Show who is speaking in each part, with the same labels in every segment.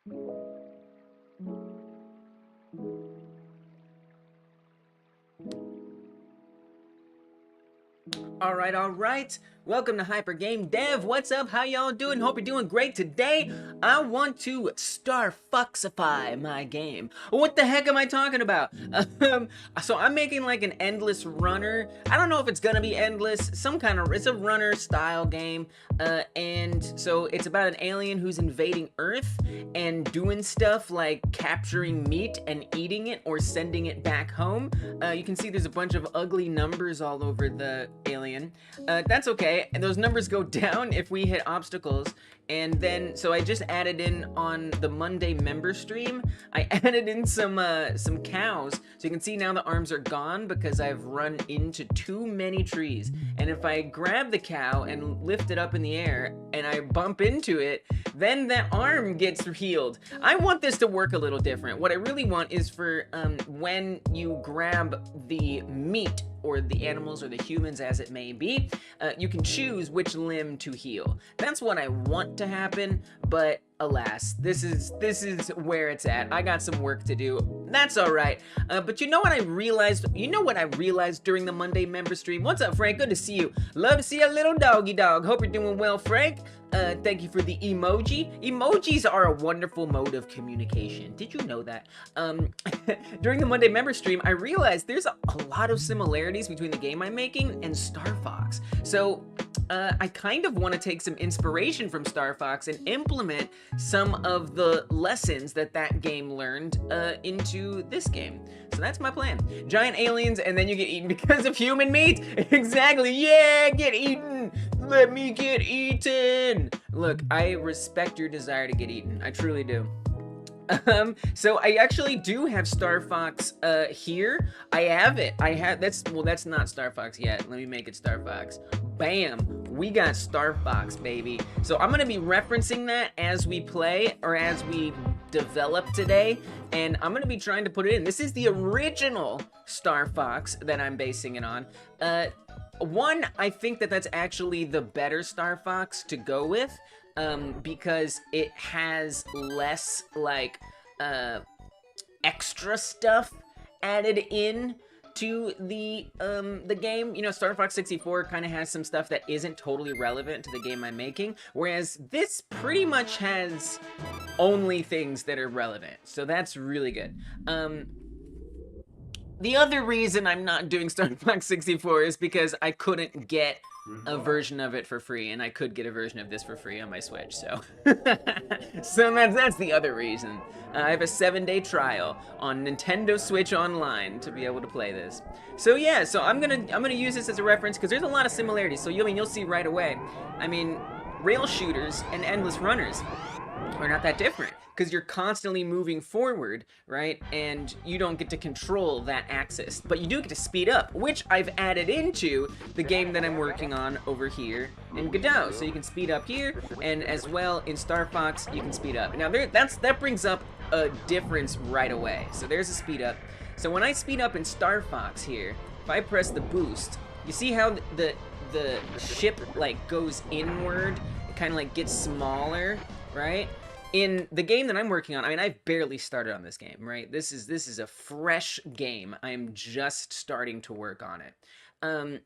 Speaker 1: All right. Welcome to Hyper Game Dev. What's up? How y'all doing? Hope you're doing great. Today, I want to Starfox-ify my game. What the heck am I talking about? So I'm making like an endless runner. I don't know if it's gonna be endless. It's a runner style game. And so it's about an alien who's invading Earth and doing stuff like capturing meat and eating it or sending it back home. You can see there's a bunch of ugly numbers all over the alien. That's okay. And those numbers go down if we hit obstacles. And then, so I just added in on the Monday member stream, I added in some cows. So you can see now the arms are gone because I've run into too many trees. And if I grab the cow and lift it up in the air and I bump into it, then that arm gets healed. I want this to work a little different. What I really want is for when you grab the meat or the animals or the humans as it may be, you can choose which limb to heal. That's what I want to happen, but alas, this is where it's at. I got some work to do. That's all right. But you know what I realized? You know what I realized during the Monday member stream? What's up, Frank? Good to see you. Love to see a little doggy dog. Hope you're doing well, Frank. Thank you for the emoji. Emojis are a wonderful mode of communication. Did you know that? During the Monday member stream, I realized there's a lot of similarities between the game I'm making and Star Fox. So I kind of want to take some inspiration from Star Fox and implement some of the lessons that game learned into this game. So that's my plan. Giant aliens, and then you get eaten because of human meat? Exactly, yeah, get eaten! Let me get eaten! Look, I respect your desire to get eaten. I truly do. So I actually do have Star Fox here. I have it. That's not Star Fox yet. Let me make it Star Fox. Bam! We got Star Fox, baby. So I'm gonna be referencing that as we play or as we develop today, and I'm gonna be trying to put it in. This is the original Star Fox that I'm basing it on. One, I think that's actually the better Star Fox to go with. Because it has less like extra stuff added in to the game. You know, Starfox-64 kind of has some stuff that isn't totally relevant to the game I'm making, whereas this pretty much has only things that are relevant. So that's really good. The other reason I'm not doing Starfox-64 is because I couldn't get a version of it for free, and I could get a version of this for free on my Switch, so so that's the other reason. I have a 7-day trial on Nintendo Switch Online to be able to play this. So yeah, so I'm gonna use this as a reference because there's a lot of similarities. So you'll see right away. I mean, rail shooters and endless runners are not that different because you're constantly moving forward, right? And you don't get to control that axis, but you do get to speed up, which I've added into the game that I'm working on over here in Godot. So you can speed up here, and as well in Star Fox, you can speed up. Now that brings up a difference right away. So there's a speed up. So when I speed up in Star Fox here, if I press the boost, you see how the ship like goes inward, it kind of like gets smaller, right? In the game that I'm working on, I mean, I've barely started on this game, right? This is a fresh game. I am just starting to work on it.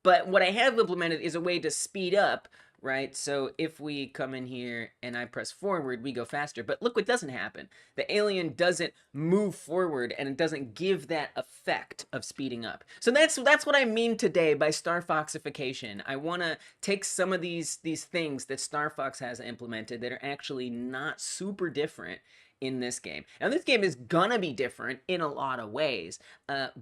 Speaker 1: But what I have implemented is a way to speed up, right? So if we come in here and I press forward, we go faster. But look what doesn't happen. The alien doesn't move forward, and it doesn't give that effect of speeding up. So that's what I mean today by Starfoxification. I want to take some of these things that Star Fox has implemented that are actually not super different in this game. Now, this game is gonna be different in a lot of ways,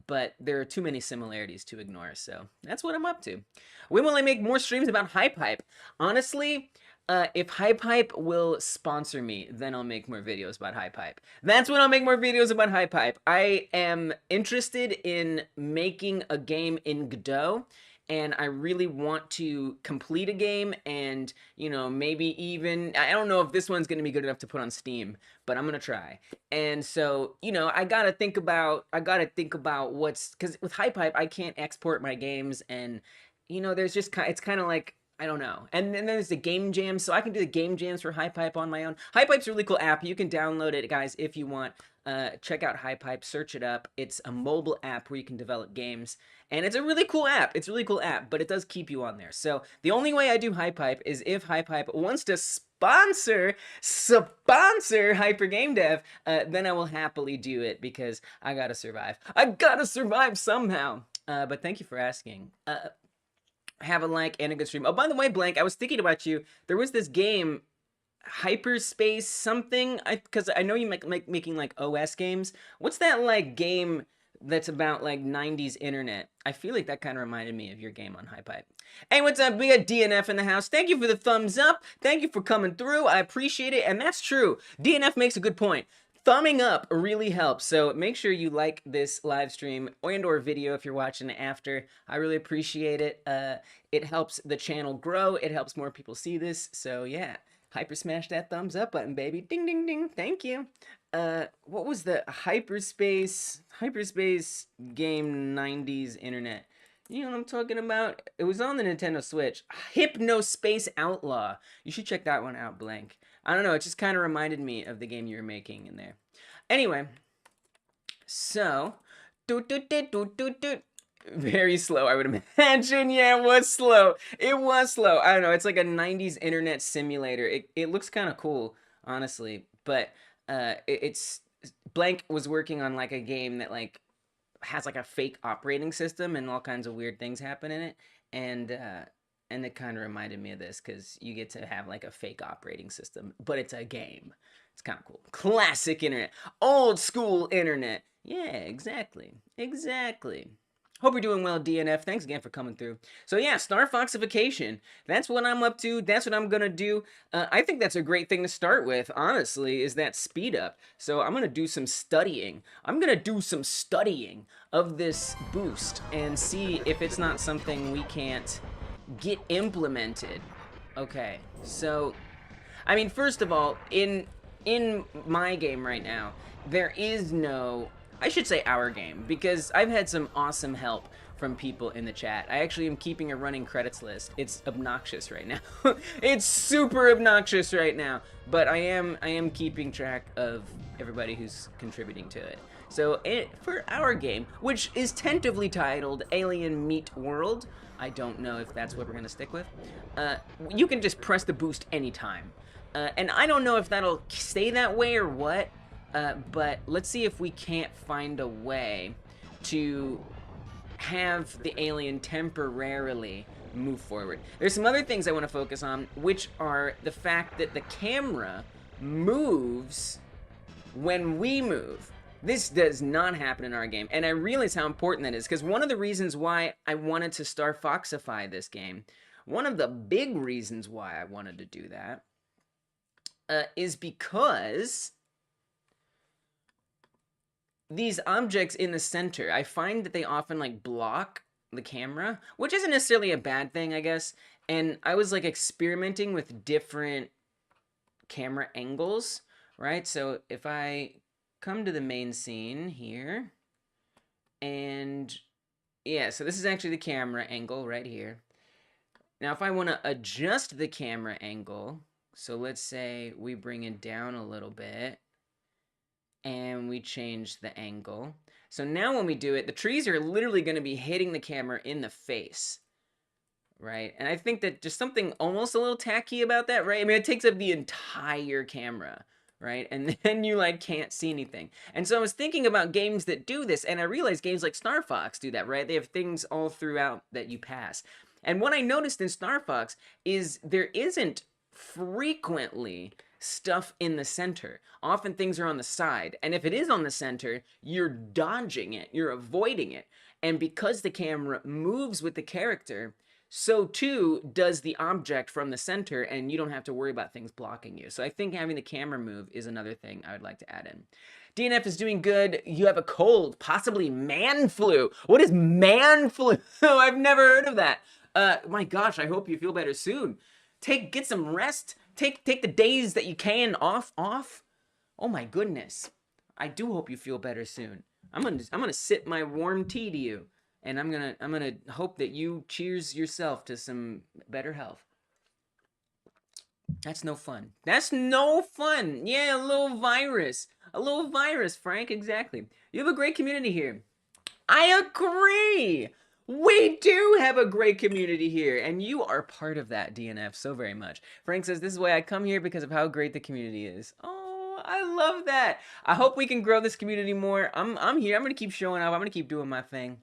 Speaker 1: but there are too many similarities to ignore, so that's what I'm up to. When will I make more streams about Hype? Honestly, if Hype will sponsor me, then I'll make more videos about Hype. That's when I'll make more videos about Hype. I am interested in making a game in Godot, and I really want to complete a game and, you know, maybe even, I don't know if this one's going to be good enough to put on Steam, but I'm going to try. And so, you know, I got to think about what's, because with Hype, I can't export my games, and, you know, there's just, it's kind of like, I don't know. And then there's the game jams, so I can do the game jams for HiPipe on my own. HiPipe's a really cool app. You can download it, guys, if you want. Check out HiPipe, search it up. It's a mobile app where you can develop games, and it's a really cool app. It's a really cool app, but it does keep you on there. So the only way I do HiPipe is if HiPipe wants to sponsor Hyper Game Dev, then I will happily do it because I gotta survive. I gotta survive somehow. But thank you for asking. Have a like and a good stream. Oh, by the way, Blank, I was thinking about you. There was this game, Hyperspace something, because I know you making like OS games. What's that like game that's about like 90s internet? I feel like that kind of reminded me of your game on HiPipe. Hey, what's up? We got DNF in the house. Thank you for the thumbs up. Thank you for coming through. I appreciate it. And that's true. DNF makes a good point. Thumbing up really helps, so make sure you like this live stream and or video if you're watching it after. I really appreciate it. It helps the channel grow. It helps more people see this. So yeah, hyper smash that thumbs up button, baby. Ding, ding, ding. Thank you. What was the hyperspace game 90s internet? You know what I'm talking about? It was on the Nintendo Switch. Hypnospace Outlaw. You should check that one out, Blank. I don't know, it just kind of reminded me of the game you were making in there. Anyway, so, very slow, I would imagine. Yeah, it was slow. It was slow. I don't know, it's like a 90s internet simulator. It looks kind of cool, honestly, but it's Blank was working on like a game that like has like a fake operating system and all kinds of weird things happen in it, and it kind of reminded me of this because you get to have like a fake operating system, but it's a game. It's kind of cool. Classic internet. Old school internet. Yeah, exactly. Exactly. Hope you're doing well, DNF. Thanks again for coming through. So yeah, Starfox-ifying. That's what I'm up to. That's what I'm going to do. I think that's a great thing to start with, honestly, is that speed up. So I'm going to do some studying. I'm going to do some studying of this boost and see if it's not something we can't get implemented. Okay, so I mean, first of all, in my game right now, there is no, I should say our game, because I've had some awesome help from people in the chat. I actually am keeping a running credits list. It's obnoxious right now. It's super obnoxious right now, but I am keeping track of everybody who's contributing to it. So for our game, which is tentatively titled Alien Meat World, I don't know if that's what we're going to stick with. You can just press the boost anytime. And I don't know if that'll stay that way or what, but let's see if we can't find a way to have the alien temporarily move forward. There's some other things I want to focus on, which are the fact that the camera moves when we move. This does not happen in our game, and I realize how important that is, because one of the reasons why I wanted to Starfox-ify this game, one of the big reasons why I wanted to do that, is because these objects in the center, I find that they often like block the camera, which isn't necessarily a bad thing, I guess, and I was like experimenting with different camera angles, right? So if I come to the main scene here, and yeah, so this is actually the camera angle right here. Now if I want to adjust the camera angle, so let's say we bring it down a little bit and we change the angle. So now when we do it, the trees are literally going to be hitting the camera in the face, right? And I think that just something almost a little tacky about that, right? I mean, it takes up the entire camera, right? And then you like can't see anything. And so I was thinking about games that do this, and I realized games like Star Fox do that, right? They have things all throughout that you pass. And what I noticed in Star Fox is there isn't frequently stuff in the center. Often things are on the side, and if it is on the center, you're dodging it, you're avoiding it. And because the camera moves with the character, so too does the object from the center, and you don't have to worry about things blocking you. So I think having the camera move is another thing I would like to add in. DNF is doing good. You have a cold, possibly man flu. What is man flu? I've never heard of that. My gosh, I hope you feel better soon. Get some rest. Take the days that you can off. Oh my goodness. I do hope you feel better soon. I'm gonna sip my warm tea to you, and I'm gonna hope that you cheers yourself to some better health. That's no fun. That's no fun. Yeah, a little virus. A little virus, Frank, exactly. You have a great community here. I agree. We do have a great community here, and you are part of that, DNF, so very much. Frank says, this is why I come here, because of how great the community is. Oh, I love that. I hope we can grow this community more. I'm here. I'm going to keep showing up. I'm going to keep doing my thing.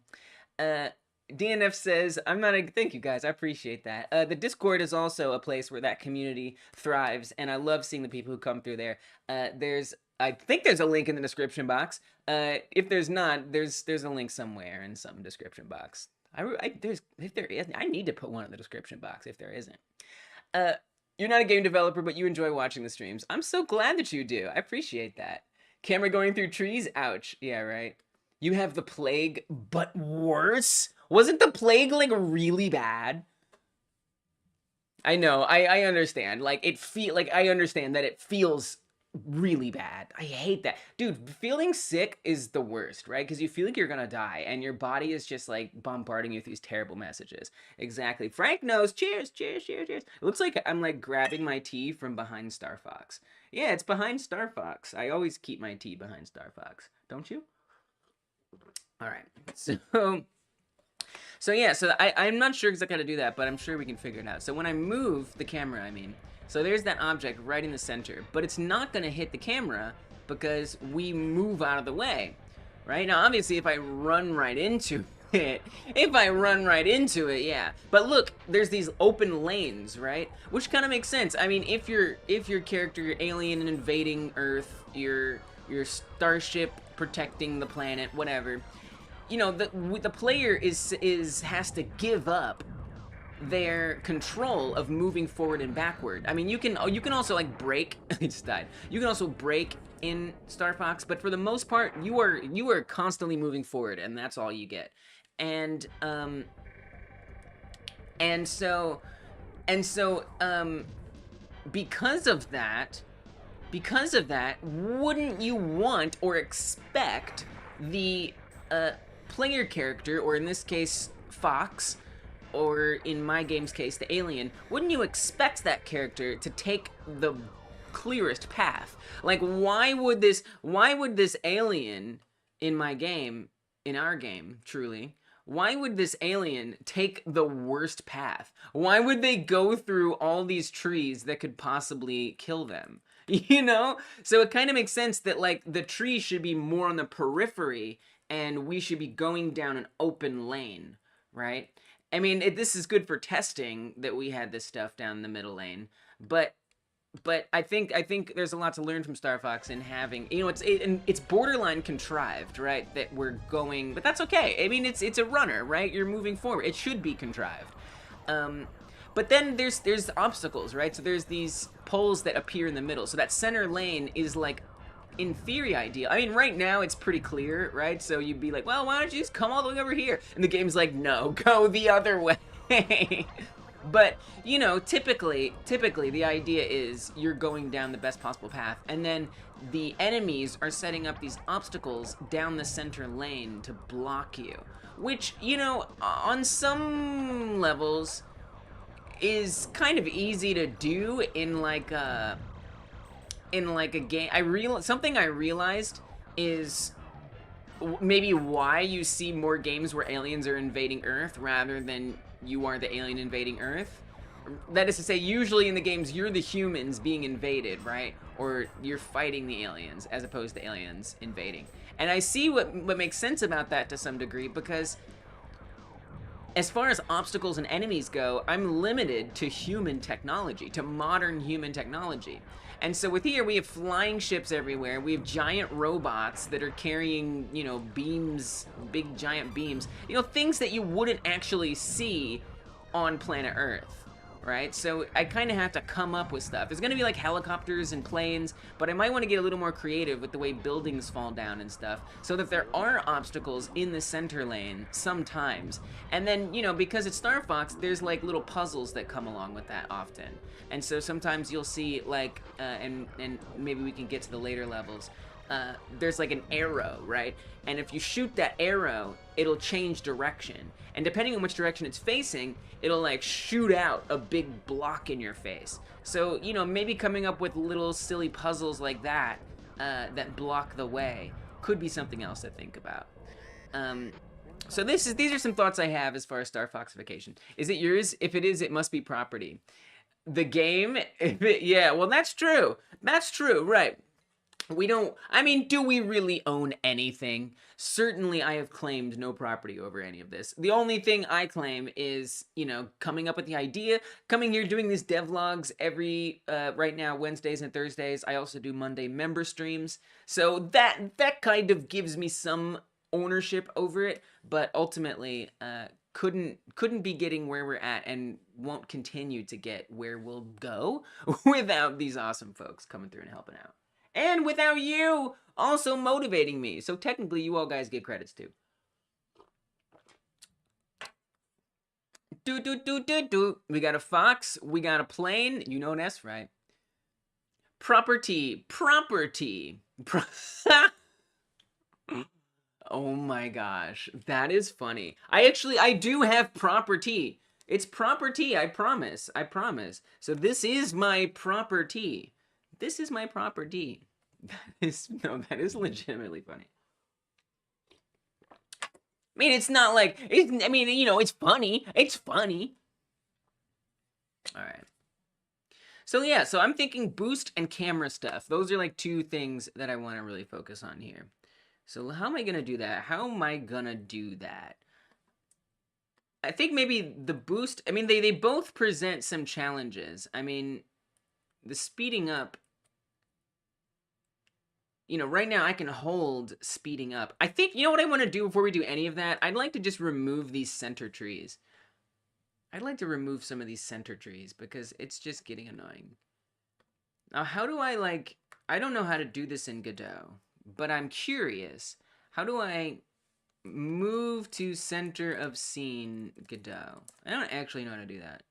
Speaker 1: DNF says, I'm not a... Thank you, guys. I appreciate that. The Discord is also a place where that community thrives, and I love seeing the people who come through there. I think there's a link in the description box. If there's not, there's a link somewhere in some description box. If there is, I need to put one in the description box if there isn't. You're not a game developer, but you enjoy watching the streams. I'm so glad that you do. I appreciate that. Camera going through trees? Ouch. Yeah, right. You have the plague, but worse? Wasn't the plague, like, really bad? I know, I understand. Like, I understand that it feels really bad. I hate that. Dude, feeling sick is the worst, right? Because you feel like you're gonna die, and your body is just, like, bombarding you with these terrible messages. Exactly. Frank knows. Cheers, cheers, cheers, cheers. It looks like I'm, like, grabbing my tea from behind Star Fox. Yeah, it's behind Star Fox. I always keep my tea behind Star Fox. Don't you? All right. So yeah, I'm not sure exactly how to do that, but I'm sure we can figure it out. So when I move the camera, so there's that object right in the center, but it's not gonna hit the camera because we move out of the way, right? Now, obviously, if I run right into it, yeah. But look, there's these open lanes, right? Which kind of makes sense. I mean, if your character, your alien and invading Earth, your starship protecting the planet, whatever, you know, the player has to give up their control of moving forward and backward. I mean, you can also, like, break. It just died. You can also break in Star Fox, but for the most part, you are constantly moving forward, and that's all you get. And so because of that, wouldn't you want or expect the player character, or in this case, Fox, or in my game's case, the alien, wouldn't you expect that character to take the clearest path? Like, why would this alien in my game, in our game, truly, why would this alien take the worst path? Why would they go through all these trees that could possibly kill them? You know? So it kind of makes sense that, like, the tree should be more on the periphery, and we should be going down an open lane, right? I mean, this is good for testing that we had this stuff down the middle lane, but I think there's a lot to learn from Star Fox in having, you know, it's borderline contrived, right? That we're going, but that's okay. I mean, it's a runner, right? You're moving forward. It should be contrived. But then there's obstacles, right? So there's these poles that appear in the middle. So that center lane is, like, in theory ideal. I mean, right now it's pretty clear, right? So you'd be like, well, why don't you just come all the way over here? And the game's like, no, go the other way. But, you know, typically the idea is you're going down the best possible path, and then the enemies are setting up these obstacles down the center lane to block you, which, you know, on some levels is kind of easy to do in like a game. Something I realized is maybe why you see more games where aliens are invading Earth rather than you are the alien invading Earth. That is to say, usually in the games, you're the humans being invaded, right? Or you're fighting the aliens, as opposed to aliens invading. And I see what makes sense about that to some degree, because as far as obstacles and enemies go, I'm limited to human technology, to modern human technology. And so with here, we have flying ships everywhere. We have giant robots that are carrying, you know, beams, big giant beams. You know, things that you wouldn't actually see on planet Earth, right? So I kind of have to come up with stuff. There's going to be like helicopters and planes, but I might want to get a little more creative with the way buildings fall down and stuff, so that there are obstacles in the center lane sometimes. And then, you know, because it's Star Fox, there's like little puzzles that come along with that often. And so sometimes you'll see, like, and maybe we can get to the later levels, there's like an arrow, right? And if you shoot that arrow, it'll change direction. And depending on which direction it's facing, it'll like shoot out a big block in your face. So, you know, maybe coming up with little silly puzzles like that, that block the way, could be something else to think about. So these are some thoughts I have as far as Starfox-ifying. Is it yours? If it is, it must be property. The game, yeah, well, that's true. That's true, right. We don't, I mean, do we really own anything? Certainly I have claimed no property over any of this. The only thing I claim is, you know, coming up with the idea, coming here doing these devlogs every, right now, Wednesdays and Thursdays. I also do Monday member streams. So that kind of gives me some ownership over it, but ultimately, couldn't be getting where we're at and won't continue to get where we'll go without these awesome folks coming through and helping out. And without you also motivating me. So technically, you all guys get credits too. We got a fox. We got a plane. You know that's right. Property. Oh my gosh. That is funny. I do have property. It's property. I promise. So this is my property. This is my property. That is legitimately funny. I mean, it's not like, I mean, you know, it's funny. It's funny. All right. So yeah, so I'm thinking boost and camera stuff. Those are like two things that I want to really focus on here. So how am I going to do that? How am I going to do that? I think maybe the boost, I mean, they both present some challenges. I mean, the speeding up, you know, right now I can hold speeding up. I think, you know what I want to do before we do any of that? I'd like to just remove these center trees. I'd like to remove some of these center trees because it's just getting annoying. Now, how do I, like, I don't know how to do this in Godot, but I'm curious. How do I move to center of scene Godot? I don't actually know how to do that.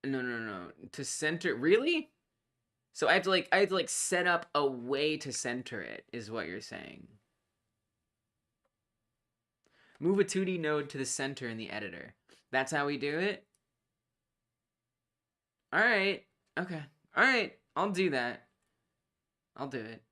Speaker 1: No. To center, really? So I have to like set up a way to center it, is what you're saying. Move a 2D node to the center in the editor. That's how we do it? All right. Okay. All right. I'll do that. I'll do it.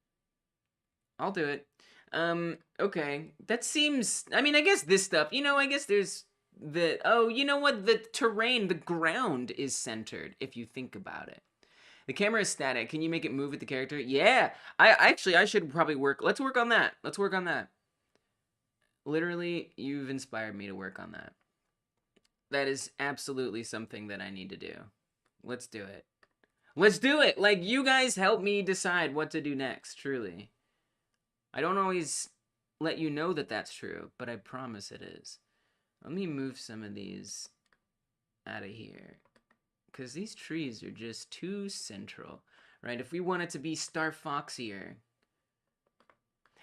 Speaker 1: Okay. That seems, I mean, I guess this stuff, you know, I guess there's the, oh, you know what? The terrain, the ground is centered if you think about it. The camera is static. Can you make it move with the character? Yeah. I should probably let's work on that. Literally, you've inspired me to work on that. That is absolutely something that I need to do. Let's do it. Let's do it! Like, you guys help me decide what to do next, truly. I don't always let you know that that's true, but I promise it is. Let me move some of these out of here. Because these trees are just too central, right? If we want it to be Starfoxier.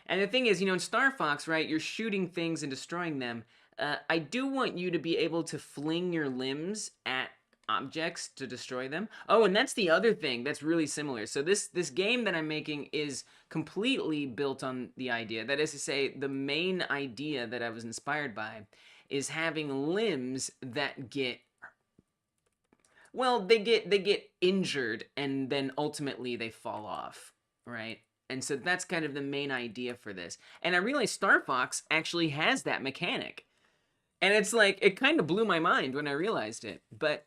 Speaker 1: And the thing is, you know, in Star Fox, right, you're shooting things and destroying them. I do want you to be able to fling your limbs at objects to destroy them. Oh, and that's the other thing that's really similar. So this game that I'm making is completely built on the idea. That is to say, the main idea that I was inspired by is having limbs that get, well, they get injured and then ultimately they fall off, right? And so that's kind of the main idea for this. And I realized Star Fox actually has that mechanic. And it's like, it kind of blew my mind when I realized it. But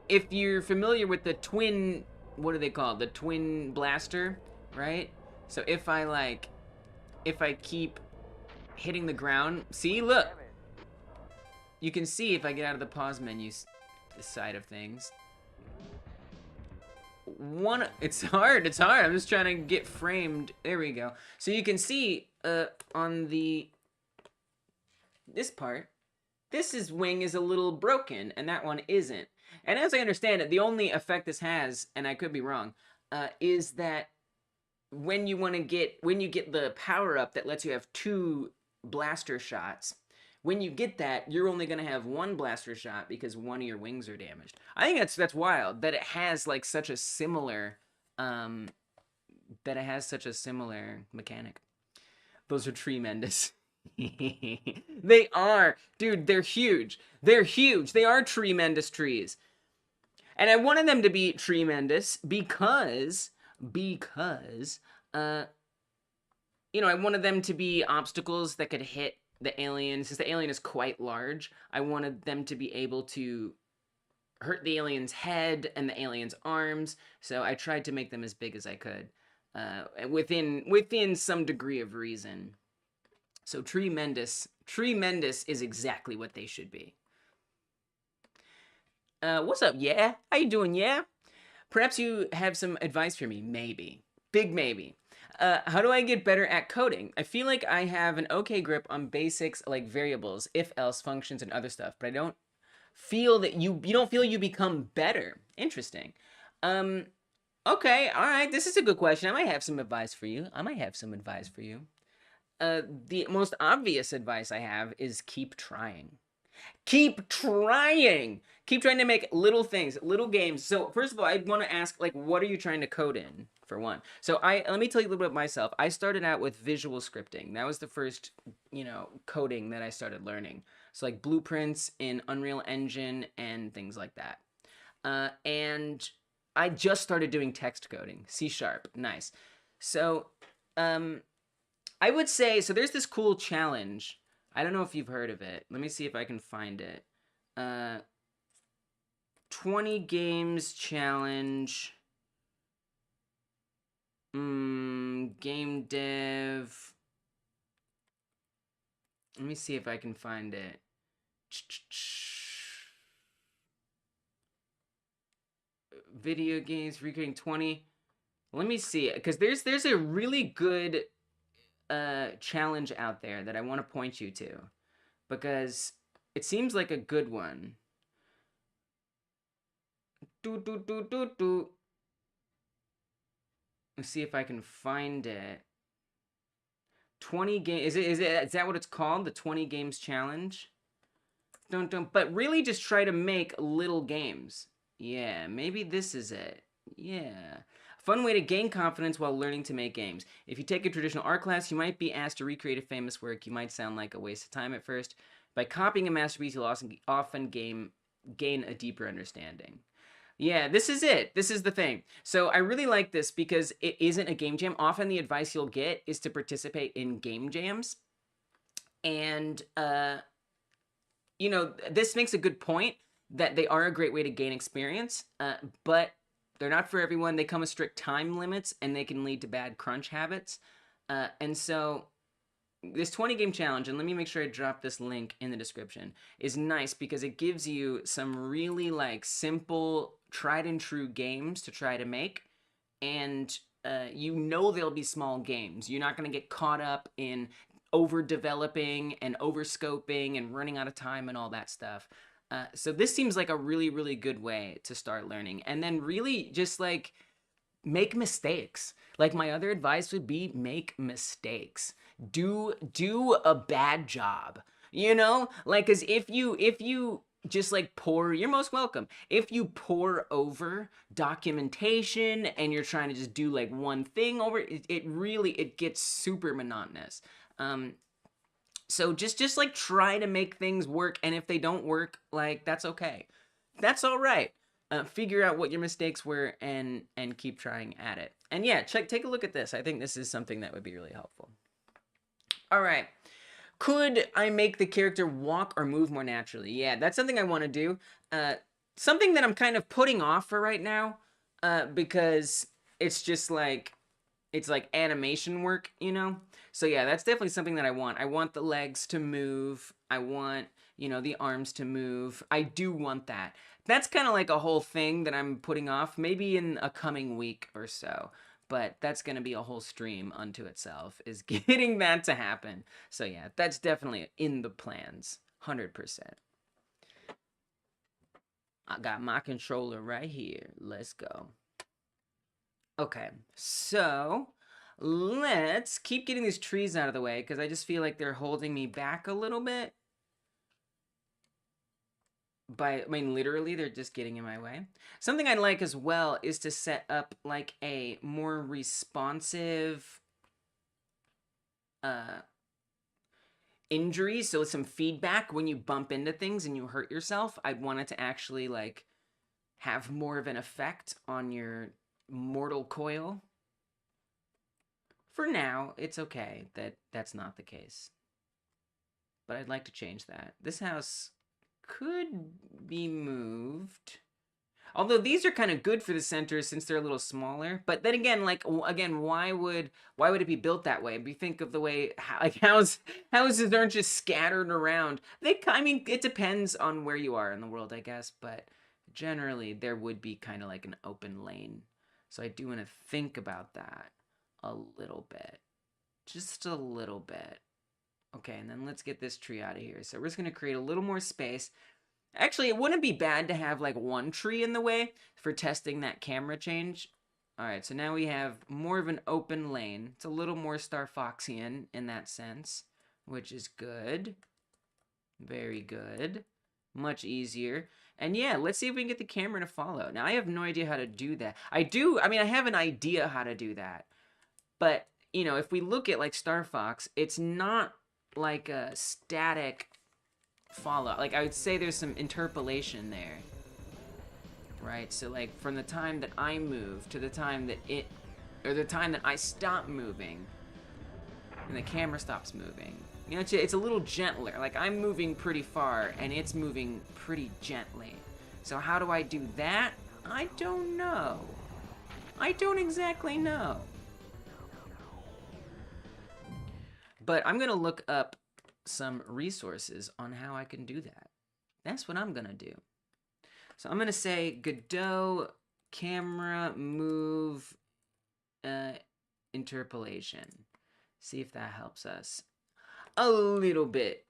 Speaker 1: if you're familiar with the twin, what are they called? The twin blaster, right? So if I keep hitting the ground, see, look. You can see if I get out of the pause menu side of things. It's hard. I'm just trying to get framed. There we go. So you can see on this part, this wing is a little broken, and that one isn't. And as I understand it, the only effect this has, and I could be wrong, is that when you get the power up that lets you have 2 blaster shots, when you get that, you're only gonna have 1 blaster shot because one of your wings are damaged. I think that's wild that it has like such a similar that it has such a similar mechanic. Those are tremendous. They are. Dude, they're huge. They're huge. They are tremendous trees. And I wanted them to be tremendous because, I wanted them to be obstacles that could hit the alien. Since the alien is quite large, I wanted them to be able to hurt the alien's head and the alien's arms. So I tried to make them as big as I could, within some degree of reason. So tremendous is exactly what they should be. What's up, yeah? How you doing, yeah? Perhaps you have some advice for me, maybe. Big maybe. How do I get better at coding? I feel like I have an okay grip on basics like variables, if-else functions, and other stuff, but I don't feel that you don't feel you become better. Interesting. Okay, all right, this is a good question. I might have some advice for you. The most obvious advice I have is keep trying. Keep trying to make little things, little games. So first of all, I want to ask, like, what are you trying to code in, for one? So let me tell you a little bit about myself. I started out with visual scripting. That was the first, coding that I started learning. So like blueprints in Unreal Engine and things like that. And I just started doing text coding, C#, nice. So I would say, so there's this cool challenge. I don't know if you've heard of it. Let me see if I can find it. 20 games challenge. Game dev. Let me see if I can find it. Video games recreating 20. Let me see, because there's a really good challenge out there that I want to point you to, because it seems like a good one. Let's see if I can find it. 20 games. Is that what it's called? The 20 games challenge? But really just try to make little games. Yeah, maybe this is it. Yeah. Fun way to gain confidence while learning to make games. If you take a traditional art class, you might be asked to recreate a famous work. You might sound like a waste of time at first. By copying a masterpiece, you'll often gain a deeper understanding. Yeah, this is it. This is the thing. So I really like this because it isn't a game jam. Often the advice you'll get is to participate in game jams. And, this makes a good point that they are a great way to gain experience, but they're not for everyone. They come with strict time limits, and they can lead to bad crunch habits. And so this 20 game challenge, and let me make sure I drop this link in the description, is nice because it gives you some really like simple, tried and true games to try to make. And there'll be small games. You're not going to get caught up in overdeveloping and overscoping and running out of time and all that stuff. So this seems like a really, really good way to start learning. And then really just like make mistakes. Like my other advice would be make mistakes. Do a bad job. Like, cause if you just like you're most welcome. If you pour over documentation and you're trying to just do like one thing over it gets super monotonous. So just like try to make things work, and if they don't work, like that's okay. That's all right. Figure out what your mistakes were and keep trying at it. And yeah, take a look at this. I think this is something that would be really helpful. All right. Could I make the character walk or move more naturally? Yeah, that's something I want to do. Something that I'm kind of putting off for right now, because it's just like, it's like animation work, So yeah, that's definitely something that I want. I want the legs to move. I want, the arms to move. I do want that. That's kind of like a whole thing that I'm putting off, maybe in a coming week or so. But that's going to be a whole stream unto itself, is getting that to happen. So yeah, that's definitely in the plans, 100%. I got my controller right here. Let's go. Okay, so let's keep getting these trees out of the way, because I just feel like they're holding me back a little bit. I mean, literally, they're just getting in my way. Something I'd like as well is to set up like a more responsive injury, so some feedback when you bump into things and you hurt yourself. I'd want it to actually like have more of an effect on your mortal coil. For now, it's okay that that's not the case. But I'd like to change that. This house could be moved. Although these are kind of good for the center since they're a little smaller. But then again, like, again, why would it be built that way? If you think of the way, like, houses aren't just scattered around. I mean, it depends on where you are in the world, I guess. But generally, there would be kind of like an open lane. So I do want to think about that a little bit. Just a little bit. Okay, and then let's get this tree out of here. So we're just going to create a little more space. Actually, it wouldn't be bad to have like one tree in the way for testing that camera change. All right, so now we have more of an open lane. It's a little more Starfoxian in that sense, which is good. Very good. Much easier. And yeah, let's see if we can get the camera to follow. Now, I have no idea how to do that. I mean, I have an idea how to do that. But, you know, if we look at like Star Fox, it's not like a static follow. Like, I would say there's some interpolation there. Right? So, like, from the time that I move to the time that the time that I stop moving, and the camera stops moving. You know, it's a little gentler. Like, I'm moving pretty far, and it's moving pretty gently. So how do I do that? I don't know. I don't exactly know. But I'm going to look up some resources on how I can do that. That's what I'm going to do. So I'm going to say Godot camera move interpolation. See if that helps us a little bit.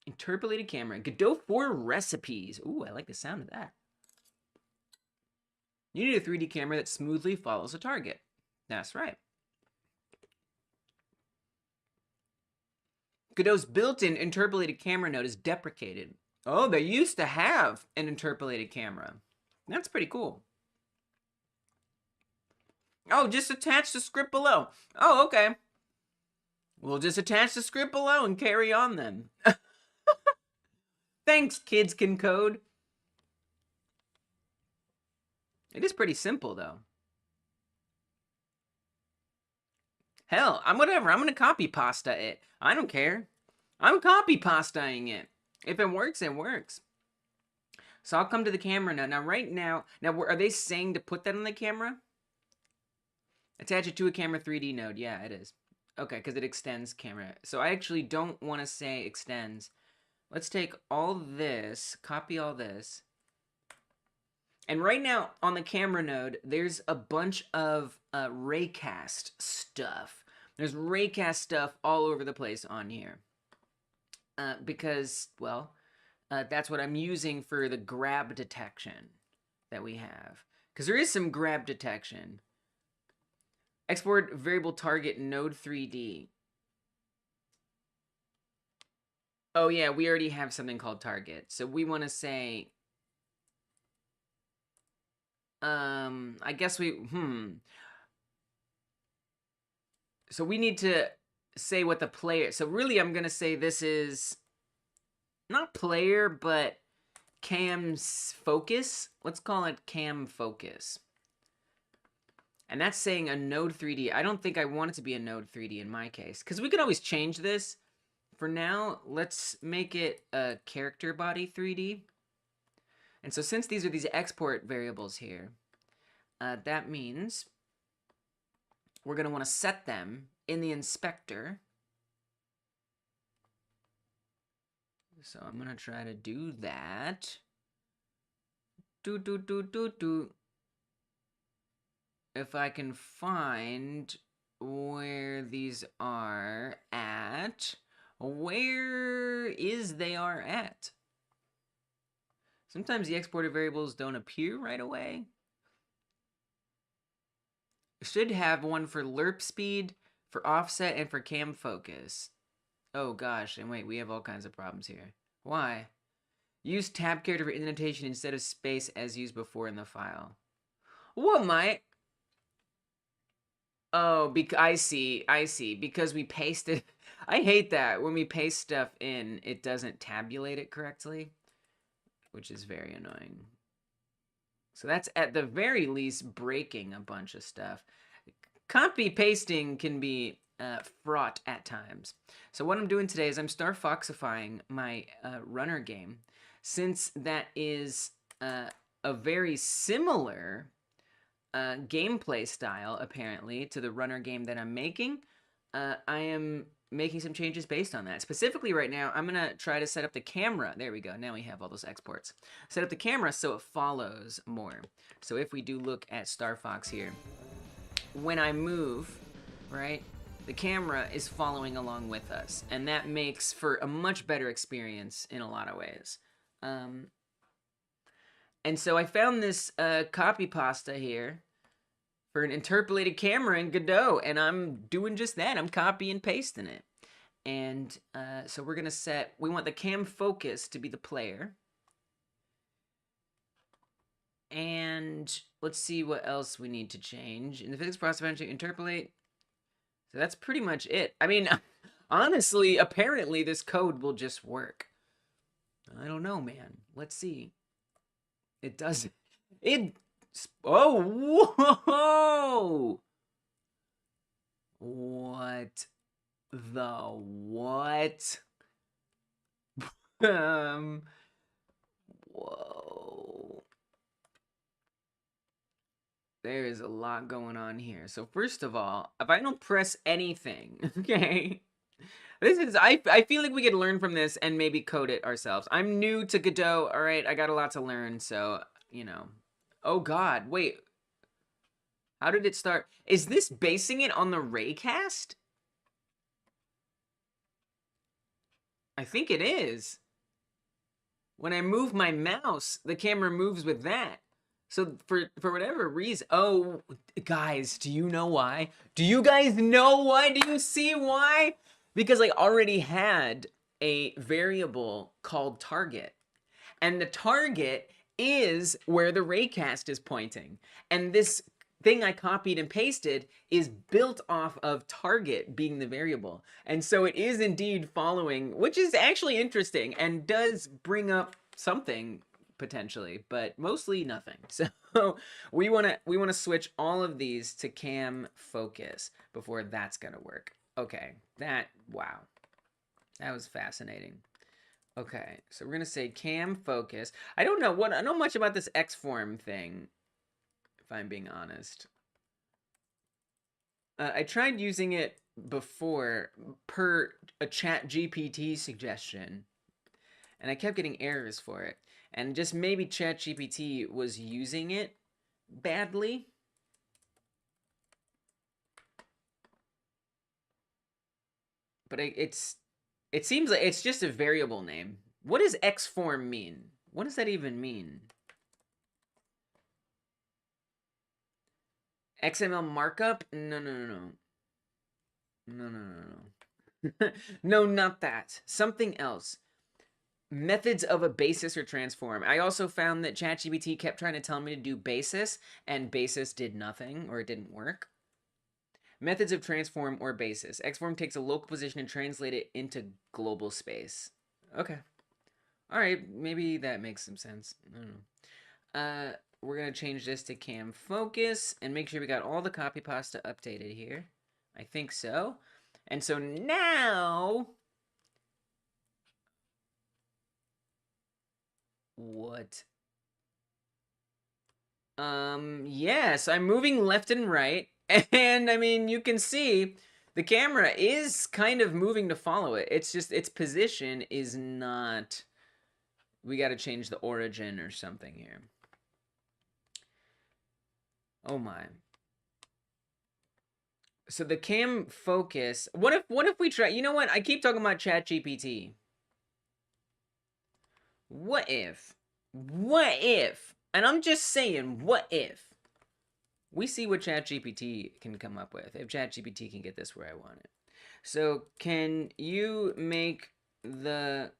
Speaker 1: Interpolated camera. Godot for recipes. Ooh, I like the sound of that. You need a 3D camera that smoothly follows a target. That's right. Godot's built-in interpolated camera node is deprecated. Oh, they used to have an interpolated camera. That's pretty cool. Oh, just attach the script below. Oh, okay. We'll just attach the script below and carry on then. Thanks, kids can code. It is pretty simple, though. Hell, whatever. I'm gonna copy pasta it. I don't care. I'm copy pastaing it. If it works, it works. So I'll come to the camera now. Now, right now, are they saying to put that on the camera? Attach it to a camera 3D node. Yeah, it is. Okay, because it extends camera. So I actually don't want to say extends. Let's take all this, copy all this. And right now, on the camera node, there's a bunch of raycast stuff. There's raycast stuff all over the place on here. Because, well, that's what I'm using for the grab detection that we have. Because there is some grab detection. Export variable target node 3D. Oh yeah, we already have something called target. So we want to say, I guess So we need to say what the player, so really I'm going to say this is not player, but cam's focus. Let's call it cam focus. And that's saying a node 3D. I don't think I want it to be a node 3D in my case, because we could always change this. For now, let's make it a character body 3D. And so since these are these export variables here, that means we're going to want to set them in the inspector. So I'm going to try to do that. If I can find where these are at. Where is they are at? Sometimes the exported variables don't appear right away. Should have one for lerp speed, for offset, and for cam focus. Oh gosh, and wait, we have all kinds of problems here. Why? Use tab character for indentation instead of space as used before in the file. What might? Oh, I see. Because we pasted. I hate that. When we paste stuff in, it doesn't tabulate it correctly, which is very annoying. So that's at the very least breaking a bunch of stuff. Copy pasting can be fraught at times. So what I'm doing today is I'm Starfox-ifying my runner game. Since that is a very similar gameplay style, apparently, to the runner game that I'm making, I am making some changes based on that. Specifically right now, I'm going to try to set up the camera. There we go. Now we have all those exports. Set up the camera so it follows more. So if we do look at Star Fox here, when I move, right, the camera is following along with us. And that makes for a much better experience in a lot of ways. And so I found this copy pasta here for an interpolated camera in Godot, and I'm doing just that. I'm copy and pasting it. And so we're gonna we want the cam focus to be the player. And let's see what else we need to change. In the physics process, to interpolate. So that's pretty much it. I mean, honestly, apparently this code will just work. I don't know, man. Let's see. It doesn't. Oh, whoa! What the what? Whoa. There is a lot going on here. So first of all, if I don't press anything, okay? I feel like we could learn from this and maybe code it ourselves. I'm new to Godot, all right? I got a lot to learn, so, you know. Oh God, wait. How did it start? Is this basing it on the raycast? I think it is. When I move my mouse, the camera moves with that. So for whatever reason, oh, guys, do you know why? Do you guys know why? Do you see why? Because I already had a variable called target. And the target is where the raycast is pointing. And this thing I copied and pasted is built off of target being the variable. And so it is indeed following, which is actually interesting and does bring up something potentially, but mostly nothing. So we want to switch all of these to cam focus before that's going to work. Okay, wow. That was fascinating. Okay, so we're going to say cam focus. I don't know much about this X-form thing, if I'm being honest. I tried using it before per a ChatGPT suggestion, and I kept getting errors for it. And just maybe ChatGPT was using it badly. But it seems like it's just a variable name. What does X-form mean? What does that even mean? XML markup? No. No, not that. Something else. Methods of a basis or transform. I also found that ChatGPT kept trying to tell me to do basis, and basis did nothing, or it didn't work. Methods of transform or basis. Xform takes a local position and translate it into global space. Okay. All right, maybe that makes some sense. I don't know. We're going to change this to cam focus and make sure we got all the copy pasta updated here. I think so. And so now... What? Yes, I'm moving left and right. And, I mean, you can see the camera is kind of moving to follow it. It's just its position is not... We got to change the origin or something here. Oh, my. So the cam focus... What if we try... You know what? I keep talking about ChatGPT. What if... And I'm just saying, what if we see what ChatGPT can come up with, if ChatGPT can get this where I want it. So can you make the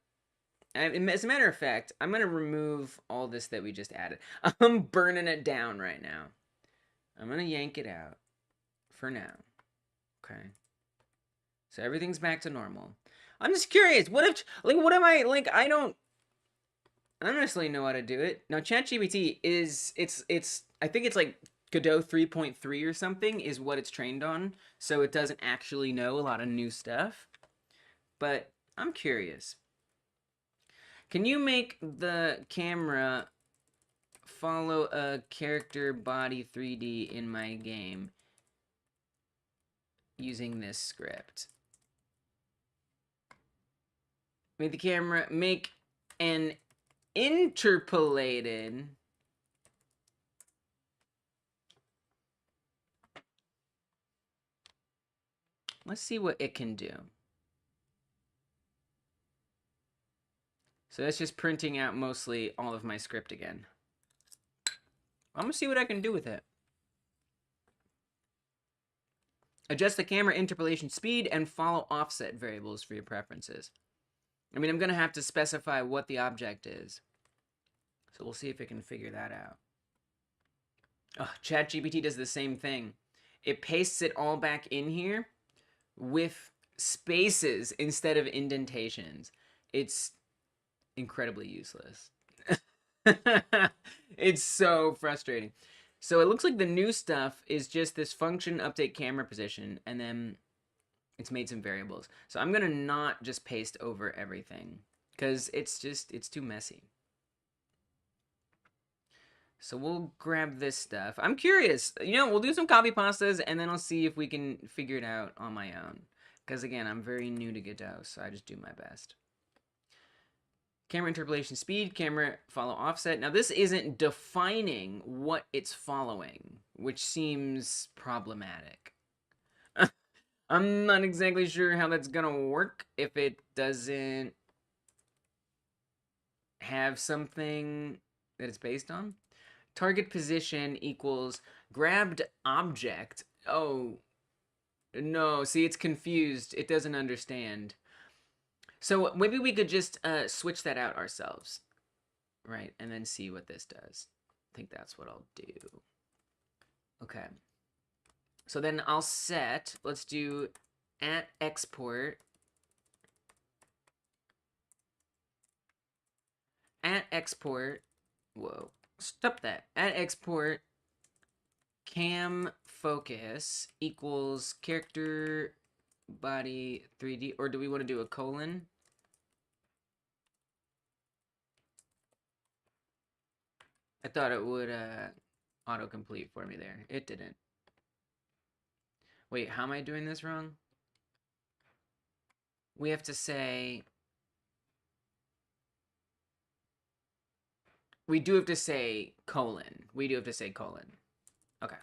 Speaker 1: As a matter of fact, I'm going to remove all this that we just added. I'm burning it down right now. I'm going to yank it out for now. Okay. So everything's back to normal. I'm just curious. What if, like, what am I, like, I don't necessarily know how to do it. Now, ChatGPT is, I think it's like Godot 3.3 or something is what it's trained on. So it doesn't actually know a lot of new stuff. But I'm curious. Can you make the camera follow a character body 3D in my game using this script? Make the camera make an interpolated let's see what it can do. So that's just printing out mostly all of my script again. I'm gonna see what I can do with it. Adjust the camera interpolation speed and follow offset variables for your preferences. I mean, I'm gonna have to specify what the object is. So we'll see if it can figure that out. Oh, ChatGPT does the same thing. It pastes it all back in here with spaces instead of indentations. It's incredibly useless. It's so frustrating. So it looks like the new stuff is just this function update camera position, and then it's made some variables. So I'm gonna not just paste over everything because it's too messy. So we'll grab this stuff. I'm curious. You know, we'll do some copy pastas, and then I'll see if we can figure it out on my own. Because again, I'm very new to Godot, so I just do my best. Camera interpolation speed, camera follow offset. Now this isn't defining what it's following, which seems problematic. I'm not exactly sure how that's gonna work if it doesn't have something that it's based on. Target position equals grabbed object. Oh, no. See, it's confused. It doesn't understand. So maybe we could just switch that out ourselves. Right? And then see what this does. I think that's what I'll do. Okay. So then I'll set, let's do at export. At export. Whoa. Stop that. At export cam focus equals character body 3D, or do we want to do a colon? I thought it would autocomplete for me there. It didn't. Wait, how am I doing this wrong? We have to say... We do have to say colon. We do have to say colon. Okay.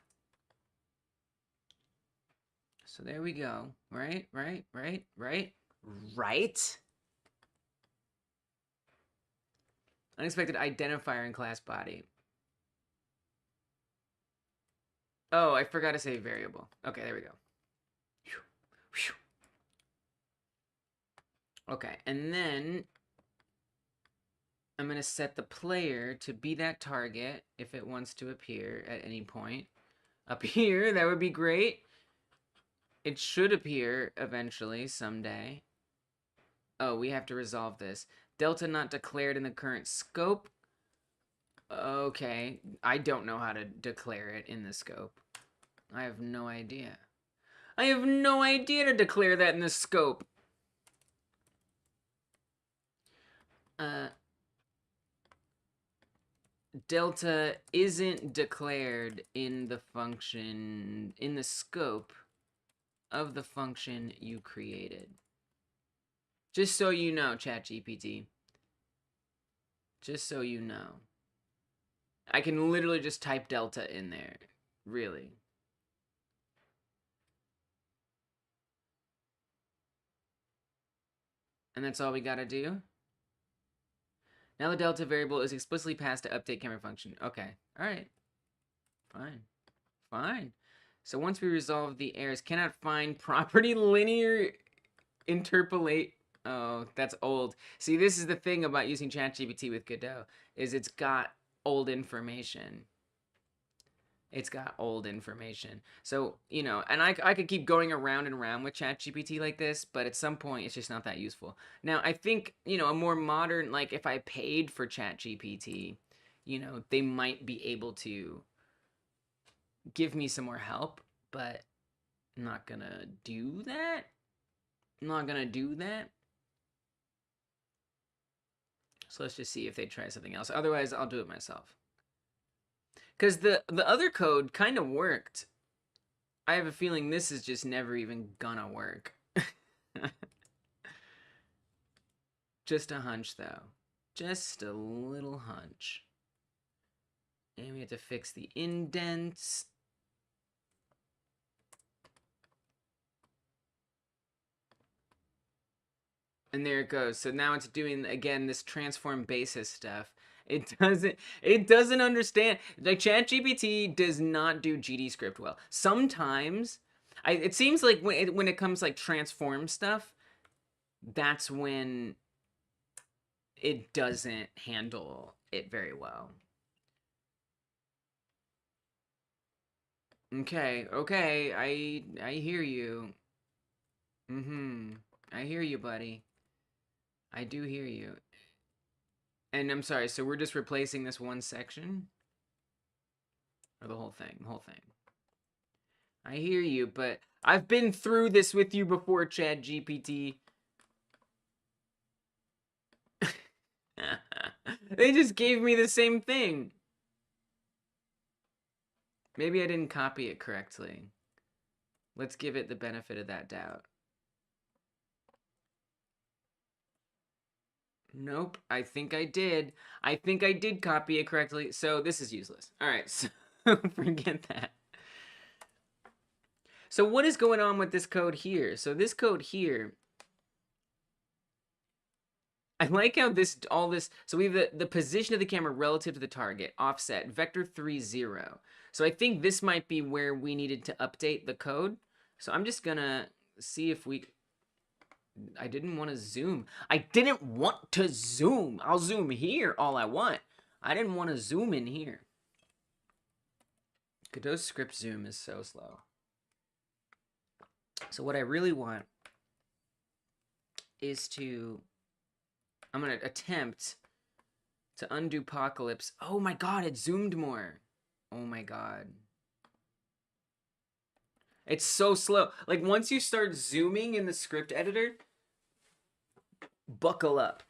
Speaker 1: So there we go. Right? Unexpected identifier in class body. Oh, I forgot to say variable. Okay, there we go. Okay, and then I'm going to set the player to be that target if it wants to appear at any point. Up here, that would be great. It should appear eventually, someday. Oh, we have to resolve this. Delta not declared in the current scope. Okay, I don't know how to declare it in the scope. I have no idea. I have no idea to declare that in the scope. Delta isn't declared in the function, in the scope of the function you created. Just so you know, ChatGPT. Just so you know. I can literally just type delta in there. Really. And that's all we gotta do? Now the delta variable is explicitly passed to update camera function. Okay. Alright. Fine. Fine. So once we resolve the errors, cannot find property linear interpolate. Oh, that's old. See, this is the thing about using ChatGPT with Godot, is it's got old information. It's got old information. So, you know, and I could keep going around and around with ChatGPT like this, but at some point it's just not that useful. Now, I think, you know, a more modern, like if I paid for ChatGPT, you know, they might be able to give me some more help, but I'm not gonna do that. I'm not gonna do that. So let's just see if they try something else. Otherwise, I'll do it myself. Because the other code kind of worked. I have a feeling this is just never even gonna work. Just a hunch, though. Just a little hunch. And we have to fix the indents. And there it goes. So now it's doing, again, this transform basis stuff. It doesn't understand. Like, ChatGPT does not do GDScript well. Sometimes, it seems like when it comes like transform stuff, that's when it doesn't handle it very well. Okay, I hear you. I hear you, buddy. I do hear you. And I'm sorry, so we're just replacing this one section? Or the whole thing? The whole thing. I hear you, but I've been through this with you before, ChatGPT. They just gave me the same thing. Maybe I didn't copy it correctly. Let's give it the benefit of that doubt. Nope, I think I did. I think I did copy it correctly, so this is useless. Alright, so forget that. So what is going on with this code here? So this code here, I like how so we have the position of the camera relative to the target, offset, vector 3, 0. So I think this might be where we needed to update the code. So I'm just gonna see if I didn't want to zoom. I didn't want to zoom. I'll zoom here all I want. I didn't want to zoom in here. Godot's script zoom is so slow. So what I really want is I'm going to attempt to undo Apocalypse. Oh my god, it zoomed more. Oh my god. It's so slow. Like, once you start zooming in the script editor, buckle up.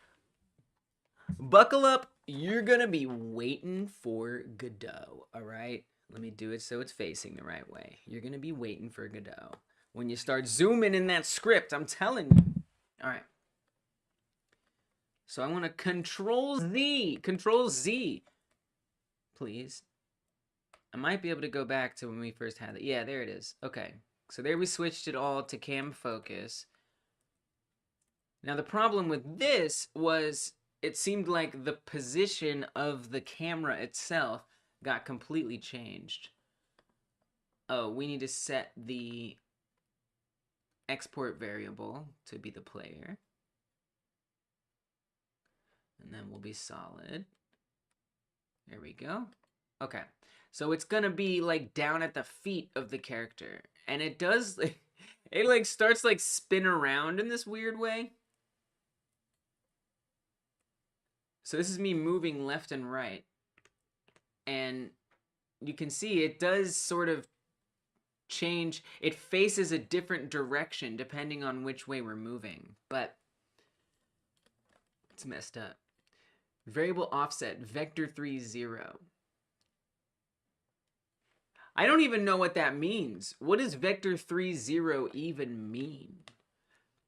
Speaker 1: Buckle up. You're going to be waiting for Godot, all right? Let me do it so it's facing the right way. You're going to be waiting for Godot. When you start zooming in that script, I'm telling you. All right. So I want to Control Z, please. I might be able to go back to when we first had it. Yeah, there it is. Okay. So there we switched it all to cam focus. Now the problem with this was it seemed like the position of the camera itself got completely changed. Oh, we need to set the export variable to be the player. And then we'll be solid. There we go. Okay. So it's gonna be like down at the feet of the character. And it does, it like starts like spin around in this weird way. So this is me moving left and right. And you can see it does sort of change. It faces a different direction depending on which way we're moving. But it's messed up. Variable offset, vector 3, 0. I don't even know what that means. What does vector 3, 0 even mean?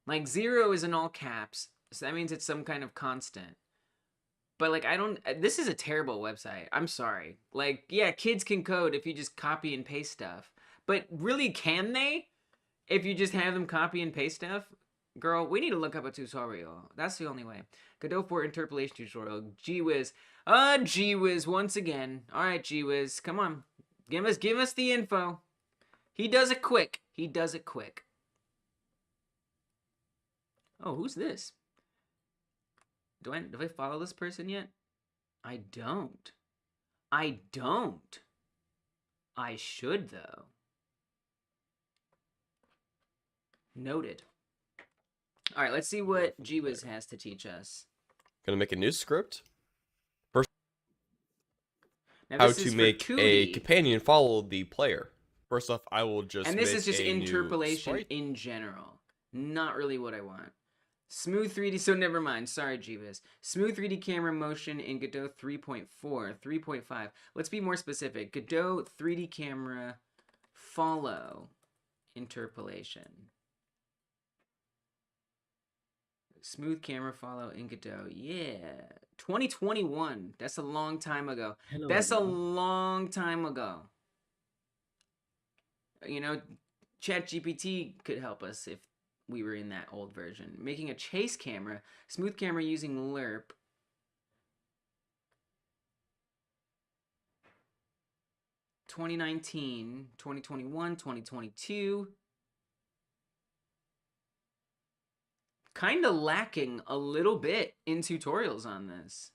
Speaker 1: Like, 0 is in all caps, so that means it's some kind of constant. But, like, this is a terrible website. I'm sorry. Like, yeah, kids can code if you just copy and paste stuff. But really, can they? If you just have them copy and paste stuff? Girl, we need to look up a tutorial. That's the only way. Godot for interpolation tutorial. Gee-whiz. Gee-whiz once again. Alright, Gee-whiz. Come on. Give us the info. He does it quick. He does it quick. Oh, who's this? Do I follow this person yet? I don't. I don't. I should, though. Noted. All right, let's see what GWiz has to teach us.
Speaker 2: Gonna make a new script. First,
Speaker 1: Now,
Speaker 2: how
Speaker 1: this
Speaker 2: to
Speaker 1: is
Speaker 2: make
Speaker 1: for 2D.
Speaker 2: a companion follow the player. First off, I will just
Speaker 1: and this
Speaker 2: make
Speaker 1: is just
Speaker 2: a
Speaker 1: interpolation
Speaker 2: new sprite.
Speaker 1: in general. Not really what I want. Smooth 3D, so never mind. Sorry, GWiz. Smooth 3D camera motion in Godot 3.4, 3.5. Let's be more specific. Godot 3D camera follow interpolation. Smooth camera follow in Godot. Yeah. 2021. That's a long time ago.
Speaker 3: Hello,
Speaker 1: That's
Speaker 3: everyone.
Speaker 1: a long time ago. You know, ChatGPT could help us if we were in that old version. Making a chase camera, smooth camera using lerp. (2019, 2021, 2022). Kind of lacking a little bit in tutorials on this.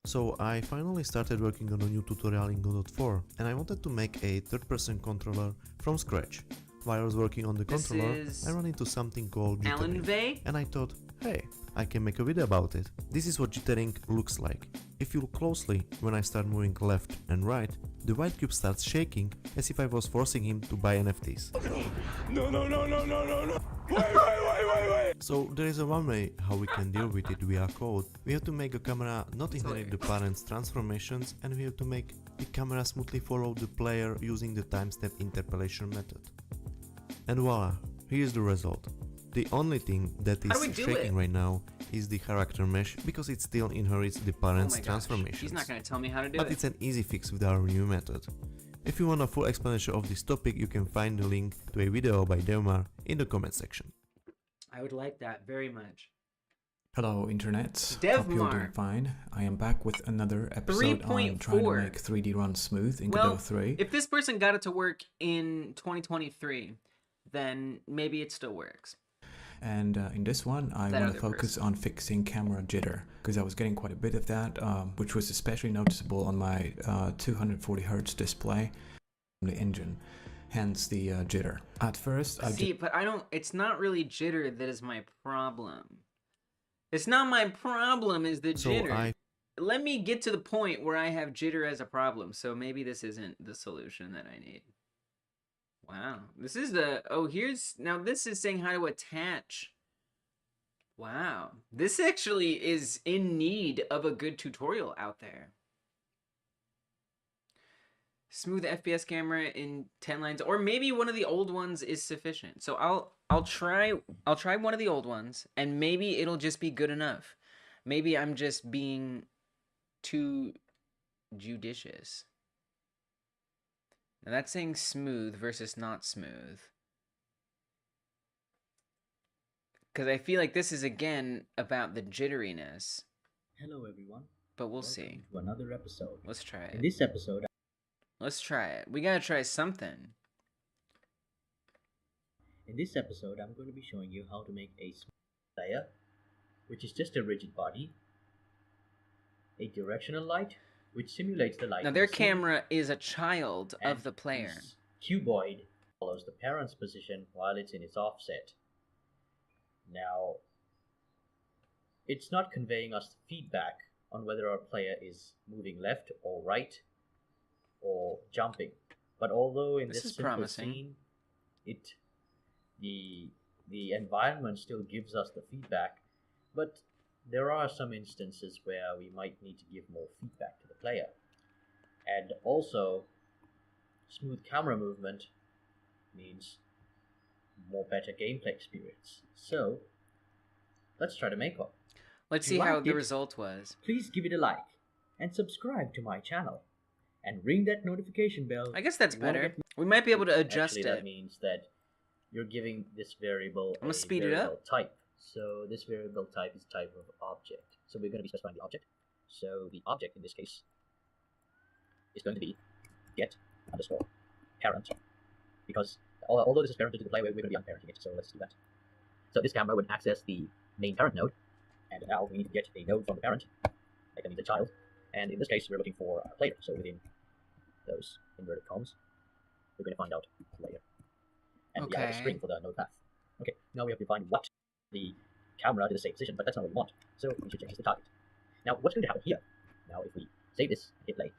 Speaker 4: So I finally started working on a new tutorial in Godot 4 and I wanted to make a third-person controller from scratch. While I was working on the controller, I ran into something called jittering, and I thought, hey, I can make a video about it. This is what jittering looks like. If you look closely, when I start moving left and right, the white cube starts shaking as if I was forcing him to buy NFTs.
Speaker 2: No. Wait.
Speaker 4: So there is a one way how we can deal with it via code. We have to make a camera not inherit the parent's transformations, and we have to make the camera smoothly follow the player using the timestamp interpolation method. And voila, here's the result. The only thing that is shaking right now is the character mesh because it still inherits the parent's transformations.
Speaker 1: He's not going to tell me how to do
Speaker 4: but
Speaker 1: it.
Speaker 4: It's an easy fix with our new method. If you want a full explanation of this topic, you can find the link to a video by Devlog in the comment section.
Speaker 1: I would like that very much.
Speaker 3: Hello Internet,
Speaker 1: Devmar.
Speaker 3: hope you're doing fine. I am back with another episode on trying to make 3D run smooth in Godot 3.
Speaker 1: If this person got it to work in 2023, then maybe it still works.
Speaker 3: And in this one, I want to focus on fixing camera jitter, because I was getting quite a bit of that, which was especially noticeable on my 240Hz display from the engine, hence the jitter. At first,
Speaker 1: but I don't, it's not really jitter that is my problem. It's not my problem, is the jitter. Let me get to the point where I have jitter as a problem, so maybe this isn't the solution that I need. Wow, this is the, now this is saying how to attach. Wow, this actually is in need of a good tutorial out there. Smooth FPS camera in 10 lines, or maybe one of the old ones is sufficient. So I'll try one of the old ones, and maybe it'll just be good enough. Maybe I'm just being too judicious. Now that's saying smooth versus not smooth. Because I feel like this is again about the jitteriness.
Speaker 5: Hello everyone.
Speaker 1: But we'll
Speaker 5: Welcome
Speaker 1: see.
Speaker 5: to another episode.
Speaker 1: Let's try it.
Speaker 5: In this episode,
Speaker 1: let's try it. We gotta try something.
Speaker 5: I'm going to be showing you how to make a smooth layer, which is just a rigid body, a directional light, which simulates the light.
Speaker 1: Now their camera is a child of the player.
Speaker 5: Cuboid follows the parent's position while it's in its offset. Now, it's not conveying us feedback on whether our player is moving left or right or jumping. But although in this simple scene, the environment still gives us the feedback, but there are some instances where we might need to give more feedback to the player. And also, smooth camera movement means more better gameplay experience. So, let's try to make one.
Speaker 1: Let's see how the result was.
Speaker 5: Please give it a like and subscribe to my channel and ring that notification bell.
Speaker 1: I guess that's better. We might be able to adjust it.
Speaker 5: That means that you're giving this variable
Speaker 1: I'm gonna speed it up.
Speaker 5: Type. So this variable type is type of object. So we're going to be specifying the object. So the object in this case is going to be get underscore parent, because although this is parented to the player, we're going to be unparenting it. So let's do that. So this camera would access the main parent node, and now we need to get a node from the parent, like that means a child, and in this case we're looking for a player, so within those inverted commas, we're going to find out player, and we have a string for the node path. Okay, now we have to find what the camera to the same position, but that's not what we want, so we should change the target. Now what's going to happen here? Now if we save this, hit play,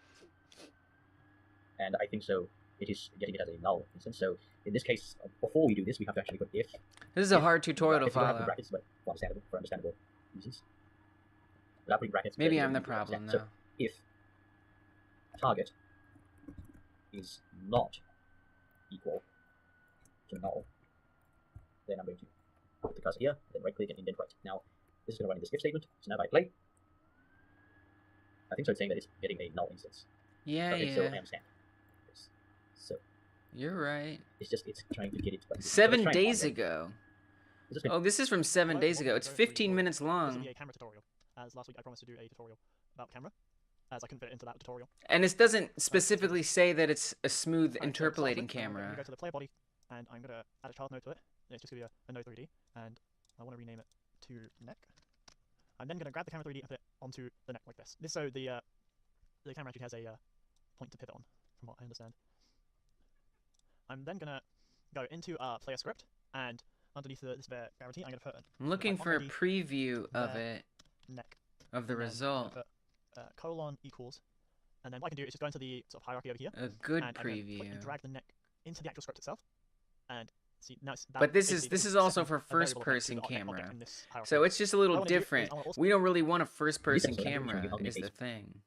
Speaker 5: and I think so it is getting it as a null instance, so in this case, before we do this, we have to actually put if.
Speaker 1: This is a hard tutorial to follow.
Speaker 5: Brackets, but for understandable reasons. Without putting brackets,
Speaker 1: maybe I'm the problem now.
Speaker 5: So if target is not equal to null, then I'm going to put the cursor here, then right click and indent right. Now this is going to run in this if statement. So now if I play, I think so it's saying that it's getting a null instance.
Speaker 1: Yeah,
Speaker 5: okay,
Speaker 1: yeah.
Speaker 5: So I understand. So
Speaker 1: you're right.
Speaker 5: It's trying to get it. But
Speaker 1: 7 days ago. Oh, this is from 7 days ago. It's 15 minutes long.
Speaker 6: This will be a camera tutorial. As last week I promised to do a tutorial about camera, as I couldn't fit it into that tutorial.
Speaker 1: And it doesn't specifically say that it's a smooth interpolating camera.
Speaker 6: I'm going to go to the player body, and I'm going to add a child node to it. And it's just going to be a node 3D, and I want to rename it to neck. I'm then going to grab the camera 3D and put it onto the neck like this. This so the camera actually has a point to pivot on, from what I understand. I'm then going to go into player script, and underneath this gravity, I'm going to put.
Speaker 1: I'm looking for a preview of it.
Speaker 6: Neck.
Speaker 1: Of the result.
Speaker 6: Put, colon equals, and then what I can do is just go into the sort of hierarchy over here.
Speaker 1: A good
Speaker 6: and
Speaker 1: preview.
Speaker 6: And drag the neck into the actual script itself, and see now.
Speaker 1: But this is also for first-person camera, so it's just a little different. We don't really want a first-person camera. Is the thing.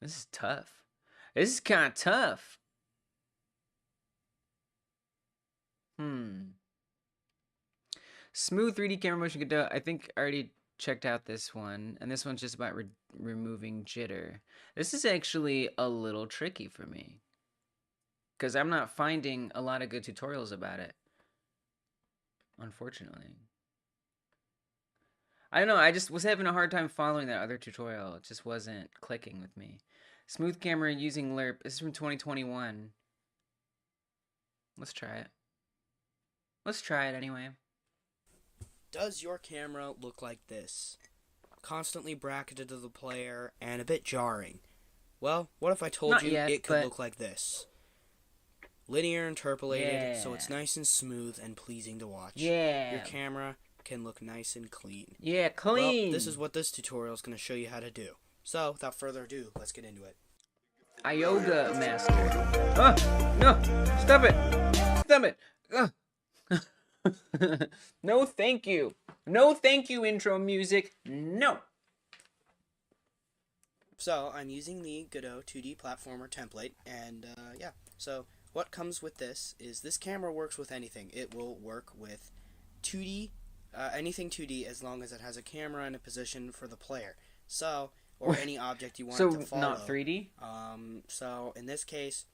Speaker 1: This is tough. This is kind of tough. Smooth 3D camera motion Godot. I think I already checked out this one, and this one's just about removing jitter. This is actually a little tricky for me, because I'm not finding a lot of good tutorials about it, unfortunately. I don't know, I just was having a hard time following that other tutorial. It just wasn't clicking with me. Smooth camera using lerp. This is from 2021. Let's try it. Let's try it anyway.
Speaker 7: Does your camera look like this? Constantly bracketed to the player and a bit jarring. Well, what if I told you it could look like this? Linear interpolated, so it's nice and smooth and pleasing to watch.
Speaker 1: Yeah.
Speaker 7: Your camera can look nice and clean.
Speaker 1: Yeah, clean.
Speaker 7: Well, this is what this tutorial is going to show you how to do. So, without further ado, let's get into it.
Speaker 1: Yoga master. No, stop it. Stop it. No, thank you. No, thank you, intro music. No.
Speaker 7: So, I'm using the Godot 2D platformer template, and yeah. So, what comes with this is this camera works with anything. It will work with 2D, anything 2D, as long as it has a camera and a position for the player. So, or any object you want it to follow.
Speaker 1: So, not 3D?
Speaker 7: So, in this case,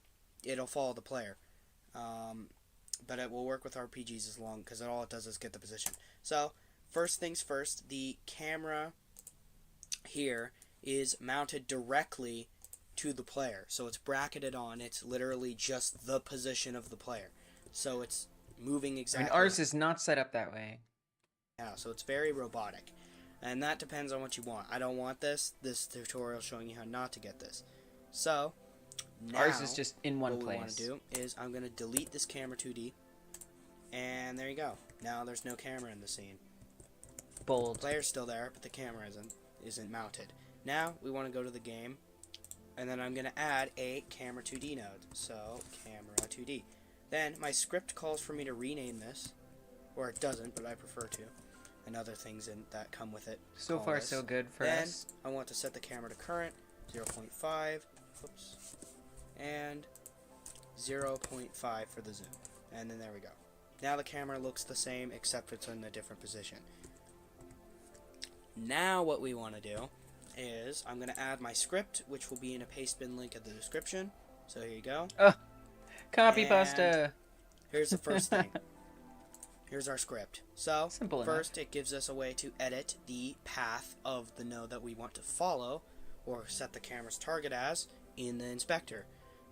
Speaker 7: it'll follow the player. But it will work with RPGs as long, because all it does is get the position. So, first things first, the camera here is mounted directly to the player. So it's bracketed on, it's literally just the position of the player. So it's moving exactly.
Speaker 1: And ours is not set up that way.
Speaker 7: Yeah, so it's very robotic. And that depends on what you want. I don't want this. This tutorial showing you how not to get this. So, now,
Speaker 1: ours is just in one place.
Speaker 7: What we want to do is I'm going to delete this camera 2D. And there you go. Now there's no camera in the scene.
Speaker 1: Bold.
Speaker 7: The player's still there, but the camera isn't mounted. Now we want to go to the game. And then I'm going to add a camera 2D node. So, camera 2D. Then my script calls for me to rename this. Or it doesn't, but I prefer to. And other things that come with it.
Speaker 1: So far, so good for us.
Speaker 7: Then I want to set the camera to current, 0.5, oops, and 0.5 for the zoom. And then there we go. Now the camera looks the same, except it's in a different position. Now what we want to do is I'm going to add my script, which will be in a paste bin link in the description. So here you go.
Speaker 1: Copy pasta.
Speaker 7: Here's the first thing. Here's our script. So,
Speaker 1: simple
Speaker 7: first
Speaker 1: enough.
Speaker 7: It gives us a way to edit the path of the node that we want to follow, or set the camera's target as, in the inspector.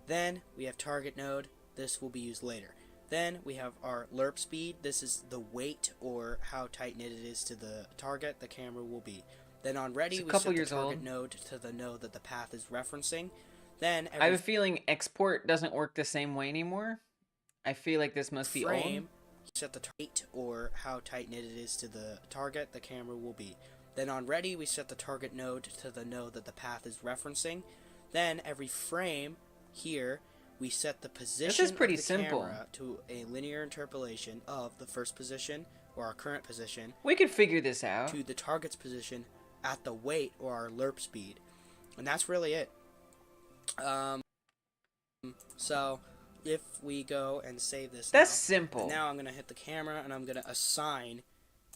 Speaker 7: Then, we have target node. This will be used later. Then we have our lerp speed. This is the weight or how tight knit it is to the target the camera will be. Then on ready, we set the target node to the node that the path is referencing. Then
Speaker 1: I have a feeling export doesn't work the same way anymore. I feel like this must be old.
Speaker 7: Set the weight or how tight knit it is to the target the camera will be. Then on ready, we set the target node to the node that the path is referencing. Then every frame here, we set the position of the camera to a linear interpolation of the first position or our current position.
Speaker 1: We could figure this out.
Speaker 7: To the target's position at the weight or our lerp speed. And that's really it. So if we go and save this,
Speaker 1: that's simple.
Speaker 7: And now I'm going to hit the camera and I'm going to assign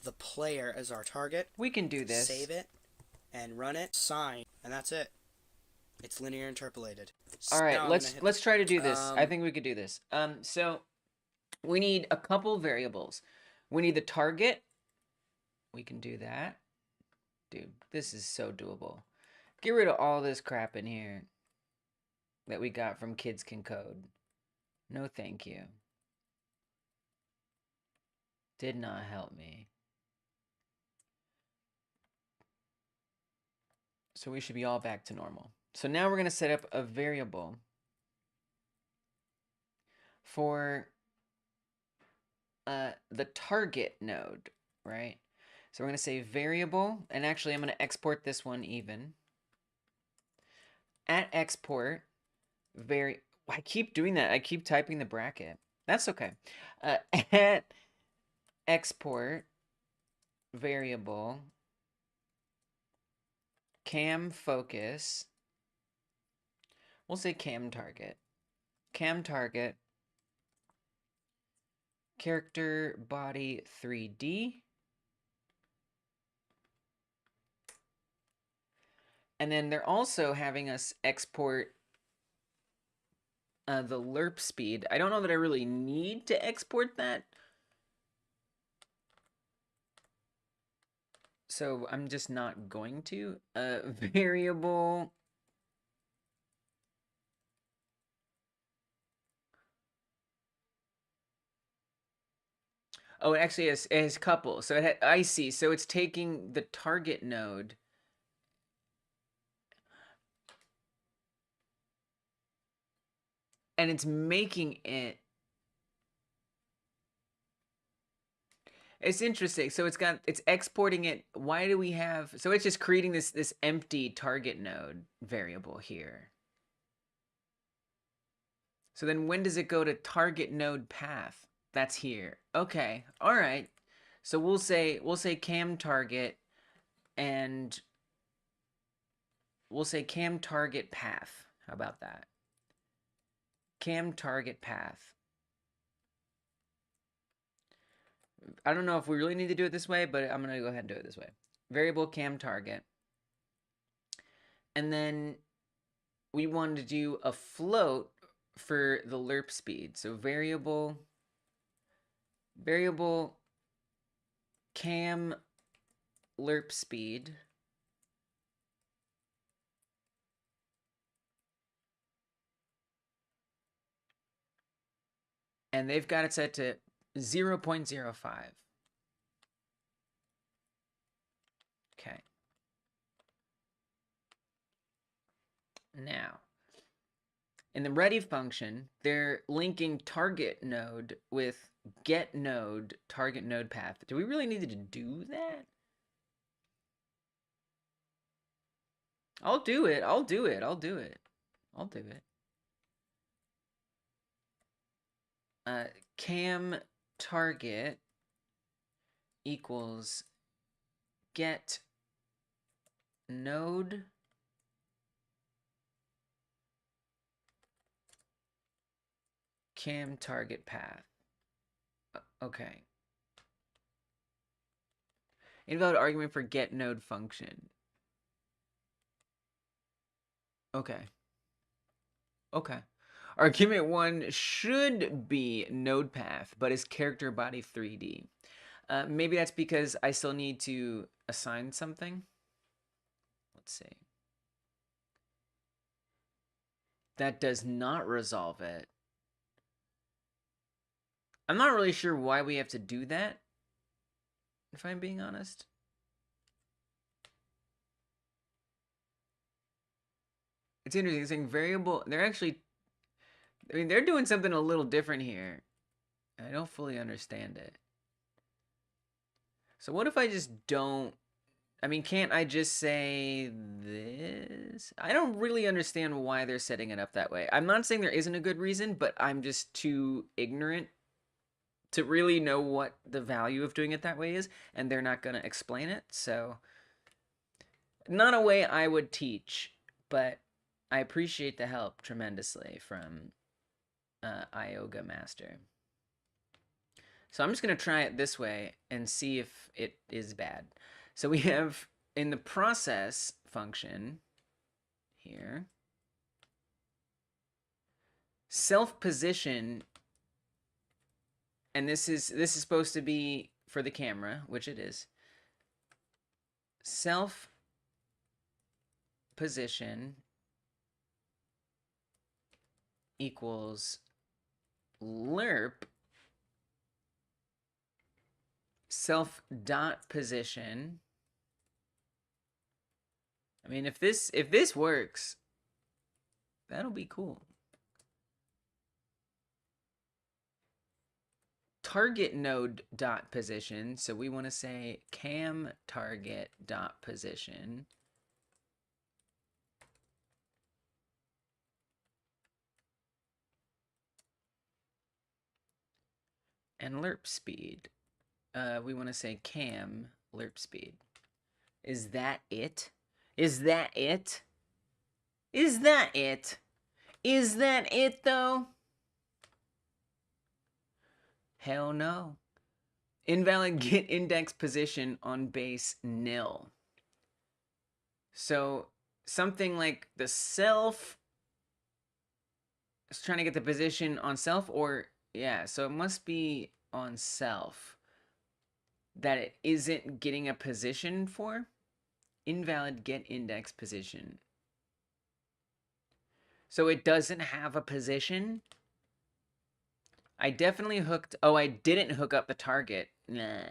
Speaker 7: the player as our target.
Speaker 1: We can do this.
Speaker 7: Save it and run it. Sign, and that's it. It's linear interpolated.
Speaker 1: All right, let's try to do this. I think we could do this. So we need a couple variables. We need the target. We can do that. Dude, this is so doable. Get rid of all this crap in here that we got from Kids Can Code. No thank you. Did not help me. So we should be all back to normal. So now we're going to set up a variable for the target node, right? So we're going to say variable, and actually I'm going to export this one even. At export, I keep doing that. I keep typing the bracket. That's okay. At export variable cam focus. We'll say cam target. Cam target character body 3D. And then they're also having us export the lerp speed. I don't know that I really need to export that. So I'm just not going to. Variable. Oh, it actually has couple. So I see. So it's taking the target node and it's making it. It's interesting. So it's exporting it. Why do we have? So it's just creating this empty target node variable here. So then when does it go to target node path? That's here. Okay. All right. So we'll say cam target and we'll say cam target path. How about that? Cam target path. I don't know if we really need to do it this way, but I'm going to go ahead and do it this way. Variable cam target. And then we want to do a float for the lerp speed. So variable cam lerp speed. And they've got it set to 0.05. Okay. Now, in the ready function, they're linking target node with get node target node path. Do we really need to do that? I'll do it. I'll do it. I'll do it. I'll do it. Cam target equals get node cam target path. Okay. Invalid argument for get node function. Okay. Okay. Argument 1 should be node path, but is character body 3D. Maybe that's because I still need to assign something. Let's see. That does not resolve it. I'm not really sure why we have to do that, if I'm being honest. It's interesting. It's saying variable. They're actually, I mean, they're doing something a little different here. I don't fully understand it. So what if I just don't, I mean, can't I just say this? I don't really understand why they're setting it up that way. I'm not saying there isn't a good reason, but I'm just too ignorant to really know what the value of doing it that way is, and they're not going to explain it. So, not a way I would teach, but I appreciate the help tremendously from Ioga Master. So I'm just going to try it this way and see if it is bad. So we have in the process function here, self position, and this is supposed to be for the camera, which it is. Self position equals lerp self dot position. I mean, if this works, that'll be cool. Target node dot position. So we want to say cam target dot position. And lerp speed. We want to say cam lerp speed. Is that it? Is that it? Is that it? Is that it though? Hell no. Invalid get index position on base nil. So something like the self is trying to get the position on self, or yeah, so it must be on self that it isn't getting a position for. Invalid get index position. So it doesn't have a position. I definitely hooked, oh, I didn't hook up the target. Nah,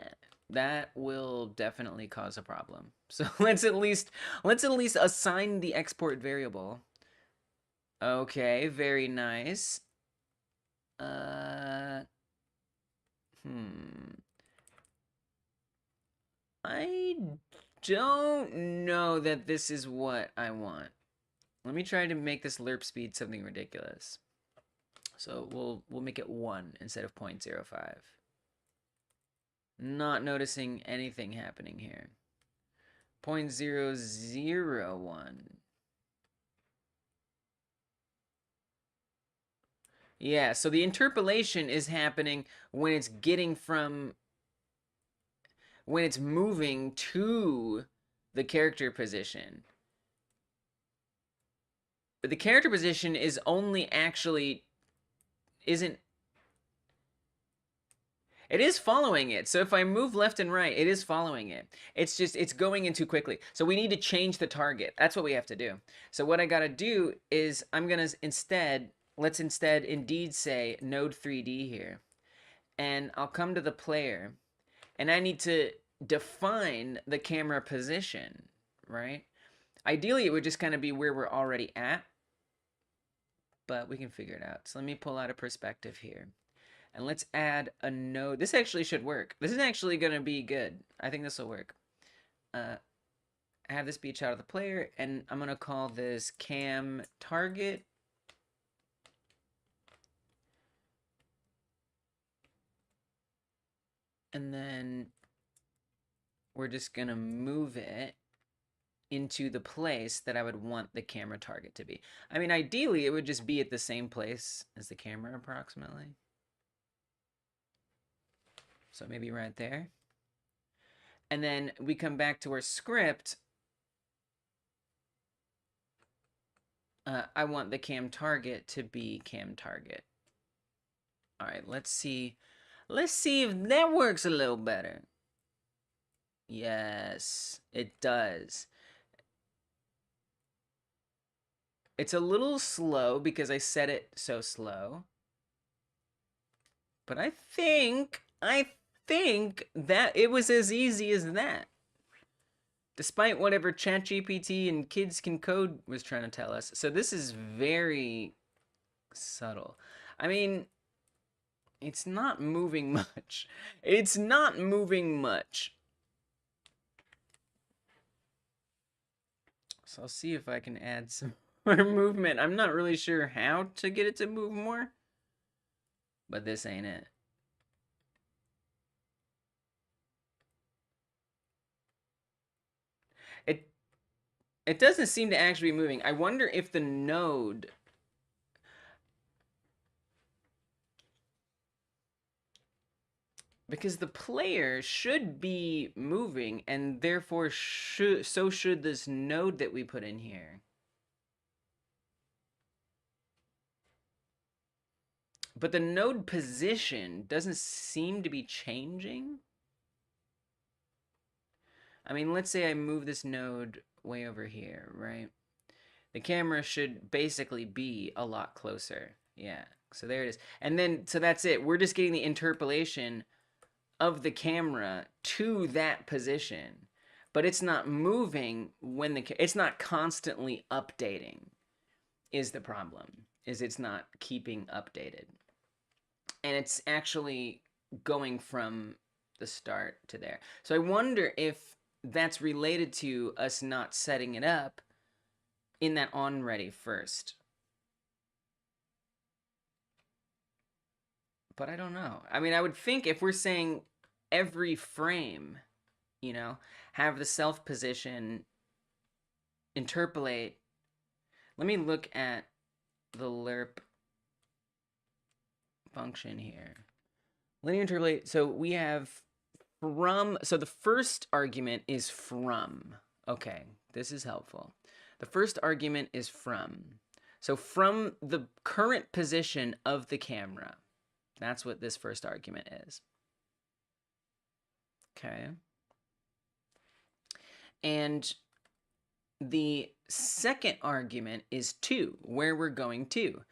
Speaker 1: that will definitely cause a problem. So let's at least assign the export variable. Okay, very nice. I don't know that this is what I want. Let me try to make this lerp speed something ridiculous. So we'll make it 1 instead of 0.05. Not noticing anything happening here. 0.001. Yeah, so the interpolation is happening when it's when it's moving to the character position. But the character position is only actually it is following it. So if I move left and right, it is following it. It's just, it's going in too quickly. So we need to change the target. That's what we have to do. So what I got to do is I'm going to let's instead indeed say node 3D here. And I'll come to the player and I need to define the camera position, right? Ideally, it would just kind of be where we're already at, but we can figure it out. So let me pull out a perspective here. And let's add a node. This actually should work. This is actually going to be good. I think this will work. Have this be a child of the player, and I'm going to call this cam target. And then we're just going to move it into the place that I would want the camera target to be. I mean, ideally, it would just be at the same place as the camera approximately. So maybe right there. And then we come back to our script. I want the cam target to be cam target. All right, let's see. Let's see if that works a little better. Yes, it does. It's a little slow because I set it so slow. But I think that it was as easy as that. Despite whatever ChatGPT and Kids Can Code was trying to tell us. So this is very subtle. I mean, it's not moving much. It's not moving much. So I'll see if I can add some more movement. I'm not really sure how to get it to move more. But this ain't it. It doesn't seem to actually be moving. I wonder if the node... Because the player should be moving, and therefore so should this node that we put in here. But the node position doesn't seem to be changing. I mean, let's say I move this node way over here, right? The camera should basically be a lot closer. Yeah, so there it is. And then, so that's it. We're just getting the interpolation of the camera to that position. But it's not moving when it's not constantly updating is the problem. Is it's not keeping updated. And it's actually going from the start to there. So I wonder if that's related to us not setting it up in that on ready first. But I don't know. I mean, I would think if we're saying every frame, you know, have the self position interpolate. Let me look at the lerp function here. Linear interpolate. So we have from. So the first argument is from. Okay, this is helpful. The first argument is from. So from the current position of the camera. That's what this first argument is. Okay. And the second argument is to, where we're going to.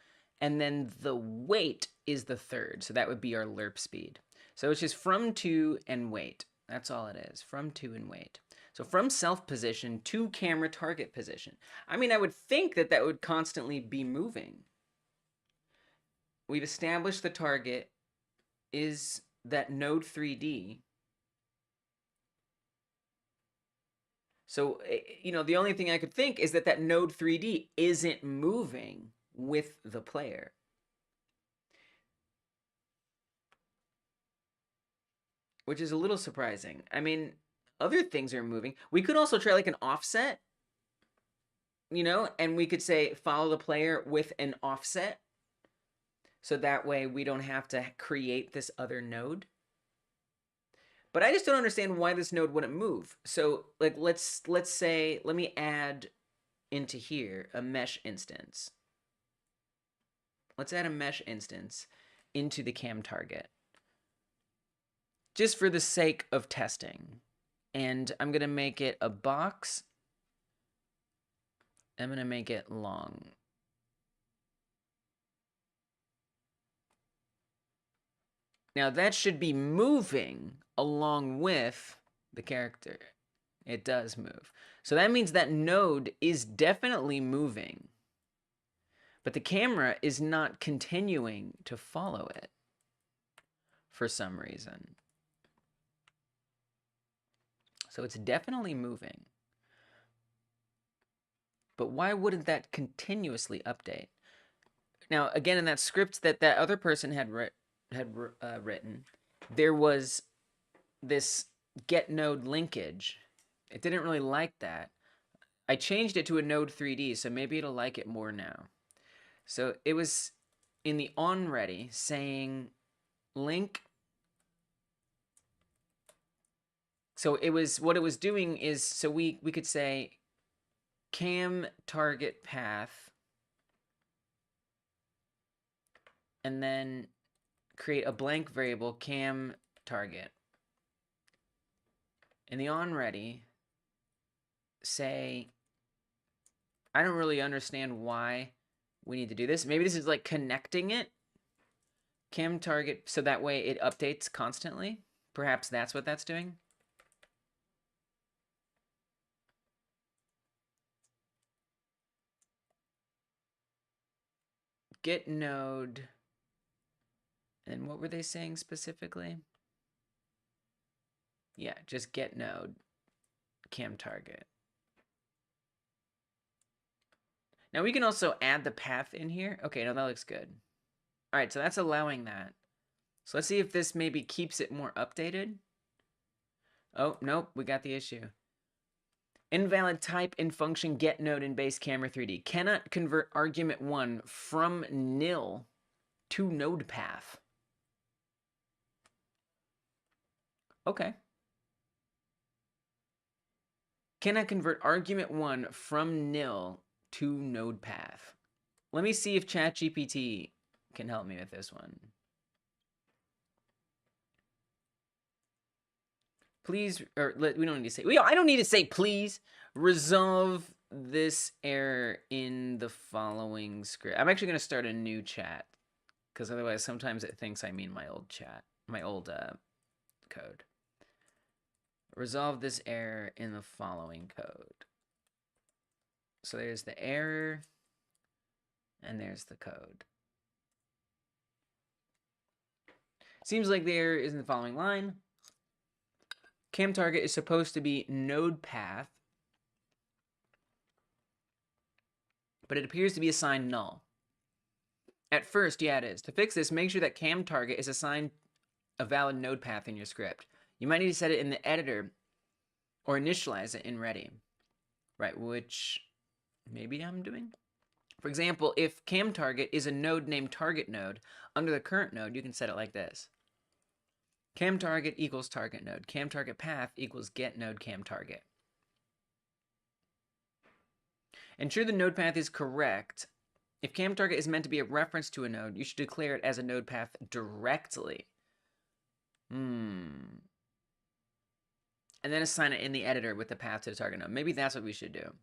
Speaker 1: And then the wait is the third. So that would be our lerp speed. So it's just from to and wait. That's all it is. From to and wait. So from self position to camera target position. I mean, I would think that that would constantly be moving. We've established the target is that node 3D. So, you know, the only thing I could think is that that node 3D isn't moving with the player. Which is a little surprising. I mean, other things are moving. We could also try like an offset, you know, and we could say follow the player with an offset. So that way we don't have to create this other node. But I just don't understand why this node wouldn't move. So like let's say, let me add into here a mesh instance. Let's add a mesh instance into the cam target. Just for the sake of testing. And I'm going to make it a box. I'm going to make it long. Now that should be moving along with the character. It does move. So that means that node is definitely moving. But the camera is not continuing to follow it for some reason. So it's definitely moving. But why wouldn't that continuously update? Now, again, in that script that that other person had written, there was this get node linkage. It didn't really like that. I changed it to a node 3D, so maybe it'll like it more now. So it was in the on ready saying link. So it was, what it was doing is, so we could say cam target path and then create a blank variable cam target. In the on ready, say, I don't really understand why we need to do this. Maybe this is like connecting it. Cam target, so that way it updates constantly. Perhaps that's what that's doing. Get node. And what were they saying specifically? Yeah, just get node cam target. Now we can also add the path in here. Okay, no, that looks good. All right, so that's allowing that. So let's see if this maybe keeps it more updated. Oh, nope, we got the issue. Invalid type in function get node in base camera 3D. Cannot convert argument 1 from nil to node path. Okay. Cannot convert argument 1 from nil to node path. Let me see if ChatGPT can help me with this one. Please, or we don't need to say, I don't need to say please. Resolve this error in the following script. I'm actually going to start a new chat, because otherwise sometimes it thinks I mean my old chat, my old code. Resolve this error in the following code. So there's the error, and there's the code. Seems like the error is in the following line. Cam target is supposed to be node path, but it appears to be assigned null. At first, yeah, it is. To fix this, make sure that cam target is assigned a valid node path in your script. You might need to set it in the editor or initialize it in ready. Right, which maybe I'm doing. For example, if cam target is a node named target node, under the current node, you can set it like this. Cam target equals target node. Cam target path equals get node cam target. Ensure the node path is correct. If cam target is meant to be a reference to a node, you should declare it as a node path directly. And then assign it in the editor with the path to the target node. Maybe that's what we should do.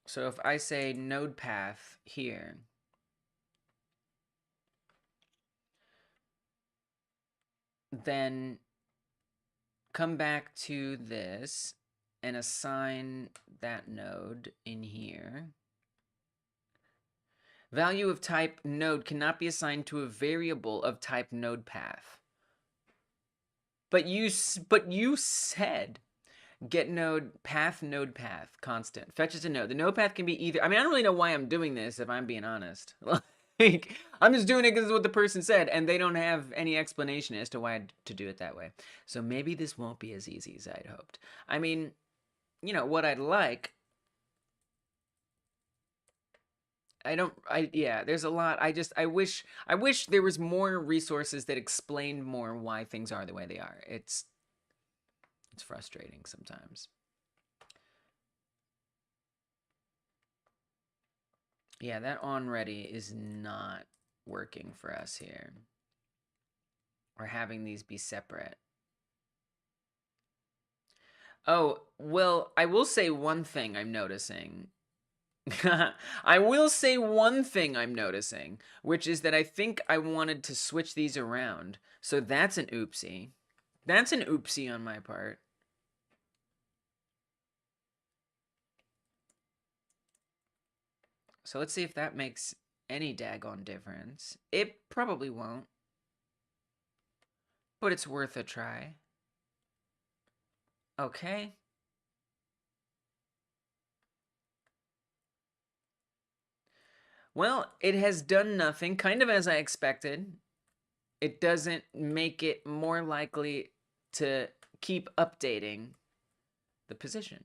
Speaker 1: So if I say node path here, then come back to this and assign that node in here. Value of type node cannot be assigned to a variable of type node path. But you said get node path constant fetches a node. The node path can be either. I mean, I don't really know why I'm doing this if I'm being honest. Like, I'm just doing it because it's what the person said, and they don't have any explanation as to why to do it that way. So maybe this won't be as easy as I'd hoped. I mean, you know, what I'd like. Yeah, there's a lot. I wish there was more resources that explained more why things are the way they are. It's frustrating sometimes. Yeah, that on ready is not working for us here. We're having these be separate. Oh, well, I will say one thing I'm noticing. I will say one thing I'm noticing, which is that I think I wanted to switch these around. So that's an oopsie. That's an oopsie on my part. So let's see if that makes any daggone difference. It probably won't. But it's worth a try. Okay. Well, it has done nothing, kind of as I expected. It doesn't make it more likely to keep updating the position.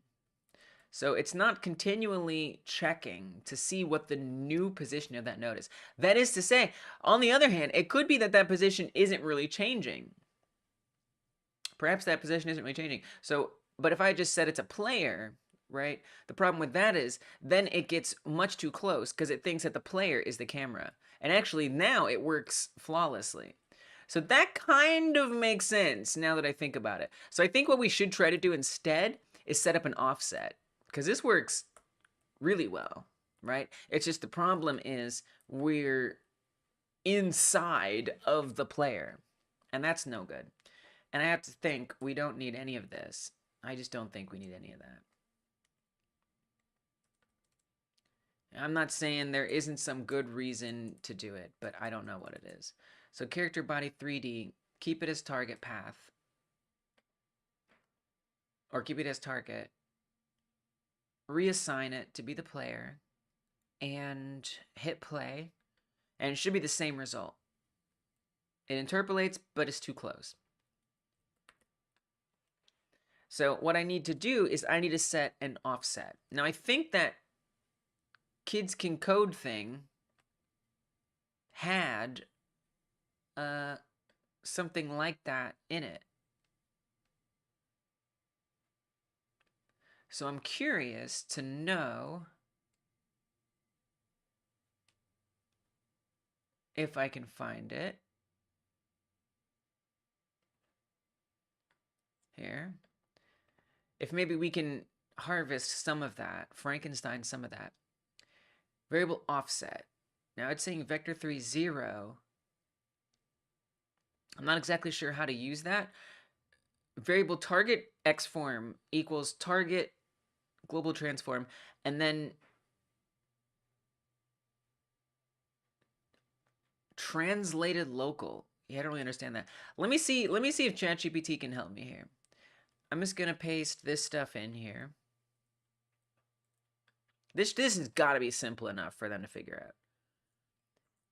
Speaker 1: So it's not continually checking to see what the new position of that node is. That is to say, on the other hand, it could be that that position isn't really changing. Perhaps that position isn't really changing. So, but if I just set it to player, right? The problem with that is then it gets much too close because it thinks that the player is the camera. And actually now it works flawlessly. So that kind of makes sense now that I think about it. So I think what we should try to do instead is set up an offset, because this works really well. right? It's just the problem is we're inside of the player, and that's no good. And I have to think we don't need any of this. I just don't think we need any of that. I'm not saying there isn't some good reason to do it, but I don't know what it is. So character body 3D, keep it as target path. Or keep it as target. Reassign it to be the player. And hit play. And it should be the same result. It interpolates, but it's too close. So what I need to do is I need to set an offset. Now I think that Kids Can Code thing had something like that in it. So I'm curious to know if I can find it. Here. If maybe we can harvest some of that, Frankenstein some of that. Variable offset. Now it's saying vector 3 0. I'm not exactly sure how to use that. Variable target x form equals target global transform, and then translated local. Yeah, I don't really understand that. Let me see if ChatGPT can help me here. I'm just gonna paste this stuff in here. This has got to be simple enough for them to figure out.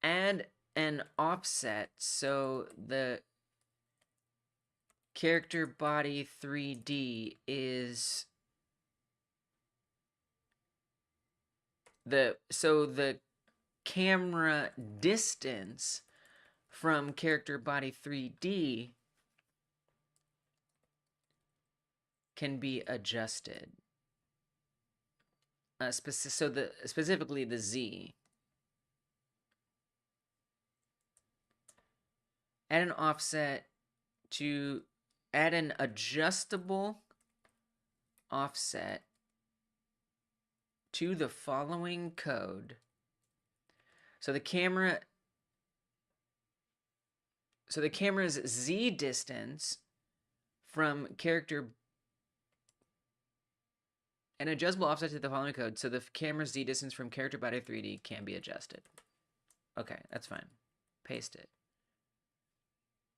Speaker 1: Add an offset, so the character body 3D is the camera distance from character body 3D can be adjusted. Specifically the Z. Add an offset to add an adjustable offset to the following code. So the camera's Z distance from character, an adjustable offset to the following code, so the camera's Z distance from character body 3D can be adjusted. Okay, that's fine. Paste it.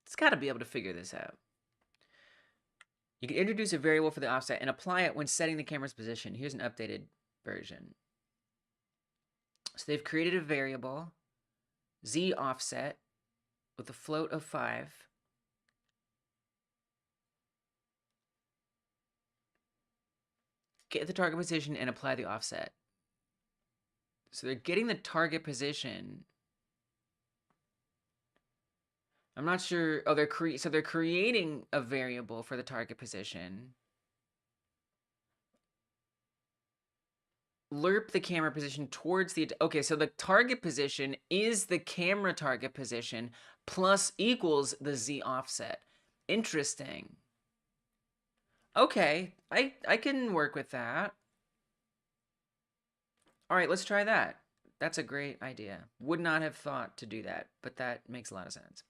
Speaker 1: It's got to be able to figure this out. You can introduce a variable for the offset and apply it when setting the camera's position. Here's an updated version. So they've created a variable, Z offset, with a float of 5. Get the target position and apply the offset. So they're getting the target position. I'm not sure. Oh, they're creating a variable for the target position. Lerp the camera position towards the... Okay, so the target position is the camera target position plus equals the Z offset. Interesting. Okay, I can work with that. All right, let's try that. That's a great idea. Would not have thought to do that, but that makes a lot of sense.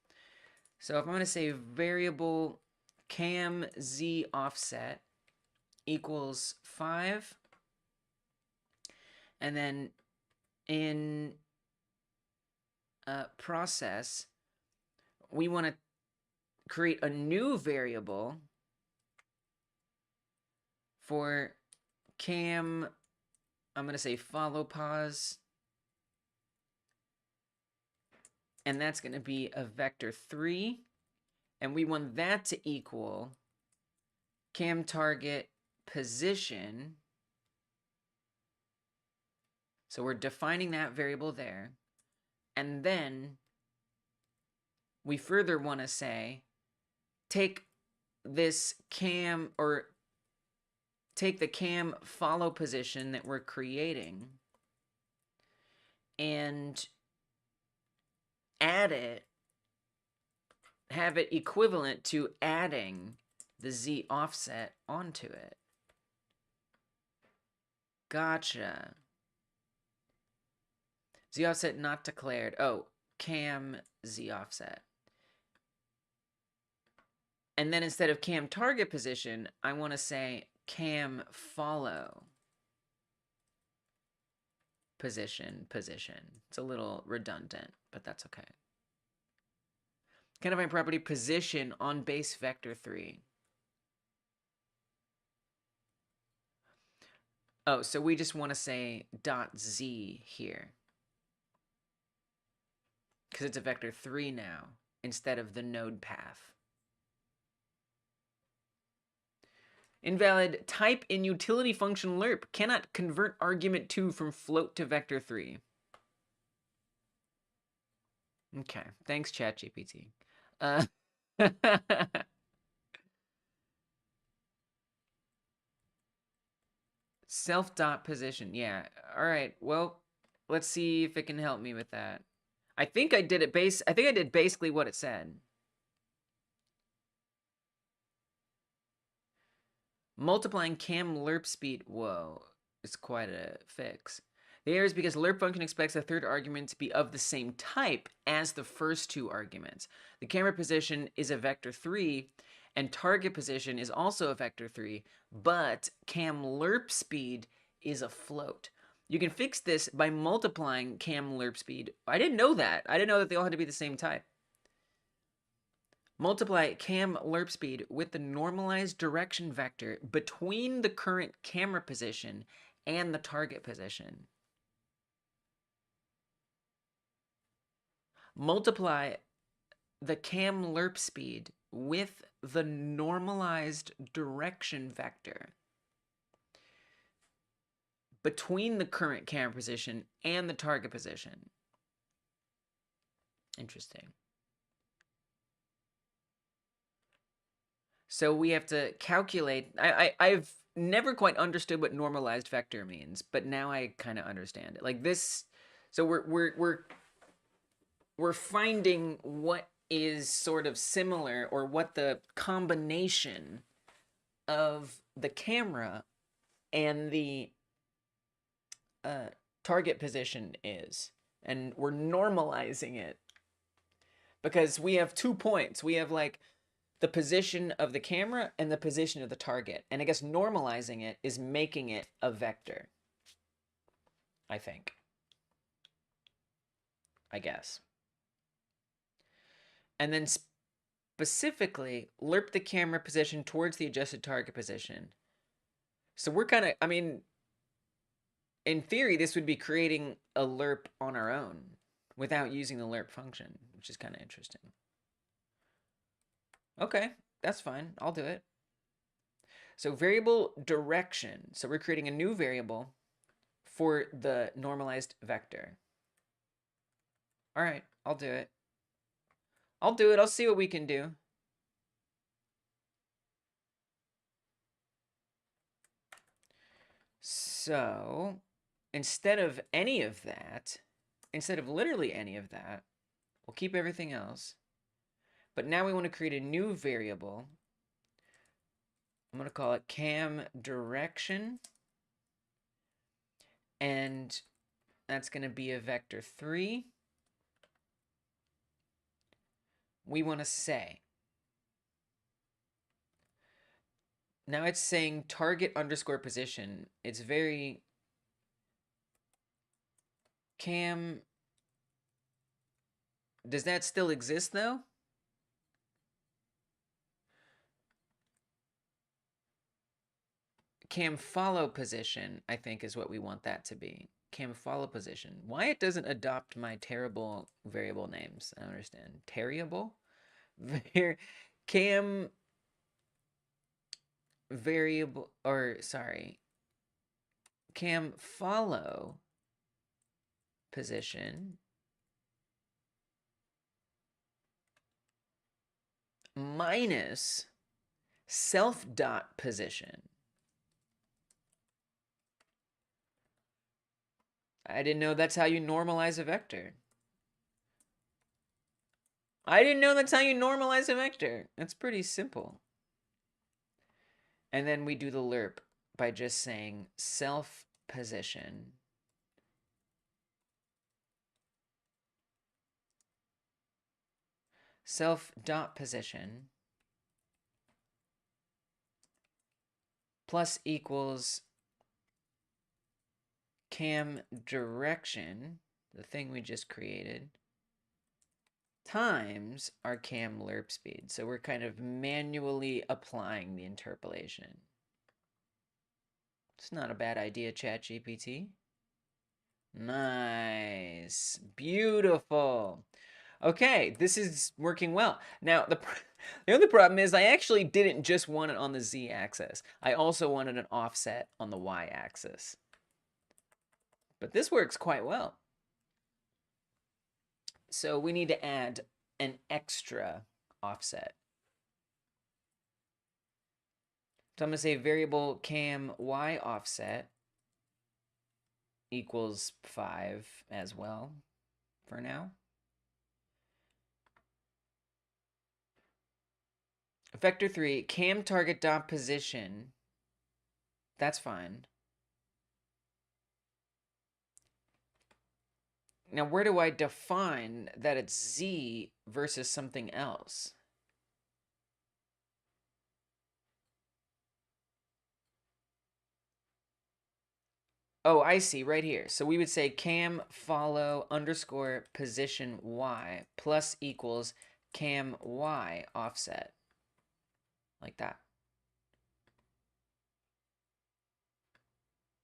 Speaker 1: So if I'm going to say variable cam Z offset equals 5, and then in process, we want to create a new variable for cam, I'm going to say follow pause, and that's going to be a vector 3, and we want that to equal cam target position. So we're defining that variable there, and then we further want to say take this cam, or take the cam follow position that we're creating and add it, have it equivalent to adding the Z offset onto it. Gotcha. Z offset not declared. Oh, cam Z offset. And then instead of cam target position, I want to say cam follow position. It's a little redundant, but that's okay. Can I find property position on base vector 3? Oh, so we just want to say .z here. Because it's a vector 3 now, instead of the node path. Invalid. Type in utility function lerp cannot convert argument 2 from float to vector 3. Okay, thanks ChatGPT. Self dot position. Yeah. All right. Well, let's see if it can help me with that. I think I did it I think I did basically what it said. Multiplying cam lerp speed. Whoa, it's quite a fix. The error is because lerp function expects the third argument to be of the same type as the first two arguments. The camera position is a vector 3, and target position is also a vector 3, but cam lerp speed is a float. You can fix this by multiplying cam lerp speed. I didn't know that. I didn't know that they all had to be the same type. Multiply cam lerp speed with the normalized direction vector between the current camera position and the target position. Multiply the cam lerp speed with the normalized direction vector between the current camera position and the target position. Interesting. So we have to calculate. I've never quite understood what normalized vector means, but now I kind of understand it. Like this, so we're finding what is sort of similar, or what the combination of the camera and the target position is, and we're normalizing it because we have 2 points. We have like the position of the camera and the position of the target, and I guess normalizing it is making it a vector, I think. I guess. And then specifically, lerp the camera position towards the adjusted target position. So we're kind of, I mean, in theory, this would be creating a lerp on our own without using the lerp function, which is kind of interesting. Okay, that's fine. I'll do it. So variable direction. So we're creating a new variable for the normalized vector. All right, I'll do it. I'll do it. I'll see what we can do. So instead of any of that, instead of literally any of that, we'll keep everything else. But now we want to create a new variable. I'm going to call it cam direction. And that's going to be a vector 3. We want to say, now it's saying target underscore position. It's very cam. Does that still exist though? Cam follow position, I think, is what we want that to be. Cam follow position. Why it doesn't adopt my terrible variable names? I don't understand. Terrible? Cam variable, or sorry. Cam follow position minus self dot position. I didn't know that's how you normalize a vector. I didn't know that's how you normalize a vector. That's pretty simple. And then we do the lerp by just saying self position self dot position plus equals cam direction, the thing we just created, times our cam lerp speed. So we're kind of manually applying the interpolation. It's not a bad idea, ChatGPT. Nice. Beautiful. Okay, this is working well. Now, the only problem is I actually didn't just want it on the z-axis. I also wanted an offset on the y-axis. But this works quite well. So we need to add an extra offset. So I'm going to say variable cam y offset equals 5 as well for now. Vector 3, cam target dot position. That's fine. Now, where do I define that it's Z versus something else? Oh, I see, right here. So we would say cam follow underscore position Y plus equals cam Y offset. Like that.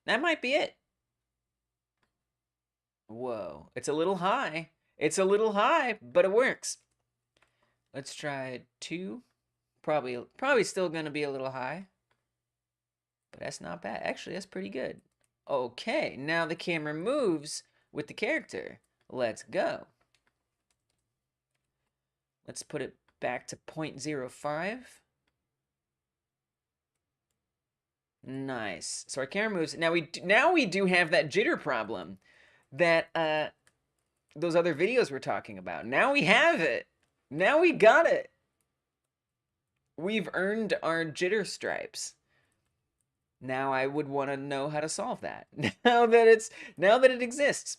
Speaker 1: That might be it. Whoa, it's a little high. It's a little high, but it works. Let's try 2. Probably still going to be a little high. But that's not bad. Actually, that's pretty good. Okay, now the camera moves with the character. Let's go. Let's put it back to 0.05. Nice. So our camera moves. Now we do have that jitter problem that those other videos we're talking about. Now we have it. Now we got it. We've earned our jitter stripes. Now I would want to know how to solve that. now that it exists.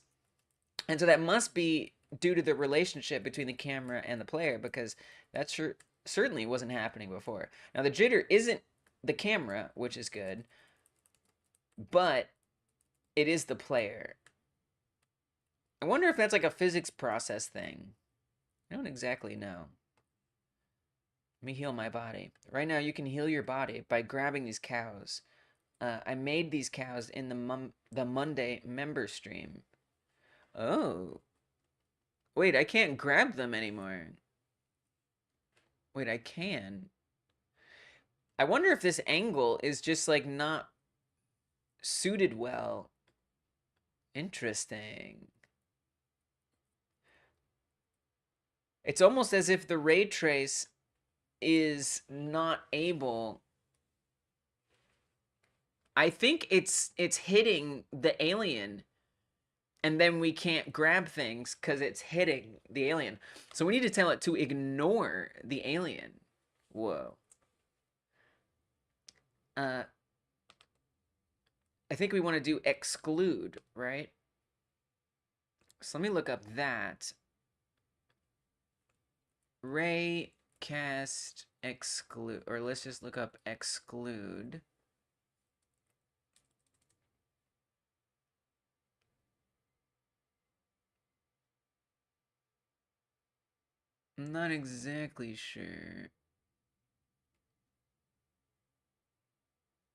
Speaker 1: And so that must be due to the relationship between the camera and the player, because that certainly wasn't happening before. Now the jitter isn't the camera, which is good, but it is the player. I wonder if that's like a physics process thing. I don't exactly know. Let me heal my body. Right now you can heal your body by grabbing these cows. I made these cows in the Monday member stream. Oh. Wait, I can't grab them anymore. Wait, I can. I wonder if this angle is just like not suited well. Interesting. It's almost as if the ray trace is not able. I think it's hitting the alien, and then we can't grab things because it's hitting the alien. So we need to tell it to ignore the alien. Whoa. I think we want to do exclude, right? So let me look up that. Ray cast exclude, or let's just look up exclude. I'm not exactly sure.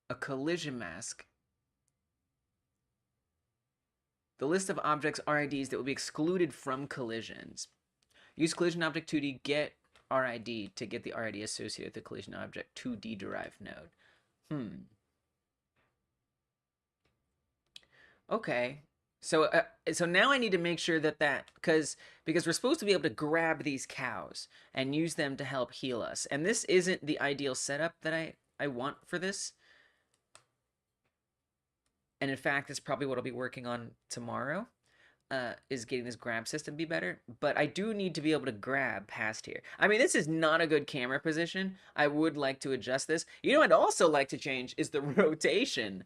Speaker 1: A collision mask. The list of objects RIDs that will be excluded from collisions. Use collision object 2D get RID to get the RID associated with the collision object 2D derived node. Okay. So now I need to make sure that because we're supposed to be able to grab these cows and use them to help heal us. And this isn't the ideal setup that I want for this. And in fact, it's probably what I'll be working on tomorrow, is getting this grab system be better. But I do need to be able to grab past here. I mean, this is not a good camera position. I would like to adjust this. You know what I'd also like to change is the rotation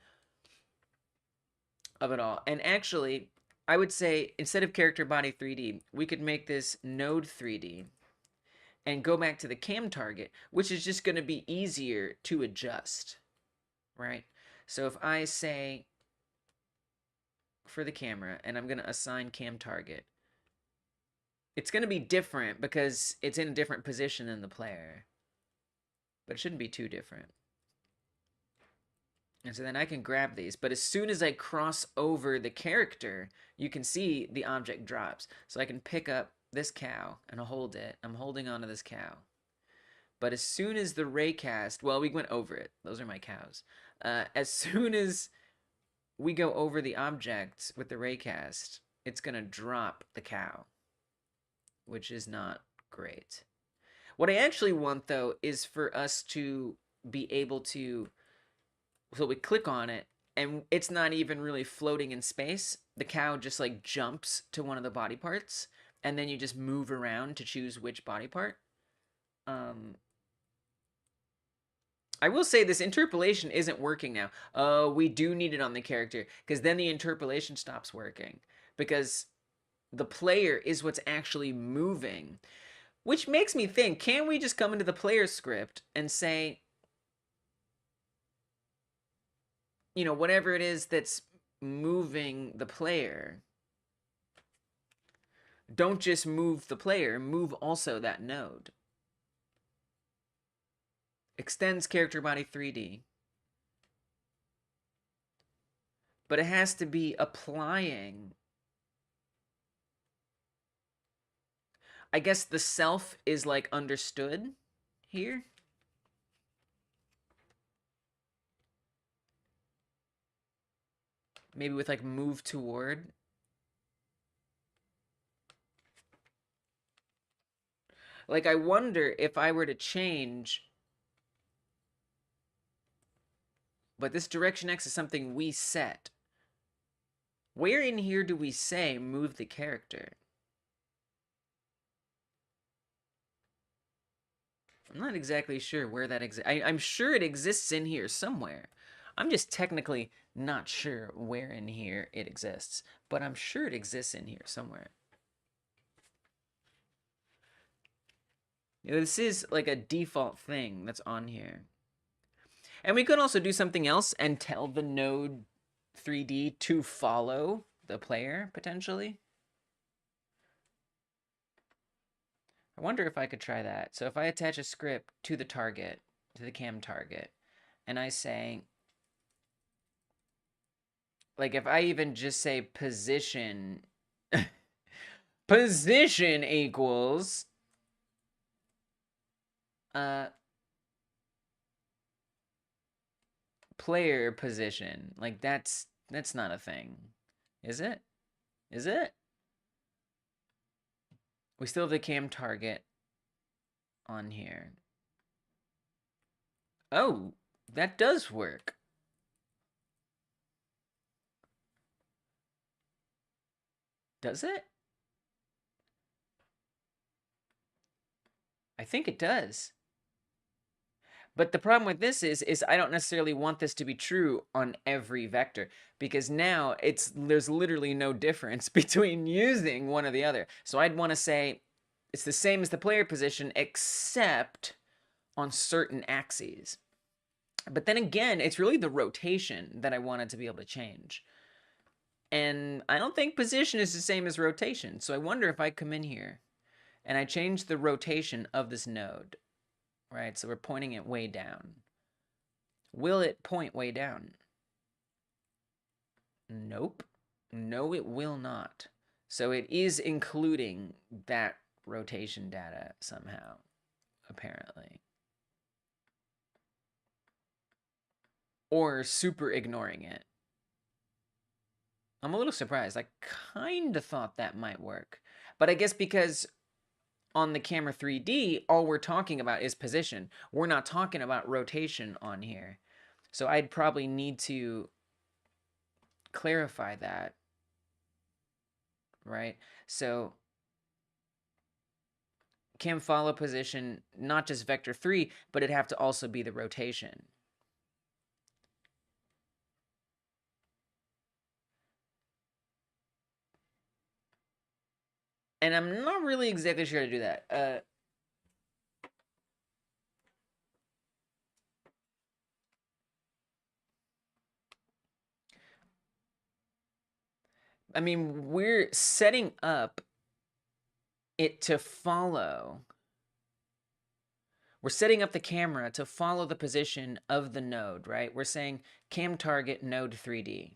Speaker 1: of it all. And actually, I would say instead of character body 3D, we could make this node 3D. and go back to the cam target, which is just going to be easier to adjust, right? So if I say for the camera, and I'm going to assign cam target, it's going to be different because it's in a different position than the player. But it shouldn't be too different. And so then I can grab these. But as soon as I cross over the character, you can see the object drops. So I can pick up this cow and I'll hold it. I'm holding onto this cow. But as soon as the raycast, well, we went over it. Those are my cows. As soon as we go over the object with the raycast, it's going to drop the cow, which is not great. What I actually want, though, is for us to be able to, so we click on it, and it's not even really floating in space. The cow just, like, jumps to one of the body parts, and then you just move around to choose which body part. I will say this interpolation isn't working now. We do need it on the character, because then the interpolation stops working. Because the player is what's actually moving. Which makes me think, can we just come into the player script and say, you know, whatever it is that's moving the player, don't just move the player, move also that node. Extends character body 3D. But it has to be applying. I guess the self is like understood here. Maybe with like move toward. Like I wonder if I were to change. But this direction X is something we set. Where in here do we say move the character? I'm not exactly sure where that exists. I'm sure it exists in here somewhere. I'm just technically not sure where in here it exists. But I'm sure it exists in here somewhere. You know, this is like a default thing that's on here. And we could also do something else and tell the node 3D to follow the player, potentially. I wonder if I could try that. So if I attach a script to the target, to the cam target, and I say, like if I even just say position, position equals, player position, like that's not a thing. Is it? Is it? We still have the cam target on here. Oh, that does work. Does it? I think it does. But the problem with this is I don't necessarily want this to be true on every vector, because now there's literally no difference between using one or the other. So I'd want to say it's the same as the player position except on certain axes. But then again, it's really the rotation that I wanted to be able to change. And I don't think position is the same as rotation. So I wonder if I come in here and I change the rotation of this node. Right, so we're pointing it way down. Will it point way down? Nope. No, it will not. So it is including that rotation data somehow, apparently. Or super ignoring it. I'm a little surprised. I kind of thought that might work. But I guess because on the camera 3D, all we're talking about is position. We're not talking about rotation on here. So I'd probably need to clarify that, right? So cam follow position, not just vector 3, but it'd have to also be the rotation. And I'm not really exactly sure how to do that. I mean, we're setting up it to follow. We're setting up the camera to follow the position of the node, right? We're saying cam target node 3D.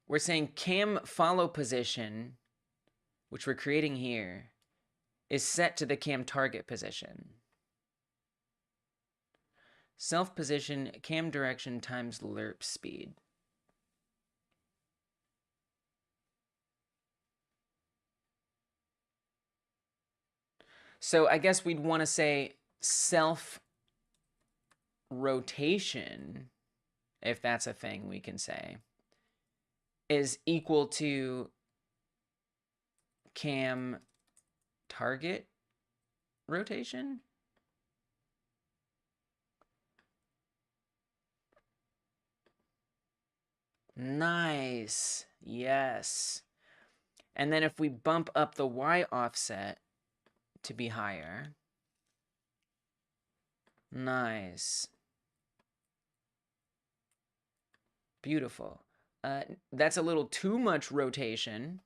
Speaker 1: We're saying cam follow position, which we're creating here, is set to the cam target position. Self position, cam direction times lerp speed. So I guess we'd want to say self rotation, if that's a thing we can say, is equal to cam target rotation. Nice. Yes. And then if we bump up the Y offset to be higher. Nice. Beautiful. That's a little too much rotation.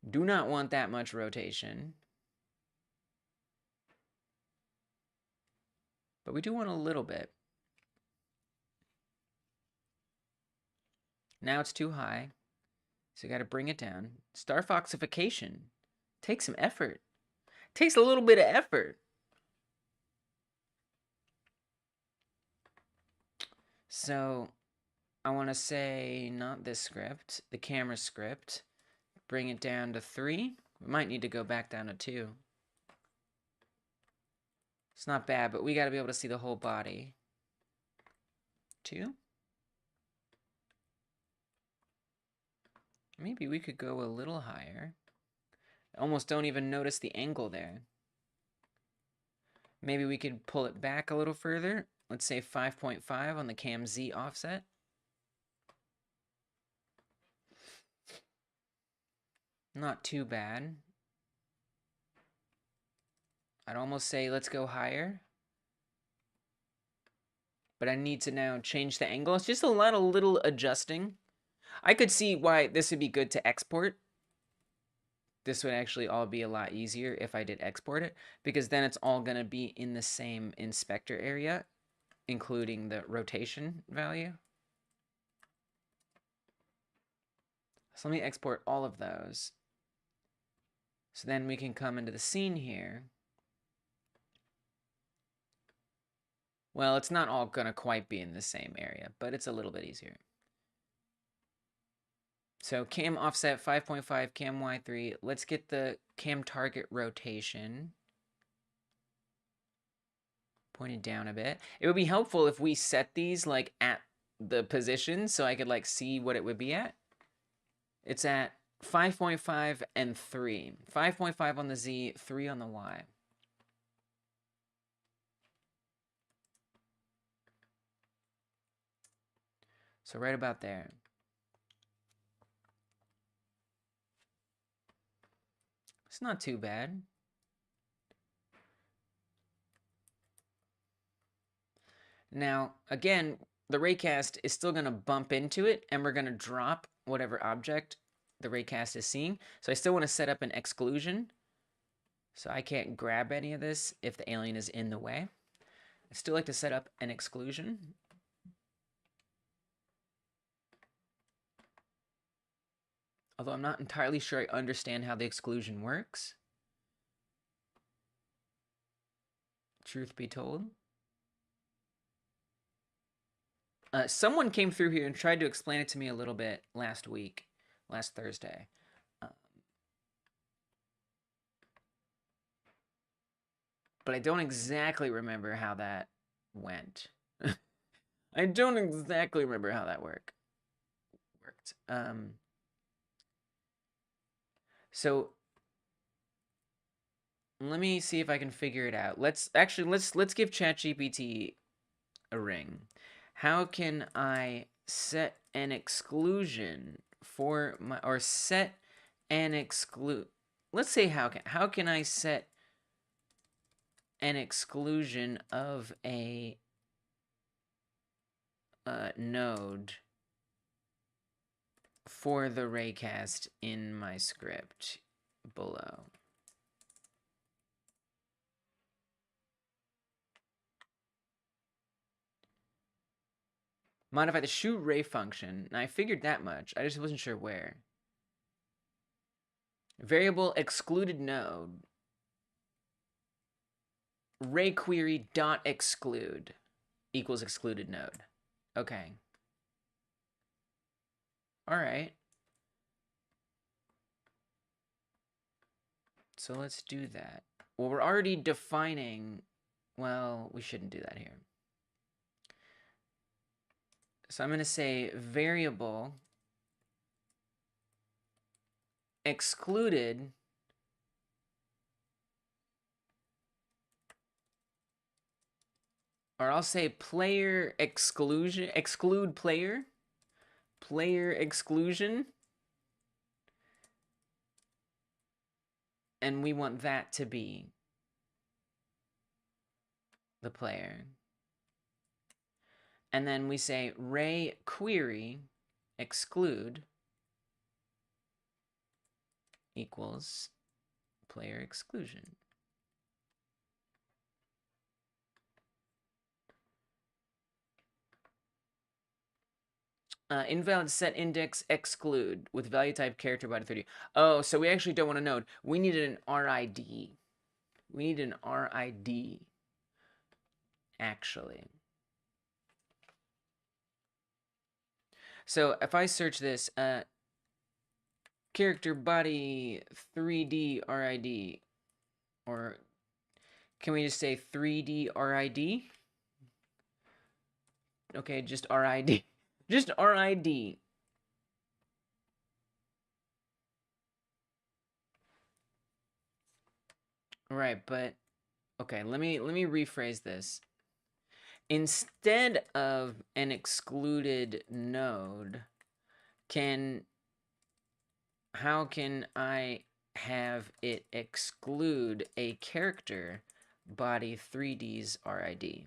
Speaker 1: Do not want that much rotation. But we do want a little bit. Now it's too high. So you got to bring it down. Starfox-ifying takes some effort. Takes a little bit of effort. So I want to say not this script, the camera script. Bring it down to 3. We might need to go back down to 2. It's not bad, but we got to be able to see the whole body. 2. Maybe we could go a little higher. I almost don't even notice the angle there. Maybe we could pull it back a little further. Let's say 5.5 on the cam Z offset. Not too bad. I'd almost say let's go higher. But I need to now change the angle. It's just a lot of little adjusting. I could see why this would be good to export. This would actually all be a lot easier if I did export it, because then it's all going to be in the same inspector area, including the rotation value. So let me export all of those. So then we can come into the scene here. Well, it's not all going to quite be in the same area, but it's a little bit easier. So cam offset 5.5, cam Y3. Let's get the cam target rotation pointed down a bit. It would be helpful if we set these like at the position so I could like see what it would be at. It's at 5.5 and 3. 5.5 on the Z, 3 on the Y. So right about there. It's not too bad. Now, again, the raycast is still going to bump into it, and we're going to drop whatever object the raycast is seeing. So I still want to set up an exclusion. So I can't grab any of this if the alien is in the way. I still like to set up an exclusion. Although I'm not entirely sure I understand how the exclusion works. Truth be told. Someone came through here and tried to explain it to me a little bit last Thursday. But I don't exactly remember how that went. I don't exactly remember how that worked. So let me see if I can figure it out. Let's give ChatGPT a ring. How can I set an exclusion for my, or set an exclude? Let's say how can I set an exclusion of a node for the raycast in my script below. Modify the shoot ray function. Now I figured that much. I just wasn't sure where. Variable excluded node. Ray query dot exclude equals excluded node. Okay. All right. So let's do that. Well, we're already defining. Well, we shouldn't do that here. So I'm going to say variable excluded or I'll say player exclusion, exclude player, player exclusion, and we want that to be the player. And then we say ray query exclude equals player exclusion. Invalid set index exclude with value type character body 30. Oh, so we actually don't want a node. We need an RID. We need an RID, actually. So if I search this, character body 3D RID, or can we just say 3D RID? Okay, just RID. Just RID. Right, but okay, let me rephrase this. Instead of an excluded node, how can I have it exclude a character body 3D's RID?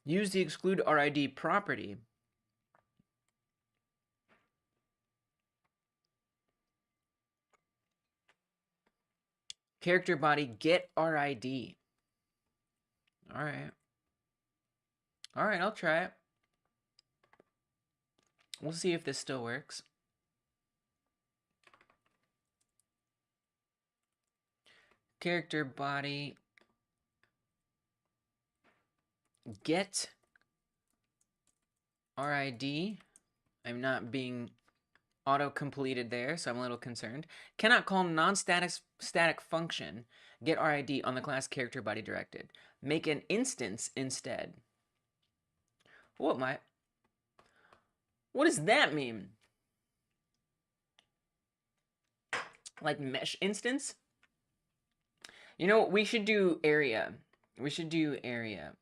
Speaker 1: Use the exclude RID property character body get RID. All right. All right, I'll try it. We'll see if this still works. Character body get RID. I'm not being auto-completed there, so I'm a little concerned. Cannot call non-static function get RID on the class character body directed. Make an instance instead. What does that mean? Like mesh instance? You know, we should do area. We should do area.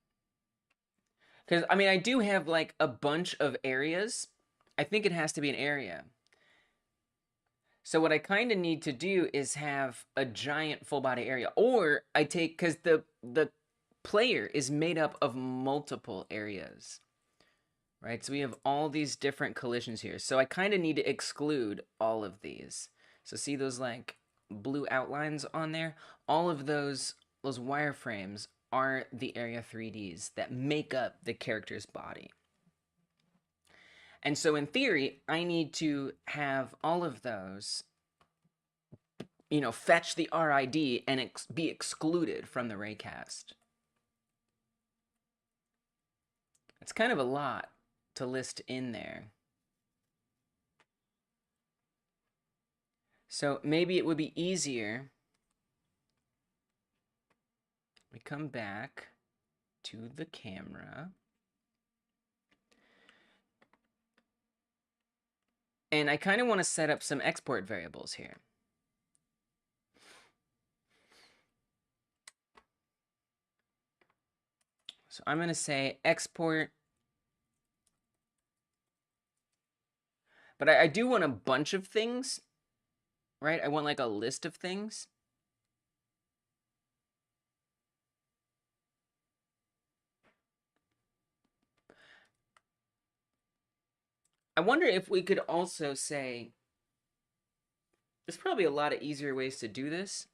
Speaker 1: Because, I mean, I do have, like, a bunch of areas. I think it has to be an area. So what I kind of need to do is have a giant full body area. Or I take, because the player is made up of multiple areas. Right? So we have all these different collisions here. So I kind of need to exclude all of these. So see those, like, blue outlines on there? All of those wireframes are the area 3Ds that make up the character's body. And so in theory, I need to have all of those, you know, fetch the RID and be excluded from the raycast. It's kind of a lot to list in there. So maybe it would be easier. We come back to the camera. And I kind of want to set up some export variables here. So I'm going to say export. But I do want a bunch of things, right? I want like a list of things. I wonder if we could also say, there's probably a lot of easier ways to do this.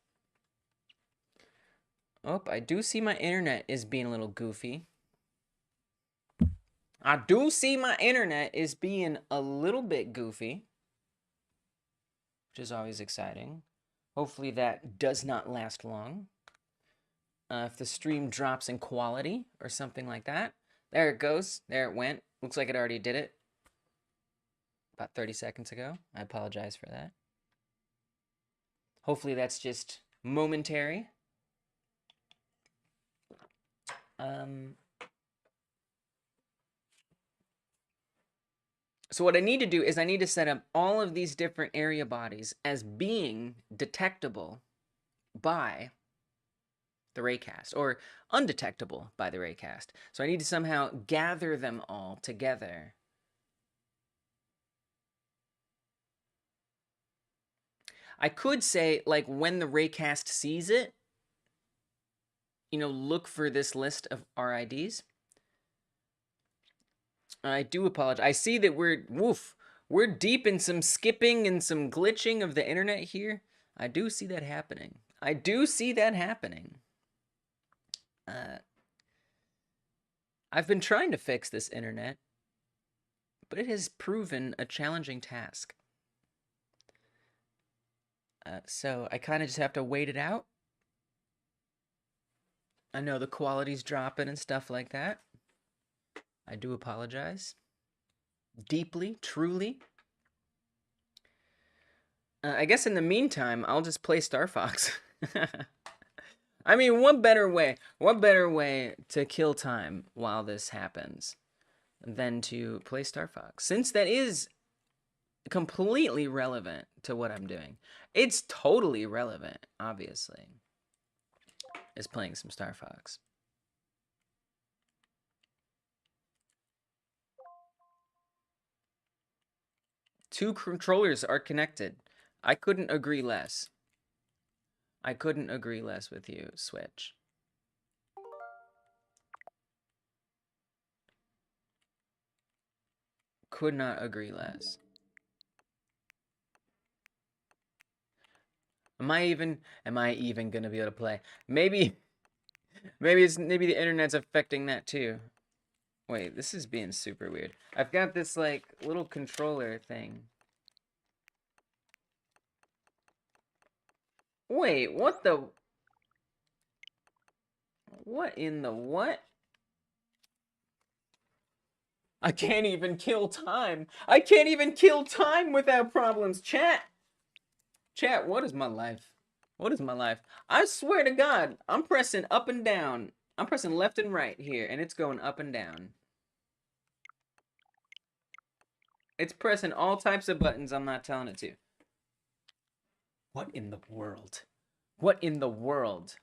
Speaker 1: Oh, I do see my internet is being a little goofy. I do see my internet is being a little bit goofy, which is always exciting. Hopefully that does not last long. If the stream drops in quality or something like that. There it goes. There it went. Looks like it already did it about 30 seconds ago. I apologize for that. Hopefully that's just momentary. So what I need to do is I need to set up all of these different area bodies as being detectable by the raycast, or undetectable by the raycast. So I need to somehow gather them all together. I could say, like, when the raycast sees it, you know, look for this list of RIDs. I do apologize. I see that we're deep in some skipping and some glitching of the internet here. I do see that happening. I do see that happening. I've been trying to fix this internet, but it has proven a challenging task. So I kind of just have to wait it out. I know the quality's dropping and stuff like that. I do apologize. Deeply, truly. I guess in the meantime, I'll just play Star Fox. I mean, what better way to kill time while this happens than to play Star Fox? Since that is completely relevant to what I'm doing. It's totally relevant, obviously, is playing some Star Fox. Two controllers are connected. I couldn't agree less. I couldn't agree less with you, Switch. Could not agree less. Am I even gonna be able to play? Maybe the internet's affecting that too. Wait, this is being super weird. I've got this like little controller thing. Wait, what in the what? I can't even kill time. I can't even kill time without problems. Chat, what is my life? What is my life? I swear to God, I'm pressing up and down. I'm pressing left and right here, and it's going up and down. It's pressing all types of buttons I'm not telling it to. What in the world? What in the world?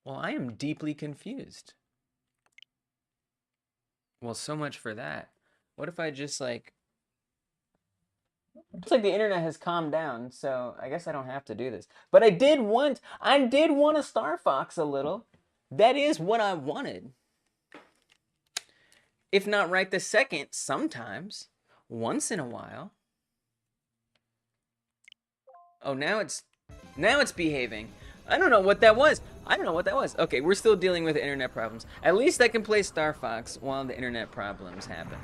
Speaker 1: Well, I am deeply confused. Well, so much for that. What if I just like... Looks like the internet has calmed down, so I guess I don't have to do this. But I did want a Star Fox a little. That is what I wanted. If not right this second, sometimes. Once in a while. Oh, now it's behaving. I don't know what that was. Okay, we're still dealing with internet problems. At least I can play Star Fox while the internet problems happen.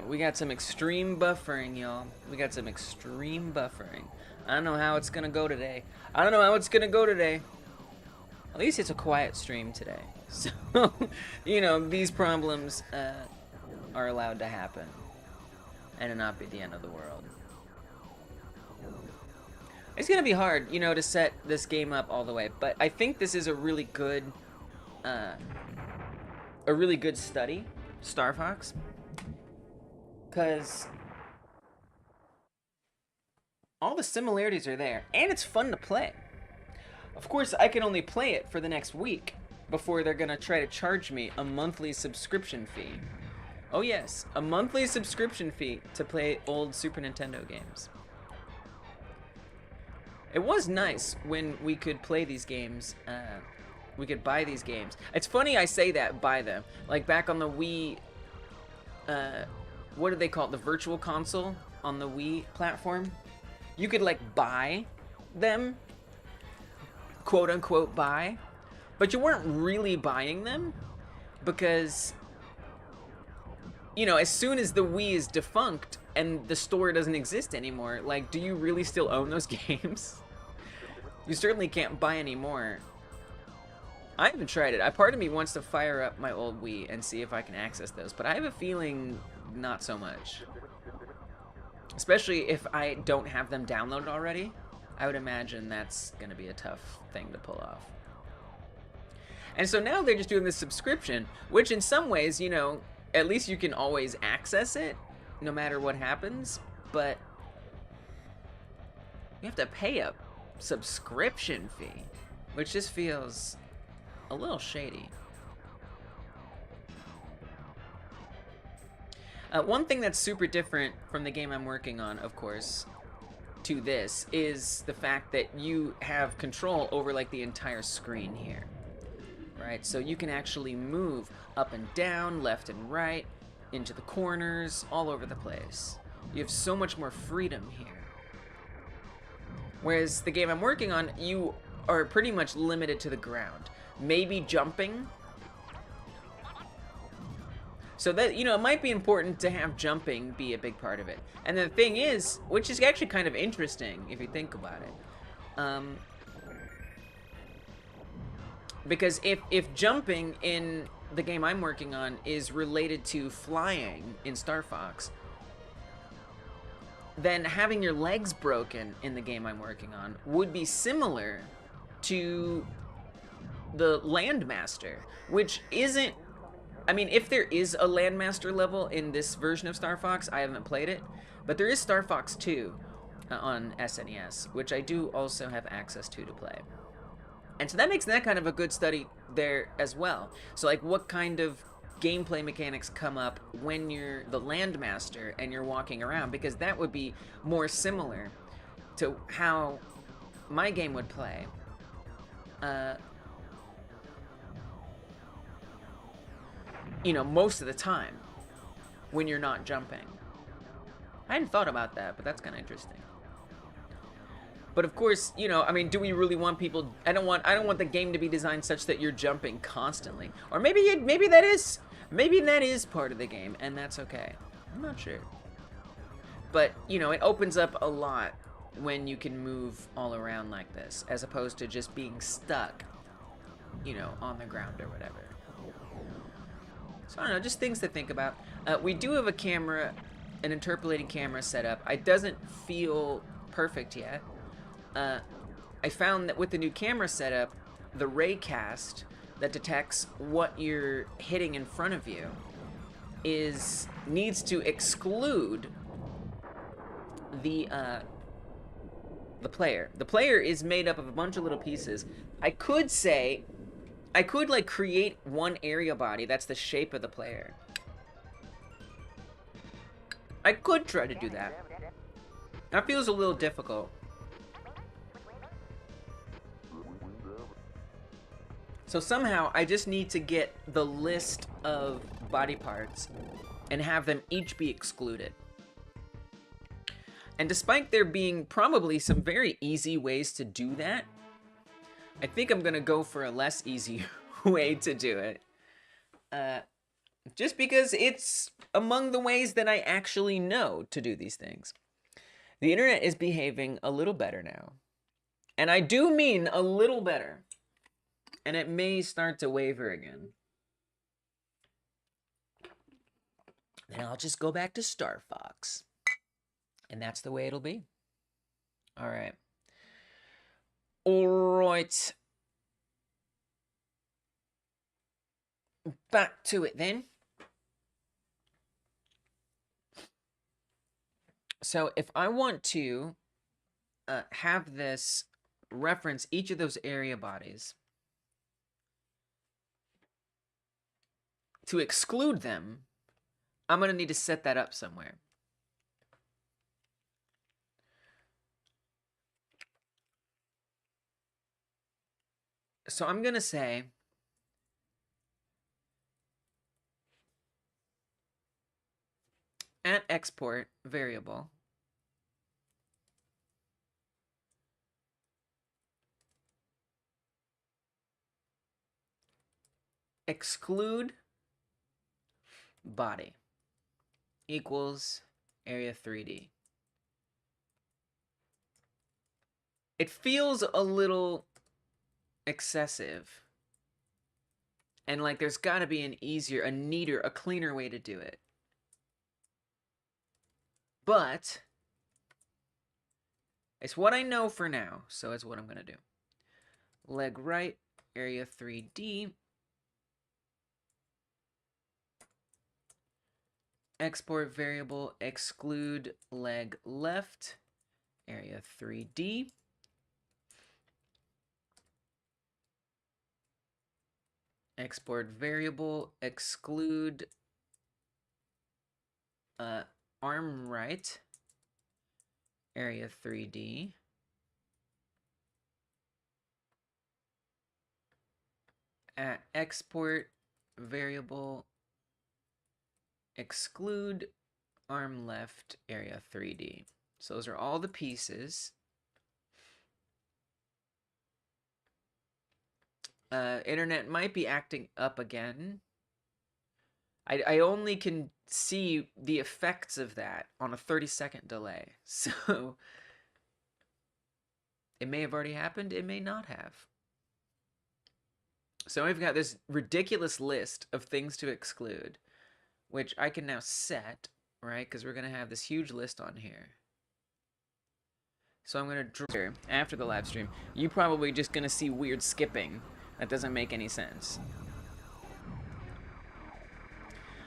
Speaker 1: We got some extreme buffering, y'all. We got some extreme buffering. I don't know how it's gonna go today. At least it's a quiet stream today. So, you know, these problems are allowed to happen. And it not be the end of the world. It's gonna be hard, you know, to set this game up all the way, but I think this is a really good study, Star Fox, because all the similarities are there, and it's fun to play. Of course, I can only play it for the next week before they're gonna try to charge me a monthly subscription fee. Oh yes, a monthly subscription fee to play old Super Nintendo games. It was nice when we could play these games, we could buy these games. It's funny I say that, buy them. Like back on the Wii, what do they call it? The Virtual Console on the Wii platform? You could like buy them, quote unquote buy, but you weren't really buying them because, you know, as soon as the Wii is defunct and the store doesn't exist anymore, like, do you really still own those games? You certainly can't buy any more. I haven't tried it. Part of me wants to fire up my old Wii and see if I can access those, but I have a feeling not so much. Especially if I don't have them downloaded already. I would imagine that's going to be a tough thing to pull off. And so now they're just doing this subscription, which in some ways, you know, at least you can always access it no matter what happens, but you have to pay a subscription fee, which just feels a little shady. One thing that's super different from the game I'm working on, of course, to this, is the fact that you have control over like the entire screen here, right? So you can actually move up and down, left and right, into the corners, all over the place. You have so much more freedom here. Whereas the game I'm working on, you are pretty much limited to the ground. Maybe jumping. So that, you know, it might be important to have jumping be a big part of it. And the thing is, which is actually kind of interesting if you think about it. Because if jumping in the game I'm working on is related to flying in Star Fox, then having your legs broken in the game I'm working on would be similar to the Landmaster, which isn't... I mean, if there is a Landmaster level in this version of Star Fox, I haven't played it, but there is Star Fox 2 on SNES, which I do also have access to play. And so that makes that kind of a good study there as well. So like, what kind of gameplay mechanics come up when you're the Landmaster and you're walking around, because that would be more similar to how my game would play. You know, most of the time when you're not jumping. I hadn't thought about that, but that's kind of interesting. But of course, you know, I mean, do we really want people... I don't want the game to be designed such that you're jumping constantly. Or maybe that is part of the game, and that's okay. I'm not sure. But, you know, it opens up a lot when you can move all around like this, as opposed to just being stuck, you know, on the ground or whatever. So, I don't know, just things to think about. We do have a camera, an interpolating camera set up. It doesn't feel perfect yet. I found that with the new camera setup, the raycast that detects what you're hitting in front of you needs to exclude the player. The player is made up of a bunch of little pieces. I could like create one area body that's the shape of the player. I could try to do that. That feels a little difficult. So somehow I just need to get the list of body parts and have them each be excluded. And despite there being probably some very easy ways to do that, I think I'm gonna go for a less easy way to do it. Just because it's among the ways that I actually know to do these things. The internet is behaving a little better now. And I do mean a little better. And it may start to waver again. Then I'll just go back to Star Fox. And that's the way it'll be. Alright. Alright. Back to it then. So if I want to have this reference each of those area bodies. To exclude them, I'm going to need to set that up somewhere. So I'm going to say at export variable exclude body equals area 3D. It feels a little excessive. And like there's got to be an easier, a neater, a cleaner way to do it. But it's what I know for now, so it's what I'm going to do. Leg right, area 3D. Export variable exclude leg left, area 3D. Export variable exclude arm right, area 3D. At export variable exclude arm left, area 3D. So those are all the pieces. Internet might be acting up again. I only can see the effects of that on a 30-second delay. So it may have already happened, it may not have. So I've got this ridiculous list of things to exclude, which I can now set, right? Because we're going to have this huge list on here. So I'm going to draw after the live stream. You're probably just going to see weird skipping. That doesn't make any sense.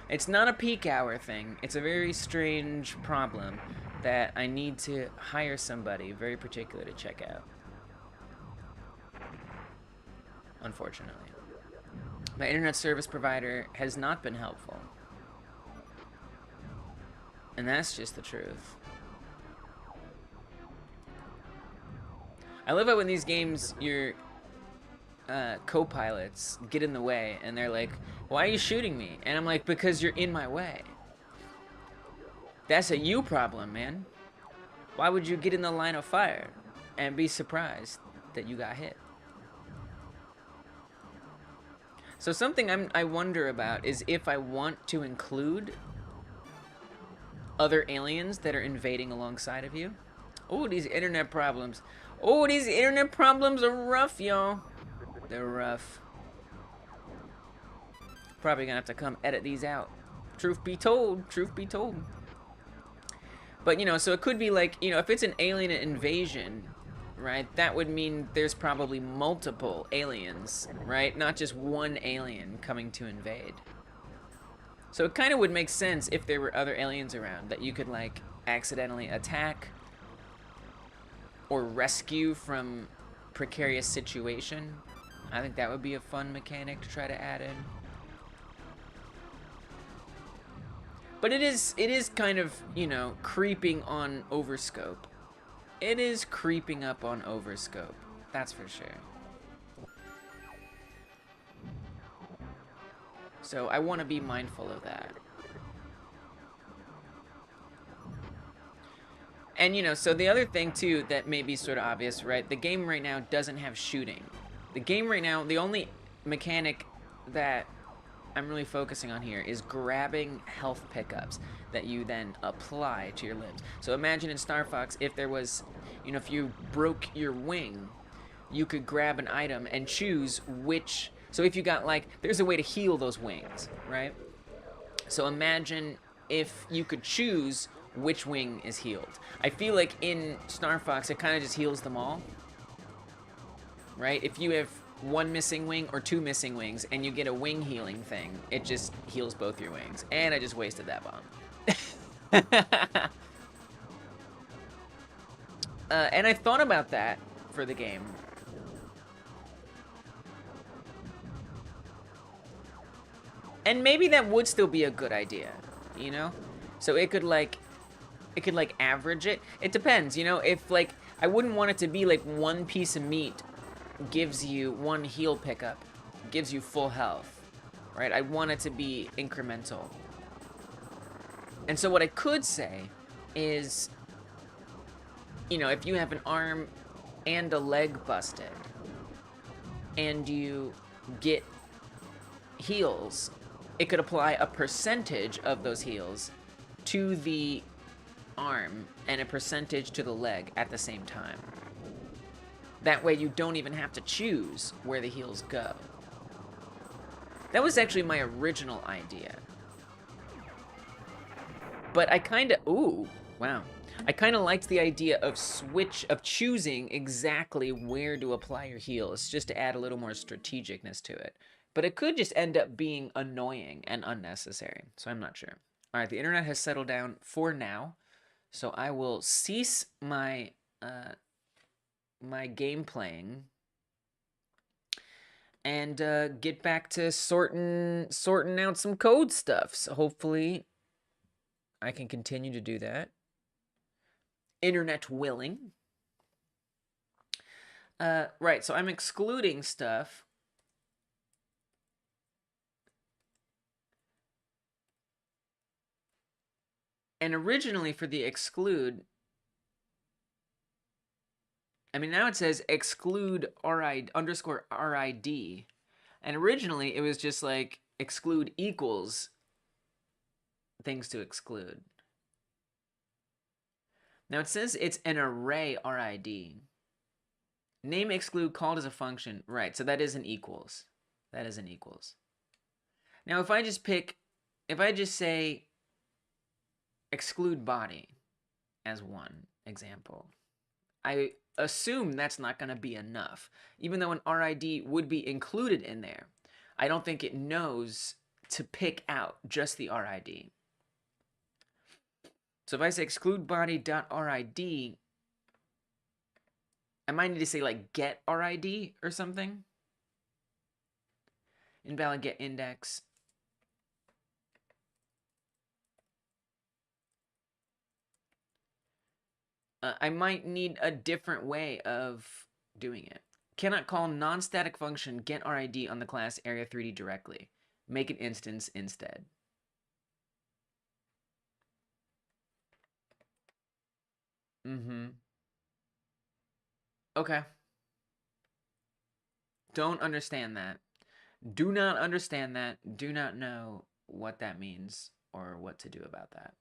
Speaker 1: It's not a peak hour thing. It's a very strange problem that I need to hire somebody very particular to check out. Unfortunately. My internet service provider has not been helpful. And that's just the truth. I love it when these games, your co-pilots get in the way and they're like, why are you shooting me? And I'm like, because you're in my way. That's a you problem, man. Why would you get in the line of fire and be surprised that you got hit? So something I wonder about is if I want to include other aliens that are invading alongside of you. Oh, these internet problems. Oh, these internet problems are rough, y'all. They're rough. Probably gonna have to come edit these out. Truth be told, truth be told. But, you know, so it could be like, you know, if it's an alien invasion, right, that would mean there's probably multiple aliens, right? Not just one alien coming to invade. So it kind of would make sense if there were other aliens around that you could, like, accidentally attack or rescue from precarious situation. I think that would be a fun mechanic to try to add in. But it is kind of, you know, creeping on overscope. It is creeping up on overscope. That's for sure. So I want to be mindful of that. And, you know, so the other thing, too, that may be sort of obvious, right? The game right now doesn't have shooting. The game right now, the only mechanic that I'm really focusing on here is grabbing health pickups that you then apply to your limbs. So imagine in Star Fox, if there was, you know, if you broke your wing, you could grab an item and choose which. So if you got, like, there's a way to heal those wings, right? So imagine if you could choose which wing is healed. I feel like in Star Fox, it kind of just heals them all, right? If you have one missing wing or two missing wings and you get a wing healing thing, it just heals both your wings. And I just wasted that bomb. And I thought about that for the game. And maybe that would still be a good idea, you know? So it could like average it. It depends, you know, if like, I wouldn't want it to be like one piece of meat gives you one heal pickup, gives you full health, right? I want it to be incremental. And so what I could say is, you know, if you have an arm and a leg busted, and you get heals, it could apply a percentage of those heals to the arm and a percentage to the leg at the same time. That way you don't even have to choose where the heals go. That was actually my original idea. But I kind of, ooh, wow. I kind of liked the idea of choosing exactly where to apply your heals, just to add a little more strategicness to it. But it could just end up being annoying and unnecessary, so I'm not sure. All right, the internet has settled down for now, so I will cease my my game playing and get back to sorting out some code stuff. So hopefully I can continue to do that. Internet willing. Right, so I'm excluding stuff. And originally for the exclude, I mean, now it says exclude RID underscore RID. And originally it was just like exclude equals things to exclude. Now it says it's an array RID. Name exclude called as a function. Right, so that is an equals. That is an equals. Now if I just say exclude body as one example, I assume that's not going to be enough. Even though an RID would be included in there, I don't think it knows to pick out just the RID. So if I say exclude body.RID, I might need to say like get RID or something. Invalid get index. I might need a different way of doing it. Cannot call non-static function get RID on the class area 3D directly. Make an instance instead. Okay. Don't understand that. Do not understand that. Do not know what that means or what to do about that.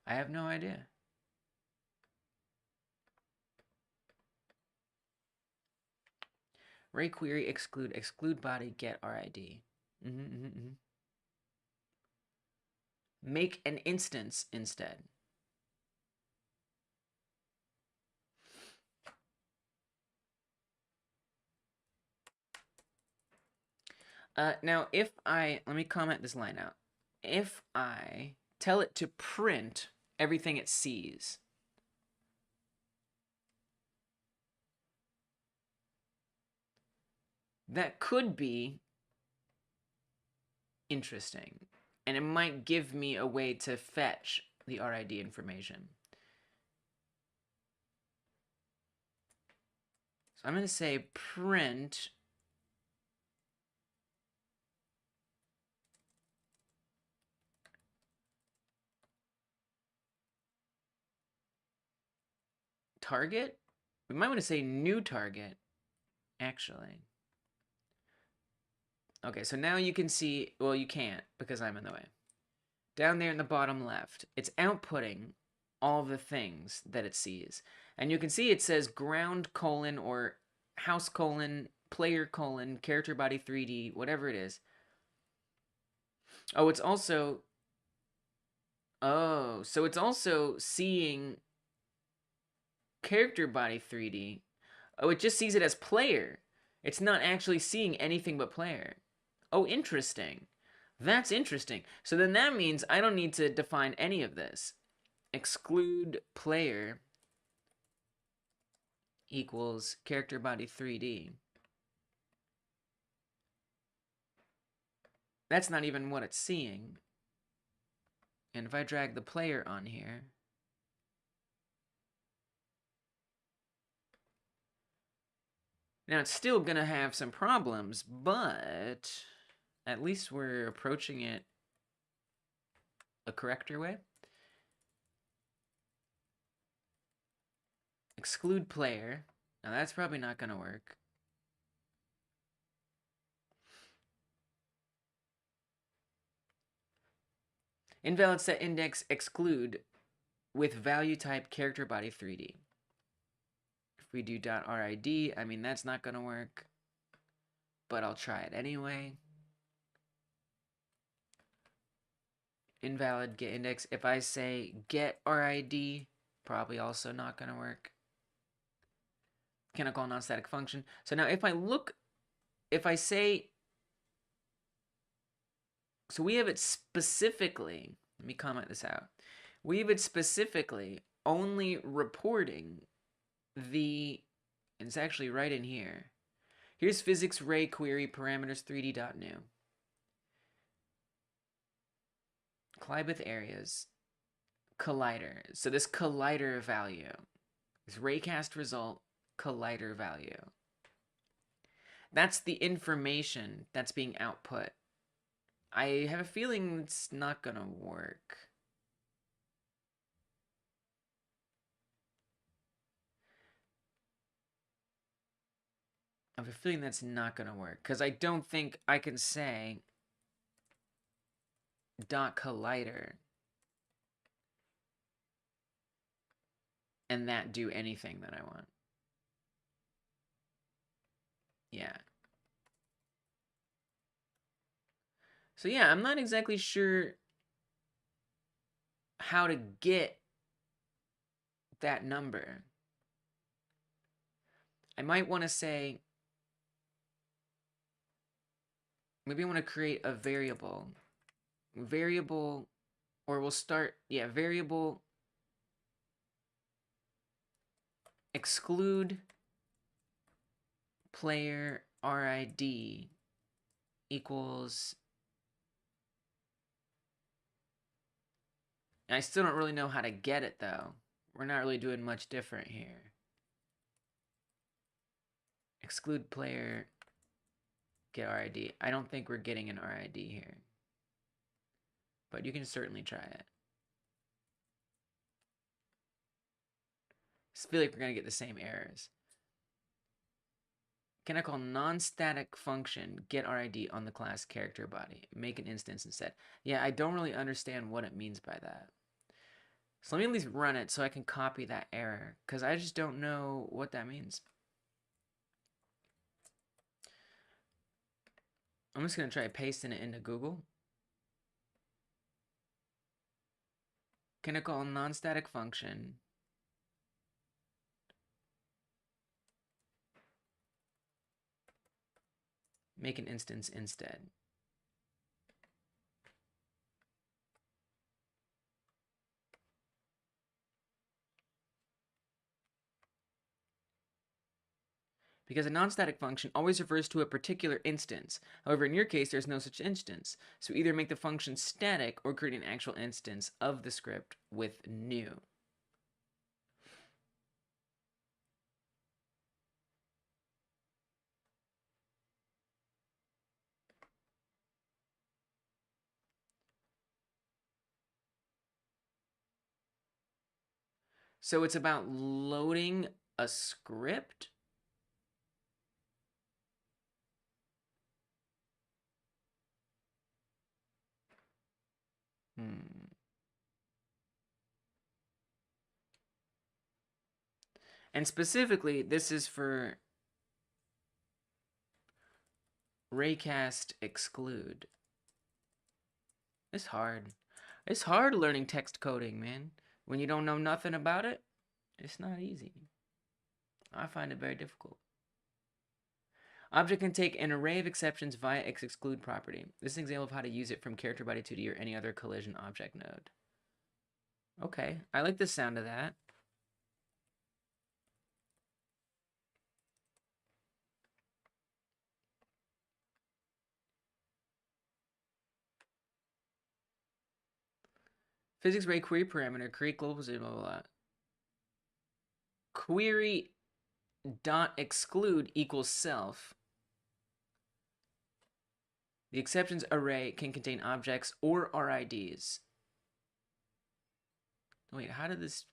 Speaker 1: I have no idea. Ray query exclude body get RID. Make an instance instead. Now if let me comment this line out. If I tell it to print everything it sees, that could be interesting. And it might give me a way to fetch the RID information. So I'm going to say print target. We might want to say new target, actually. Okay, so now you can see, well, you can't because I'm in the way. Down there in the bottom left, it's outputting all the things that it sees. And you can see it says ground colon or house colon, player colon, character body 3D, whatever it is. Oh, it's also, oh, so it's also seeing character body 3D. Oh, it just sees it as player. It's not actually seeing anything but player. Oh, interesting. That's interesting. So then that means I don't need to define any of this. Exclude player equals character body 3D. That's not even what it's seeing. And if I drag the player on here, now it's still gonna have some problems, but at least we're approaching it a corrector way. Exclude player. Now that's probably not gonna work. Invalid set index exclude with value type character body 3D. If we do .rid, I mean, that's not going to work, but I'll try it anyway. Invalid get index. If I say get RID, probably also not going to work. Can I call non-static function? So now if I say, so we have it specifically, let me comment this out. We have it specifically only reporting it's actually right in here. Here's physics ray query parameters 3D.new. Klybeth areas, collider. So this collider value, this raycast result, collider value. That's the information that's being output. I have a feeling it's not gonna work. I have a feeling that's not gonna work because I don't think I can say .collider and that do anything that I want. Yeah. So yeah, I'm not exactly sure how to get that number. I might want to say, maybe I want to create a variable, or we'll start, yeah, variable exclude player RID equals, and I still don't really know how to get it though. We're not really doing much different here. Exclude player get RID. I don't think we're getting an RID here, but you can certainly try it. I feel like we're gonna get the same errors. Can I call non-static function get RID on the class character body? Make an instance instead. Yeah, I don't really understand what it means by that. So let me at least run it so I can copy that error, because I just don't know what that means. I'm just going to try pasting it into Google. Can I call non-static function make an instance instead? Because a non-static function always refers to a particular instance. However, in your case, there's no such instance. So either make the function static or create an actual instance of the script with new. So it's about loading a script. And specifically, this is for raycast exclude. It's hard. It's hard learning text coding, man. When you don't know nothing about it, it's not easy. I find it very difficult. Object can take an array of exceptions via its exclude property. This is an example of how to use it from character body 2D or any other collision object node. Okay, I like the sound of that. Physics array query parameter, create global position, blah, blah, blah. Query dot exclude equals self. The exceptions array can contain objects or RIDs. Wait, how did this...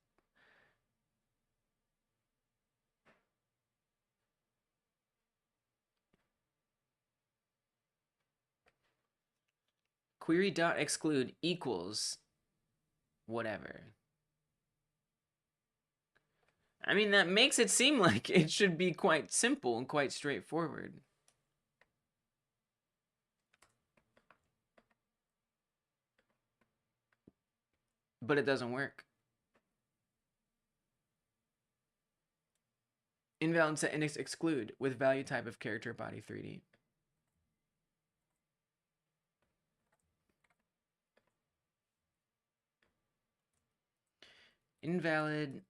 Speaker 1: Query dot exclude equals whatever. I mean, that makes it seem like it should be quite simple and quite straightforward. But it doesn't work. Invalid set index exclude with value type of character body 3D. Invalid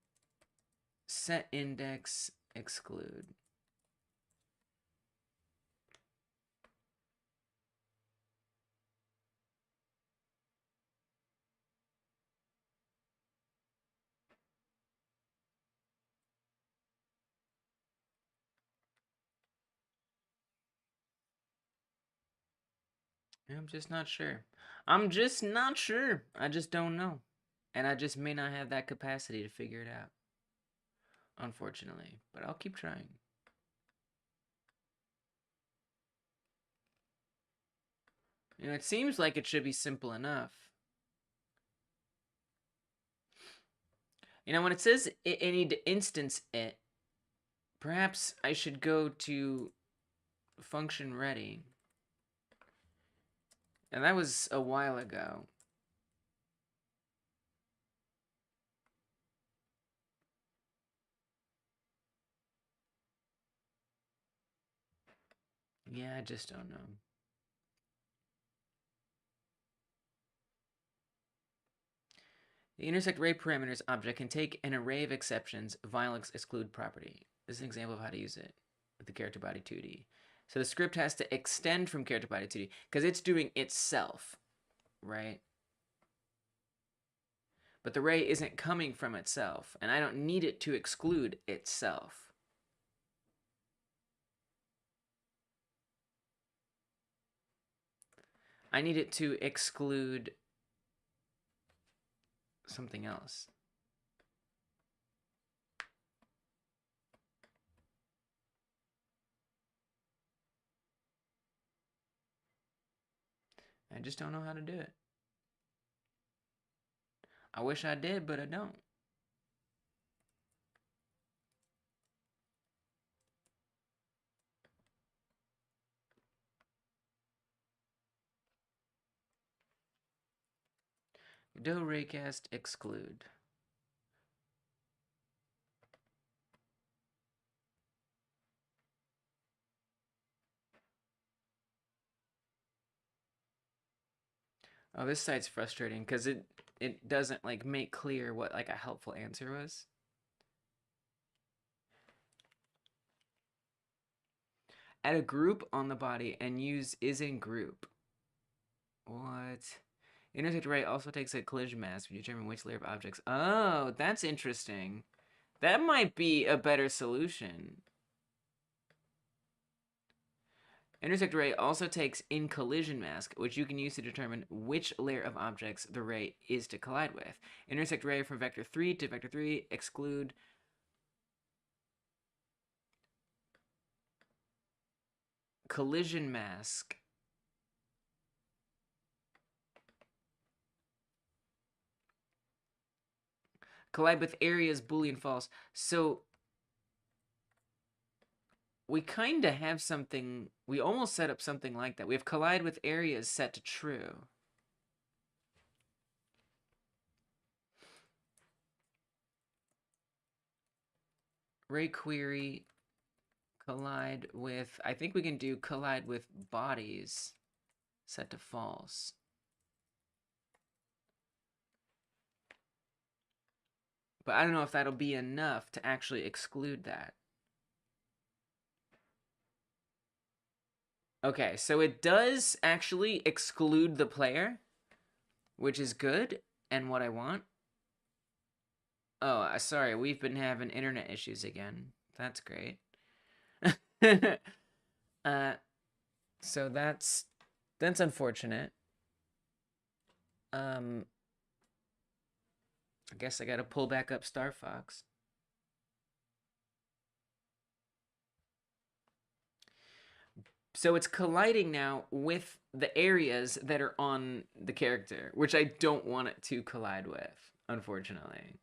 Speaker 1: set index exclude. I'm just not sure. I'm just not sure. I just don't know. And I just may not have that capacity to figure it out. Unfortunately. But I'll keep trying. You know, it seems like it should be simple enough. You know, when it says I need to instance it, perhaps I should go to function ready. And that was a while ago. Yeah, I just don't know. The intersect array parameters object can take an array of exceptions, violence exclude property. This is an example of how to use it with the character body 2D. So the script has to extend from character body 2D because it's doing itself, right? But the array isn't coming from itself, and I don't need it to exclude itself. I need it to exclude something else. I just don't know how to do it. I wish I did, but I don't. Godot raycast exclude. Oh, this site's frustrating because it doesn't like make clear what like a helpful answer was. Add a group on the body and use is in group. What? Intersect array also takes a collision mask to determine which layer of objects. Oh, that's interesting. That might be a better solution. Intersect array also takes in collision mask, which you can use to determine which layer of objects the ray is to collide with. Intersect array from vector 3 to vector 3, exclude collision mask. Collide with areas Boolean false. So we kind of have something, we almost set up something like that. We have collide with areas set to true. Ray query collide with, I think we can do collide with bodies set to false. But I don't know if that'll be enough to actually exclude that. Okay, so it does actually exclude the player, which is good. and what I want. Oh, sorry, we've been having internet issues again. That's great. So that's unfortunate. I guess I gotta pull back up Star Fox. So it's colliding now with the areas that are on the character, which I don't want it to collide with, unfortunately.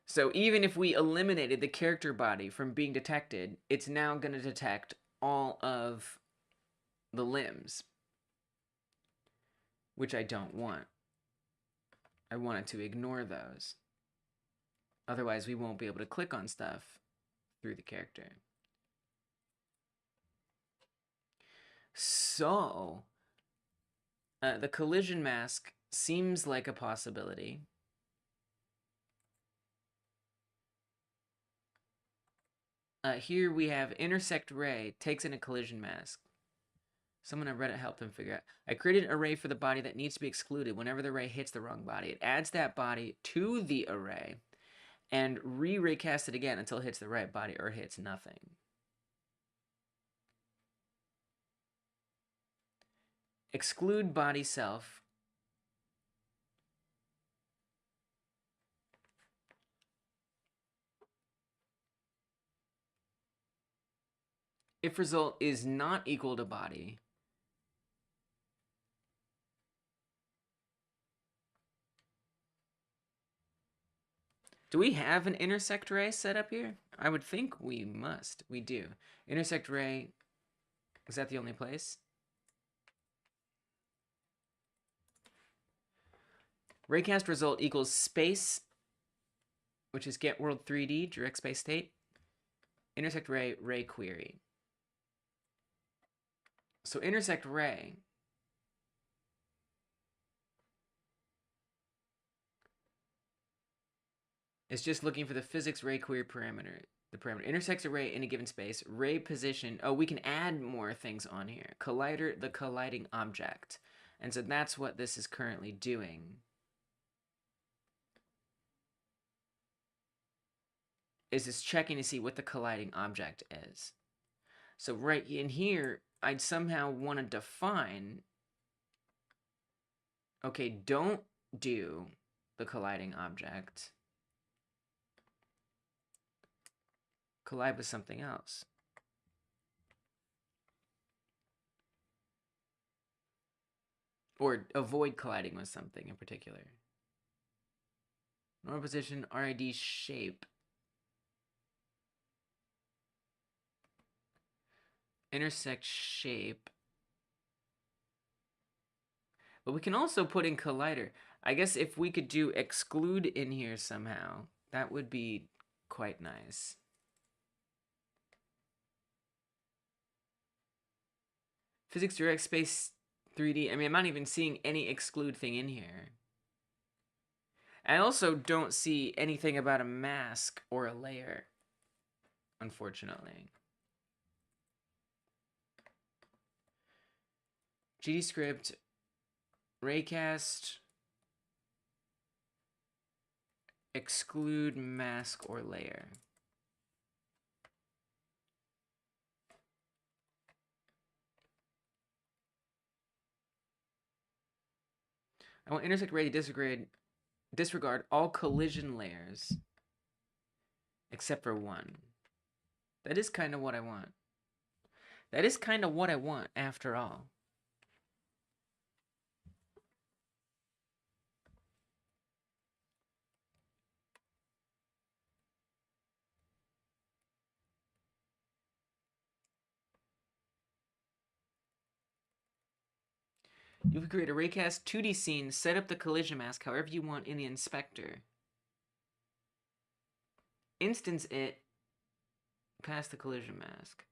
Speaker 1: So even if we eliminated the character body from being detected, it's now going to detect all of the limbs, which I don't want. I want it to ignore those. Otherwise, we won't be able to click on stuff through the character. So, the collision mask seems like a possibility. Here we have intersect ray takes in a collision mask. Someone on Reddit helped them figure out. I created an array for the body that needs to be excluded whenever the ray hits the wrong body. It adds that body to the array and raycast it again until it hits the right body or hits nothing. Exclude body self. If result is not equal to body, do we have an intersect ray set up here? I would think we must. We do. Intersect ray, is that the only place? Raycast result equals space, which is get world 3D, direct space state. Intersect ray, ray query. So intersect ray is just looking for the physics ray query parameter. The parameter intersects a ray in a given space. Ray position. Oh, we can add more things on here. Collider, the colliding object. And so that's what this is currently doing. Is it's checking to see what the colliding object is. So right in here, I'd somehow want to define, okay, don't do the colliding object. Collide with something else. Or avoid colliding with something in particular. Normal position, RID shape. Intersect shape. But we can also put in collider. I guess if we could do exclude in here somehow, that would be quite nice. Physics direct space 3D. I mean, I'm not even seeing any exclude thing in here. I also don't see anything about a mask or a layer, unfortunately. GD script, raycast, exclude mask or layer. I want intersect ray to disregard all collision layers except for one. That is kind of what I want. That is kind of what I want after all. You can create a raycast 2D scene, set up the collision mask however you want in the inspector. Instance it past the collision mask.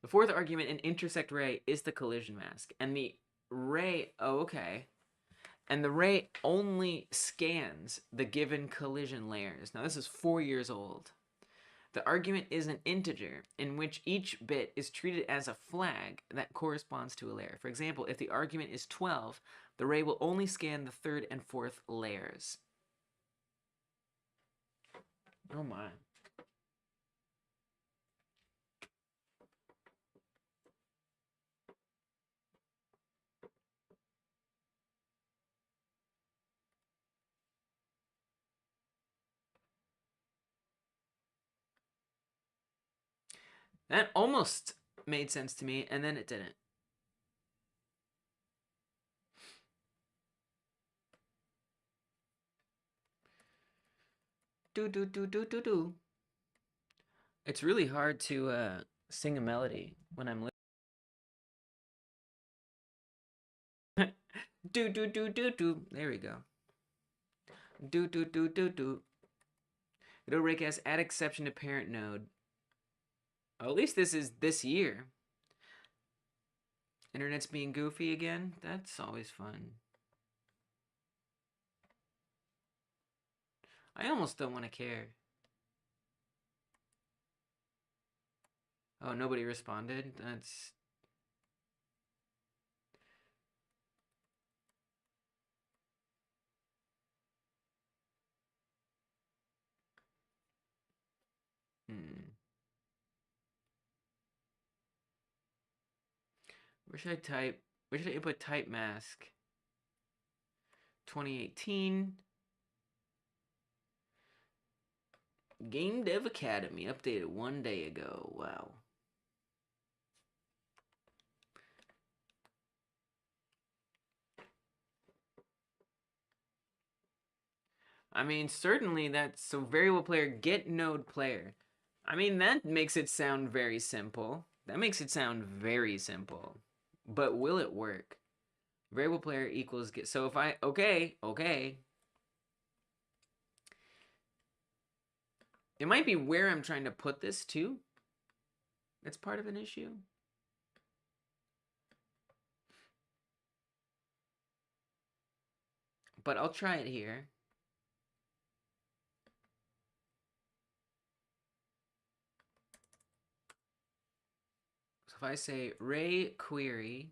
Speaker 1: The fourth argument in intersect ray is the collision mask. And the ray, oh, okay. and the ray only scans the given collision layers. Now this is 4 years old. The argument is an integer in which each bit is treated as a flag that corresponds to a layer. For example, if the argument is 12, the ray will only scan the 3rd and 4th layers. Oh my. That almost made sense to me, and then it didn't. Do. It's really hard to sing a melody when I'm listening. Do. There we go. Do. Godot Raycast, add exception to parent node. Oh, at least this is this year. Internet's being goofy again? That's always fun. I almost don't want to care. Oh, nobody responded? That's... Where should I type? Where should I input type mask? 2018. Game Dev Academy updated 1 day ago. Wow. I mean, certainly that's so variable player get node player. I mean, that makes it sound very simple. That makes it sound very simple. But will it work? Variable player equals get. So if I, okay. It might be where I'm trying to put this too. That's part of an issue. But I'll try it here. So if I say ray query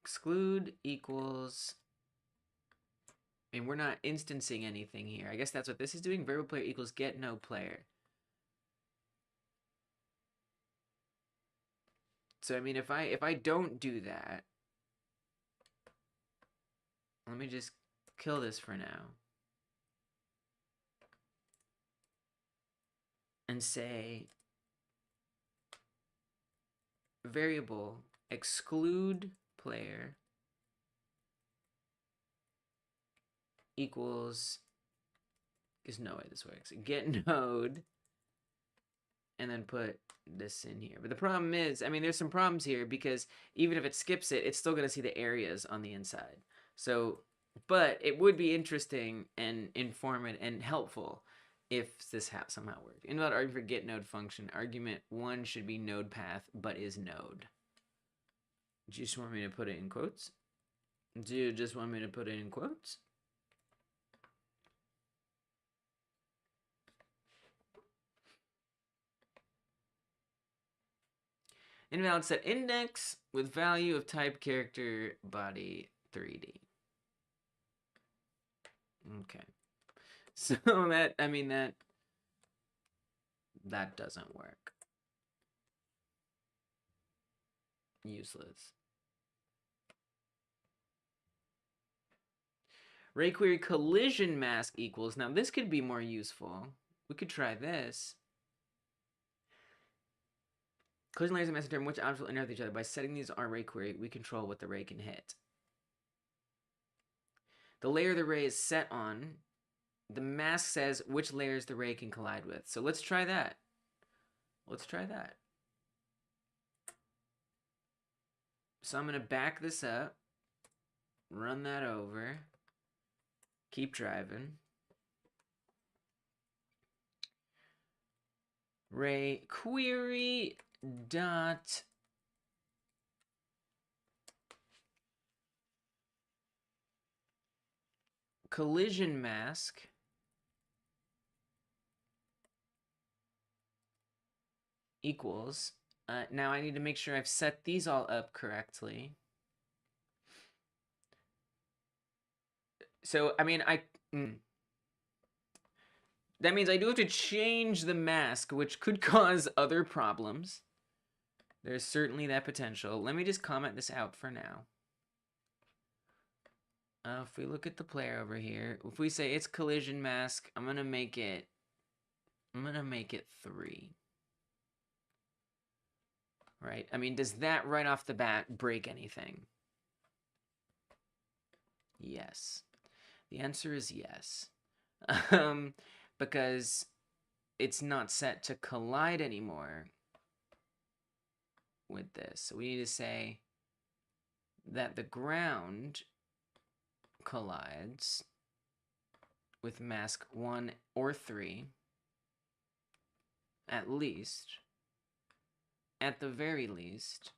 Speaker 1: exclude equals, and we're not instancing anything here. I guess that's what this is doing. Variable player equals get no player. So I mean, if I don't do that, let me just kill this for now and say variable exclude player equals, there's no way this works, get node, and then put this in here. But the problem is, I mean, there's some problems here because even if it skips it, it's still going to see the areas on the inside. So, but it would be interesting and informative and helpful if this somehow worked. Invalid argument for get node function. Argument 1 should be node path, but is node. Do you just want me to put it in quotes? Do you just want me to put it in quotes? Invalid set index with value of type character body 3D. Okay. So that, I mean, that doesn't work. Useless. Ray query collision mask equals. Now this could be more useful. We could try this. Collision layers and mask determine which objects will interact with each other. By setting these on ray query, we control what the ray can hit. The layer the ray is set on, the mask says which layers the ray can collide with. So let's try that. Let's try that. So I'm going to back this up, run that over, keep driving. Ray query dot collision mask equals. Now I need to make sure I've set these all up correctly. So, I mean, that means I do have to change the mask, which could cause other problems. There's certainly that potential. Let me just comment this out for now. If we look at the player over here, if we say it's collision mask, I'm gonna make it 3. Right? I mean, does that right off the bat break anything? Yes. The answer is yes. Because it's not set to collide anymore with this. So we need to say that the ground collides with mask 1 or 3, at least, at the very least.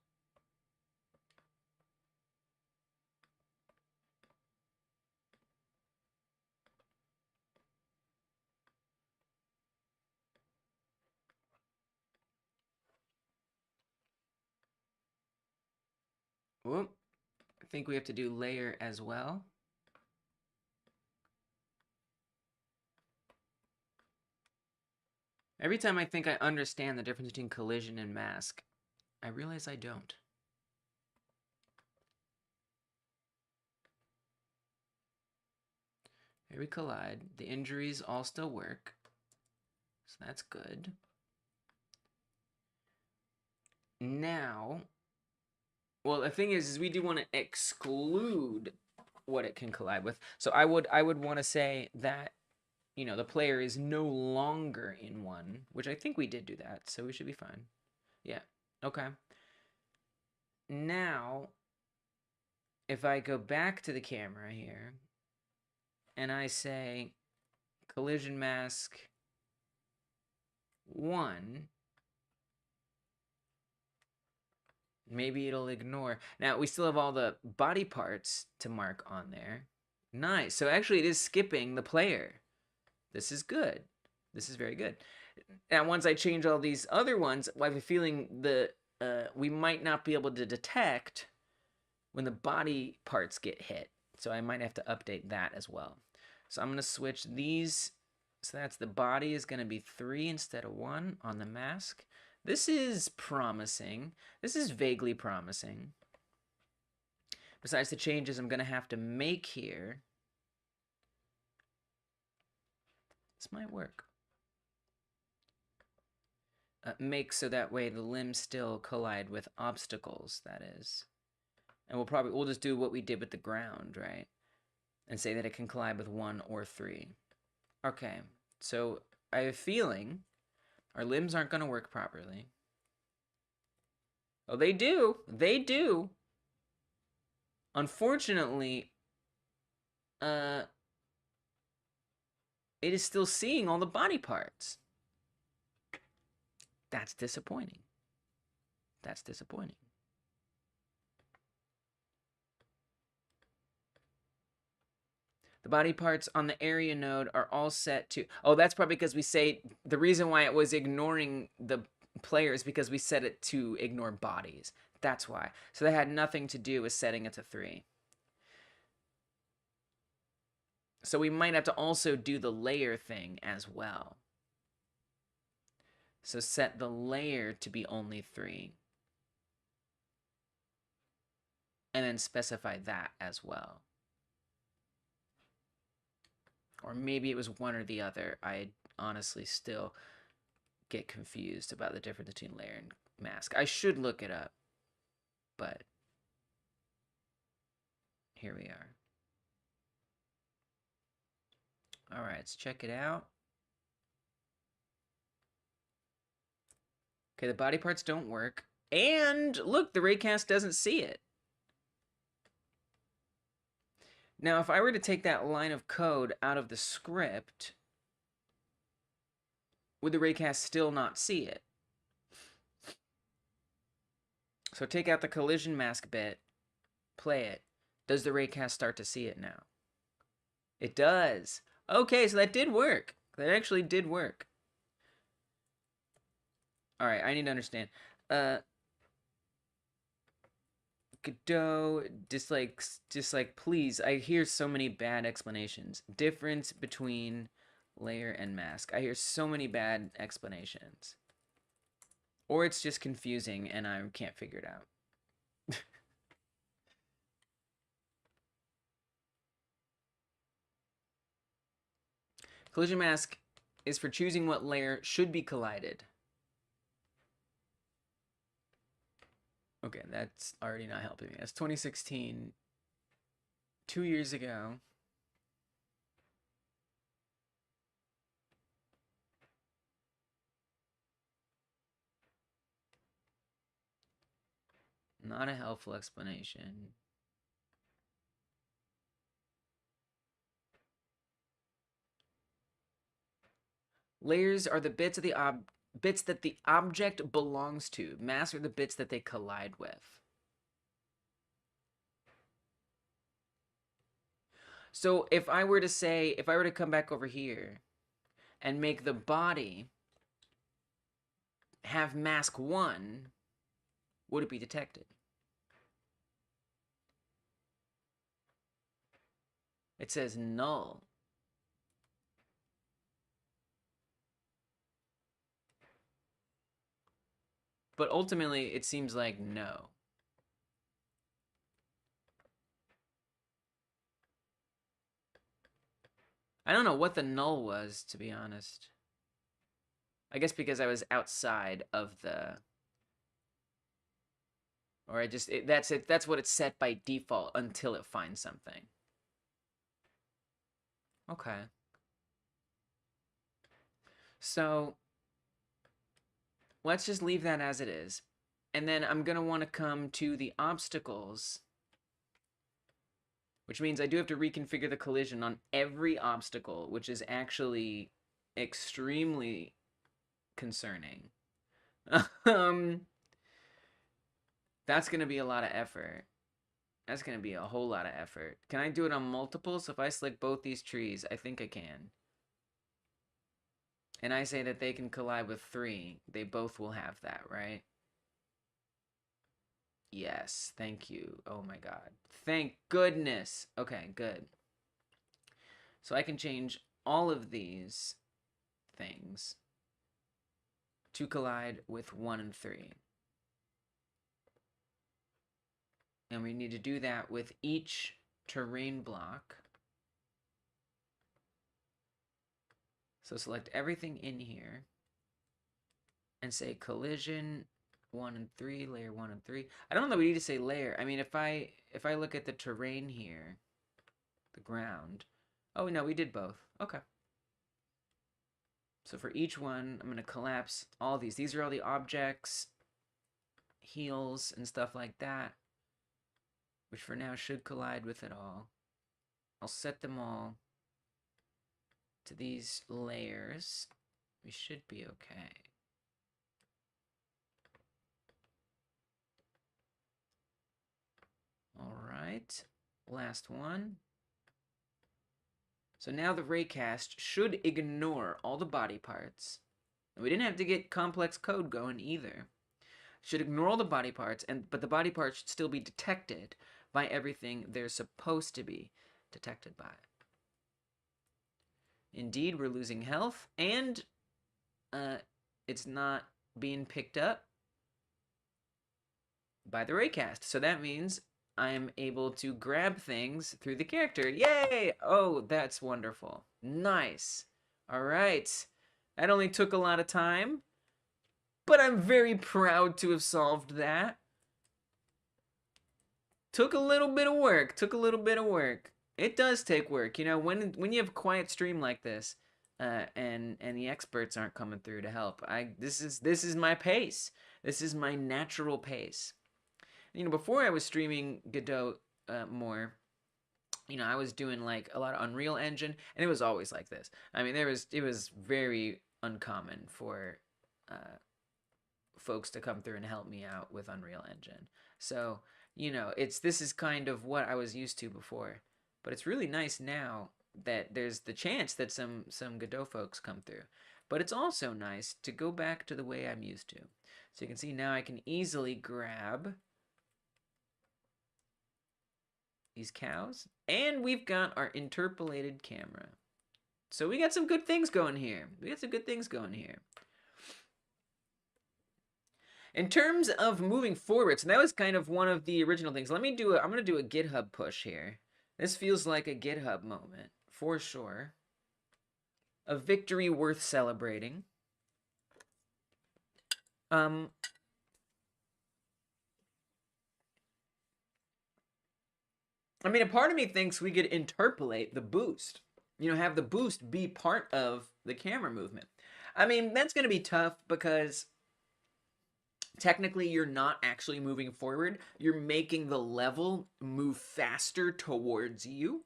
Speaker 1: Whoop. I think we have to do layer as well. Every time I think I understand the difference between collision and mask, I realize I don't. Here we collide. The injuries all still work. So that's good. Now, well, the thing is we do want to exclude what it can collide with. So I would want to say that, you know, the player is no longer in one, which I think we did do that, so we should be fine. Yeah, okay. Now, if I go back to the camera here, and I say collision mask 1, maybe it'll ignore. Now, we still have all the body parts to mark on there. Nice. So actually, it is skipping the player. This is good. This is very good. Now, once I change all these other ones, I have a feeling we might not be able to detect when the body parts get hit. So I might have to update that as well. So I'm going to switch these. So that's the body is going to be 3 instead of 1 on the mask. This is promising. This is vaguely promising. Besides the changes I'm going to have to make here, this might work. Make so that way the limbs still collide with obstacles, that is. And we'll just do what we did with the ground, right? And say that it can collide with 1 or 3. Okay, so I have a feeling our limbs aren't going to work properly. Oh, they do. They do. Unfortunately, it is still seeing all the body parts. That's disappointing. That's disappointing. The body parts on the area node are all set to... Oh, that's probably because we say... The reason why it was ignoring the players because we set it to ignore bodies. That's why. So that had nothing to do with setting it to 3. So we might have to also do the layer thing as well. So set the layer to be only 3. And then specify that as well. Or maybe it was one or the other. I honestly still get confused about the difference between layer and mask. I should look it up. But here we are. All right, let's check it out. Okay, the body parts don't work. And look, the raycast doesn't see it. Now, if I were to take that line of code out of the script, would the raycast still not see it? So take out the collision mask bit, play it. Does the raycast start to see it now? It does. Okay, so that did work. That actually did work. All right, I need to understand. Godot, dislike, please. I hear so many bad explanations. Difference between layer and mask. I hear so many bad explanations. Or it's just confusing and I can't figure it out. Collision mask is for choosing what layer should be collided. Okay, that's already not helping me. That's 2016. 2 years ago. Not a helpful explanation. Layers are the bits of the bits that the object belongs to. Masks are the bits that they collide with. So if I were to come back over here and make the body have mask 1, would it be detected? It says null. But ultimately, it seems like no. I don't know what the null was, to be honest. I guess because I was outside of the... Or I just... that's it. That's what it's set by default until it finds something. Okay. So... let's just leave that as it is. And then I'm going to want to come to the obstacles, which means I do have to reconfigure the collision on every obstacle, which is actually extremely concerning. That's going to be a lot of effort. That's going to be a whole lot of effort. Can I do it on multiples? If I select both these trees, I think I can. And I say that they can collide with 3. They both will have that, right? Yes, thank you. Oh my god. Thank goodness. Okay, good. So I can change all of these things to collide with 1 and 3. And we need to do that with each terrain block. So select everything in here and say collision 1 and 3, layer 1 and 3. I don't know that we need to say layer. I mean, if I look at the terrain here, the ground. Oh, no, we did both. Okay. So for each one, I'm going to collapse all these. These are all the objects, heals, and stuff like that, which for now should collide with it all. I'll set them all to these layers. We should be okay. All right, last one. So now the raycast should ignore all the body parts. And we didn't have to get complex code going either. Should ignore all the body parts, but the body parts should still be detected by everything they're supposed to be detected by. Indeed, we're losing health, and it's not being picked up by the raycast. So that means I am able to grab things through the character. Yay! Oh, that's wonderful. Nice. All right. That only took a lot of time, but I'm very proud to have solved that. Took a little bit of work. It does take work. You know, when you have a quiet stream like this, and the experts aren't coming through to help, this is my pace. This is my natural pace. You know, before I was streaming Godot more, you know, I was doing like a lot of Unreal Engine, and it was always like this. I mean, it was very uncommon for folks to come through and help me out with Unreal Engine. So, you know, this is kind of what I was used to before. But it's really nice now that there's the chance that some Godot folks come through. But it's also nice to go back to the way I'm used to. So you can see now I can easily grab these cows. And we've got our interpolated camera. So we got some good things going here. In terms of moving forward, so that was kind of one of the original things. I'm going to do a GitHub push here. This feels like a GitHub moment, for sure. A victory worth celebrating. I mean, a part of me thinks we could interpolate the boost. You know, have the boost be part of the camera movement. I mean, that's going to be tough because technically you're not actually moving forward. You're making the level move faster towards you.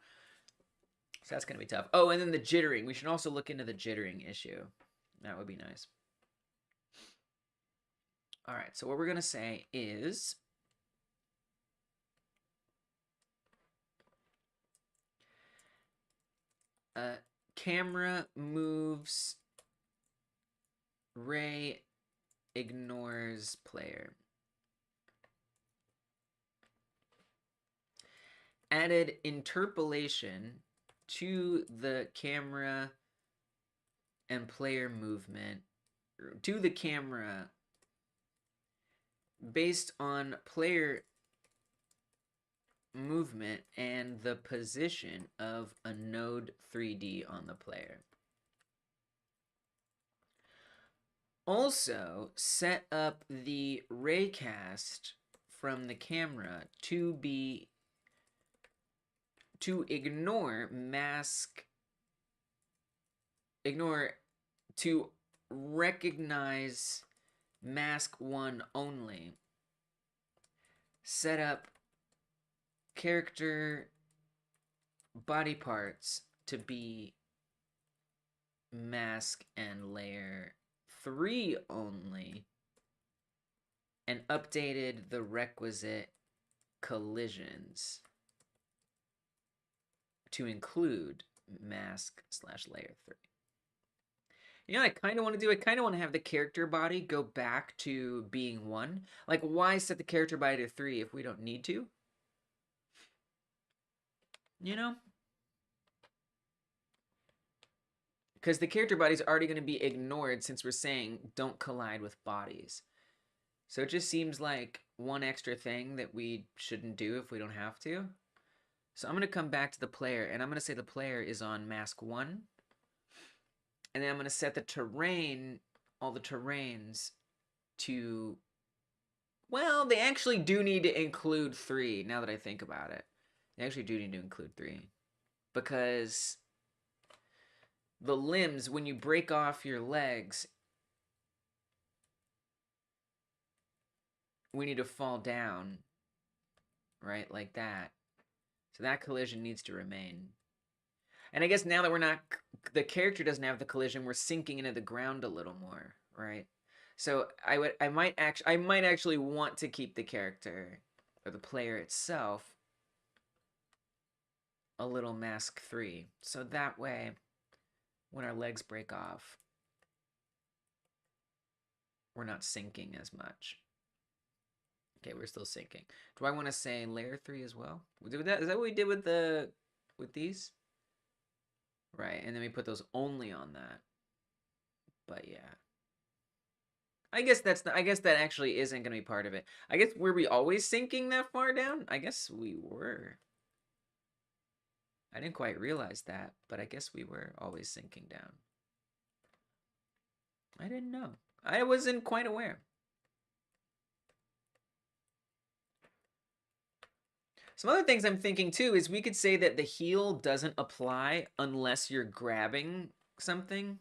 Speaker 1: So that's going to be tough. Oh, and then the jittering. We should also look into the jittering issue. That would be nice. All right, so what we're going to say is camera moves, ray ignores player. Added interpolation to the camera and player movement, to the camera based on player movement and the position of a node 3D on the player. Also, set up the raycast from the camera to to recognize mask 1 only. Set up character body parts to be mask and layer 3 only, and updated the requisite collisions to include mask/layer 3. You know what I kind of want to do? I kind of want to have the character body go back to being 1. Like, why set the character body to 3 if we don't need to? You know? Because the character body's already going to be ignored since we're saying don't collide with bodies. So it just seems like one extra thing that we shouldn't do if we don't have to. So I'm going to come back to the player, and I'm going to say the player is on mask 1. And then I'm going to set the terrain, all the terrains, to... Well, they actually do need to include 3, now that I think about it. They actually do need to include 3. Because the limbs, when you break off your legs, we need to fall down, right? Like that. So that collision needs to remain. And I guess now that we're not, the character doesn't have the collision, we're sinking into the ground a little more, right? So I might actually want to keep the character or the player itself a little mask 3. So that way, when our legs break off, we're not sinking as much. Okay, we're still sinking. Do I want to say layer 3 as well? Is that what we did with these? Right, and then we put those only on that. But yeah. I guess that actually isn't going to be part of it. I guess, were we always sinking that far down? I guess we were. I didn't quite realize that, but I guess we were always sinking down. I didn't know. I wasn't quite aware. Some other things I'm thinking too is we could say that the heal doesn't apply unless you're grabbing something.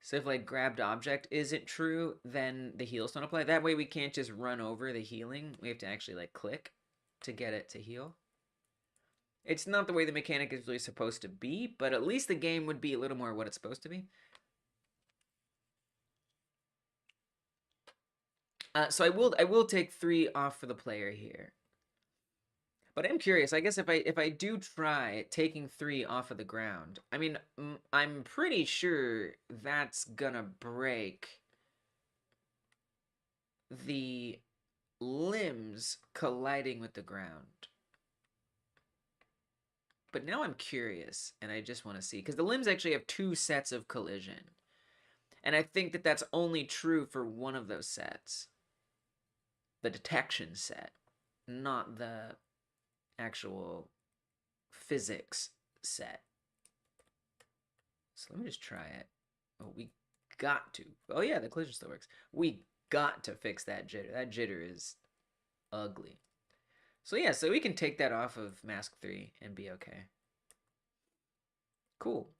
Speaker 1: So if like grabbed object isn't true, then the heals don't apply. That way we can't just run over the healing. We have to actually like click to get it to heal. It's not the way the mechanic is really supposed to be, but at least the game would be a little more what it's supposed to be. So I will take 3 off for the player here. But I'm curious. I guess if I do try taking 3 off of the ground, I mean, I'm pretty sure that's gonna break the limbs colliding with the ground. But now I'm curious, and I just want to see, because the limbs actually have 2 sets of collision. And I think that that's only true for one of those sets. The detection set, not the actual physics set. So let me just try it. Oh, we got to. Oh yeah, the collision still works. We got to fix that jitter. That jitter is ugly. So yeah, so we can take that off of mask 3 and be okay. Cool.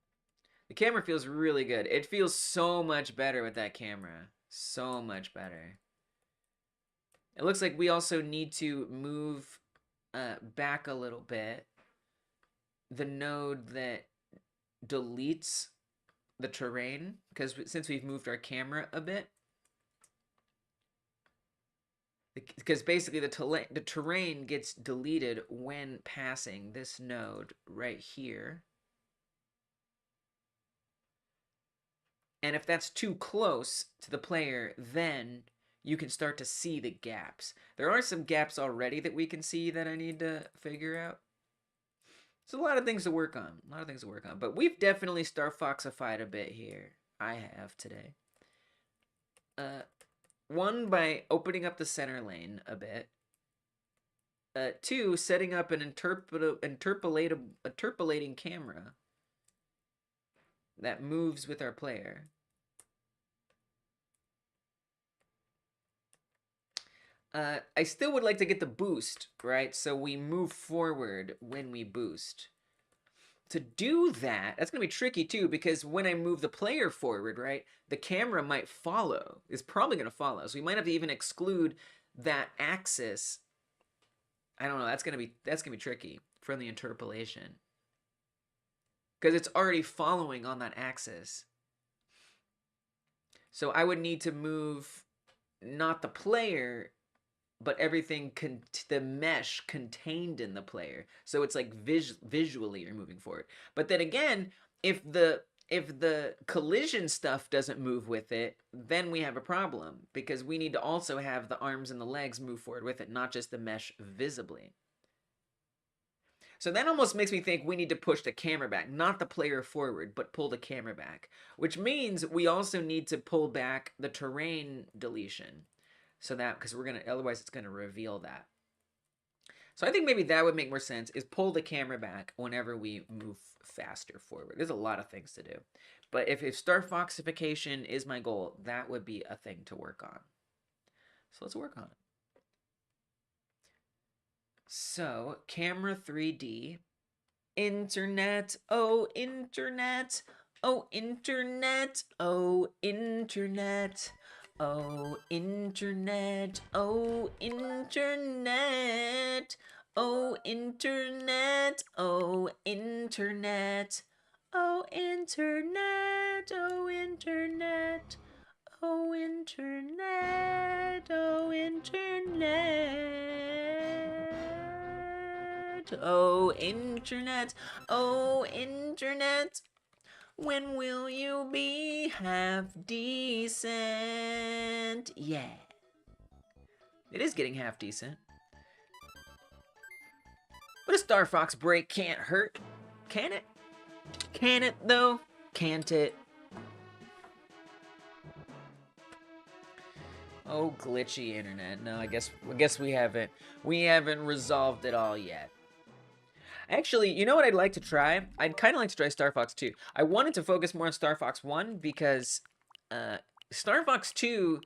Speaker 1: The camera feels really good. It feels so much better with that camera. So much better. It looks like we also need to move back a little bit the node that deletes the terrain, because since we've moved our camera a bit, because basically the terrain gets deleted when passing this node right here. And if that's too close to the player, then you can start to see the gaps. There are some gaps already that we can see that I need to figure out. So a lot of things to work on. A lot of things to work on. But we've definitely Starfox-ified a bit here. I have today. 1, by opening up the center lane a bit. 2, setting up an interpolating camera that moves with our player. I still would like to get the boost, right? So we move forward when we boost. To do that, that's going to be tricky too, because when I move the player forward, right, the camera might follow. It's probably going to follow. So we might have to even exclude that axis. I don't know. That's going to be tricky from the interpolation, because it's already following on that axis. So I would need to move not the player, but everything, the mesh contained in the player. So it's like visually you're moving forward. But then again, if the collision stuff doesn't move with it, then we have a problem, because we need to also have the arms and the legs move forward with it, not just the mesh visibly. So that almost makes me think we need to push the camera back, not the player forward, but pull the camera back, which means we also need to pull back the terrain deletion. So that, because otherwise it's gonna reveal that. So I think maybe that would make more sense, is pull the camera back whenever we move faster forward. There's a lot of things to do. But if Starfox-ification is my goal, that would be a thing to work on. So let's work on it. So, camera 3D. Internet, oh internet, oh internet, oh internet. Oh, internet, oh, internet, oh, internet, oh, internet, oh, internet, oh, internet, oh, internet, oh, internet, oh, internet, oh, internet. When will you be half decent? Yeah. It is getting half decent. But a Star Fox break can't hurt. Can it? Can it, though? Can't it? Oh, glitchy internet. No, I guess we haven't resolved it all yet. Actually, you know what I'd like to try? I'd kind of like to try Star Fox 2. I wanted to focus more on Star Fox 1 because Star Fox 2...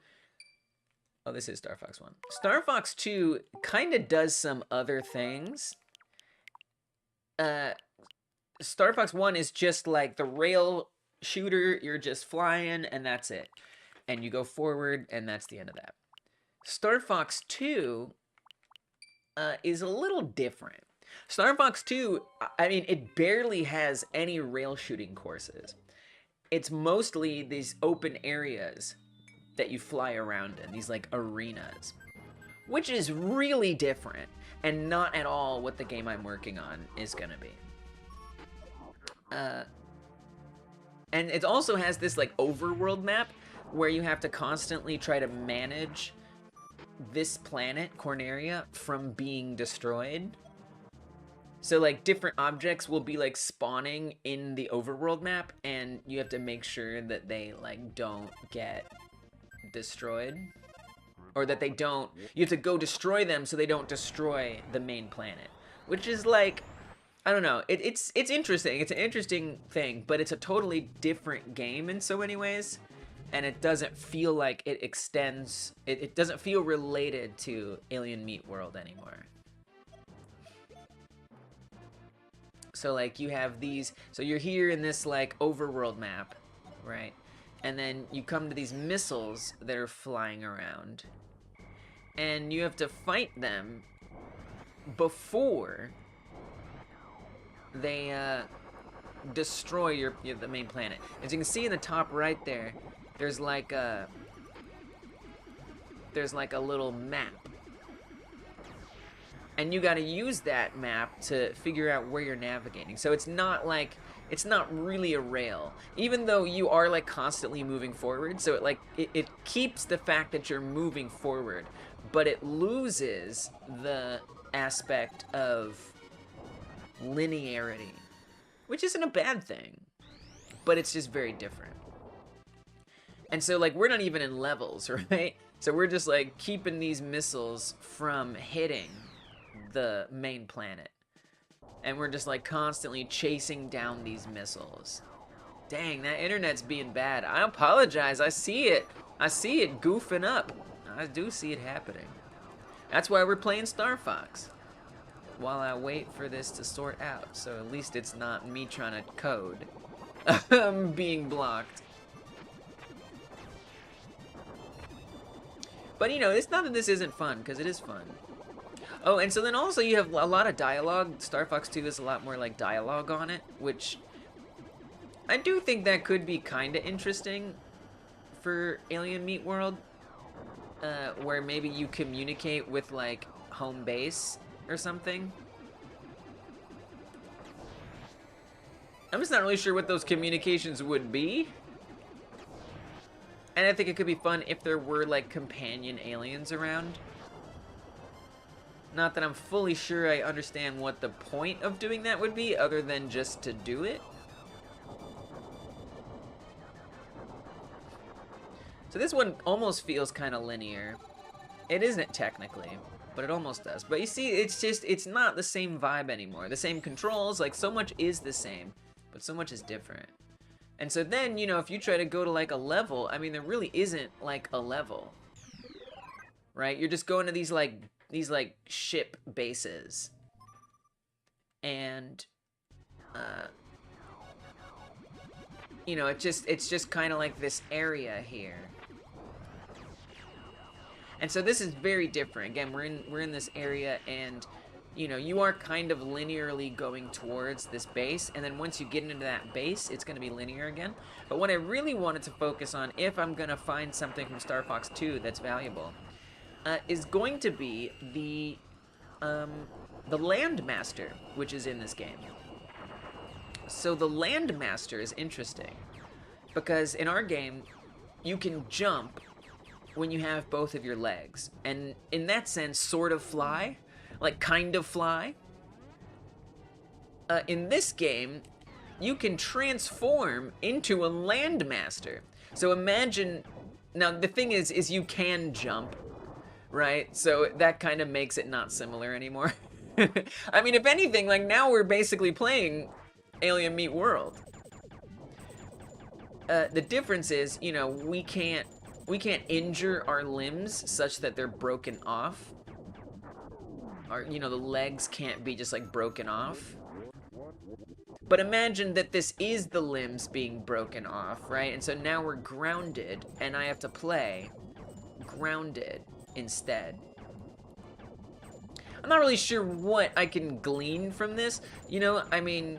Speaker 1: Oh, this is Star Fox 1. Star Fox 2 kind of does some other things. Star Fox 1 is just like the rail shooter. You're just flying, and that's it. And you go forward, and that's the end of that. Star Fox 2 is a little different. Star Fox 2, I mean, it barely has any rail shooting courses. It's mostly these open areas. that you fly around in, these like arenas, which is really different and not at all what the game I'm working on is gonna be. And it also has this like overworld map where you have to constantly try to manage this planet, Corneria, from being destroyed. So like different objects will be like spawning in the overworld map, and you have to make sure that they like don't get destroyed, or that they don't, you have to go destroy them so they don't destroy the main planet, which is like, I don't know, it's interesting. It's an interesting thing, but it's a totally different game in so many ways, and it doesn't feel like it extends, it doesn't feel related to Alien Meat World anymore. So like you have these, so you're here in this like overworld map, right? And then you come to these missiles that are flying around, and you have to fight them before they destroy the main planet. As you can see in the top right there, there's like a little map. And you gotta use that map to figure out where you're navigating. So it's not really a rail, even though you are like constantly moving forward. So it keeps the fact that you're moving forward, but it loses the aspect of linearity, which isn't a bad thing, but it's just very different. And so like we're not even in levels, right? So we're just like keeping these missiles from hitting the main planet, and we're just like constantly chasing down these missiles. Dang, that internet's being bad. I apologize. I see it goofing up. I do see it happening. That's why we're playing Star Fox while I wait for this to sort out, so at least it's not me trying to code. I'm being blocked. But you know, it's not that this isn't fun, because it is fun. Oh, and so then also you have a lot of dialogue. Star Fox 2 has a lot more like dialogue on it, which I do think that could be kind of interesting for Alien Meat World, where maybe you communicate with like home base or something. I'm just not really sure what those communications would be. And I think it could be fun if there were like companion aliens around. Not that I'm fully sure I understand what the point of doing that would be, other than just to do it. So this one almost feels kind of linear. It isn't technically, but it almost does. But you see, it's not the same vibe anymore. The same controls, like so much is the same, but so much is different. And so then, you know, if you try to go to like a level, I mean, there really isn't like a level, right? You're just going to these like ship bases, and you know, it's just kind of like this area here. And so this is very different. Again, we're in this area, and you know, you are kind of linearly going towards this base, and then once you get into that base, it's going to be linear again. But what I really wanted to focus on, if I'm going to find something from Star Fox 2 that's valuable, is going to be the Landmaster, which is in this game. So the Landmaster is interesting, because in our game, you can jump when you have both of your legs, and in that sense, sort of fly. Like, kind of fly. In this game, you can transform into a Landmaster. So imagine, now the thing is you can jump, right? So that kind of makes it not similar anymore. I mean, if anything, like now we're basically playing Alien Meat World. The difference is, you know, we can't injure our limbs such that they're broken off. You know, the legs can't be just like broken off. But imagine that this is the limbs being broken off, right? And so now we're grounded, and I have to play grounded instead. I'm not really sure what I can glean from this. You know, I mean,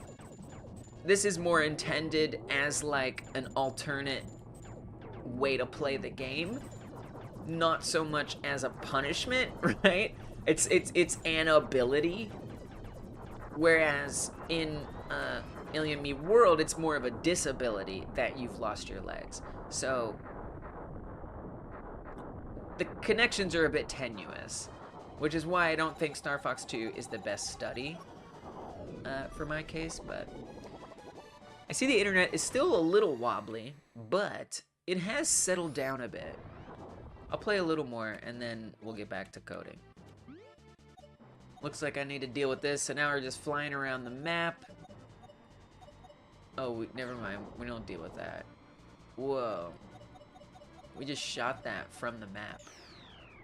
Speaker 1: this is more intended as like an alternate way to play the game, not so much as a punishment, right? It's an ability. Whereas in Alien Meat World, it's more of a disability that you've lost your legs. So the connections are a bit tenuous, which is why I don't think Star Fox 2 is the best study for my case, but I see the internet is still a little wobbly, but it has settled down a bit. I'll play a little more and then we'll get back to coding. Looks like I need to deal with this, so now we're just flying around the map. Oh, never mind. We don't deal with that. Whoa. We just shot that from the map.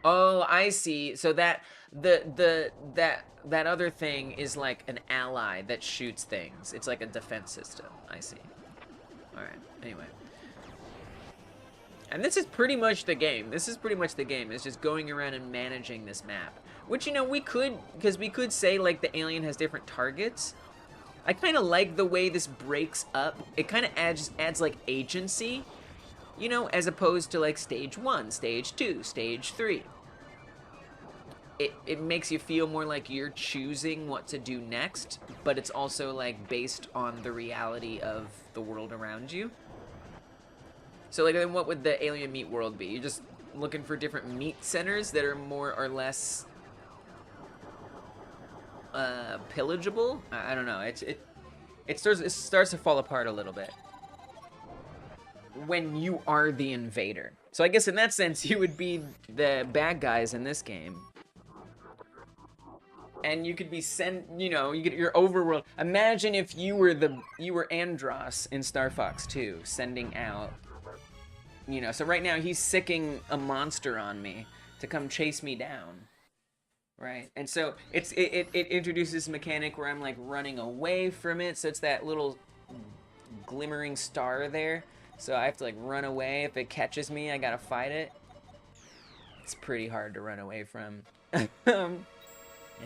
Speaker 1: Oh, I see. So that that other thing is like an ally that shoots things. It's like a defense system. I see. All right. Anyway. And this is pretty much the game. This is pretty much the game. It's just going around and managing this map. Which, you know, we could, because we could say, like, the alien has different targets. I kind of like the way this breaks up. It kind of adds, like, agency, you know, as opposed to, like, stage 1, stage 2, stage 3. It makes you feel more like you're choosing what to do next, but it's also, like, based on the reality of the world around you. So, like, then what would the alien meat world be? You're just looking for different meat centers that are more or less pillageable. I don't know. It starts to fall apart a little bit when you are the invader. So I guess in that sense you would be the bad guys in this game, and you could be you know, you get your overworld. Imagine if you were Andros in Star Fox 2, sending out, you know. So right now he's sicking a monster on me to come chase me down. Right, and so it introduces a mechanic where I'm like running away from it, so it's that little glimmering star there. So I have to like run away. If it catches me, I gotta fight it. It's pretty hard to run away from. And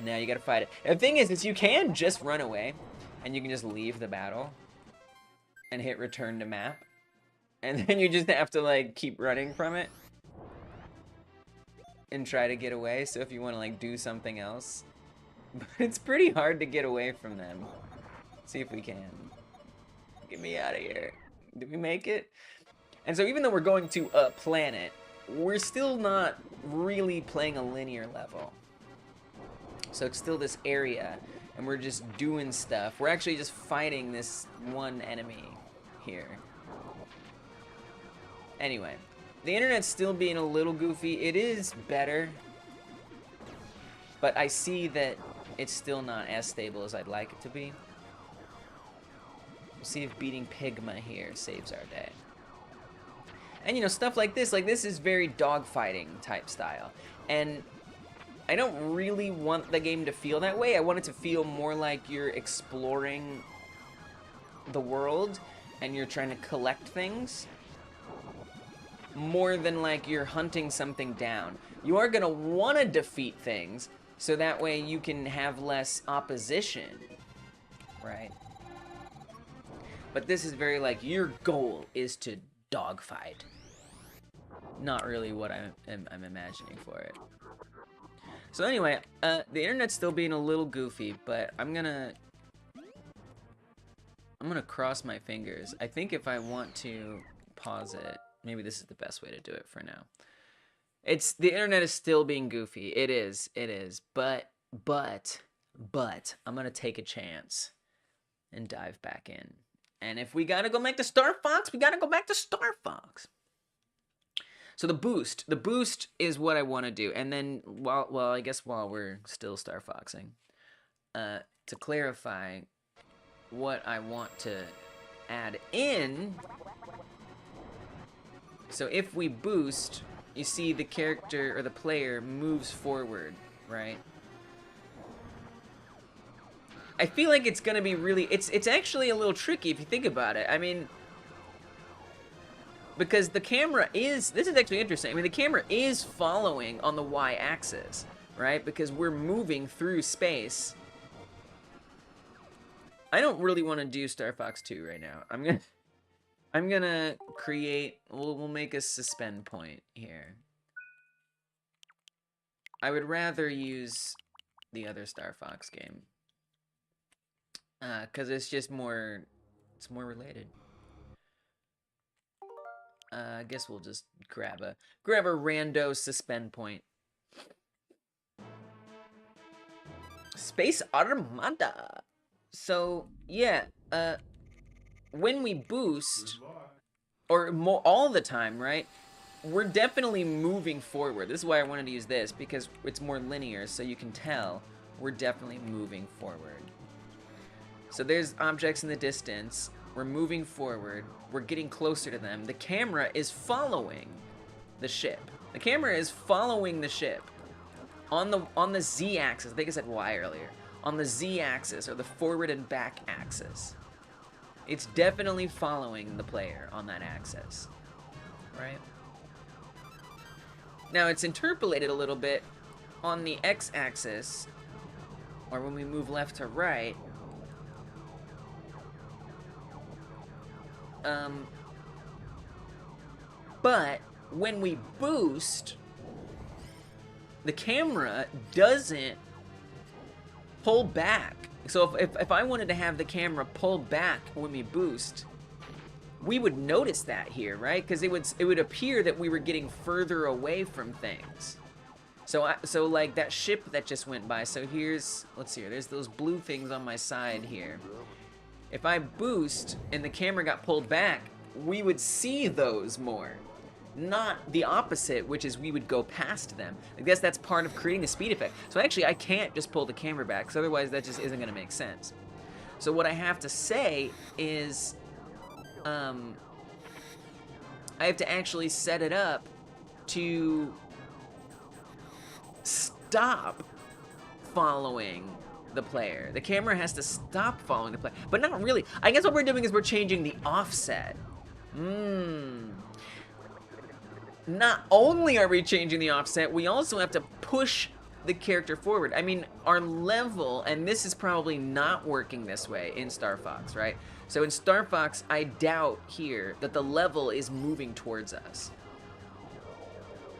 Speaker 1: now you gotta fight it. And the thing is you can just run away, and you can just leave the battle and hit return to map, and then you just have to like keep running from it and try to get away. So if you want to like do something else, but it's pretty hard to get away from them. Let's see if we can. Get me out of here. Did we make it? And so even though we're going to a planet, we're still not really playing a linear level. So it's still this area, and we're just doing stuff. We're actually just fighting this one enemy here. Anyway. The internet's still being a little goofy. It is better, but I see that it's still not as stable as I'd like it to be. We'll see if beating Pigma here saves our day. And you know, stuff like this is very dogfighting type style. And I don't really want the game to feel that way. I want it to feel more like you're exploring the world and you're trying to collect things, more than like you're hunting something down. You are gonna want to defeat things, so that way you can have less opposition, right? But this is very like, your goal is to dogfight. Not really what I'm imagining for it. So anyway, the internet's still being a little goofy, but I'm gonna cross my fingers. I think if I want to pause it, maybe this is the best way to do it for now. The internet is still being goofy. It is, but I'm gonna take a chance and dive back in. And if we gotta go back to Star Fox, we gotta go back to Star Fox. So the boost is what I want to do. And then I guess while we're still Star Foxing, to clarify what I want to add in. So if we boost, you see the character or the player moves forward, right? I feel like it's gonna be really, it's actually a little tricky if you think about it. I mean, because the camera is, this is actually interesting. I mean, the camera is following on the y-axis, right? Because we're moving through space. I don't really want to do Star Fox 2 right now. I'm I'm gonna create, we'll make a suspend point here. I would rather use the other Star Fox game. Cause it's just more, it's more related. I guess we'll just grab a rando suspend point. Space Armada. So yeah, when we boost, or more all the time, right? We're definitely moving forward. This is why I wanted to use this, because it's more linear, so you can tell we're definitely moving forward. So there's objects in the distance. We're moving forward. We're getting closer to them. The camera is following the ship. The camera is following the ship on the Z-axis. I think I said Y earlier. On the Z-axis, or the forward and back axis. It's definitely following the player on that axis, right? Now it's interpolated a little bit on the X-axis, or when we move left to right. But when we boost, the camera doesn't pull back. So if I wanted to have the camera pull back when we boost, we would notice that here, right? Because it would appear that we were getting further away from things. So like that ship that just went by. So here's, let's see here. There's those blue things on my side here. If I boost and the camera got pulled back, we would see those more. Not the opposite, which is we would go past them. I guess that's part of creating the speed effect. So actually, I can't just pull the camera back, because otherwise that just isn't going to make sense. So what I have to say is, I have to actually set it up to stop following the player. The camera has to stop following the player, but not really. I guess what we're doing is we're changing the offset. Not only are we changing the offset, we also have to push the character forward. I mean, our level, and this is probably not working this way in Star Fox, right? So in Star Fox, I doubt here that the level is moving towards us.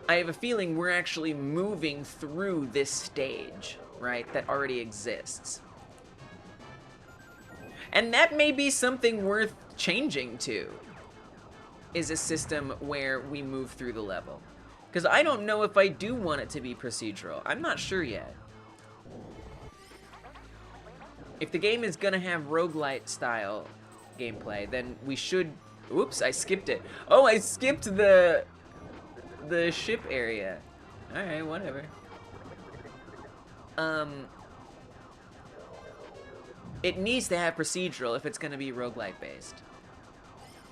Speaker 1: I have a feeling we're actually moving through this stage, right, that already exists. And that may be something worth changing to, is a system where we move through the level. Because I don't know if I do want it to be procedural. I'm not sure yet. If the game is gonna have roguelite style gameplay, then we should... Oops, I skipped it. Oh, I skipped the ship area. Alright, whatever. It needs to have procedural if it's gonna be roguelite based.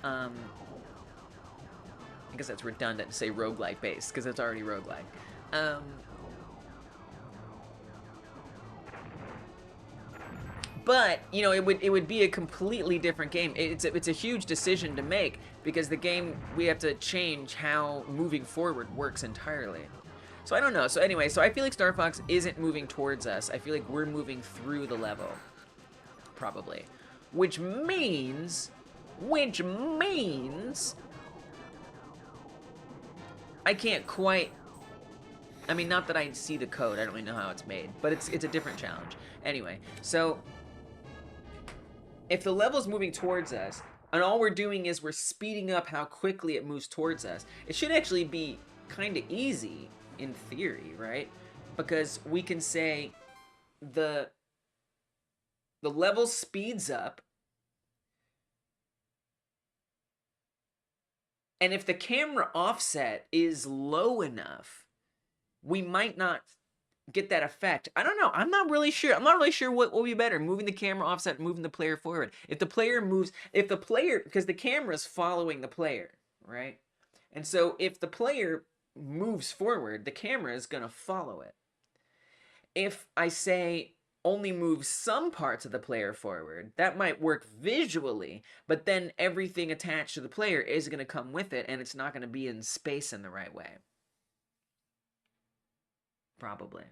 Speaker 1: I guess that's redundant to say roguelite based, because it's already roguelike. But, you know, it would be a completely different game. It's a huge decision to make, because the game, we have to change how moving forward works entirely. So I don't know. So anyway, so I feel like Star Fox isn't moving towards us. I feel like we're moving through the level. Probably. Which means... I can't quite... I mean, not that I see the code. I don't really know how it's made. But it's a different challenge. Anyway, so... if the level's moving towards us, and all we're doing is we're speeding up how quickly it moves towards us, it should actually be kind of easy, in theory, right? Because we can say the level speeds up, and if the camera offset is low enough, we might not get that effect. I don't know. I'm not really sure. I'm not really sure what will be better, moving the camera offset, moving the player forward. If the player moves, because the camera's following the player, right? And so if the player moves forward, the camera is going to follow it. If I say only move some parts of the player forward, that might work visually, but then everything attached to the player is going to come with it, and it's not going to be in space in the right way. Probably.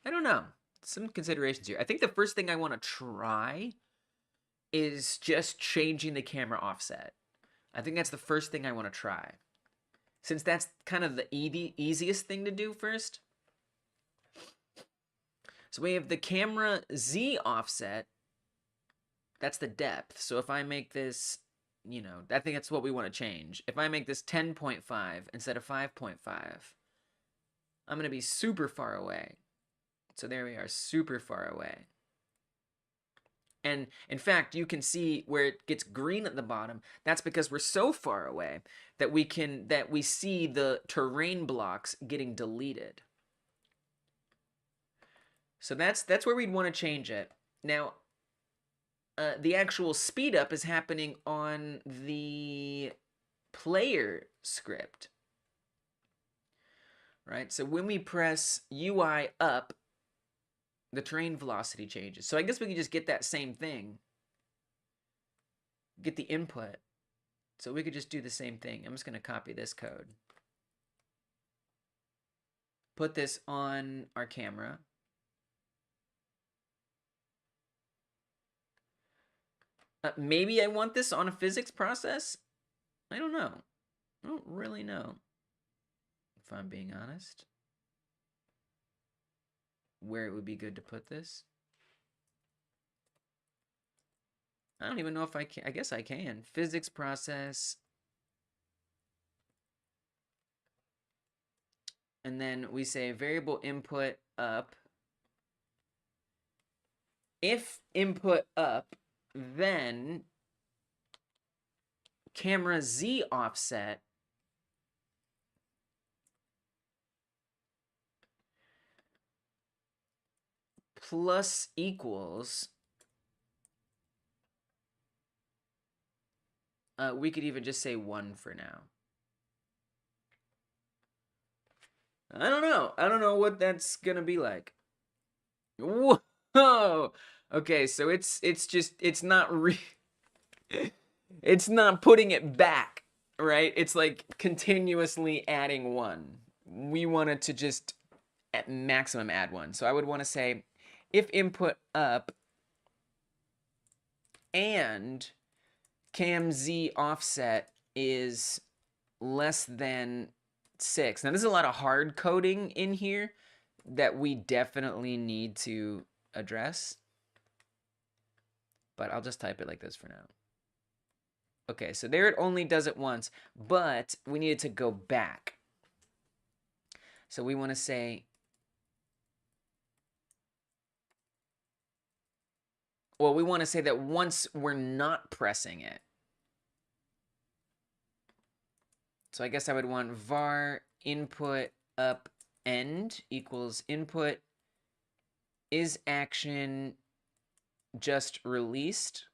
Speaker 1: I don't know. Some considerations here. I think the first thing I want to try is just changing the camera offset. I think that's the first thing I want to try. Since that's kind of the easiest thing to do first. So we have the camera Z offset. That's the depth. So if I make this, you know, I think that's what we want to change. If I make this 10.5 instead of 5.5, I'm going to be super far away. So there we are, super far away. And in fact, you can see where it gets green at the bottom. That's because we're so far away that we see the terrain blocks getting deleted. So that's where we'd want to change it. Now, the actual speed up is happening on the player script. Right? So when we press UI up, the terrain velocity changes. So I guess we can just get that same thing. Get the input. So we could just do the same thing. I'm just going to copy this code. Put this on our camera. Maybe I want this on a physics process? I don't know. I don't really know, if I'm being honest, where it would be good to put this. I don't even know if I can. I guess I can. Physics process. And then we say variable input up. If input up, then camera Z offset plus equals, we could even just say 1 for now. I don't know. I don't know what that's gonna be like. Whoa! Okay, so it's not it's not putting it back, right? It's like continuously adding 1. We want it to just at maximum add 1. So I would want to say if input up and cam Z offset is less than 6. Now, there's a lot of hard coding in here that we definitely need to address. But I'll just type it like this for now. Okay, so there it only does it once, but we needed to go back. So we want to say, well, we want to say that once we're not pressing it. So I guess I would want var input up end equals input is action just released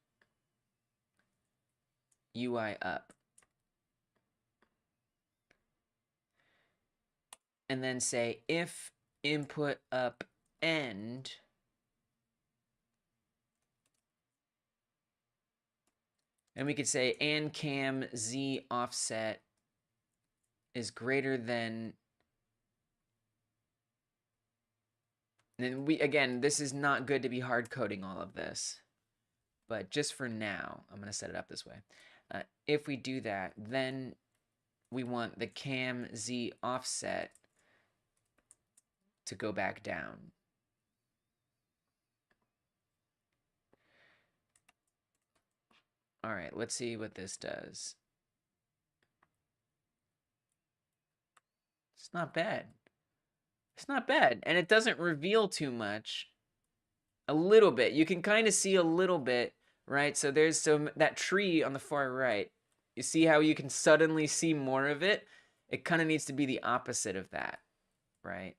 Speaker 1: UI up. And then say if input up end and we could say and cam Z offset is greater than, and we, again, this is not good to be hard coding all of this, but just for now, I'm going to set it up this way. If we do that, then we want the cam Z offset to go back down. All right, let's see what this does. It's not bad. It's not bad. And it doesn't reveal too much. A little bit. You can kind of see a little bit, right? So there's that tree on the far right. You see how you can suddenly see more of it? It kind of needs to be the opposite of that, right?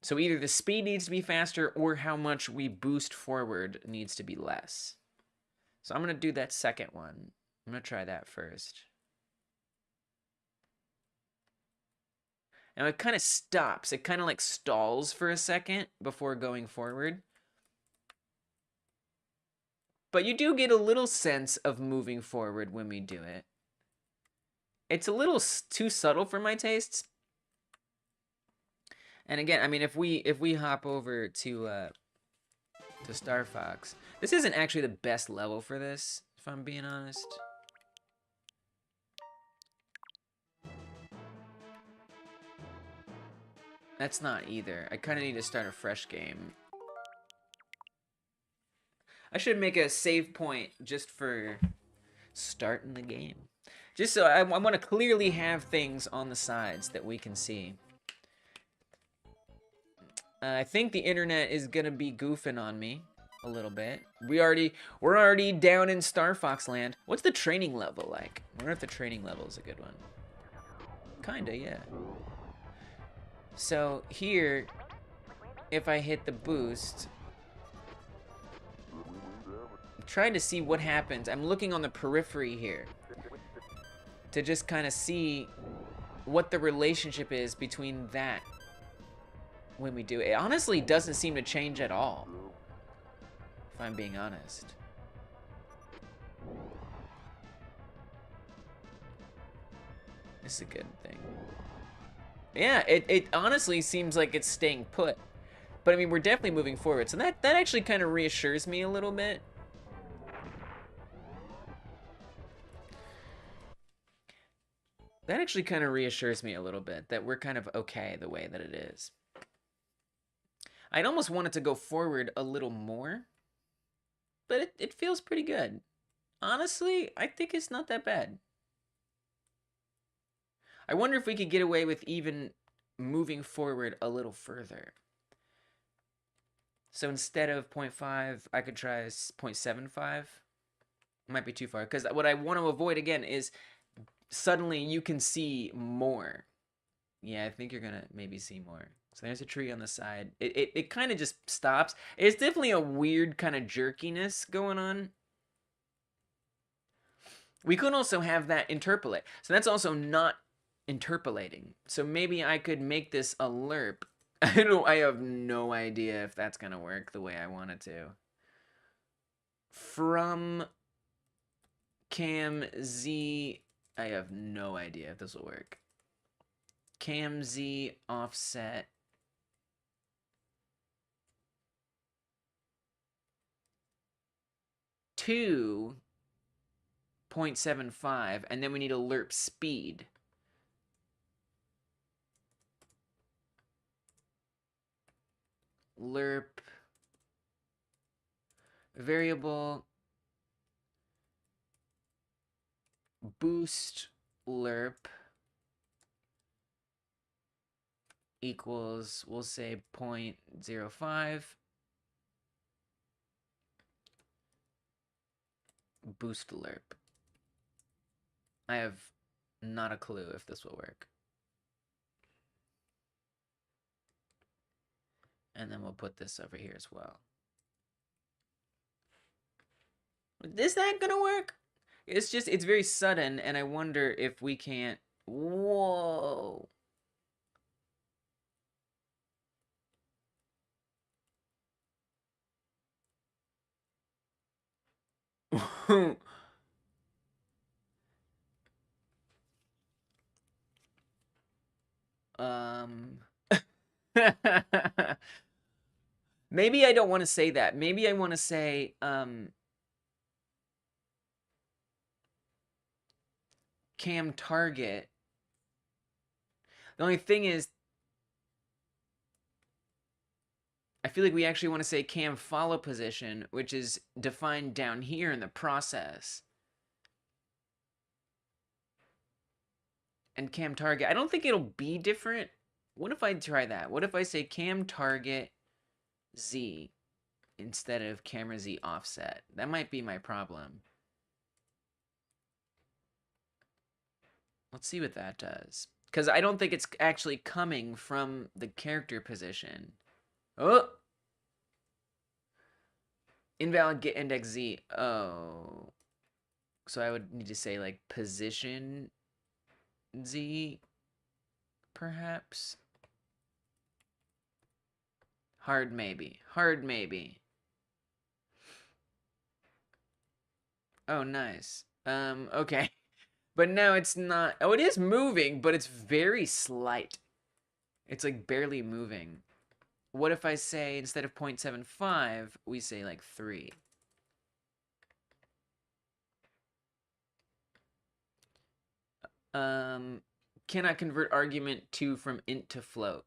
Speaker 1: So either the speed needs to be faster or how much we boost forward needs to be less. So I'm going to do that second one. I'm going to try that first. Now it kind of stops. It kind of like stalls for a second before going forward. But you do get a little sense of moving forward when we do it. It's a little too subtle for my tastes. And again, I mean, if we hop over to Star Fox, This isn't actually the best level for this, if I'm being honest. That's not either. I kind of need to start a fresh game. I should make a save point just for starting the game. Just so I want to clearly have things on the sides that we can see. I think the internet is gonna be goofing on me a little bit. We're already down in Star Fox land. What's the training level like? I wonder if the training level is a good one. Kinda, yeah. So here, if I hit the boost, I'm trying to see what happens. I'm looking on the periphery here to just kind of see what the relationship is between that when we do it. It honestly doesn't seem to change at all, if I'm being honest. This is a good thing. Yeah, it honestly seems like it's staying put. But I mean, we're definitely moving forward. So that actually kind of reassures me a little bit. That actually kind of reassures me a little bit that we're kind of okay the way that it is. I'd almost want it to go forward a little more, but it feels pretty good. Honestly, I think it's not that bad. I wonder if we could get away with even moving forward a little further. So instead of 0.5, I could try 0.75. Might be too far, because what I want to avoid again is suddenly you can see more. Yeah, I think you're gonna maybe see more. So there's a tree on the side. It kind of just stops. It's definitely a weird kind of jerkiness going on. We could also have that interpolate. So that's also not interpolating. So maybe I could make this a lerp. I have no idea if that's gonna work the way I want it to. From Cam Z, I have no idea if this will work. Cam Z offset. To 0.75, and then we need a lerp speed. Lerp variable boost lerp equals, we'll say 0.05 boost lerp. I have not a clue if this will work. And then we'll put this over here as well. Is that gonna work? It's just, it's very sudden, and I wonder if we can't... Whoa. Maybe I don't want to say that. Maybe I want to say, cam target. The only thing is, I feel like we actually want to say cam follow position, which is defined down here in the process. And cam target, I don't think it'll be different. What if I try that? What if I say cam target Z instead of camera Z offset? That might be my problem. Let's see what that does. Because I don't think it's actually coming from the character position. Oh! Invalid get index Z. Oh. So I would need to say like position Z, perhaps. Hard maybe. Hard maybe. Oh, nice. Okay. But now it's not... Oh, it is moving, but it's very slight. It's like barely moving. What if I say, instead of 0.75, we say like 3? Cannot convert argument 2 from int to float.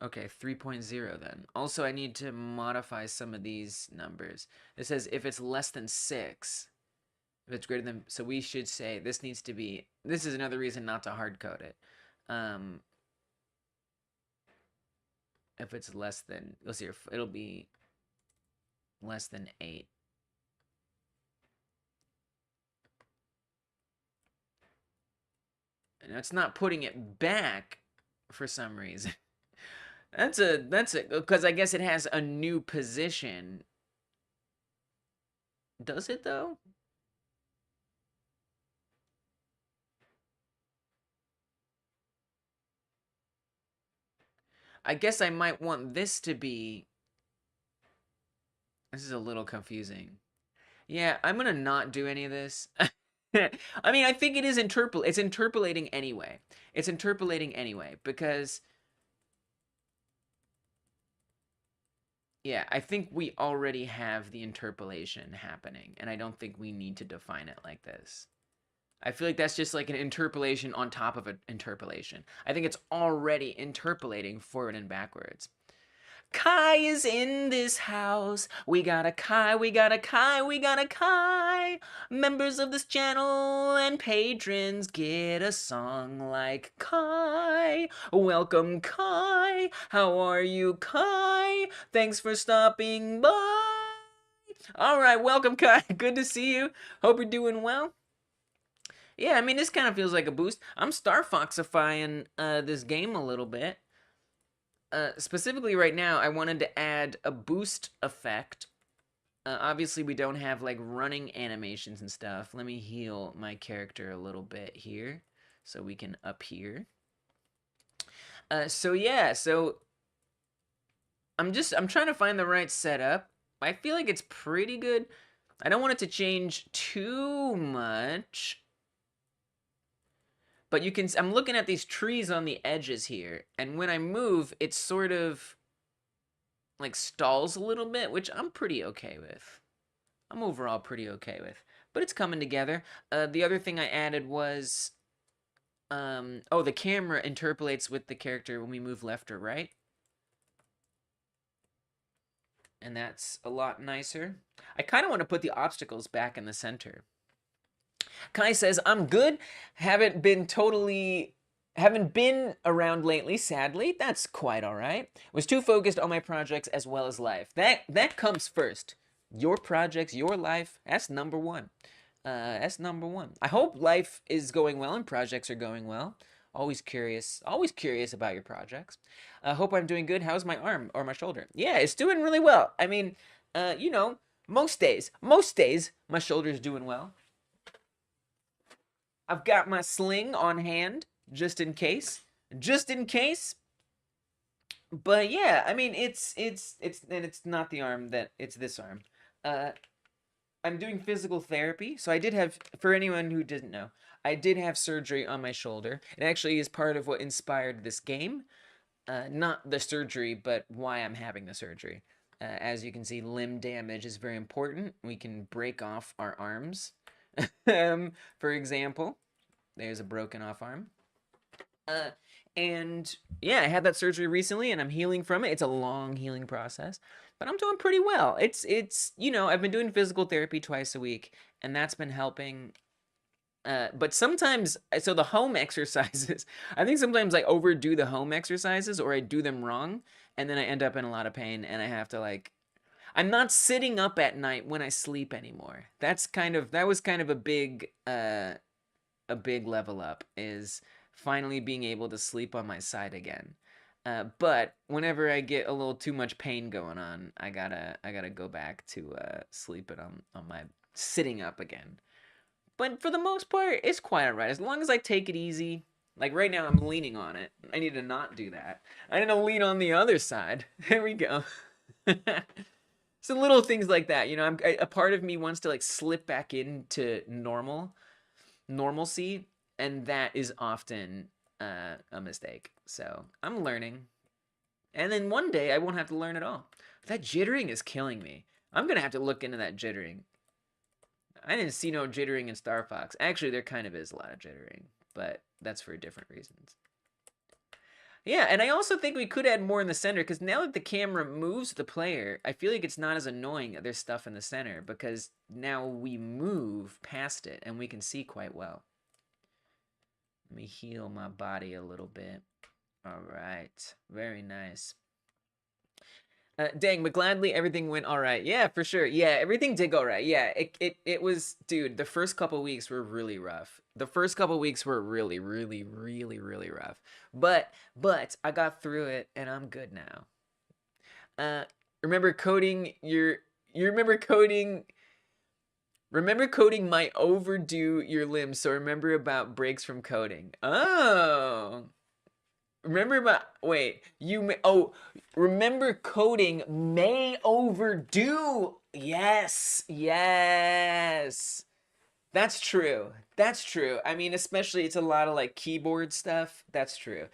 Speaker 1: Okay, 3.0 then. Also, I need to modify some of these numbers. It says if it's less than 6, if it's greater than, so we should say this needs to be, this is another reason not to hard code it. If it's less than, let's see, it'll be less than 8. And it's not putting it back for some reason. That's because I guess it has a new position. Does it though? I guess I might want this to be... This is a little confusing. Yeah, I'm gonna not do any of this. I mean, I think it is it's interpolating anyway. It's interpolating anyway, because... Yeah, I think we already have the interpolation happening, and I don't think we need to define it like this. I feel like that's just like an interpolation on top of an interpolation. I think it's already interpolating forward and backwards. Kai is in this house. We got a Kai, we got a Kai, we got a Kai. Members of this channel and patrons get a song like Kai. Welcome, Kai. How are you, Kai? Thanks for stopping by. All right, welcome, Kai. Good to see you. Hope you're doing well. Yeah, I mean, this kind of feels like a boost. I'm Starfox-ifying this game a little bit. Specifically right now, I wanted to add a boost effect. Obviously, we don't have, like, running animations and stuff. Let me heal my character a little bit here so we can up here. So, yeah, so I'm trying to find the right setup. I feel like it's pretty good. I don't want it to change too much. But you can, I'm looking at these trees on the edges here, and when I move, it sort of, like, stalls a little bit, which I'm pretty okay with. I'm overall pretty okay with. But it's coming together. The other thing I added was, oh, the camera interpolates with the character when we move left or right. And that's a lot nicer. I kind of want to put the obstacles back in the center. Kai says, I'm good. Haven't been around lately, sadly. That's quite all right. Was too focused on my projects as well as life. That comes first. Your projects, your life, that's number one. That's number one. I hope life is going well and projects are going well. Always curious about your projects. Hope I'm doing good. How's my arm or my shoulder? Yeah, it's doing really well. I mean, you know, most days, my shoulder's doing well. I've got my sling on hand, just in case. But yeah, I mean, it's not the arm it's this arm. I'm doing physical therapy, so I did have, for anyone who didn't know, I did have surgery on my shoulder. It actually is part of what inspired this game. Not the surgery, but why I'm having the surgery. As you can see, limb damage is very important. We can break off our arms. For example, there's a broken off arm. And yeah, I had that surgery recently and I'm healing from it. It's a long healing process, but I'm doing pretty well. It's you know, I've been doing physical therapy twice a week and that's been helping. But sometimes, so the home exercises, I think sometimes I overdo the home exercises or I do them wrong and then I end up in a lot of pain and I have to, like, I'm not sitting up at night when I sleep anymore. That was kind of a big level up, is finally being able to sleep on my side again. But whenever I get a little too much pain going on, I gotta go back to sleeping on my sitting up again. But for the most part, it's quite alright. As long as I take it easy. Like right now, I'm leaning on it. I need to not do that. I need to lean on the other side. There we go. So little things like that, you know, a part of me wants to, like, slip back into normalcy, and that is often a mistake. So I'm learning, and then one day I won't have to learn at all. That jittering is killing me. I'm gonna have to look into that jittering. I didn't see no jittering in Star Fox. Actually, there kind of is a lot of jittering, but that's for different reasons. Yeah, and I also think we could add more in the center, because now that the camera moves the player, I feel like it's not as annoying that there's stuff in the center, because now we move past it, and we can see quite well. Let me heal my body a little bit. All right, very nice. Dang, but gladly everything went all right. Yeah, for sure. Yeah, everything did go right. Yeah, it was, dude, the first couple weeks were really rough. The first couple weeks were really rough. But I got through it and I'm good now. Remember coding remember coding might overdo your limbs, so remember about breaks from coding. Oh. Remember coding may overdo. Yes. That's true. I mean, especially it's a lot of like keyboard stuff. That's true.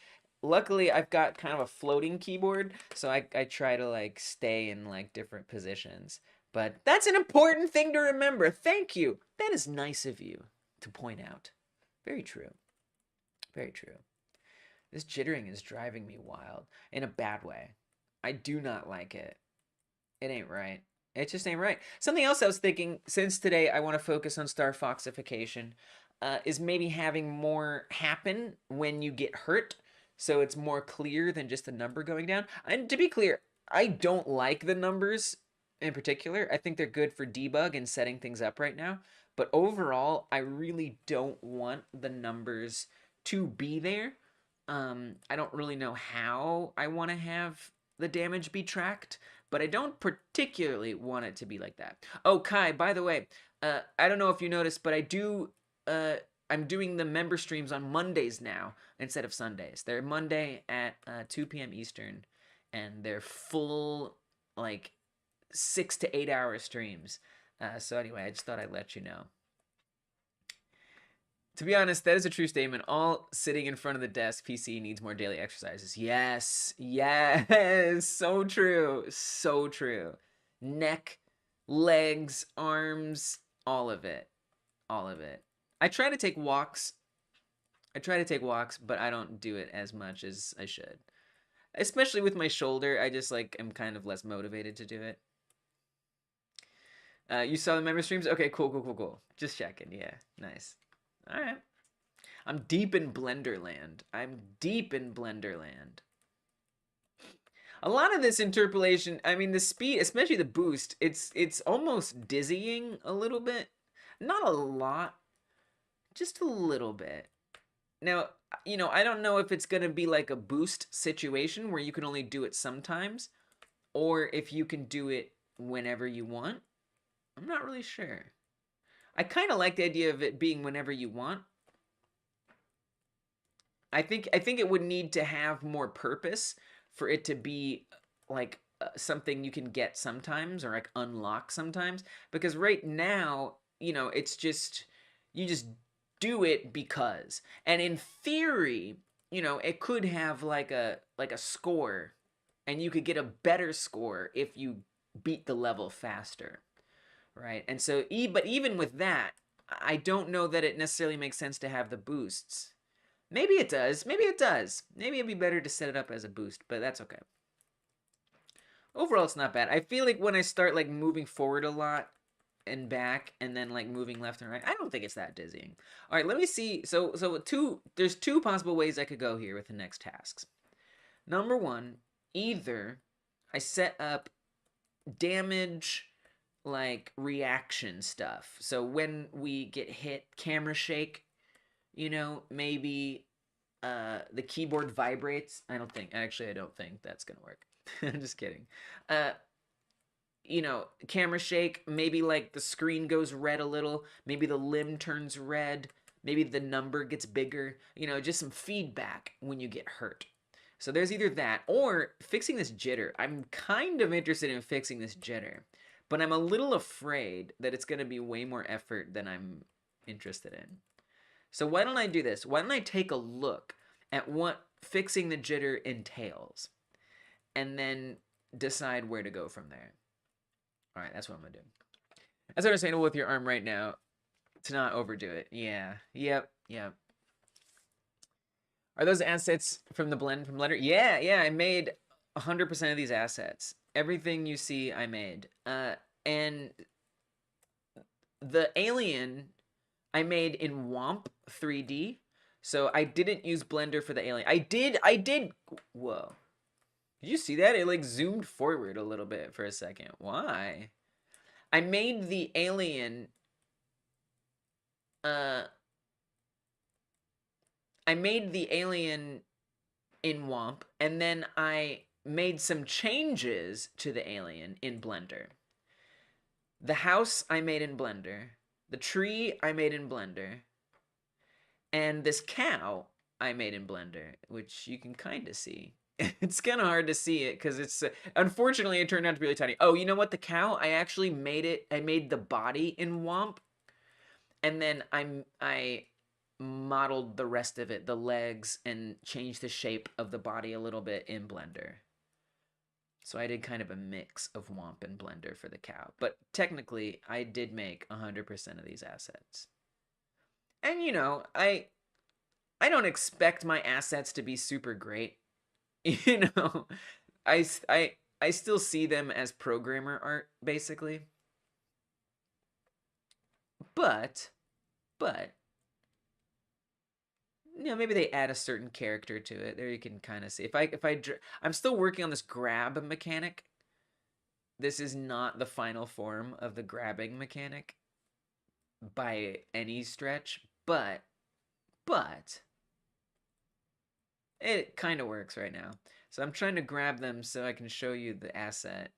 Speaker 1: Luckily, I've got kind of a floating keyboard, so I try to like stay in like different positions. But that's an important thing to remember. Thank you. That is nice of you to point out. Very true. Very true. This jittering is driving me wild in a bad way. I do not like it. It ain't right. It just ain't right. Something else I was thinking, since today I want to focus on Starfox-ifying, is maybe having more happen when you get hurt, so it's more clear than just the number going down. And to be clear, I don't like the numbers in particular. I think they're good for debug and setting things up right now. But overall, I really don't want the numbers to be there. I don't really know how I want to have the damage be tracked, but I don't particularly want it to be like that. Oh, Kai, by the way, I don't know if you noticed, but I'm doing the member streams on Mondays now instead of Sundays. They're Monday at 2 p.m. Eastern, and they're full, like, 6 to 8 hour streams. So anyway, I just thought I'd let you know. To be honest, that is a true statement. All sitting in front of the desk PC needs more daily exercises. Yes. So true. Neck, legs, arms, all of it. I try to take walks, but I don't do it as much as I should. Especially with my shoulder, I just like am kind of less motivated to do it. You saw the member streams? Okay, cool. Just checking. Yeah, nice. All right. I'm deep in Blender land. A lot of this interpolation, I mean, the speed, especially the boost, it's almost dizzying a little bit. Not a lot, just a little bit. Now, you know, I don't know if it's going to be like a boost situation where you can only do it sometimes, or if you can do it whenever you want. I'm not really sure. I kind of like the idea of it being whenever you want. I think it would need to have more purpose for it to be like something you can get sometimes or like unlock sometimes. Because right now, you know, it's just, you just do it because. And in theory, you know, it could have like a score, and you could get a better score if you beat the level faster. Right, and so, but even with that, I don't know that it necessarily makes sense to have the boosts. Maybe it does. Maybe it'd be better to set it up as a boost, but that's okay. Overall, it's not bad. I feel like when I start like moving forward a lot and back, and then like moving left and right, I don't think it's that dizzying. All right, let me see. So there's two possible ways I could go here with the next tasks. Number one, either I set up damage, like reaction stuff. So when we get hit, camera shake, you know, maybe the keyboard vibrates. I don't think that's gonna work. I'm just kidding. You know, camera shake, maybe like the screen goes red a little, maybe the limb turns red, maybe the number gets bigger, you know, just some feedback when you get hurt. So there's either that or fixing this jitter. I'm kind of interested in fixing this jitter, but I'm a little afraid that it's going to be way more effort than I'm interested in. So why don't I do this? Why don't I take a look at what fixing the jitter entails, and then decide where to go from there. All right, that's what I'm going to do. That's understandable with your arm right now, to not overdo it. Yeah. Yep. Are those assets from the blend from Blender? Yeah. I made 100% of these assets. Everything you see, I made. And the alien I made in WOMP 3D. So I didn't use Blender for the alien. I did. Whoa. Did you see that? It like zoomed forward a little bit for a second. Why? I made the alien. I made the alien in WOMP, and then I made some changes to the alien in Blender. The house I made in Blender. The tree I made in Blender. And this cow I made in Blender, which you can kind of see. It's kind of hard to see it because it's unfortunately it turned out to be really tiny. Oh, you know what? The cow, I actually made it. I made the body in WOMP, and then I modeled the rest of it, the legs, and changed the shape of the body a little bit in Blender. So I did kind of a mix of WOMP and Blender for the cow. But technically, I did make 100% of these assets. And you know, I don't expect my assets to be super great. You know, I still see them as programmer art, basically. But, you know, maybe they add a certain character to it. There you can kind of see. I'm still working on this grab mechanic. This is not the final form of the grabbing mechanic by any stretch, but it kind of works right now. So I'm trying to grab them so I can show you the asset.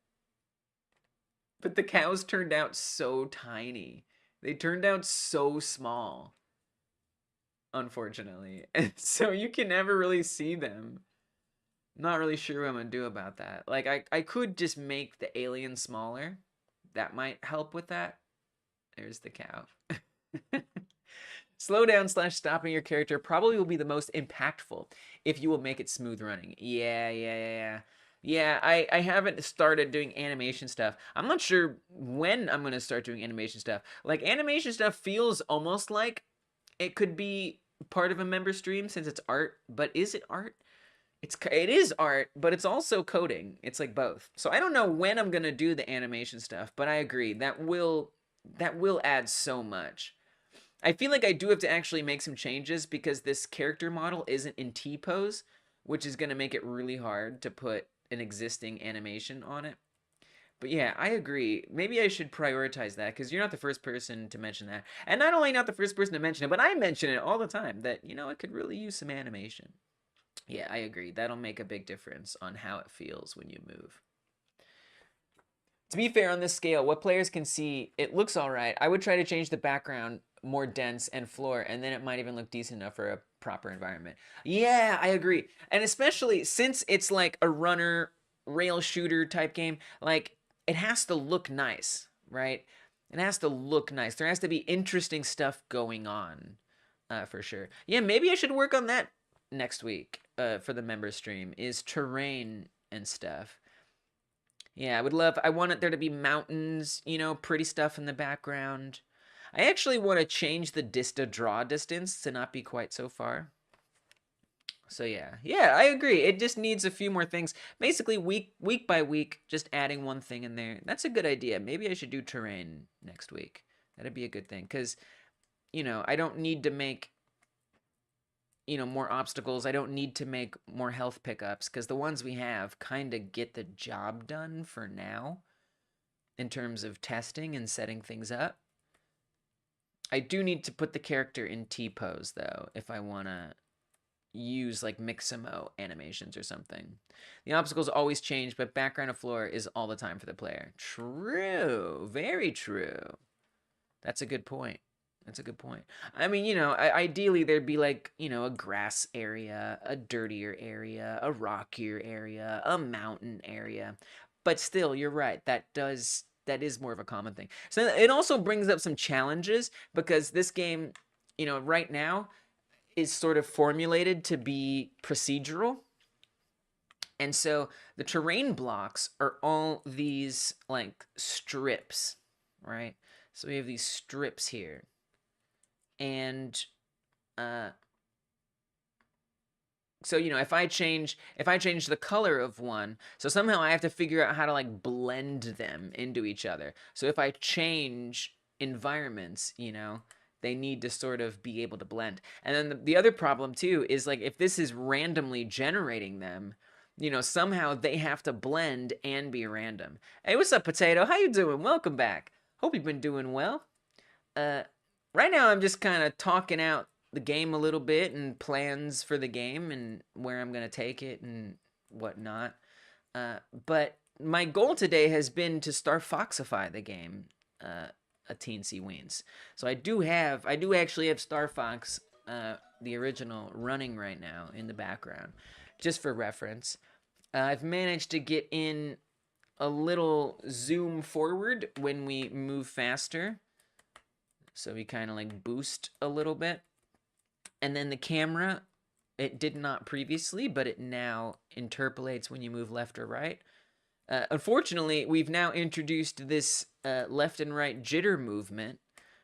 Speaker 1: But the cows turned out so tiny. They turned out so small, unfortunately. And so you can never really see them. Not really sure what I'm going to do about that. Like, I could just make the alien smaller. That might help with that. There's the cow. Slowdown/stopping your character probably will be the most impactful if you will make it smooth running. Yeah, I haven't started doing animation stuff. I'm not sure when I'm going to start doing animation stuff. Like, animation stuff feels almost like it could be part of a member stream since it's art, but is it art? It is art, but it's also coding. It's like both. So I don't know when I'm going to do the animation stuff, but I agree. That will add so much. I feel like I do have to actually make some changes because this character model isn't in T-pose, which is going to make it really hard to put an existing animation on it. But yeah, I agree. Maybe I should prioritize that because you're not the first person to mention that. And not only not the first person to mention it, but I mention it all the time that, you know, it could really use some animation. Yeah, I agree. That'll make a big difference on how it feels when you move. To be fair, on this scale, what players can see, it looks all right. I would try to change the background more dense and floor, and then it might even look decent enough for a proper environment. Yeah, I agree. And especially since it's like a runner, rail shooter type game, like it has to look nice, right? It has to look nice. There has to be interesting stuff going on, for sure. Yeah, maybe I should work on that next week for the member stream, is terrain and stuff. Yeah, I want there to be mountains, you know, pretty stuff in the background. I actually want to change the draw distance to not be quite so far. So yeah, I agree. It just needs a few more things. Basically, week by week, just adding one thing in there. That's a good idea. Maybe I should do terrain next week. That'd be a good thing because, you know, I don't need to make, you know, more obstacles. I don't need to make more health pickups because the ones we have kind of get the job done for now in terms of testing and setting things up. I do need to put the character in T-pose though if I want to use like Mixamo animations or something. The obstacles always change, but background of floor is all the time for the player. True. Very true. That's a good point. That's a good point. I mean, you know, ideally there'd be like, you know, a grass area, a dirtier area, a rockier area, a mountain area. But still, you're right. That is more of a common thing. So it also brings up some challenges because this game, you know, right now is sort of formulated to be procedural. And so the terrain blocks are all these like strips, right? So we have these strips here. And so, you know, if I change the color of one, so somehow I have to figure out how to like blend them into each other. So if I change environments, you know, they need to sort of be able to blend. And then the other problem too is like if this is randomly generating them, you know, somehow they have to blend and be random. Hey, what's up, Potato? How you doing? Welcome back. Hope you've been doing well. Right now I'm just kind of talking out the game a little bit and plans for the game and where I'm going to take it and whatnot. But my goal today has been to Starfox-ify the game a teensy weens. So I do actually have Star Fox, the original, running right now in the background, just for reference. I've managed to get in a little zoom forward when we move faster. So we kind of like boost a little bit. And then the camera, it did not previously, but it now interpolates when you move left or right. Unfortunately, we've now introduced this left and right jitter movement,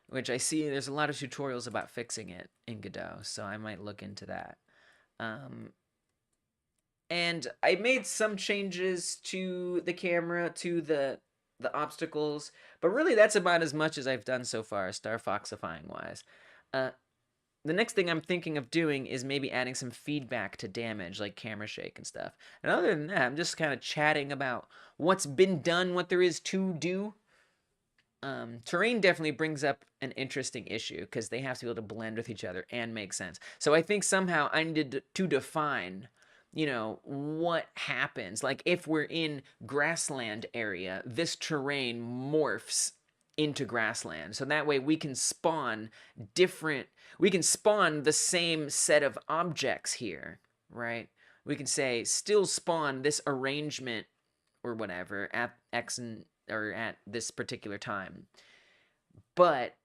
Speaker 1: which I see there's a lot of tutorials about fixing it in Godot, so I might look into that. And I made some changes to the camera, to the obstacles, but really that's about as much as I've done so far, Starfox-ifying wise. The next thing I'm thinking of doing is maybe adding some feedback to damage, like camera shake and stuff. And other than that, I'm just kind of chatting about what's been done, what there is to do. Terrain definitely brings up an interesting issue because they have to be able to blend with each other and make sense. So I think somehow I needed to define, you know, what happens. Like if we're in grassland area, this terrain morphs into grassland. So that way we can spawn the same set of objects here, right? We can say still spawn this arrangement or whatever at X or at this particular time, but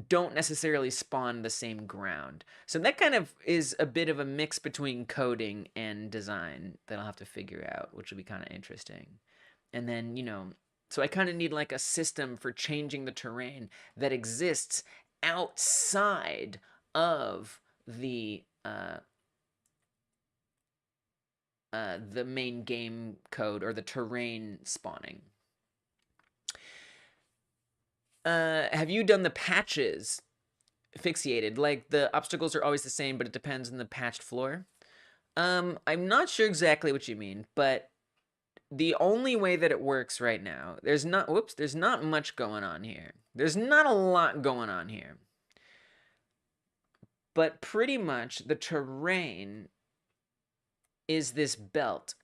Speaker 1: don't necessarily spawn the same ground. So that kind of is a bit of a mix between coding and design that I'll have to figure out, which will be kind of interesting. And then, you know, so I kind of need like a system for changing the terrain that exists outside of the main game code or the terrain spawning. Have you done the patches fixated? Like the obstacles are always the same, but it depends on the patched floor. I'm not sure exactly what you mean, but the only way that it works right now, there's not much going on here. There's not a lot going on here. But pretty much the terrain is this belt,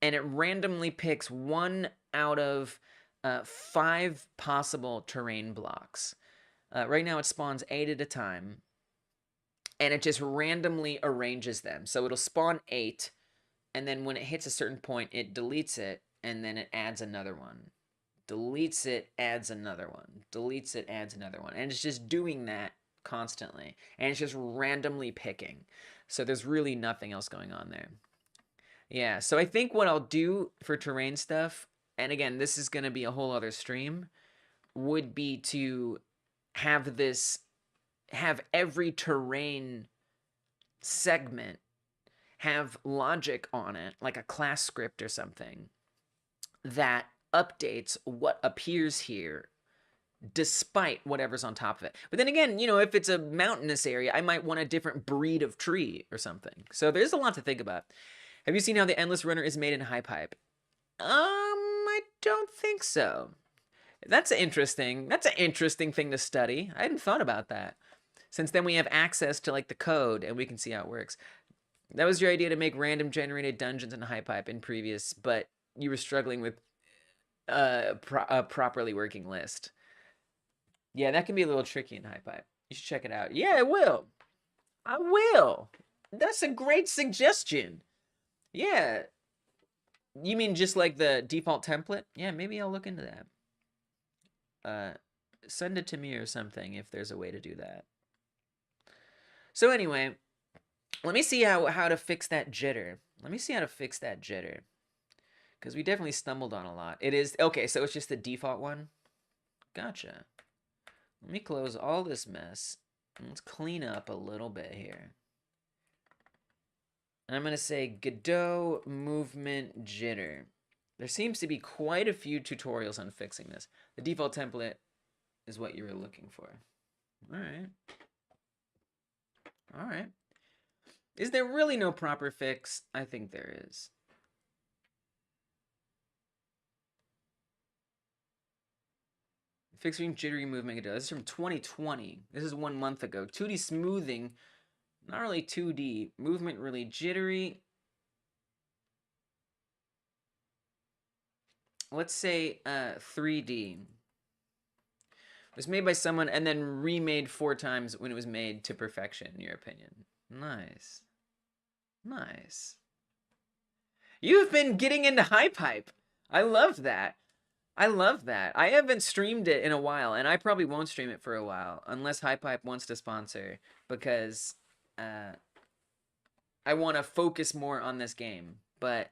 Speaker 1: and it randomly picks one out of 5 possible terrain blocks. Right now it spawns 8 at a time, and it just randomly arranges them. So it'll spawn 8, and then when it hits a certain point, it deletes it, and then it adds another one. Deletes it, adds another one. Deletes it, adds another one. And it's just doing that constantly. And it's just randomly picking. So there's really nothing else going on there. Yeah, so I think what I'll do for terrain stuff, and again, this is going to be a whole other stream, would be to have every terrain segment have logic on it, like a class script or something, that updates what appears here despite whatever's on top of it. But then again, you know, if it's a mountainous area, I might want a different breed of tree or something. So there's a lot to think about. Have you seen how the endless runner is made in HiPipe? I don't think so. That's interesting. That's an interesting thing to study. I hadn't thought about that. Since then we have access to like the code and we can see how it works. That was your idea to make random generated dungeons in HiPipe in previous, but you were struggling with a properly working list. Yeah, that can be a little tricky in HiPipe. You should check it out. Yeah, I will. I will. That's a great suggestion. Yeah. You mean just like the default template? Yeah, maybe I'll look into that. Send it to me or something if there's a way to do that. So anyway, let me see how to fix that jitter. Because we definitely stumbled on a lot. It is, okay, so it's just the default one? Gotcha. Let me close all this mess. Let's clean up a little bit here. I'm going to say Godot movement jitter. There seems to be quite a few tutorials on fixing this. The default template is what you were looking for. All right. All right. Is there really no proper fix? I think there is. Fixing jittery movement Godot. This is from 2020. This is 1 month ago. 2D smoothing. Not really 2D. Movement really jittery. Let's say 3D. It was made by someone and then remade 4 times when it was made to perfection, in your opinion. Nice. Nice. You've been getting into Hype. I love that. I love that. I haven't streamed it in a while, and I probably won't stream it for a while, unless Hype wants to sponsor, because I want to focus more on this game. But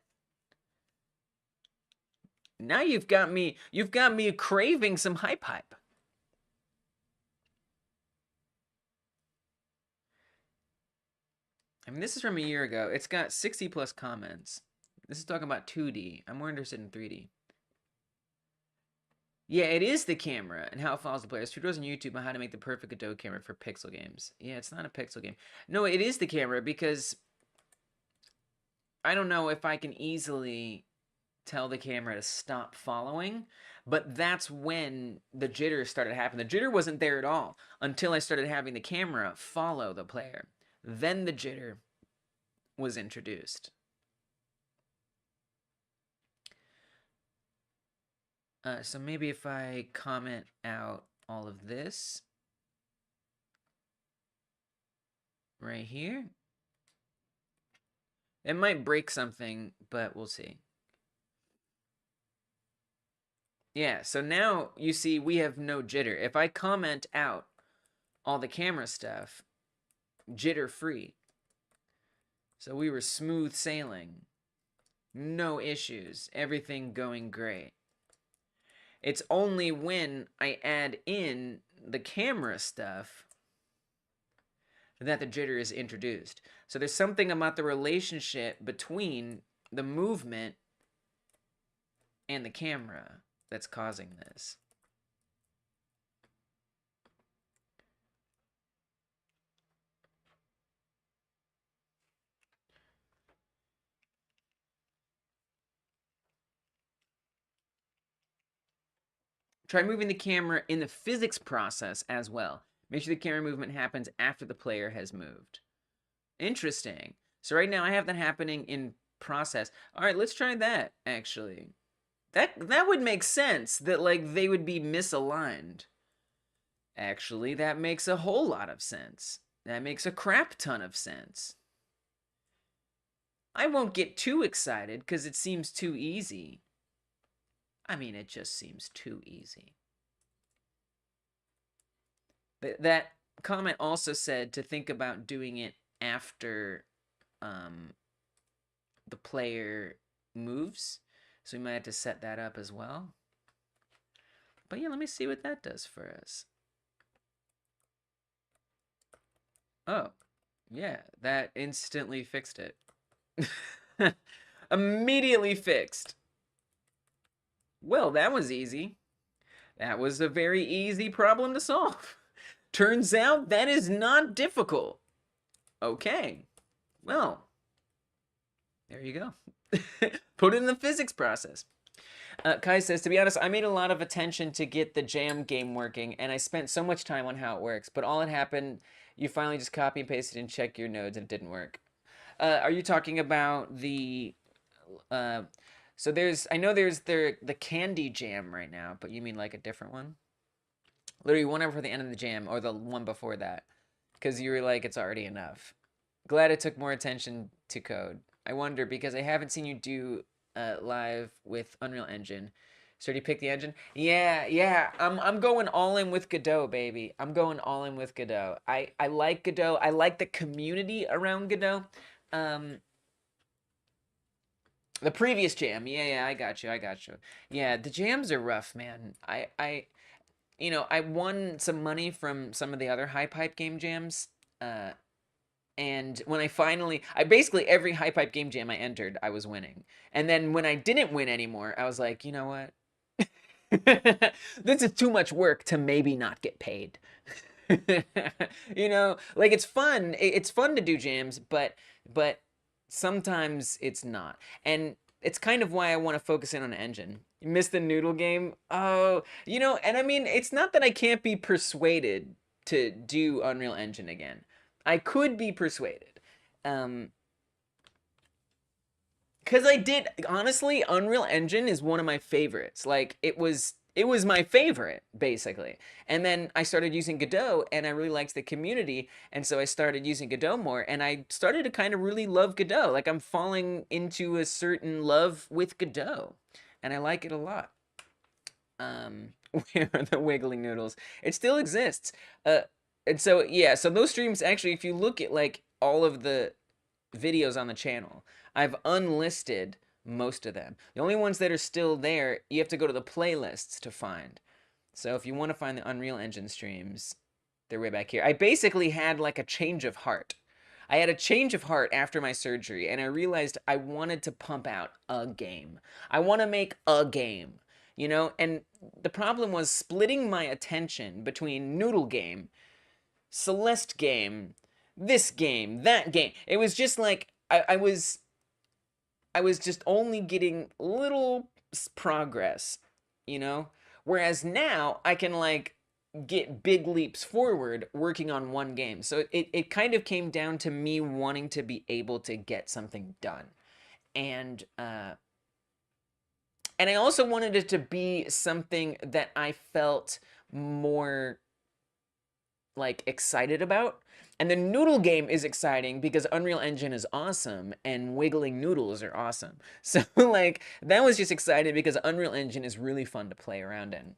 Speaker 1: now you've got me craving some Hype. I mean, this is from a year ago. It's got 60 plus comments. This is talking about 2D. I'm more interested in 3D. Yeah, it is the camera and how it follows the player. There's tutorials on YouTube on how to make the perfect Godot camera for pixel games. Yeah, it's not a pixel game. No, it is the camera because I don't know if I can easily tell the camera to stop following, but that's when the jitter started happening. The jitter wasn't there at all until I started having the camera follow the player. Then the jitter was introduced. So maybe if I comment out all of this right here, it might break something, but we'll see. Yeah, so now you see we have no jitter. If I comment out all the camera stuff, jitter free. So we were smooth sailing. No issues. Everything going great. It's only when I add in the camera stuff that the jitter is introduced. So there's something about the relationship between the movement and the camera that's causing this. Try moving the camera in the physics process as well. Make sure the camera movement happens after the player has moved. Interesting. So right now I have that happening in process. All right, let's try that, actually. That would make sense, that like they would be misaligned. Actually, that makes a whole lot of sense. That makes a crap ton of sense. I won't get too excited because it seems too easy. I mean, it just seems too easy. That comment also said to think about doing it after the player moves. So we might have to set that up as well. But yeah, let me see what that does for us. Oh, yeah, that instantly fixed it. Immediately fixed. Well, that was easy. That was a very easy problem to solve. Turns out that is not difficult. Okay. Well, there you go. Put it in the physics process. Kai says, to be honest, I made a lot of attention to get the jam game working, and I spent so much time on how it works, but all that happened, you finally just copy and pasted and check your nodes, and it didn't work. Are you talking about the... So I know there's the candy jam right now, but you mean like a different one? Literally one over the end of the jam, or the one before that. Because you were like, it's already enough. Glad it took more attention to code. I wonder, because I haven't seen you do live with Unreal Engine. So did you pick the engine? Yeah. I'm going all in with Godot, baby. I'm going all in with Godot. I like Godot. I like the community around Godot. The previous jam, yeah, I got you. Yeah, the jams are rough, man. you know, I won some money from some of the other High Pipe game jams. And when I basically every High Pipe game jam I entered, I was winning. And then when I didn't win anymore, I was like, you know what? This is too much work to maybe not get paid. You know, like it's fun. It's fun to do jams, but sometimes it's not. And it's kind of why I want to focus in on engine. You missed the noodle game? Oh, you know, and I mean, it's not that I can't be persuaded to do Unreal Engine again. I could be persuaded. Because I did, honestly, Unreal Engine is one of my favorites. Like, it was my favorite, basically. And then I started using Godot, and I really liked the community, and so I started using Godot more, and I started to kind of really love Godot. Like, I'm falling into a certain love with Godot, and I like it a lot. Where are the wiggling noodles? It still exists. And so, yeah, so those streams, actually, if you look at, like, all of the videos on the channel, I've unlisted most of them. The only ones that are still there, you have to go to the playlists to find. So if you want to find the Unreal Engine streams, they're way back here. I basically had like a change of heart. I had a change of heart after my surgery, and I realized I wanted to pump out a game. I want to make a game, you know? And the problem was splitting my attention between Noodle Game, Celeste Game, this game, that game. It was just like, I was just only getting little progress, you know? Whereas now I can like get big leaps forward working on one game. So it kind of came down to me wanting to be able to get something done. And I also wanted it to be something that I felt more like excited about. And the noodle game is exciting because Unreal Engine is awesome and wiggling noodles are awesome. So like that was just exciting because Unreal Engine is really fun to play around in.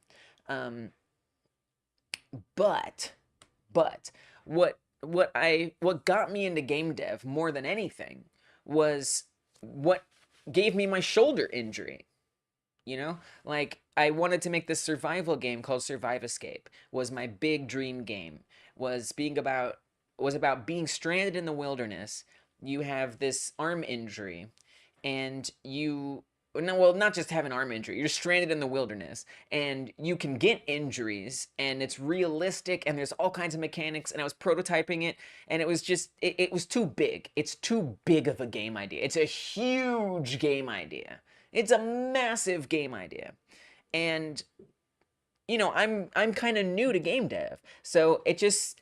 Speaker 1: But what got me into game dev more than anything was what gave me my shoulder injury. You know, like I wanted to make this survival game called Survive Escape. Was my big dream game. Was about being stranded in the wilderness. You have this arm injury, and not just have an arm injury. You're stranded in the wilderness, and you can get injuries, and it's realistic, and there's all kinds of mechanics. And I was prototyping it, and it was just it was too big. It's too big of a game idea. It's a huge game idea. It's a massive game idea. And you know, I'm kind of new to game dev. So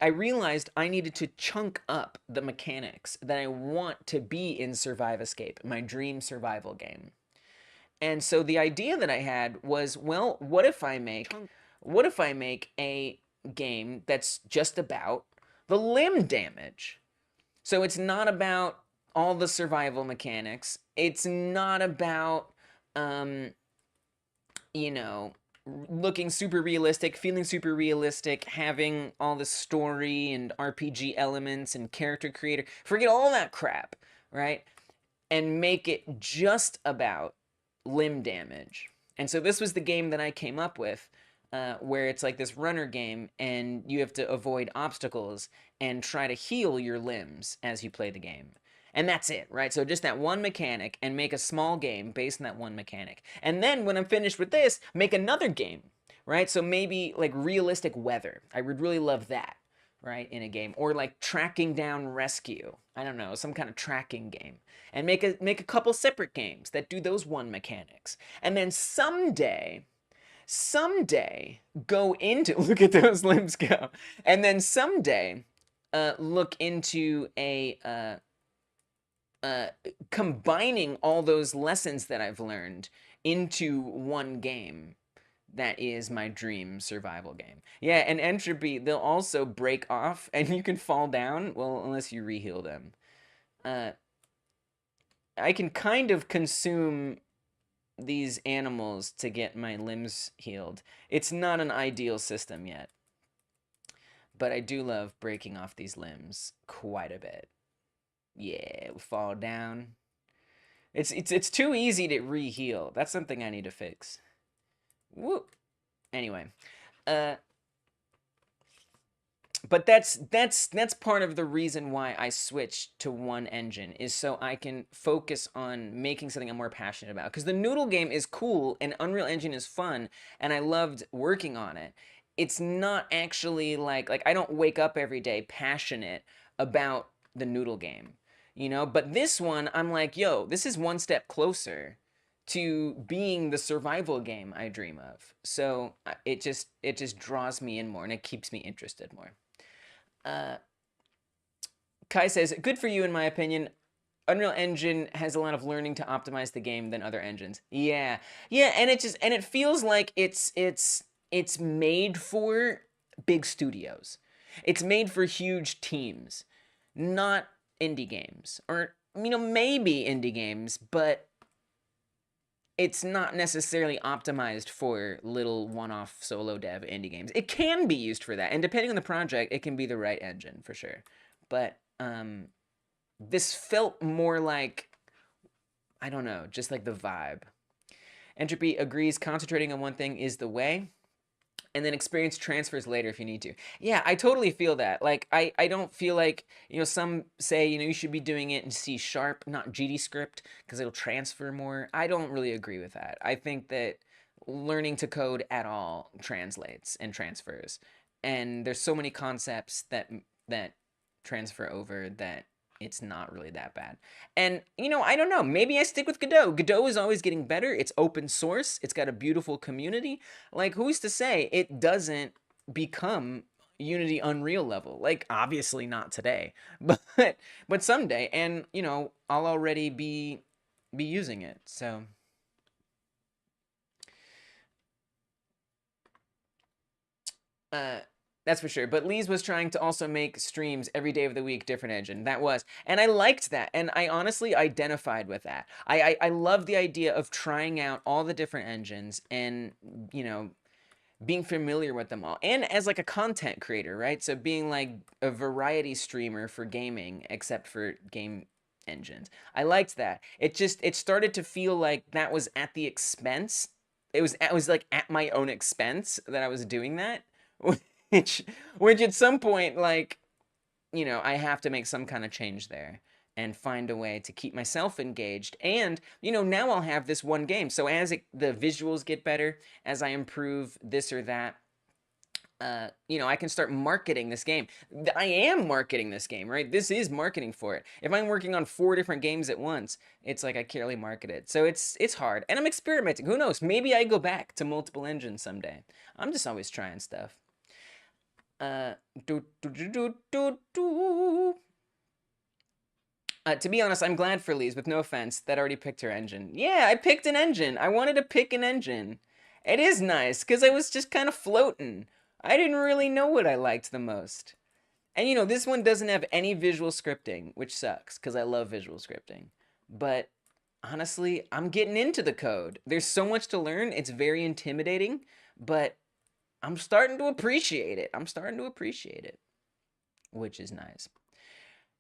Speaker 1: I realized I needed to chunk up the mechanics that I want to be in Survive Escape, my dream survival game. And so the idea that I had was, well, what if I make a game that's just about the limb damage? So it's not about all the survival mechanics. It's not about you know, looking super realistic, feeling super realistic, having all the story and RPG elements and character creator. Forget all that crap, right? And make it just about limb damage. And so this was the game that I came up with, where it's like this runner game, and you have to avoid obstacles and try to heal your limbs as you play the game. And that's it, right? So just that one mechanic, and make a small game based on that one mechanic. And then when I'm finished with this, make another game, right? So maybe like realistic weather. I would really love that, right, in a game. Or like tracking down rescue. I don't know, some kind of tracking game. And make a couple separate games that do those one mechanics. And then someday go into, look at those limbs go. And then someday look into a combining all those lessons that I've learned into one game that is my dream survival game. Yeah, and Entropy, they'll also break off, and you can fall down, well, unless you reheal them. I can kind of consume these animals to get my limbs healed. It's not an ideal system yet, but I do love breaking off these limbs quite a bit. Yeah, we fall down. It's too easy to re-heal. That's something I need to fix. Woo. Anyway, but that's part of the reason why I switched to one engine, is so I can focus on making something I'm more passionate about. Because the Noodle game is cool and Unreal Engine is fun, and I loved working on it. It's not actually like I don't wake up every day passionate about the Noodle game, you know. But this one, I'm like, yo, this is one step closer to being the survival game I dream of. So it just draws me in more, and it keeps me interested more. Kai says, good for you in my opinion. Unreal Engine has a lot of learning to optimize the game than other engines. Yeah, and it feels like it's made for big studios. It's made for huge teams, not indie games, or maybe indie games, but it's not necessarily optimized for little one-off solo dev indie games. It can be used for that, and depending on the project, it can be the right engine for sure. But this felt more like, I don't know, just like the vibe. Entropy agrees concentrating on one thing is the way, and then experience transfers later if you need to. Yeah, I totally feel that. Like, I don't feel like, some say, you should be doing it in C#, not GDScript, because it'll transfer more. I don't really agree with that. I think that learning to code at all translates and transfers. And there's so many concepts that transfer over that it's not really that bad. And, I don't know. Maybe I stick with Godot. Godot is always getting better. It's open source. It's got a beautiful community. Like, who's to say it doesn't become Unity Unreal level? Like, obviously not today, but someday. And, I'll already be using it. So... that's for sure. But Lee's was trying to also make streams every day of the week, different engine. That was. And I liked that. And I honestly identified with that. I love the idea of trying out all the different engines and, being familiar with them all. And as like a content creator, right? So being like a variety streamer for gaming, except for game engines. I liked that. It started to feel like that was at the expense. It was like at my own expense that I was doing that. Which at some point, like, I have to make some kind of change there and find a way to keep myself engaged. And, now I'll have this one game. So as the visuals get better, as I improve this or that, I can start marketing this game. I am marketing this game, right? This is marketing for it. If I'm working on 4 different games at once, it's like I can't really market it. So it's hard. And I'm experimenting. Who knows? Maybe I go back to multiple engines someday. I'm just always trying stuff. To be honest, I'm glad for Lee's, with no offense, that already picked her engine. Yeah, I picked an engine. I wanted to pick an engine. It is nice, because I was just kind of floating. I didn't really know what I liked the most. And this one doesn't have any visual scripting, which sucks, because I love visual scripting. But honestly, I'm getting into the code. There's so much to learn. It's very intimidating, but I'm starting to appreciate it. Which is nice.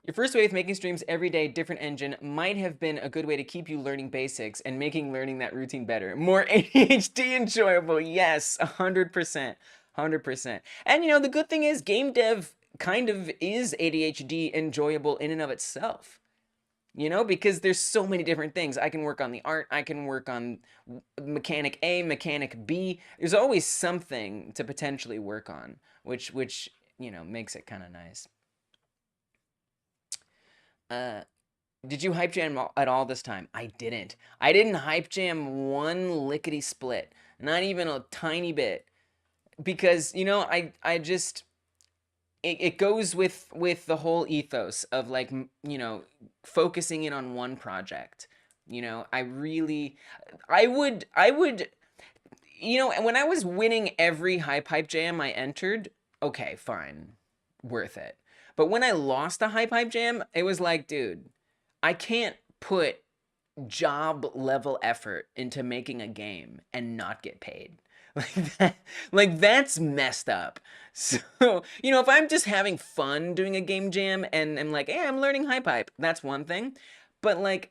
Speaker 1: Your first way of making streams every day, different engine, might have been a good way to keep you learning basics and making learning that routine better. More ADHD enjoyable. Yes, 100%. 100%. And the good thing is game dev kind of is ADHD enjoyable in and of itself. Because there's so many different things. I can work on the art. I can work on mechanic A, mechanic B. There's always something to potentially work on, which makes it kind of nice. Did you hype jam at all this time? I didn't. I didn't hype jam one lickety split. Not even a tiny bit. Because, I just... It goes with the whole ethos of like, focusing in on one project. I would, when I was winning every hype jam I entered, okay, fine, worth it. But when I lost a hype jam, it was like, dude, I can't put job level effort into making a game and not get paid. Like that's messed up. So, if I'm just having fun doing a game jam and I'm like, hey, I'm learning hype, that's one thing. But like,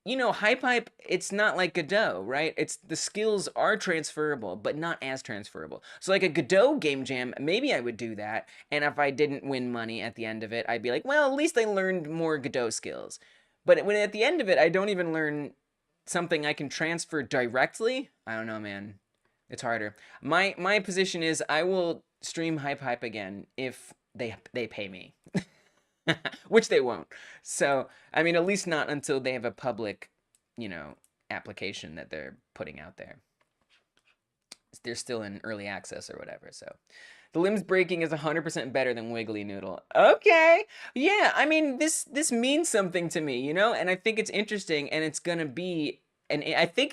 Speaker 1: you know, HypeHype, it's not like Godot, right? It's the skills are transferable, but not as transferable. So like a Godot game jam, maybe I would do that, and if I didn't win money at the end of it, I'd be like, well, at least I learned more Godot skills. But when at the end of it, I don't even learn something I can transfer directly, I don't know, man. It's harder. My position is I will stream HypeHype again if they pay me. Which they won't. So, I mean, at least not until they have a public, you know, application that they're putting out there. They're still in early access or whatever, so. The limbs breaking is 100% better than Wiggly Noodle. Okay. Yeah, I mean, this means something to me, you know? And I think it's interesting, and it's gonna be... And I think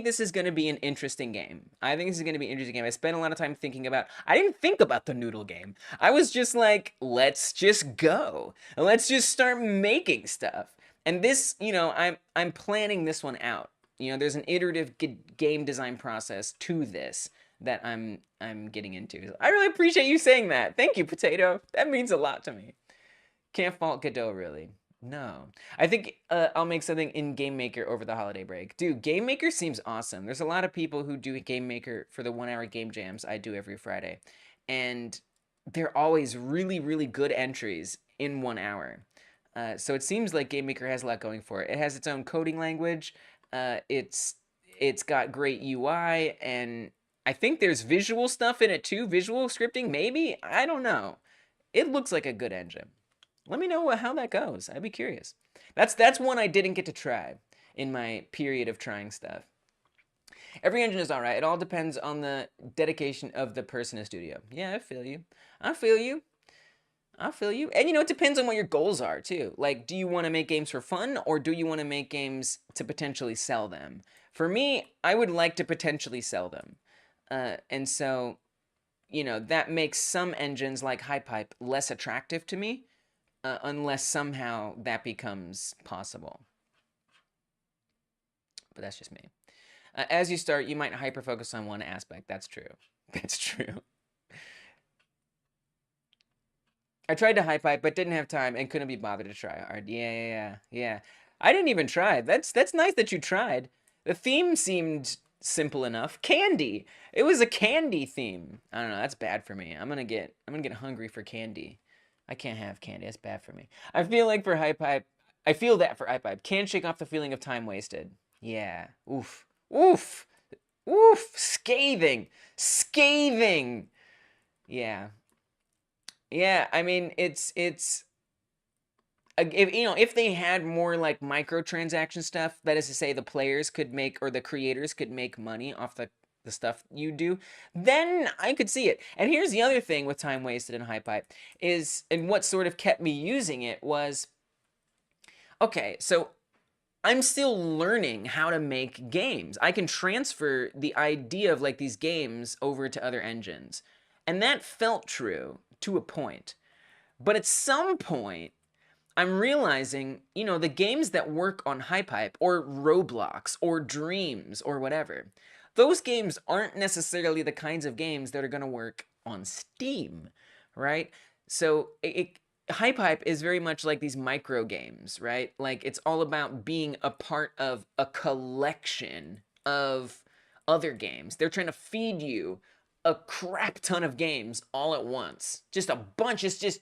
Speaker 1: this is going to be an interesting game. I think this is going to be an interesting game. I spent a lot of time thinking about... I didn't think about the noodle game. I was just like, let's just go. Let's just start making stuff. And this, you know, I'm planning this one out. You know, there's an iterative game design process to this that I'm getting into. I really appreciate you saying that. Thank you, Potato. That means a lot to me. Can't fault Godot, really. No. I think I'll make something in Game Maker over the holiday break. Dude, Game Maker seems awesome. There's a lot of people who do Game Maker for the 1-hour game jams I do every Friday. And they're always really, really good entries in 1 hour. So it seems like Game Maker has a lot going for it. It has its own coding language. It's got great UI, and I think there's visual stuff in it too. Visual scripting, maybe? I don't know. It looks like a good engine. Let me know how that goes. I'd be curious. That's one I didn't get to try in my period of trying stuff. Every engine is all right. It all depends on the dedication of the person in the studio. Yeah, I feel you. I feel you. I feel you. And, you know, it depends on what your goals are, too. Like, do you want to make games for fun, or do you want to make games to potentially sell them? For me, I would like to potentially sell them. And so, you know, that makes some engines like HypeHype less attractive to me. Unless somehow that becomes possible. But that's just me. As you start, you might hyper-focus on one aspect. That's true. That's true. I tried to HypeHype, but didn't have time and couldn't be bothered to try hard. Yeah. I didn't even try. That's nice that you tried. The theme seemed simple enough. Candy. It was a candy theme. I don't know. That's bad for me. I'm gonna get hungry for candy. I can't have candy. That's bad for me. I feel like for HypeHype, I feel that for HypeHype. Can't shake off the feeling of time wasted. Yeah. Oof. Oof. Oof. Scathing. Scathing. Yeah. Yeah. I mean, it's if, you know, if they had more like microtransaction stuff, that is to say, the players could make, or the creators could make money off the stuff you do, then I could see it. And here's the other thing with time wasted in HypeHype is, and what sort of kept me using it was, okay, so I'm still learning how to make games. I can transfer the idea of like these games over to other engines. And that felt true to a point. But at some point, I'm realizing, you know, the games that work on HypeHype or Roblox or Dreams or whatever, those games aren't necessarily the kinds of games that are going to work on Steam, right? So HypeHype is very much like these micro games, right? Like it's all about being a part of a collection of other games. They're trying to feed you a crap ton of games all at once. Just a bunch. It's just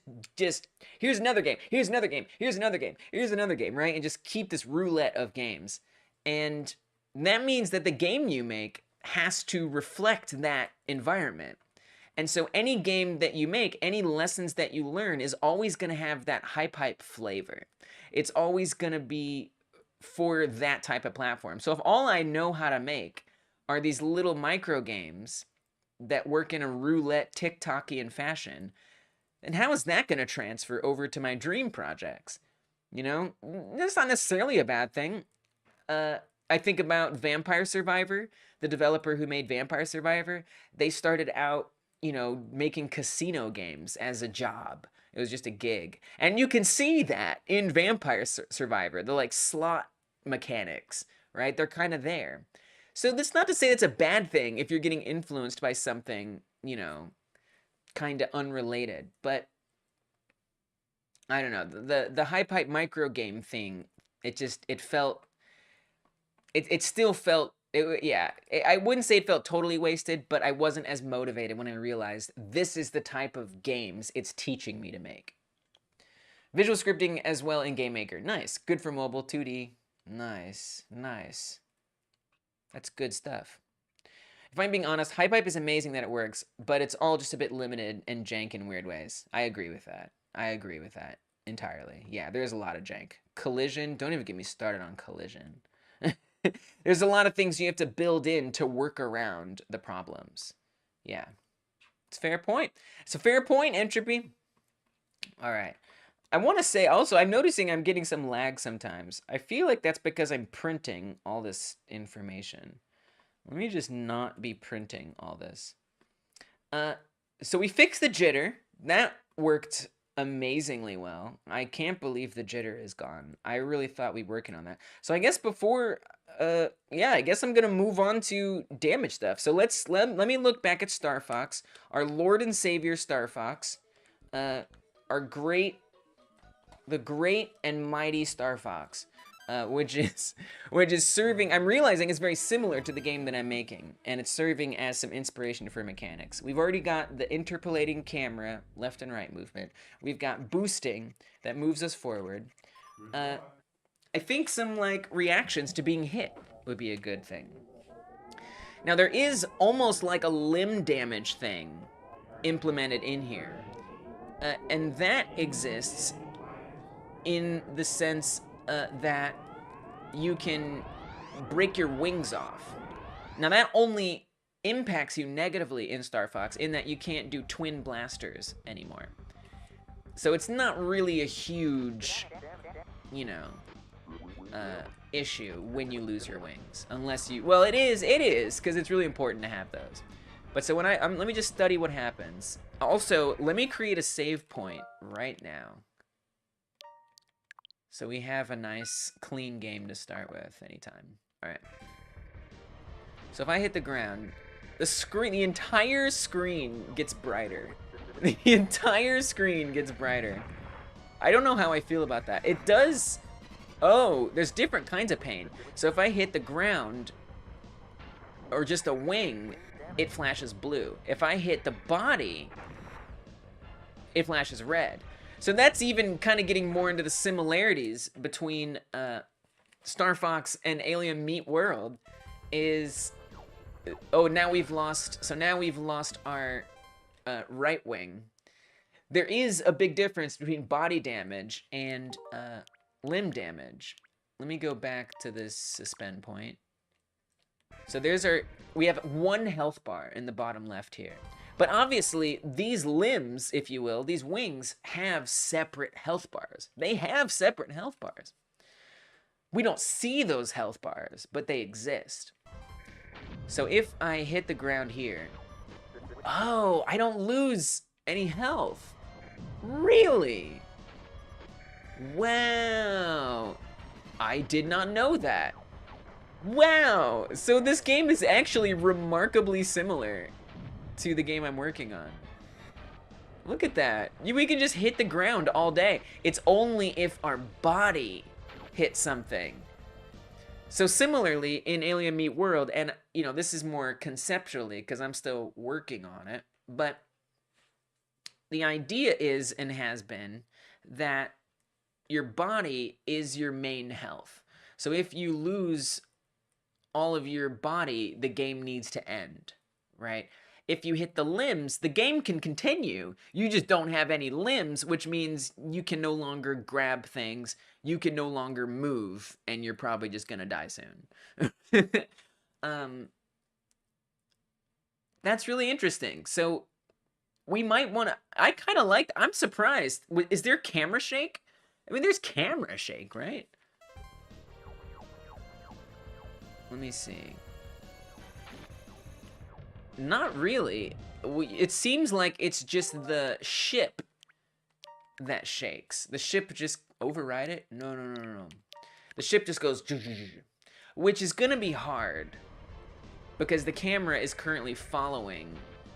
Speaker 1: here's another game, here's another game, here's another game, here's another game, right? And just keep this roulette of games. And that means that the game you make has to reflect that environment. And so any game that you make, any lessons that you learn is always going to have that HypeHype flavor. It's always going to be for that type of platform. So if all I know how to make are these little micro games that work in a roulette TikTokian fashion, then how is that going to transfer over to my dream projects? You know, that's not necessarily a bad thing. I think about Vampire Survivor, the developer who made Vampire Survivor. They started out, you know, making casino games as a job. It was just a gig. And you can see that in Vampire Survivor, the like slot mechanics, right? They're kind of there. So that's not to say it's a bad thing if you're getting influenced by something, you know, kind of unrelated. But I don't know, the HypeHype micro game thing, it felt it still felt, yeah, I wouldn't say it felt totally wasted, but I wasn't as motivated when I realized this is the type of games it's teaching me to make. Visual scripting as well in Game Maker. Nice. Good for mobile, 2D. Nice. Nice. That's good stuff. If I'm being honest, HiPipe is amazing that it works, but it's all just a bit limited and jank in weird ways. I agree with that. I agree with that entirely. Yeah, there's a lot of jank. Collision, don't even get me started on collision. There's a lot of things you have to build in to work around the problems. Yeah, it's a fair point. It's a fair point, Entropy. All right. I want to say also, I'm noticing I'm getting some lag sometimes. I feel like that's because I'm printing all this information. Let me just not be printing all this. So we fixed the jitter. That worked amazingly well. I can't believe the jitter is gone. I really thought we'd be working on that. So I guess before, yeah, I guess I'm gonna move on to damage stuff. So let me look back at Star Fox, our Lord and Savior Star Fox, the great and mighty Star Fox. Which is serving, I'm realizing it's very similar to the game that I'm making, and it's serving as some inspiration for mechanics. We've already got the interpolating camera, left and right movement. We've got boosting that moves us forward. I think some like reactions to being hit would be a good thing. Now there is almost like a limb damage thing implemented in here, and that exists in the sense that you can break your wings off. Now that only impacts you negatively in Star Fox in that you can't do twin blasters anymore. So it's not really a huge, you know, issue when you lose your wings. Unless you, well, it is, because it's really important to have those. But so when let me just study what happens. Also, let me create a save point right now. So we have a nice, clean game to start with anytime. All right. So if I hit the ground, the entire screen gets brighter. The entire screen gets brighter. I don't know how I feel about that. It does... Oh, there's different kinds of pain. So if I hit the ground, or just a wing, it flashes blue. If I hit the body, it flashes red. So that's even kind of getting more into the similarities between Star Fox and Alien Meat World. Is, oh, now we've lost. So now we've lost our right wing. There is a big difference between body damage and limb damage. Let me go back to this suspend point. So there's we have 1 health bar in the bottom left here. But obviously, these limbs, if you will, these wings have separate health bars. They have separate health bars. We don't see those health bars, but they exist. So if I hit the ground here, oh, I don't lose any health. Really? Wow. I did not know that. Wow. So this game is actually remarkably similar to the game I'm working on. Look at that. We can just hit the ground all day. It's only if our body hits something. So similarly in Alien Meat World, and you know, this is more conceptually because I'm still working on it, but the idea is and has been that your body is your main health. So if you lose all of your body, the game needs to end, right? If you hit the limbs, the game can continue. You just don't have any limbs, which means you can no longer grab things. You can no longer move, and you're probably just gonna die soon. That's really interesting. So we might want to, I kind of like, I'm surprised. Is there camera shake? I mean, there's camera shake, right? Let me see. Not really. It seems like it's just the ship that shakes. The ship just override it? No. The ship just goes, which is gonna be hard because the camera is currently following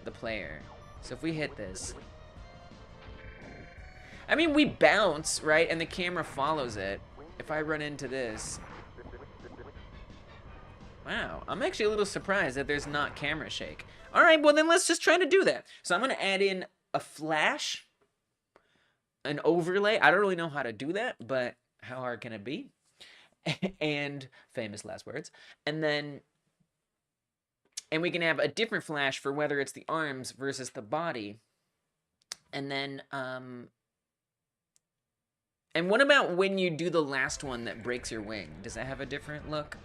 Speaker 1: the player. So if we hit this, I mean, we bounce, right? And the camera follows it. If I run into this, Wow, I'm actually a little surprised that there's not camera shake. All right, well then let's just try to do that. So I'm gonna add in a flash, an overlay. I don't really know how to do that, but how hard can it be? And famous last words. And then, and we can have a different flash for whether it's the arms versus the body. And then, and what about when you do the last one that breaks your wing? Does that have a different look?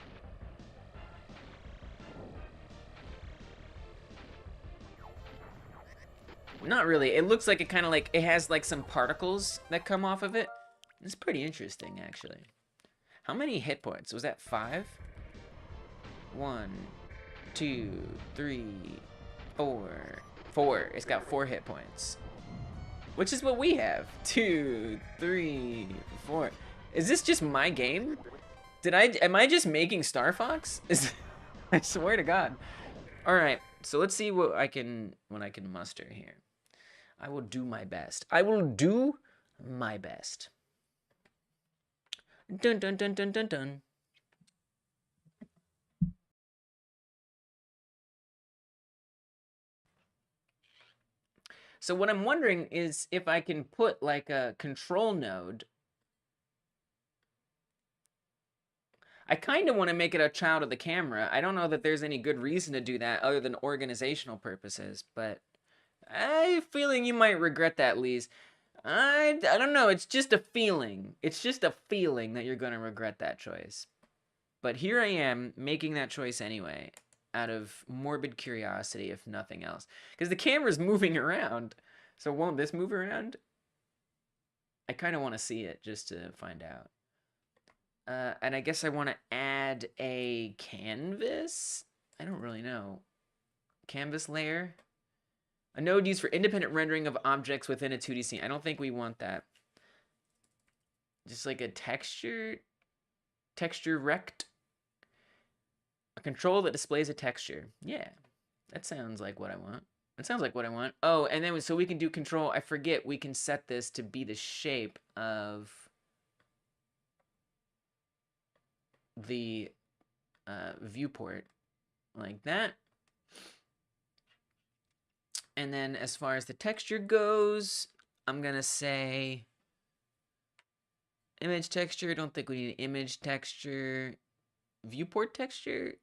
Speaker 1: Not really. It looks like it kind of like, it has like some particles that come off of it. It's pretty interesting, actually. How many hit points? Was that 5? 1, 2, 3, 4. 4. It's got 4 hit points. Which is what we have. 2, 3, 4. Is this just my game? Am I just making Star Fox? I swear to God. Alright, so let's see what I can muster here. I will do my best. I will do my best. Dun dun dun dun dun dun. So what I'm wondering is if I can put like a control node. I kind of want to make it a child of the camera. I don't know that there's any good reason to do that other than organizational purposes, but I have a feeling you might regret that, Lise. I don't know. It's just a feeling. It's just a feeling that you're going to regret that choice. But here I am making that choice anyway, out of morbid curiosity, if nothing else. Because the camera's moving around. So won't this move around? I kind of want to see it just to find out. And I guess I want to add a canvas? I don't really know. Canvas layer? A node used for independent rendering of objects within a 2D scene. I don't think we want that. Just like a texture rect. A control that displays a texture. Yeah, that sounds like what I want. That sounds like what I want. Oh, and then so we can do control. I forget we can set this to be the shape of the viewport like that. And then as far as the texture goes, I'm gonna say image texture. I don't think we need image texture. Viewport texture,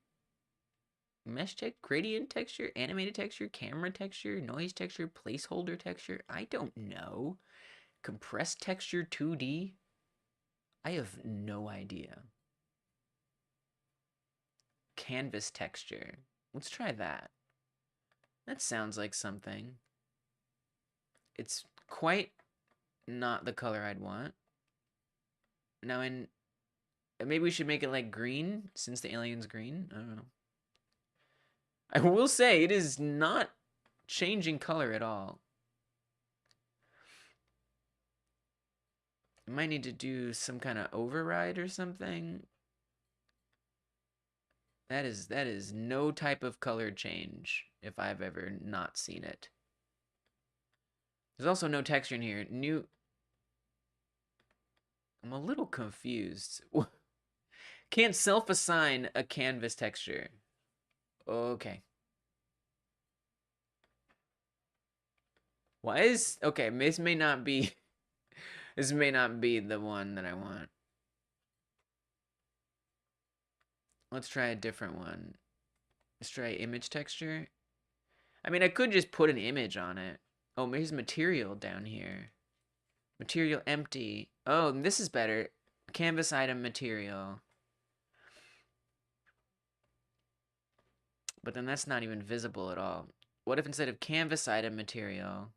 Speaker 1: mesh text, gradient texture, animated texture, camera texture, noise texture, placeholder texture. I don't know. Compressed texture 2D. I have no idea. Canvas texture. Let's try that. That sounds like something. It's quite not the color I'd want. Now maybe we should make it like green, since the alien's green. I don't know. I will say, it is not changing color at all. I might need to do some kind of override or something. That is no type of color change, if I've ever not seen it. There's also no texture in here. I'm a little confused. Can't self-assign a canvas texture. Okay. Why is... Okay, this may not be... This may not be the one that I want. Let's try a different one. Let's try image texture. I mean, I could just put an image on it. Oh, here's material down here. Material empty. Oh, this is better. Canvas item material. But then that's not even visible at all. What if instead of canvas item material...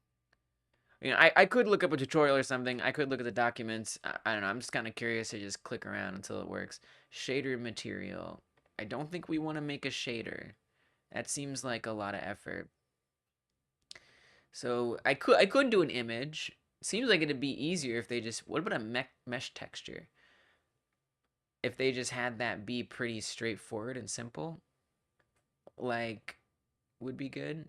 Speaker 1: You know, I could look up a tutorial or something. I could look at the documents. I don't know. I'm just kind of curious to just click around until it works. Shader material. I don't think we want to make a shader. That seems like a lot of effort. So I could do an image. Seems like it'd be easier if they just... What about a mesh texture? If they just had that be pretty straightforward and simple. Like, would be good.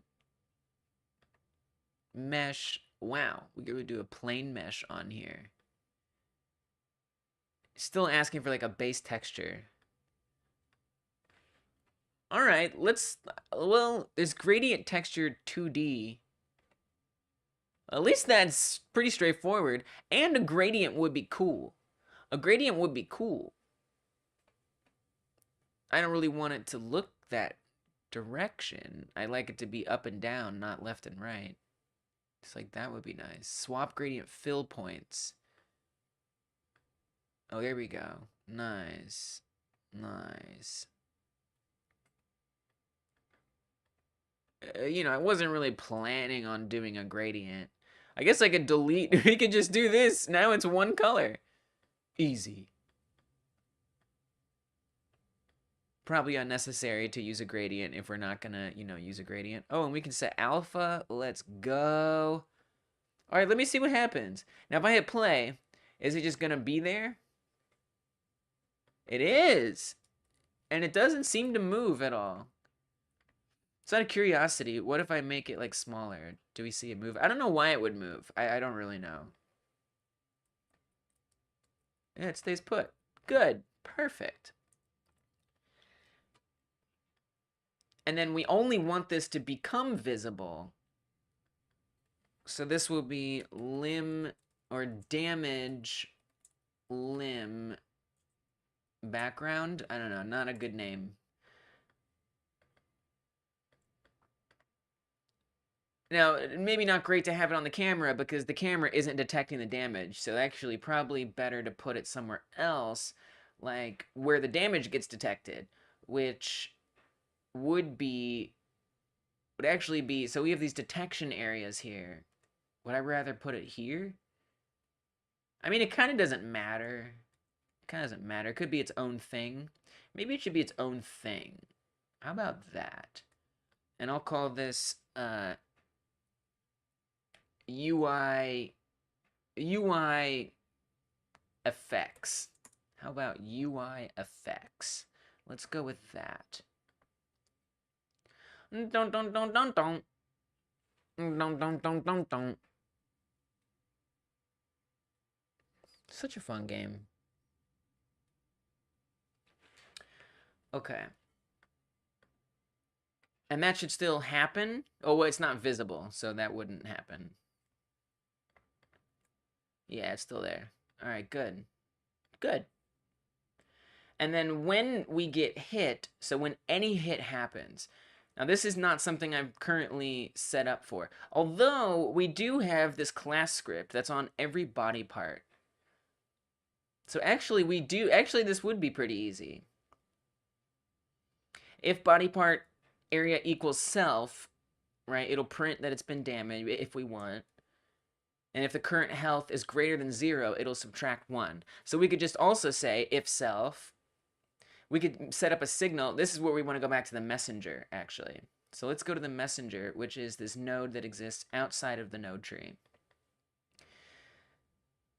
Speaker 1: Mesh... Wow, we could do a plain mesh on here. Still asking for like a base texture. All right, well, is gradient texture 2D? At least that's pretty straightforward. And a gradient would be cool. A gradient would be cool. I don't really want it to look that direction. I like it to be up and down, not left and right. It's like that would be nice. Swap gradient fill points. Oh, there we go. Nice. Nice. You know, I wasn't really planning on doing a gradient. I guess I could delete. We could just do this. Now it's one color. Easy. Probably unnecessary to use a gradient if we're not gonna, you know, use a gradient. Oh, and we can set alpha. Let's go. All right, let me see what happens. Now, if I hit play, is it just gonna be there? It is. And it doesn't seem to move at all. It's out of curiosity. What if I make it like smaller? Do we see it move? I don't know why it would move. I don't really know. Yeah, it stays put. Good. Perfect. And then we only want this to become visible. So this will be limb or damage limb background. I don't know. Not a good name. Now, maybe not great to have it on the camera because the camera isn't detecting the damage. So actually probably better to put it somewhere else, like where the damage gets detected, which would actually be, so we have these detection areas here. Would I rather put it here? I mean, it kind of doesn't matter. It kind of doesn't matter. It could be its own thing. Maybe it should be its own thing. How about that? And I'll call this, UI effects. How about UI effects? Let's go with that. Don't. Such a fun game. Okay. And that should still happen. Oh, well, it's not visible, so that wouldn't happen. Yeah, it's still there. All right, good. Good. And then when we get hit, so when any hit happens, now this is not something I've currently set up for, although we do have this class script that's on every body part. So actually this would be pretty easy. If body part area equals self, right, it'll print that it's been damaged if we want. And if the current health is greater than 0, it'll subtract 1. So we could just also say if self. We could set up a signal. This is where we want to go back to the messenger, actually. So let's go to the messenger, which is this node that exists outside of the node tree.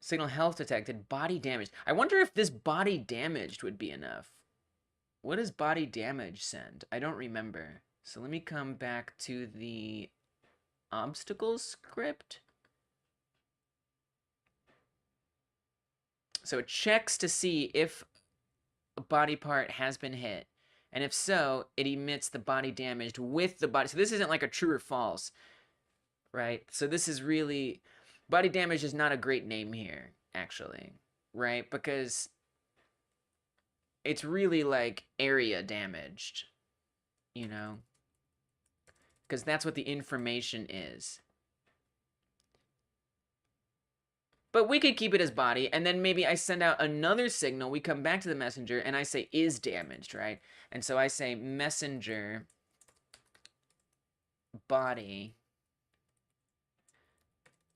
Speaker 1: Signal health detected, body damaged. I wonder if this body damaged would be enough. What does body damage send? I don't remember. So let me come back to the obstacles script. So it checks to see if a body part has been hit. And if so, it emits the body damaged with the body. So this isn't like a true or false, right? So this is really, body damage is not a great name here, actually, right? Because it's really like area damaged, you know? Because that's what the information is. But we could keep it as body, and then maybe I send out another signal. We come back to the messenger, and I say is damaged, right? And so I say messenger body,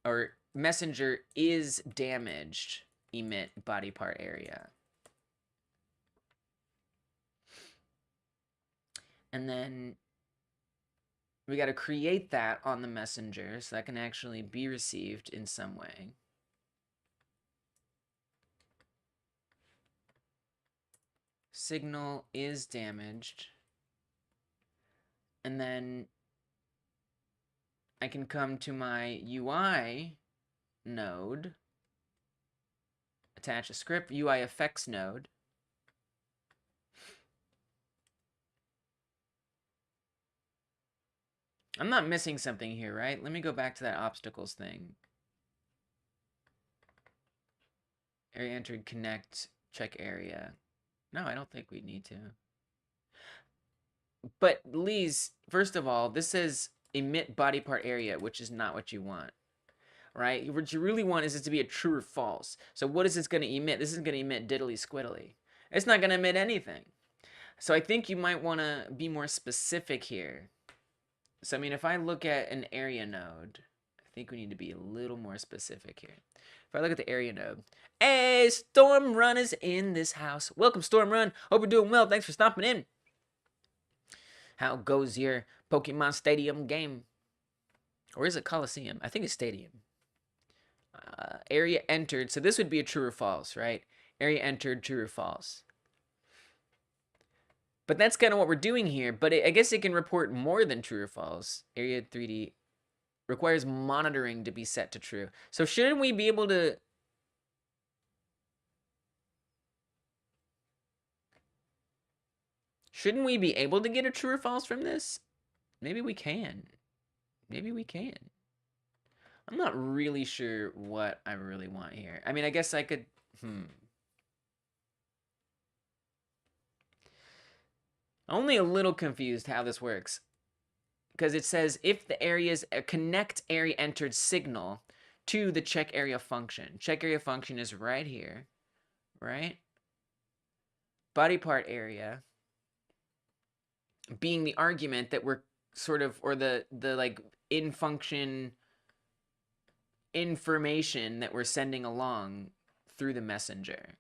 Speaker 1: or messenger is damaged, emit body part area. And then we got to create that on the messenger so that can actually be received in some way. Signal is damaged. And then I can come to my UI node, attach a script, UI effects node. I'm not missing something here, right? Let me go back to that obstacles thing. Area entered, connect, check area. No, I don't think we need to. But, Lise, first of all, this says emit body part area, which is not what you want. Right? What you really want is it to be a true or false. So what is this going to emit? This is going to emit diddly squiddly. It's not going to emit anything. So I think you might want to be more specific here. So, I mean, if I look at an area node, I think we need to be a little more specific here. If I look at the area node, hey, Storm Run is in this house. Welcome, Storm Run. Hope you're doing well. Thanks for stopping in. How goes your Pokemon Stadium game? Or is it Coliseum? I think it's Stadium. Area entered. So this would be a true or false, right? Area entered, true or false. But that's kind of what we're doing here. But I guess it can report more than true or false. Area 3D requires monitoring to be set to true. So shouldn't we be able to... Shouldn't we be able to get a true or false from this? Maybe we can. Maybe we can. I'm not really sure what I really want here. I mean, I guess I could... Only a little confused how this works. Because it says if the area's connect area entered signal to the check area function. Check area function is right here. Right? Body part area being the argument that we're sort of, or the like in function information that we're sending along through the messenger.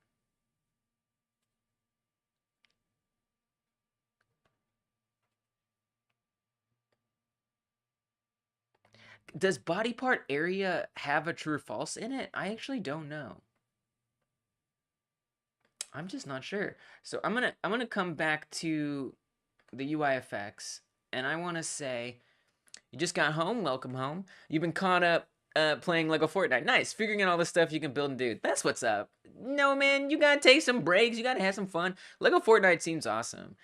Speaker 1: Does body part area have a true or false in it? I actually don't know. I'm just not sure. So I'm gonna come back to the UI effects, and I want to say, you just got home. Welcome home. You've been caught up playing Lego Fortnite. Nice, figuring out all the stuff you can build and do. That's what's up. No, man, you gotta take some breaks. You gotta have some fun. Lego Fortnite seems awesome.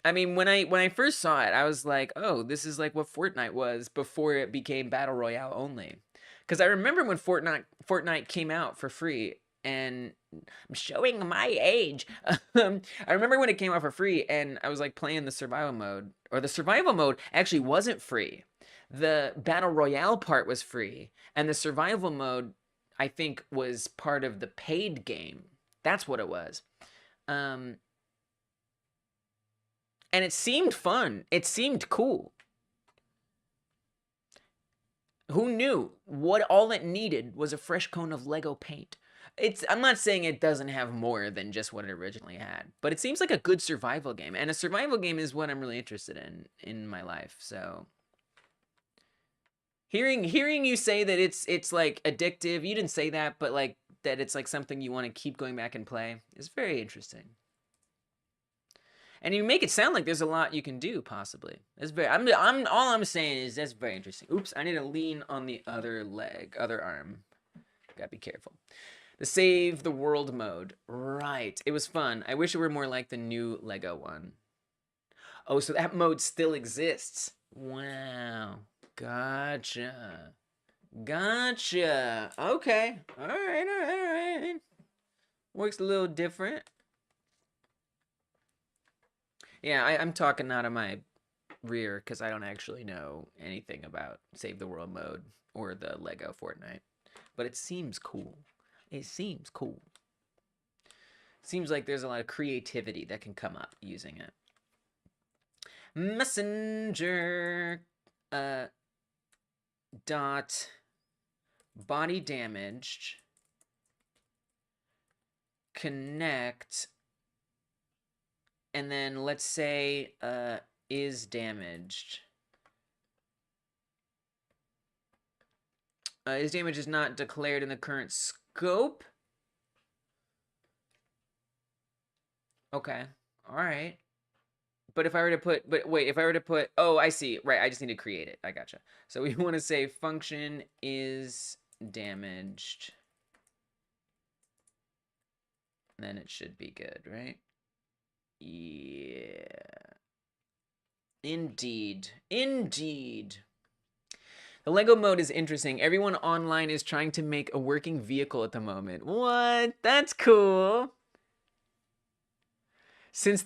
Speaker 1: I mean, when I first saw it, I was like, oh, this is like what Fortnite was before it became Battle Royale only. Because I remember when Fortnite came out for free, and I'm showing my age. I remember when it came out for free, and I was like playing the survival mode. Or the survival mode actually wasn't free. The Battle Royale part was free, and the survival mode, I think, was part of the paid game. That's what it was. And it seemed fun. It seemed cool. Who knew? What all it needed was a fresh cone of Lego paint. I'm not saying it doesn't have more than just what it originally had, but it seems like a good survival game. And a survival game is what I'm really interested in my life. So hearing you say that it's like addictive, you didn't say that, but like that it's like something you want to keep going back and play is very interesting. And you make it sound like there's a lot you can do, possibly. That's very. All I'm saying is that's very interesting. Oops, I need to lean on the other leg, other arm. Gotta be careful. The save the world mode, right? It was fun. I wish it were more like the new Lego one. Oh, so that mode still exists. Wow, gotcha. Okay, all right. Works a little different. Yeah, I'm talking out of my rear because I don't actually know anything about Save the World mode or the Lego Fortnite. But it seems cool. It seems cool. Seems like there's a lot of creativity that can come up using it. Messenger dot body damaged connect, and then let's say is damaged. Is damage is not declared in the current scope. Okay, all right. But if I were to put, oh, I see. Right, I just need to create it. I gotcha. So we want to say function is damaged. Then it should be good, right? Yeah. Indeed. Indeed. The Lego mode is interesting. Everyone online is trying to make a working vehicle at the moment. What? That's cool. Since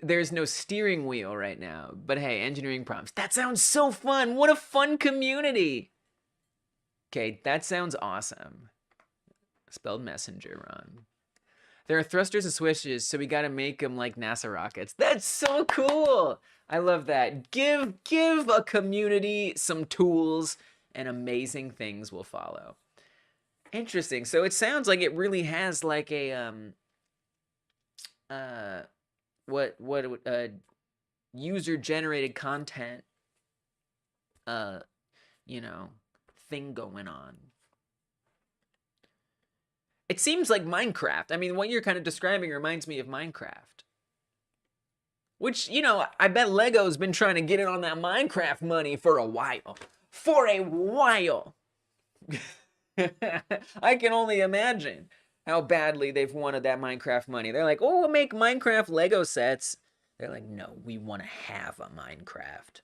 Speaker 1: there's no steering wheel right now. But hey, engineering problems. That sounds so fun. What a fun community. Okay, that sounds awesome. Spelled messenger wrong. There are thrusters and switches, so we gotta make them like NASA rockets. That's so cool. I love that. Give a community some tools and amazing things will follow. Interesting. So it sounds like it really has like a user generated content you know, thing going on. It seems like Minecraft. I mean, what you're kind of describing reminds me of Minecraft. Which, you know, I bet Lego's been trying to get in on that Minecraft money for a while. For a while. I can only imagine how badly they've wanted that Minecraft money. They're like, oh, we'll make Minecraft Lego sets. They're like, no, we want to have a Minecraft.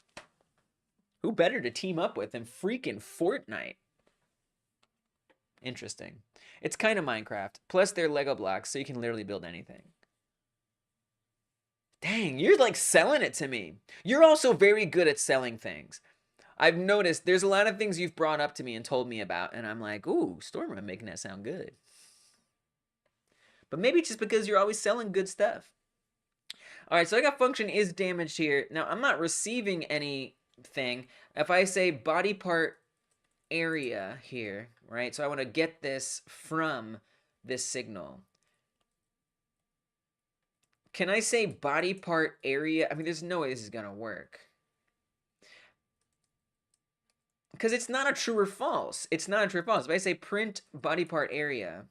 Speaker 1: Who better to team up with than freaking Fortnite? Interesting. It's kind of Minecraft. Plus, they're Lego blocks, so you can literally build anything. Dang, you're like selling it to me. You're also very good at selling things. I've noticed there's a lot of things you've brought up to me and told me about, and I'm like, ooh, Stormrun making that sound good. But maybe just because you're always selling good stuff. All right, so I got function is damaged here. Now, I'm not receiving anything. If I say body part area here, right? So I want to get this from this signal. Can I say body part area? I mean, there's no way this is going to work. Because it's not a true or false. It's not a true or false. If I say print body part area,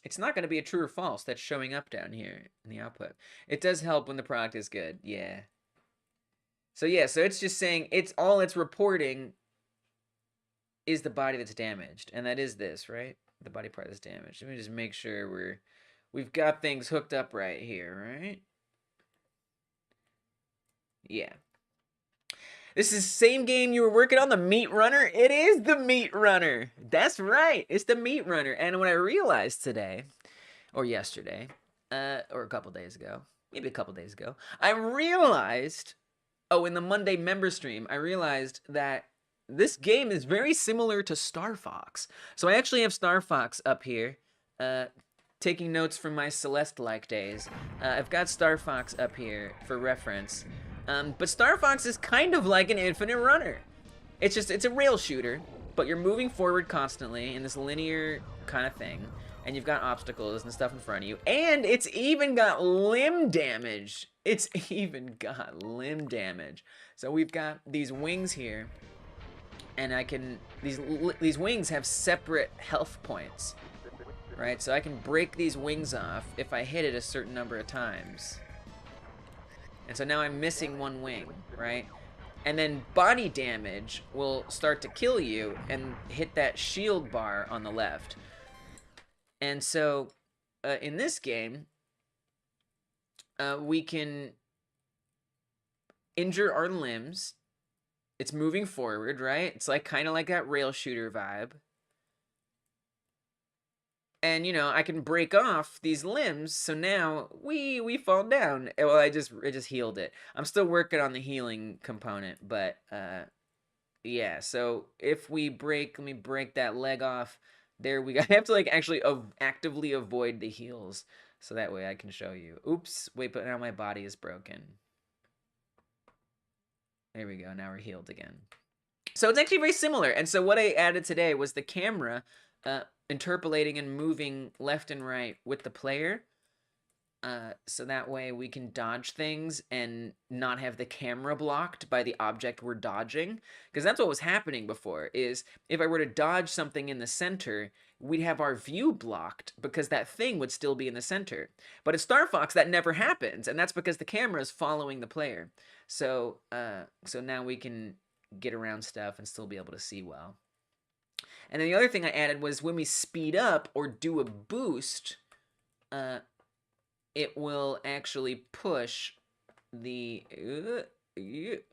Speaker 1: it's not going to be a true or false that's showing up down here in the output. It does help when the product is good. Yeah. So yeah, so it's just saying all it's reporting is the body that's damaged. And that is this, right? The body part that's damaged. Let me just make sure we've got things hooked up right here, right? Yeah. This is the same game you were working on, the Meat Runner? It is the Meat Runner. That's right. It's the Meat Runner. And what I realized today, or yesterday, or a couple days ago, maybe a couple days ago, I realized, in the Monday member stream, I realized that this game is very similar to Star Fox. So I actually have Star Fox up here, taking notes from my Celeste-like days. I've got Star Fox up here for reference. But Star Fox is kind of like an infinite runner. It's a rail shooter, but you're moving forward constantly in this linear kind of thing. And you've got obstacles and stuff in front of you. And it's even got limb damage. It's even got limb damage. So we've got these wings here. And these wings have separate health points. Right? So I can break these wings off if I hit it a certain number of times. And so now I'm missing one wing, right? And then body damage will start to kill you and hit that shield bar on the left. And so in this game, we can injure our limbs. It's moving forward, right? It's like kind of like that rail shooter vibe. And, you know, I can break off these limbs, so now we fall down. Well, I just healed it. I'm still working on the healing component, but, yeah. So if we let me break that leg off. There we go. I have to, like, actually actively avoid the heals, so that way I can show you. Oops, wait, but now my body is broken. There we go, now we're healed again. So it's actually very similar, and so what I added today was the camera, interpolating and moving left and right with the player, so that way we can dodge things and not have the camera blocked by the object we're dodging. Because that's what was happening before, is if I were to dodge something in the center, we'd have our view blocked because that thing would still be in the center. But at Star Fox, that never happens, and that's because the camera is following the player. So, so now we can get around stuff and still be able to see well. And then the other thing I added was when we speed up or do a boost, it will actually push the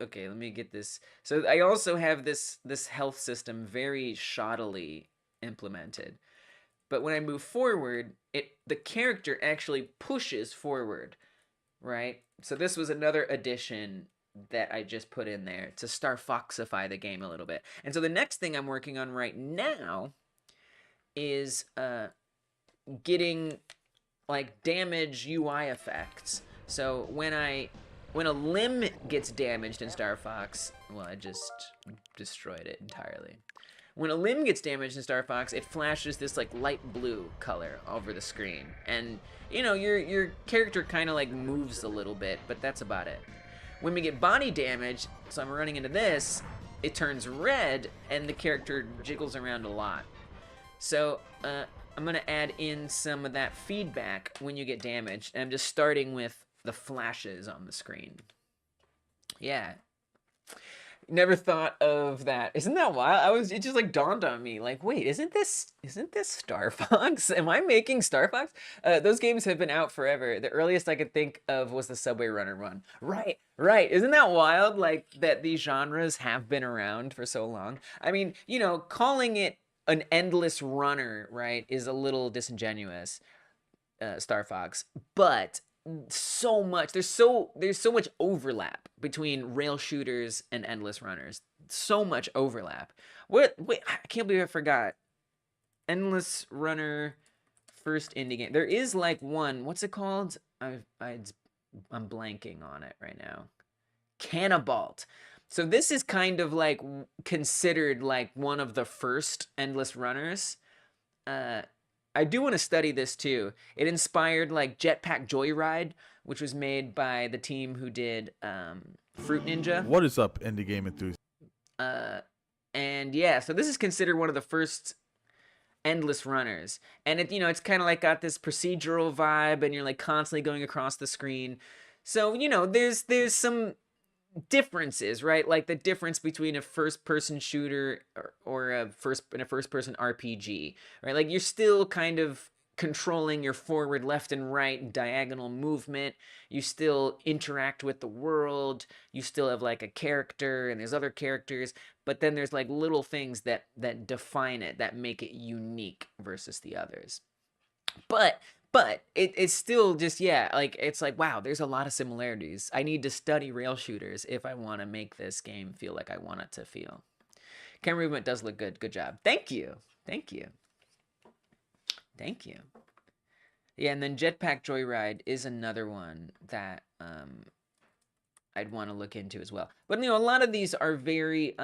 Speaker 1: okay, let me get this. So I also have this health system very shoddily implemented. But when I move forward, the character actually pushes forward, right? So this was another addition that I just put in there to Starfox-ify the game a little bit. And so the next thing I'm working on right now is getting like damage UI effects. So when a limb gets damaged in Star Fox, well, I just destroyed it entirely. When a limb gets damaged in Star Fox, it flashes this like light blue color over the screen, and you know your character kind of like moves a little bit, but that's about it. When we get body damage, so I'm running into this, it turns red, and the character jiggles around a lot. So I'm gonna add in some of that feedback when you get damaged, and I'm just starting with the flashes on the screen. Yeah. Never thought of that. Isn't that wild? It just like dawned on me. Like, wait, isn't this Star Fox? Am I making Star Fox? Those games have been out forever. The earliest I could think of was the Subway Runner one. Right. Isn't that wild? Like that these genres have been around for so long. I mean, you know, calling it an endless runner, right, is a little disingenuous. Star Fox, but so much there's so much overlap between rail shooters and endless runners. So much overlap. Wait, I can't believe I forgot. Endless runner first indie game. There is like one, what's it called? I'm blanking on it right now. Cannabalt. So this is kind of like considered like one of the first endless runners. I do want to study this too. It inspired like Jetpack Joyride, which was made by the team who did Fruit Ninja.
Speaker 8: What is up, indie game enthusiasts?
Speaker 1: And yeah, so this is considered one of the first endless runners, and it, you know, it's kind of like got this procedural vibe, and you're like constantly going across the screen. So you know, there's some differences, right? Like the difference between a first-person shooter or a first-person RPG, right? Like you're still kind of controlling your forward, left, and right diagonal movement. You still interact with the world. You still have like a character, and there's other characters, but then there's like little things that define it, that make it unique versus the others. But it's still just, yeah, like it's like, wow, there's a lot of similarities. I need to study rail shooters if I want to make this game feel like I want it to feel. Camera movement does look good. Good job. Thank you. Yeah, and then Jetpack Joyride is another one that I'd want to look into as well. But you know, a lot of these are very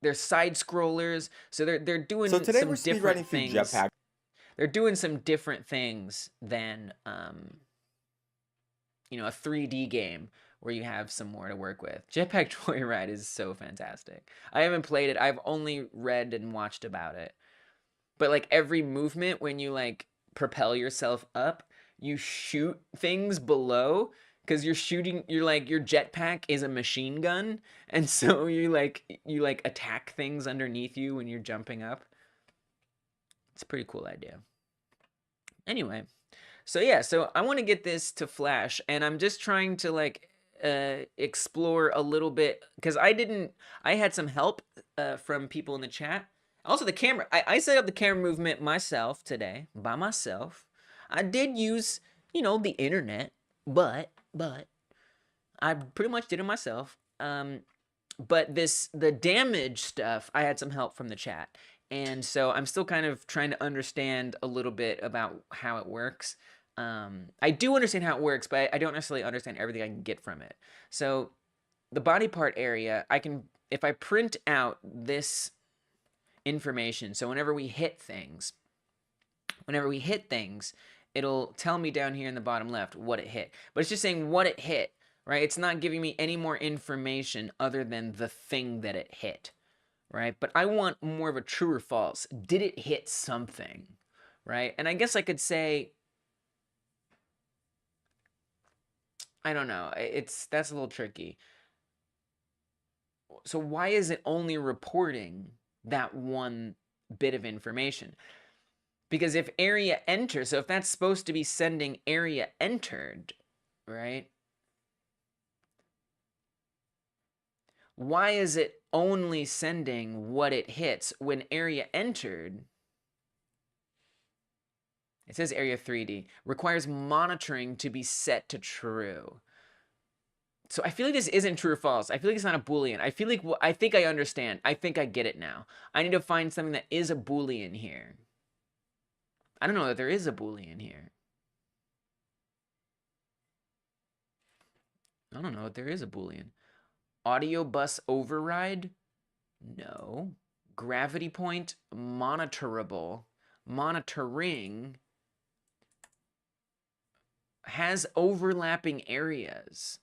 Speaker 1: they're side scrollers, so they're doing some different things. Jetpack. They're doing some different things than you know, a 3D game where you have some more to work with. Jetpack Joyride is so fantastic. I haven't played it. I've only read and watched about it. But like every movement, when you like propel yourself up, you shoot things below, because you're like your jetpack is a machine gun, and so you attack things underneath you when you're jumping up. It's a pretty cool idea. Anyway, so yeah, so I want to get this to Flash, and I'm just trying to like explore a little bit, because I had some help from people in the chat. Also the camera, I set up the camera movement myself today, by myself. I did use, you know, the internet, but I pretty much did it myself. But the damage stuff, I had some help from the chat. And so I'm still kind of trying to understand a little bit about how it works. I do understand how it works, but I don't necessarily understand everything I can get from it. So the body part area, if I print out this information, so whenever we hit things, it'll tell me down here in the bottom left what it hit. But it's just saying what it hit, right? It's not giving me any more information other than the thing that it hit, right? But I want more of a true or false. Did it hit something, right? And I guess I could say, I don't know. That's a little tricky. So why is it only reporting that one bit of information? Because if area entered, so if that's supposed to be sending area entered, right? Why is it only sending what it hits when area entered? It says area 3D requires monitoring to be set to true. So I feel like this isn't true or false. I feel like it's not a Boolean. I feel like, I think I understand. I think I get it now. I need to find something that is a Boolean here. I don't know that there is a Boolean here. I don't know if there is a Boolean. Audio bus override? No. Gravity point, monitorable, monitoring, has overlapping areas.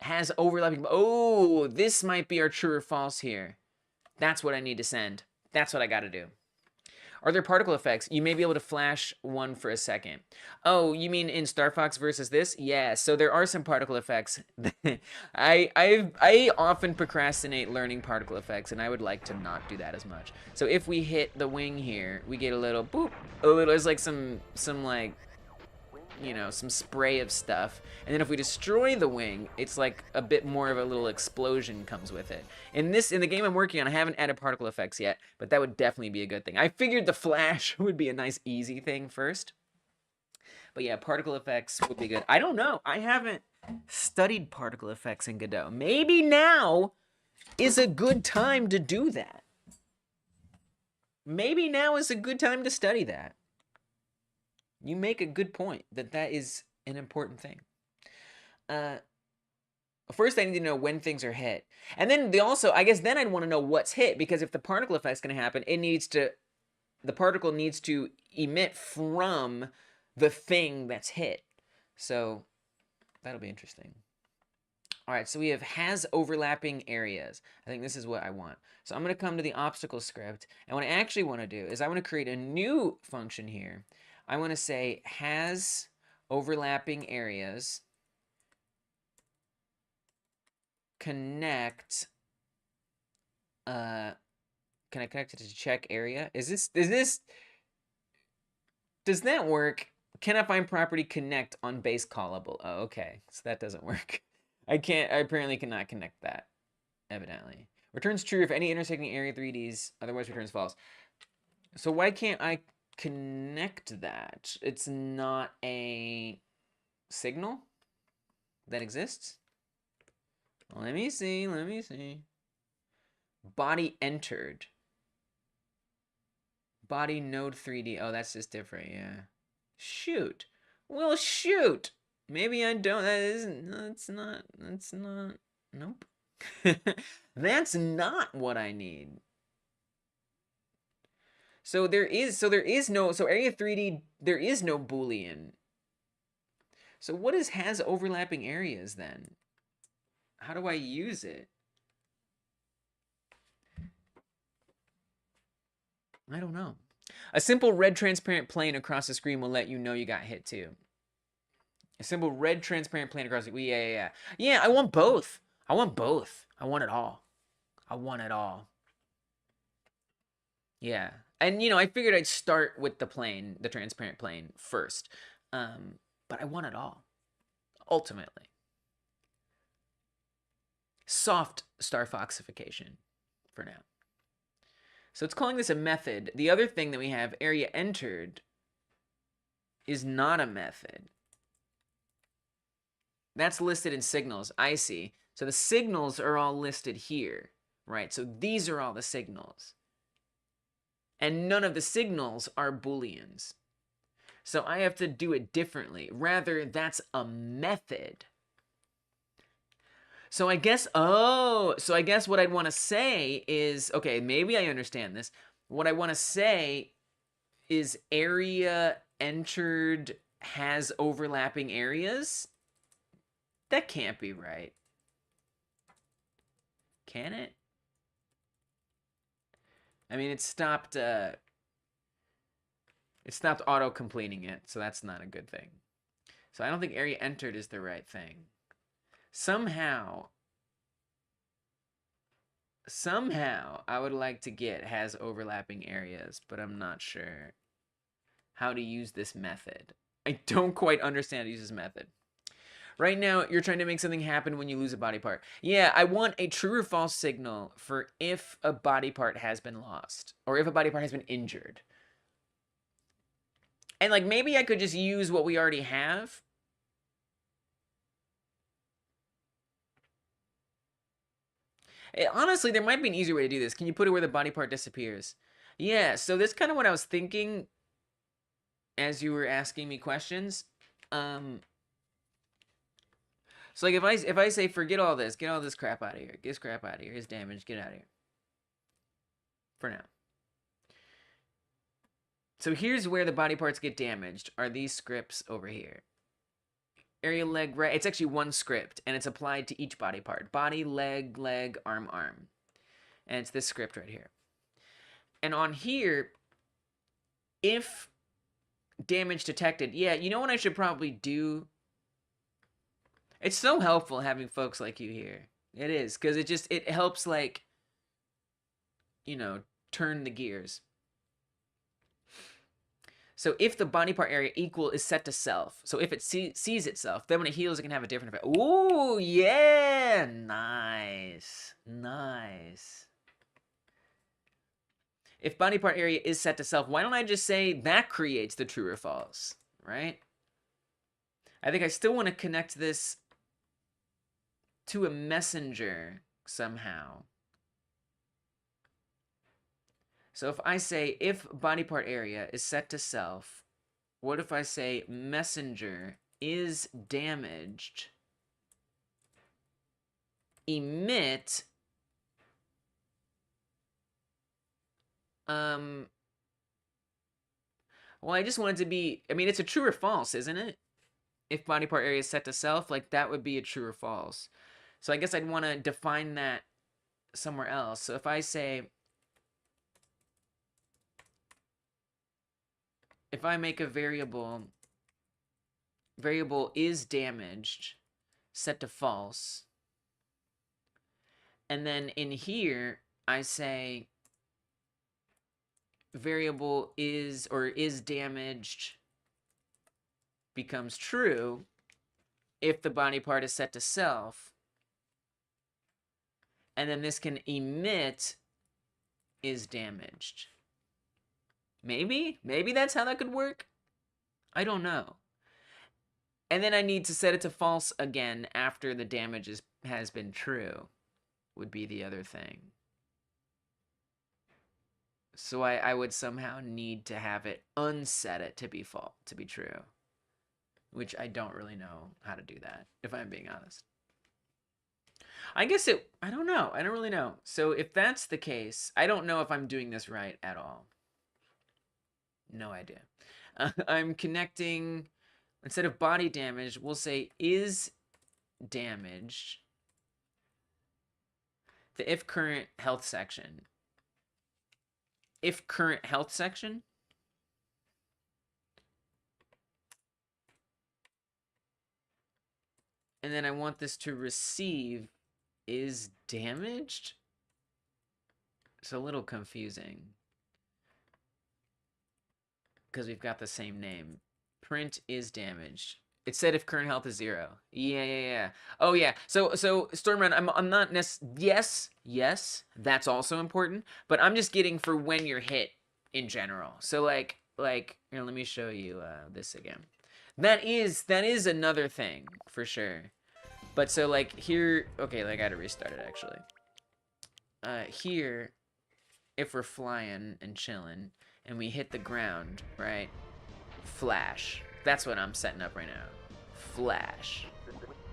Speaker 1: Has overlapping, oh, this might be our true or false here. That's what I need to send. That's what I gotta do. Are there particle effects? You may be able to flash one for a second. Oh, you mean in Star Fox versus this? Yeah, so there are some particle effects. I often procrastinate learning particle effects, and I would like to not do that as much. So if we hit the wing here, we get a little boop. A little, it's like some like, you know, some spray of stuff. And then if we destroy the wing, it's like a bit more of a little explosion comes with it. In the game I'm working on, I haven't added particle effects yet, but that would definitely be a good thing. I figured the flash would be a nice easy thing first. But yeah, particle effects would be good. I don't know. I haven't studied particle effects in Godot. Maybe now is a good time to do that. Maybe now is a good time to study that. You make a good point that that is an important thing. First, I need to know when things are hit. And then I guess then I'd want to know what's hit, because if the particle effect's going to happen, the particle needs to emit from the thing that's hit. So that'll be interesting. All right, so we has overlapping areas. I think this is what I want. So I'm going to come to the obstacle script. And what I actually want to do is I want to create a new function here. I want to say has overlapping areas connect. Can I connect it to check area? Does that work? Can I find property connect on base callable? Oh, okay. So that doesn't work. I apparently cannot connect that, evidently. Returns true if any intersecting area 3Ds, otherwise returns false. So why can't I connect that? It's not a signal that exists? Let me see. Body entered. Body node 3D. Oh, that's just different, yeah. Shoot. Well, shoot. Maybe I don't. That's not. Nope. That's not what I need. So there is no area 3D, there is no Boolean. So what has overlapping areas then? How do I use it? I don't know. A simple red transparent plane across the screen will let you know you got hit too. A simple red transparent plane across the yeah. Yeah, I want both. I want both. I want it all. I want it all. Yeah. And, you know, I figured I'd start with the plane, the transparent plane first. But I want it all. Ultimately. Soft Starfox-ifying for now. So it's calling this a method. The other thing that we have, area entered, is not a method. That's listed in signals. I see. So the signals are all listed here, right? So these are all the signals. And none of the signals are Booleans. So I have to do it differently. Rather, that's a method. So I guess what I'd want to say is, okay, maybe I understand this. What I want to say is area entered has overlapping areas. That can't be right. Can it? I mean, it stopped auto-completing it, so that's not a good thing. So I don't think area entered is the right thing. Somehow somehow I would like to get has overlapping areas, but I'm not sure how to use this method. I don't quite understand how to use this method. Right now, you're trying to make something happen when you lose a body part. Yeah, I want a true or false signal for if a body part has been lost, or if a body part has been injured. And like, maybe I could just use what we already have. Honestly, there might be an easier way to do this. Can you put it where the body part disappears? Yeah, so that's kind of what I was thinking as you were asking me questions. So like if I say forget all this, get all this crap out of here, get this crap out of here, here's damage, get out of here. For now. So here's where the body parts get damaged, are these scripts over here. Area, leg, right, it's actually one script, and it's applied to each body part. Body, leg, leg, arm, arm. And it's this script right here. And on here, if damage detected, yeah, you know what I should probably do? It's so helpful having folks like you here. It is, because it helps, like, you know, turn the gears. So if the body part area equal is set to self, so if it sees itself, then when it heals, it can have a different effect. Ooh, yeah, nice, nice. If body part area is set to self, why don't I just say that creates the true or false, right? I think I still want to connect this to a messenger somehow. So if I say if body part area is set to self, what if I say messenger is damaged, emit well, I just want it to be, I mean, it's a true or false, isn't it? If body part area is set to self, like that would be a true or false. So I guess I'd want to define that somewhere else. So if I say, if I make a variable is damaged, set to false, and then in here, I say variable is damaged becomes true if the body part is set to self. And then this can emit is damaged. Maybe that's how that could work. I don't know. And then I need to set it to false again after the damage has been true, would be the other thing. So I would somehow need to have it unset it to be false, to be true. Which I don't really know how to do that, if I'm being honest. I guess I don't know. I don't really know. So if that's the case, I don't know if I'm doing this right at all. No idea. I'm connecting, instead of body damage, we'll say is damaged the if current health section. If current health section. And then I want this to receive is damaged? It's a little confusing. Because we've got the same name. Print is damaged. It said if current health is 0. Yeah. Oh yeah. So Stormrun, I'm not yes, that's also important, but I'm just getting for when you're hit in general. So like here, let me show you this again. That is another thing for sure. But so like here, okay, like I gotta restart it actually. Here, if we're flying and chilling and we hit the ground, right? Flash. That's what I'm setting up right now. Flash.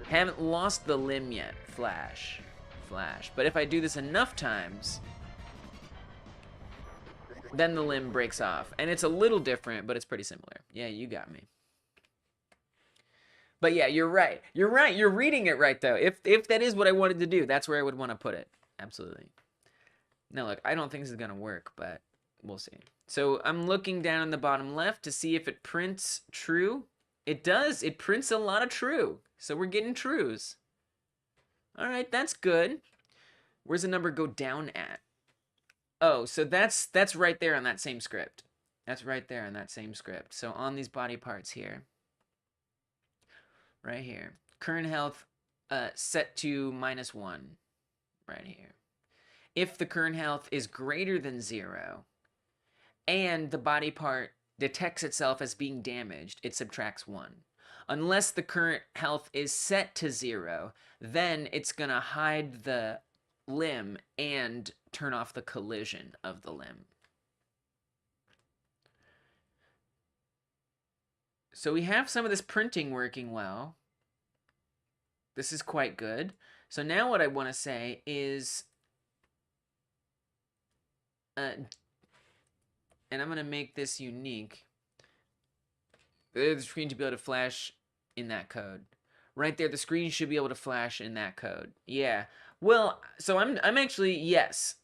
Speaker 1: Haven't lost the limb yet. Flash. Flash. But if I do this enough times, then the limb breaks off. And it's a little different, but it's pretty similar. Yeah, you got me. But yeah, you're right. You're right. You're reading it right, though. If that is what I wanted to do, that's where I would want to put it. Absolutely. Now, look, I don't think this is going to work, but we'll see. So I'm looking down in the bottom left to see if it prints true. It does. It prints a lot of true. So we're getting trues. All right, that's good. Where's the number go down at? Oh, so that's right there on that same script. That's right there on that same script. So on these body parts here, right here, current health set to -1, right here. If the current health is greater than 0, and the body part detects itself as being damaged, it subtracts 1. Unless the current health is set to 0, then it's gonna hide the limb and turn off the collision of the limb. So we have some of this printing working well. This is quite good. So now what I want to say is, and I'm going to make this unique. The screen to be able to flash in that code. Right there, the screen should be able to flash in that code. Yeah. Well, so I'm actually, yes.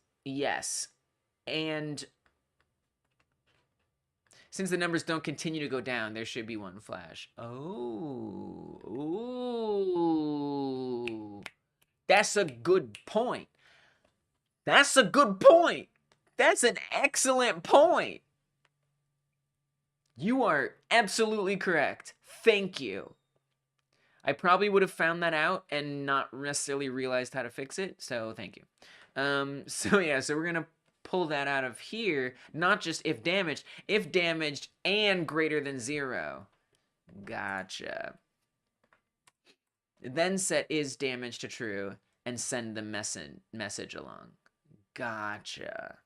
Speaker 1: And since the numbers don't continue to go down, there should be one flash. Oh. Ooh. That's a good point. That's a good point. That's an excellent point. You are absolutely correct. Thank you. I probably would have found that out and not necessarily realized how to fix it, so thank you. So we're gonna pull that out of here, not just if damaged and greater than 0. Gotcha. Then set is damaged to true and send the message along. Gotcha.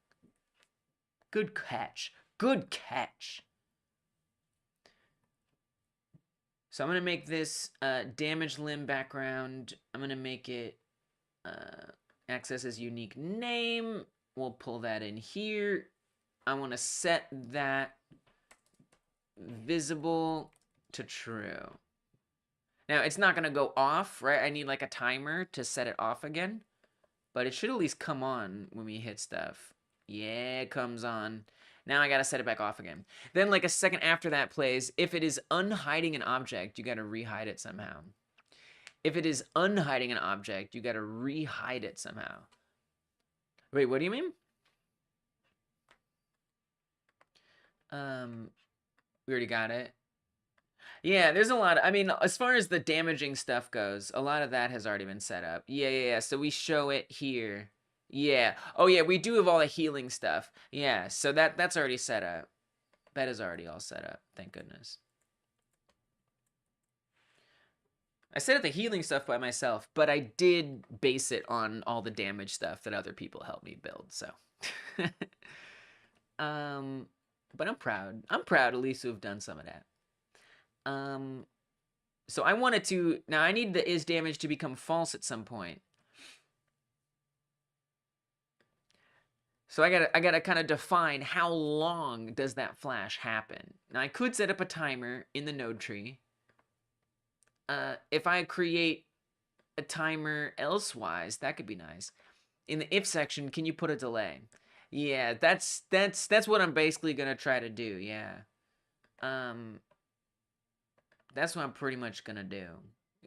Speaker 1: Good catch. Good catch. So I'm going to make this damaged limb background. I'm going to make it access as unique name. We'll pull that in here. I want to set that visible to true. Now, it's not going to go off, right? I need like a timer to set it off again. But it should at least come on when we hit stuff. Yeah, it comes on. Now I got to set it back off again. Then like a second after that plays, if it is unhiding an object, you got to rehide it somehow. If it is unhiding an object, you got to rehide it somehow. Wait, what do you mean? We already got it. Yeah, there's a lot. I mean, as far as the damaging stuff goes, a lot of that has already been set up. Yeah. So we show it here. Yeah. Oh, yeah, we do have all the healing stuff. Yeah, so that's already set up. That is already all set up. Thank goodness. I set up the healing stuff by myself, but I did base it on all the damage stuff that other people helped me build, so. But I'm proud. I'm proud at least to have done some of that. So I wanted to, now I need the is damage to become false at some point. So I gotta kind of define how long does that flash happen. Now I could set up a timer in the node tree. If I create a timer elsewise, that could be nice. In the if section, can you put a delay? Yeah, that's what I'm basically gonna try to do. Yeah. That's what I'm pretty much gonna do.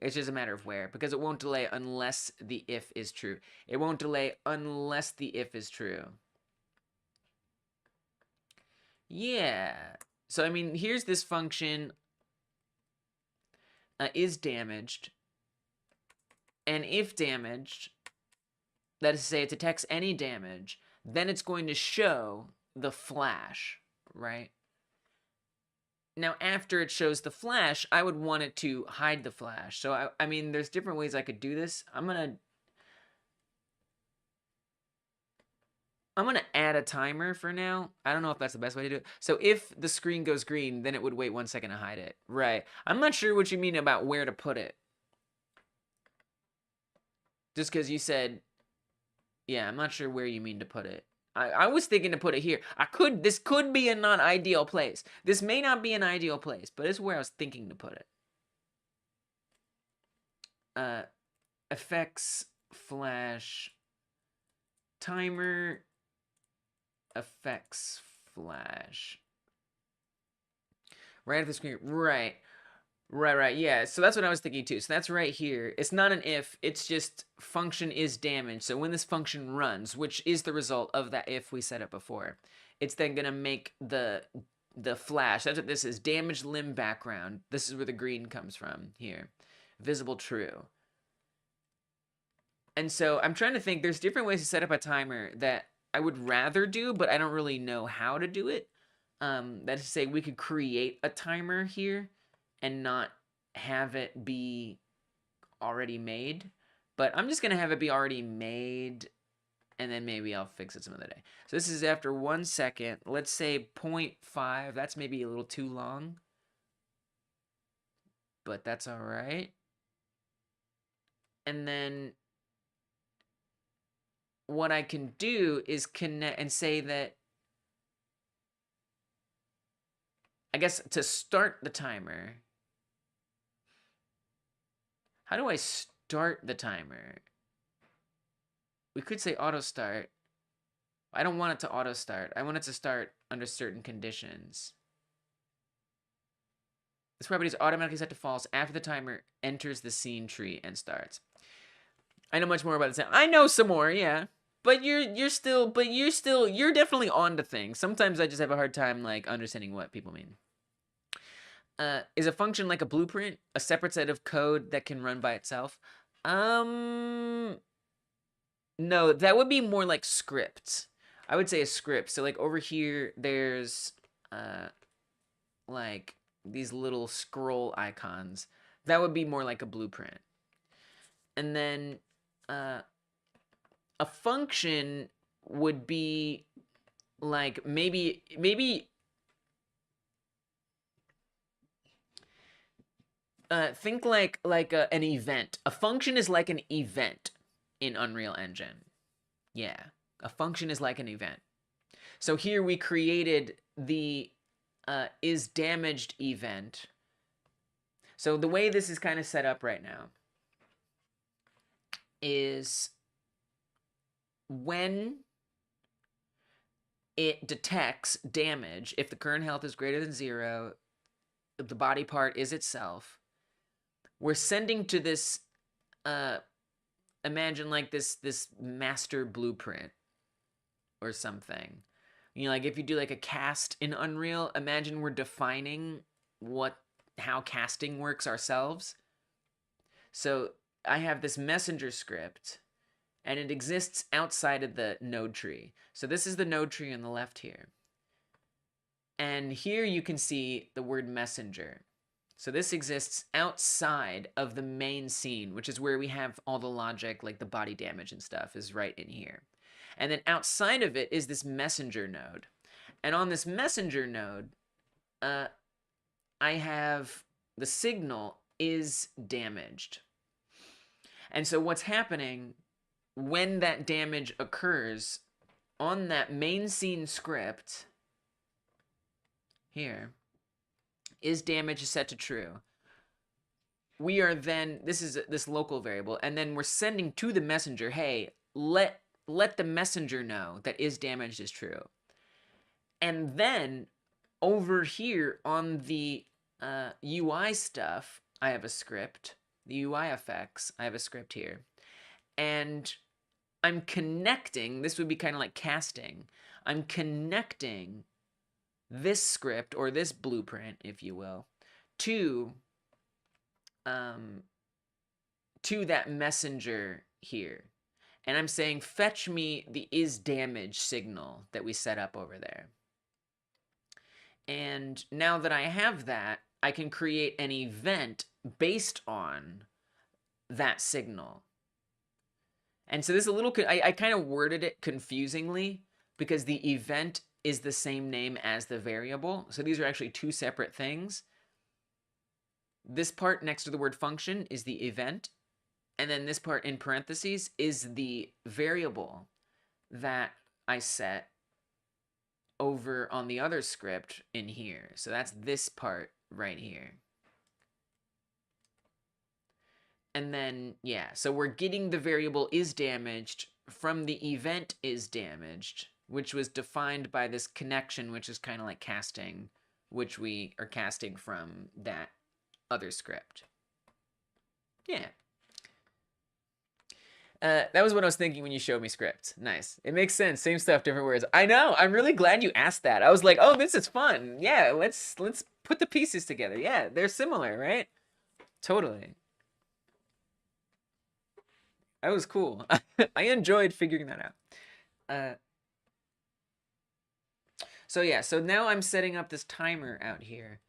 Speaker 1: It's just a matter of where, because it won't delay unless the if is true. It won't delay unless the if is true. Yeah. So, I mean, here's this function is damaged. And if damaged, that is to say it detects any damage, then it's going to show the flash, right? Now, after it shows the flash, I would want it to hide the flash. So, I mean, there's different ways I could do this. I'm gonna add a timer for now. I don't know if that's the best way to do it. So if the screen goes green, then it would wait 1 second to hide it. Right. I'm not sure what you mean about where to put it. Just because you said, yeah, I'm not sure where you mean to put it. I was thinking to put it here. This could be a non-ideal place. This may not be an ideal place, but it's where I was thinking to put it. Effects, flash, timer, effects, flash. Right at the screen, right. Right, yeah. So that's what I was thinking too. So that's right here. It's not an if, it's just function is damaged. So when this function runs, which is the result of that if we set it before, it's then going to make the flash. That's what this is. Damaged limb background. This is where the green comes from here. Visible true. And so I'm trying to think, there's different ways to set up a timer that I would rather do, but I don't really know how to do it. That is to say, we could create a timer here and not have it be already made. But I'm just going to have it be already made, and then maybe I'll fix it some other day. So this is after 1 second. Let's say 0.5. That's maybe a little too long, but that's all right. And then what I can do is connect and say that, I guess to start the timer, how do I start the timer? We could say auto start. I don't want it to auto start. I want it to start under certain conditions. This property is automatically set to false after the timer enters the scene tree and starts. I know much more about this. I know some more, yeah. But you're definitely on to things. Sometimes I just have a hard time like understanding what people mean. Is a function like a blueprint, a separate set of code that can run by itself? No, that would be more like script. I would say a script. So like over here, there's like these little scroll icons. That would be more like a blueprint. And then a function would be like maybe think like an event. A function is like an event in Unreal Engine. Yeah, a function is like an event. So here we created the is damaged event. So the way this is kind of set up right now is when it detects damage, if the current health is greater than 0, if the body part is itself, we're sending to this, imagine like this master blueprint or something. You know, like if you do like a cast in Unreal, imagine we're defining how casting works ourselves. So I have this messenger script, and it exists outside of the node tree. So this is the node tree on the left here. And here you can see the word messenger. So this exists outside of the main scene, which is where we have all the logic, like the body damage and stuff is right in here. And then outside of it is this messenger node. And on this messenger node, I have the signal is damaged. And so what's happening when that damage occurs on that main scene script here, is damage set to true. We are then, this is this local variable, and then we're sending to the messenger, hey, let the messenger know that is damaged is true. And then over here on the UI stuff, I have a script. The UI effects, I have a script here. And I'm connecting, this would be kind of like casting. I'm connecting this script, or this blueprint, if you will, to that messenger here. And I'm saying, fetch me the is damage signal that we set up over there. And now that I have that, I can create an event based on that signal. And so this is a little, I kind of worded it confusingly because the event is the same name as the variable. So these are actually two separate things. This part next to the word function is the event. And then this part in parentheses is the variable that I set over on the other script in here. So that's this part right here. And then, yeah, so we're getting the variable is damaged from the event is damaged, which was defined by this connection, which is kind of like casting, which we are casting from that other script. Yeah. That was what I was thinking when you showed me script. Nice. It makes sense. Same stuff, different words. I know. I'm really glad you asked that. I was like, oh, this is fun. Yeah, let's put the pieces together. Yeah, they're similar, right? Totally. That was cool. I enjoyed figuring that out. So yeah, so now I'm setting up this timer out here,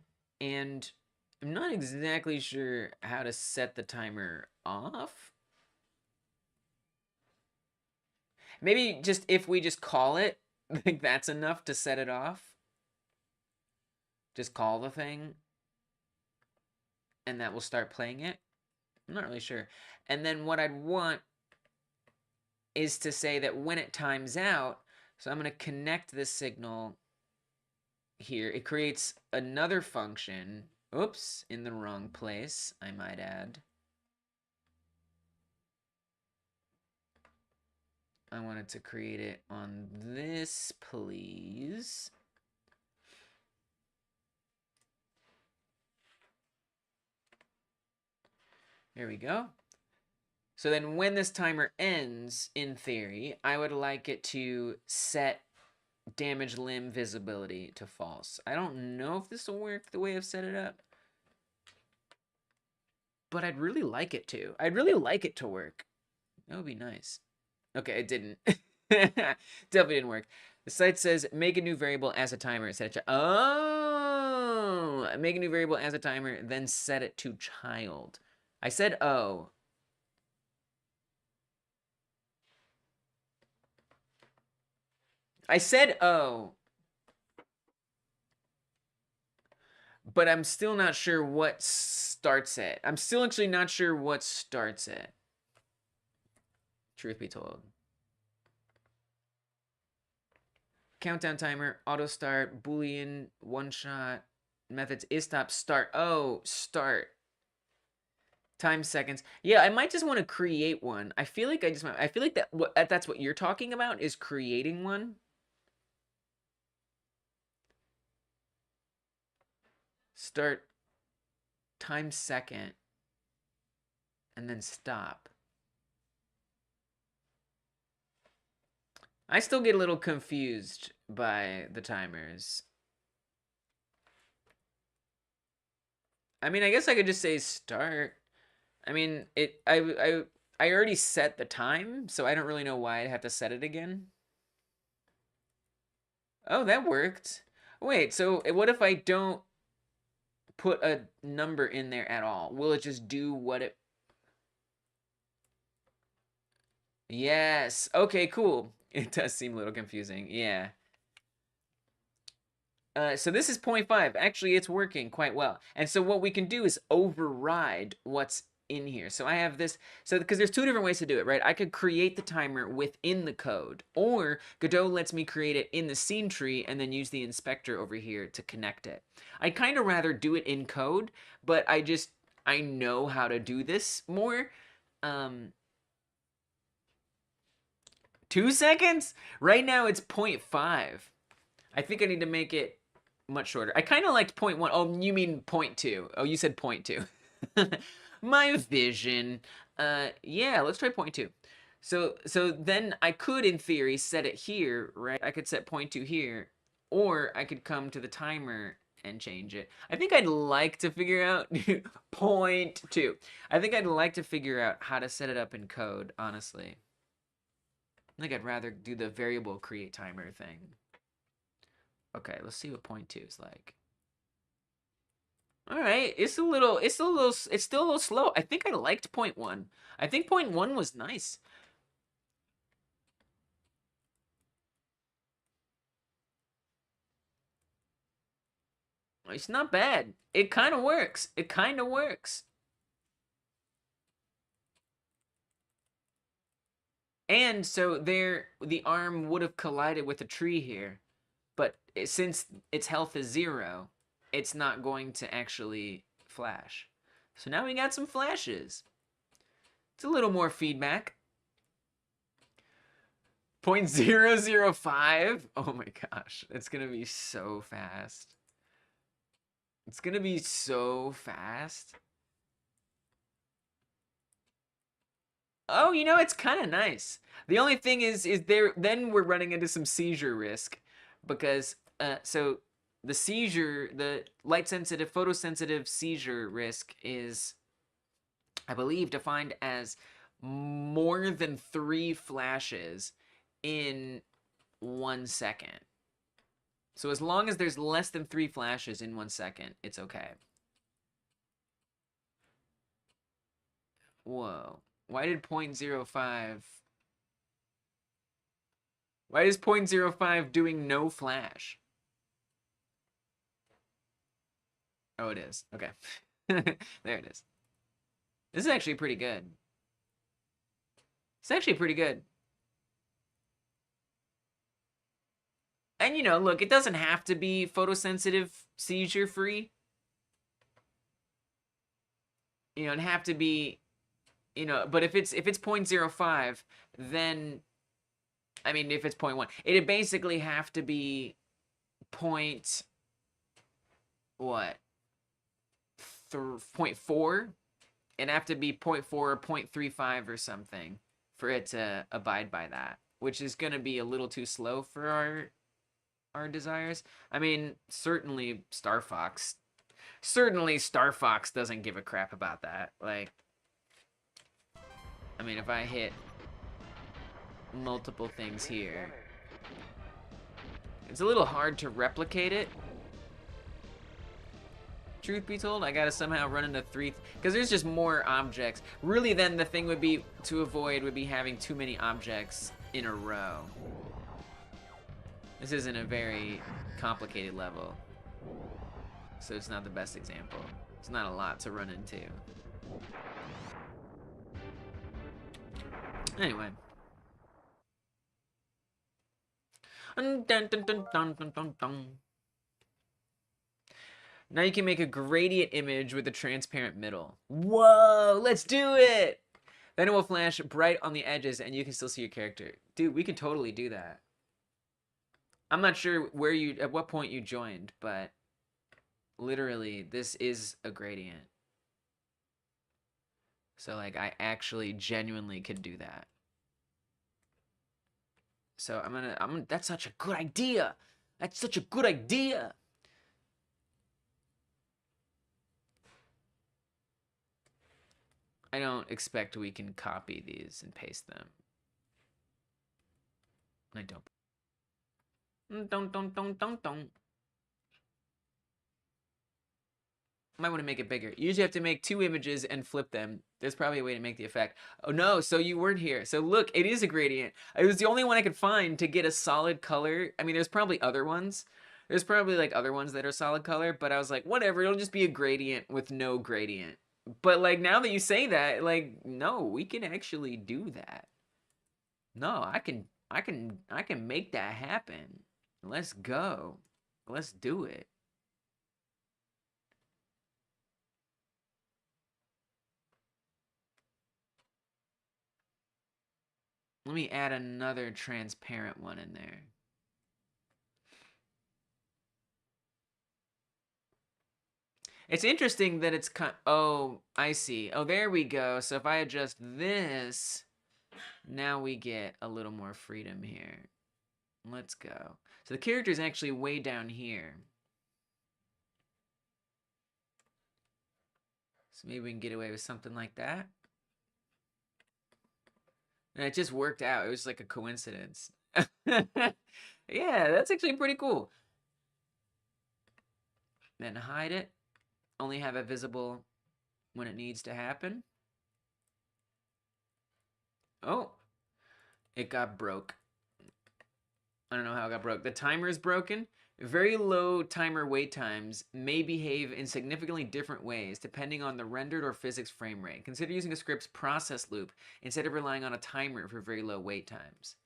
Speaker 1: and I'm not exactly sure how to set the timer off. Maybe just if we just call it, I think that's enough to set it off. Just call the thing, and that will start playing it. I'm not really sure. And then what I'd want is to say that when it times out, so I'm going to connect this signal here. It creates another function. Oops, in the wrong place, I might add. I wanted to create it on this, please. There we go. So then when this timer ends, in theory, I would like it to set damage limb visibility to false. I don't know if this will work the way I've set it up, but I'd really like it to. I'd really like it to work. That would be nice. Okay, it didn't. Definitely didn't work. The site says make a new variable as a timer. Set it to make a new variable as a timer, then set it to child. I said oh. I said oh. But I'm still not sure what starts it. I'm still actually not sure what starts it. Truth be told. Countdown timer, auto start, boolean, one shot, methods is stop, start. Oh, start. Time seconds. Yeah, I might just want to create one. I feel like that's what you're talking about, is creating one. Start time second and then stop. I still get a little confused by the timers. I mean, I guess I could just say start. I mean, I already set the time, so I don't really know why I'd have to set it again. Oh, that worked. Wait, so what if I don't put a number in there at all? Will it just do what it... Yes. Okay, cool. It does seem a little confusing. Yeah. So this is 0.5. Actually, it's working quite well. And so what we can do is override what's in here. So I have this, so because there's two different ways to do it, right? I could create the timer within the code, or Godot lets me create it in the scene tree and then use the inspector over here to connect it. I'd kind of rather do it in code, but I know how to do this more. 2 seconds? Right now it's 0.5. I think I need to make it much shorter. I kind of liked 0.1. Oh, you mean 0.2. Oh, you said 0.2. My vision. Yeah, let's try 0.2. So then I could, in theory, set it here, right? I could set 0.2 here, or I could come to the timer and change it. I think I'd like to figure out 0.2. I think I'd like to figure out how to set it up in code, honestly. I think I'd rather do the variable create timer thing. Okay, let's see what 0.2 is like. All right, it's still a little slow. I think I liked 0.1. I think 0.1 was nice. It's not bad. It kind of works. It kind of works. And so there, the arm would have collided with a tree here, but since its health is 0, it's not going to actually flash. So now we got some flashes. It's a little more feedback. 0.005. Oh my gosh, it's gonna be so fast. It's gonna be so fast. Oh, you know, it's kind of nice. The only thing is then we're running into some seizure risk because so the light sensitive, photosensitive seizure risk is, I believe, defined as more than 3 flashes in 1 second. So as long as there's less than 3 flashes in 1 second, it's okay. Whoa. Why did 0.05... Why is 0.05 doing no flash? Oh, it is. Okay. There it is. This is actually pretty good. It's actually pretty good. And, you know, look, it doesn't have to be photosensitive seizure-free. You know, it'd have to be, you know, but if it's 0.05, then, I mean, if it's 0.1, it'd basically have to be what? 0.4? It'd have to be 0.4 or 0.35 or something for it to abide by that, which is going to be a little too slow for our desires. I mean, certainly Star Fox doesn't give a crap about that. Like, I mean, if I hit multiple things here, it's a little hard to replicate it. Truth be told, I gotta somehow run into 3, because there's just more objects. Really, then the thing would be to avoid would be having too many objects in a row. This isn't a very complicated level, so it's not the best example. It's not a lot to run into. Anyway. Dun, dun, dun, dun, dun, dun, dun. Now you can make a gradient image with a transparent middle. Whoa, let's do it! Then it will flash bright on the edges and you can still see your character. Dude, we can totally do that. I'm not sure at what point you joined, but literally this is a gradient. So like I actually genuinely could do that. So that's such a good idea. That's such a good idea. I don't expect we can copy these and paste them. I don't. Might want to make it bigger. You usually have to make 2 images and flip them. There's probably a way to make the effect. Oh no, so you weren't here. So look, it is a gradient. It was the only one I could find to get a solid color. I mean, there's probably other ones. There's probably like other ones that are solid color, but I was like, whatever, it'll just be a gradient with no gradient. But like now that you say that, like, no, we can actually do that. No, I can make that happen. Let's go. Let's do it. Let me add another transparent one in there. It's interesting that it's oh, I see. Oh, there we go. So if I adjust this, now we get a little more freedom here. Let's go. So the character is actually way down here. So maybe we can get away with something like that. And it just worked out. It was like a coincidence. Yeah, that's actually pretty cool. Then hide it. Only have it visible when it needs to happen. Oh, it got broke. I don't know how it got broke. The timer is broken. Very low timer wait times may behave in significantly different ways depending on the rendered or physics frame rate. Consider using a script's process loop instead of relying on a timer for very low wait times.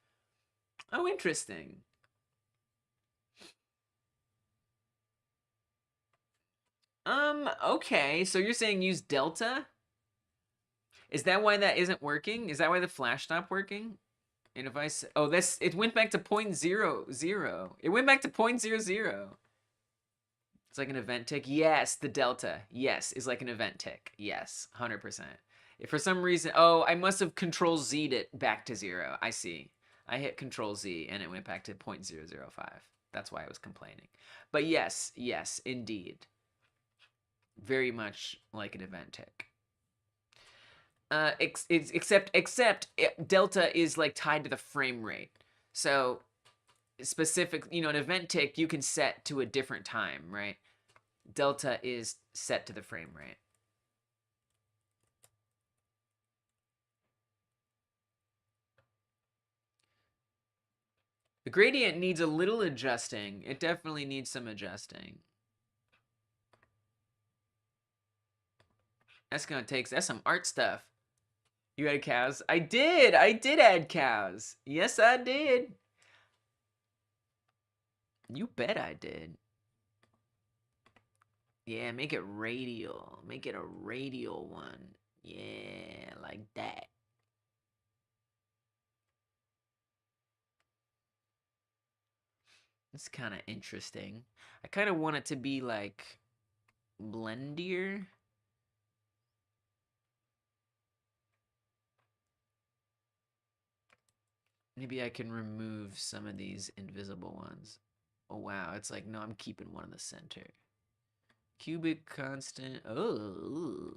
Speaker 1: Oh, interesting. Okay, so you're saying use delta? Is that why that isn't working? Is that why the flash stopped working? And if I say, oh, it went back to 0.00. It went back to 0.00. It's like an event tick. Yes, the delta. Yes, is like an event tick. Yes, 100%. If for some reason, oh, I must have Control Z'd it back to 0. I see. I hit Control Z and it went back to 0.005. That's why I was complaining. But yes, yes, indeed. Very much like an event tick. Except delta is like tied to the frame rate. So specific, you know, an event tick you can set to a different time, right? Delta is set to the frame rate. The gradient needs a little adjusting. It definitely needs some adjusting. That's gonna take, that's some art stuff. You added cows? I did add cows. Yes, I did. You bet I did. Yeah, make it radial. Make it a radial one. Yeah, like that. It's kind of interesting. I kind of want it to be like blendier. Maybe I can remove some of these invisible ones. Oh wow, it's like, no, I'm keeping one in the center. Cubic constant. Oh.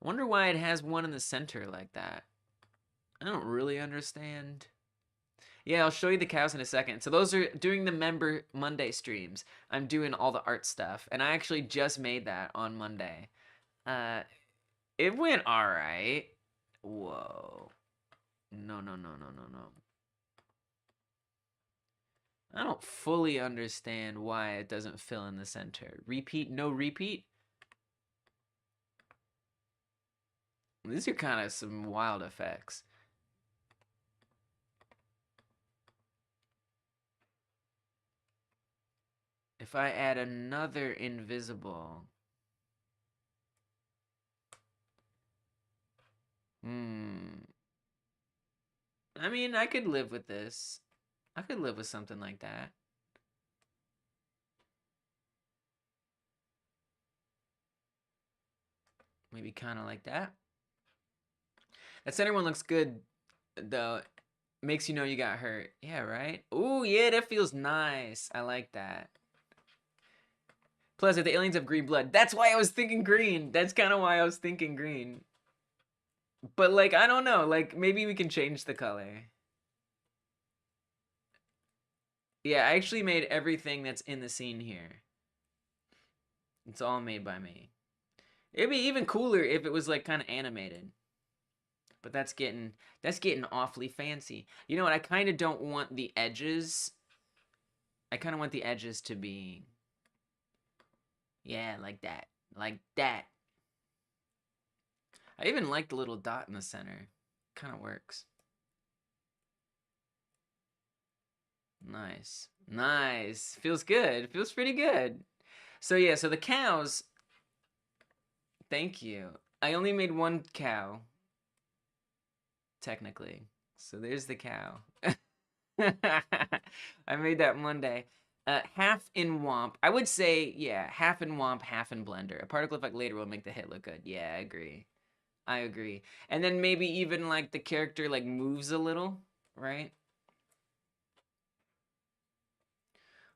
Speaker 1: I wonder why it has one in the center like that. I don't really understand. Yeah, I'll show you the cows in a second. So those are during the Member Monday streams. I'm doing all the art stuff. And I actually just made that on Monday. It went alright. Whoa. No. I don't fully understand why it doesn't fill in the center. Repeat, no repeat? These are kind of some wild effects. If I add another invisible... I mean, I could live with this. I could live with something like that. Maybe kind of like that. That center one looks good, though. Makes you know you got hurt. Yeah, right? Ooh, yeah, that feels nice. I like that. Plus, if the aliens have green blood, that's why I was thinking green. That's kind of why I was thinking green. But, like, I don't know. Like, maybe we can change the color. Yeah, I actually made everything that's in the scene here. It's all made by me. It'd be even cooler if it was, like, kind of animated. But that's getting awfully fancy. You know what? I kind of don't want the edges. I kind of want the edges to be... Yeah, like that. Like that. I even like the little dot in the center. Kind of works. Nice. Nice. Feels good. Feels pretty good. So yeah, so the cows... Thank you. I only made one cow. Technically. So there's the cow. I made that Monday. Half in Womp. I would say, yeah, half in Womp, half in Blender. A particle effect later will make the hit look good. Yeah, I agree. I agree. And then maybe even, like, the character, like, moves a little, right?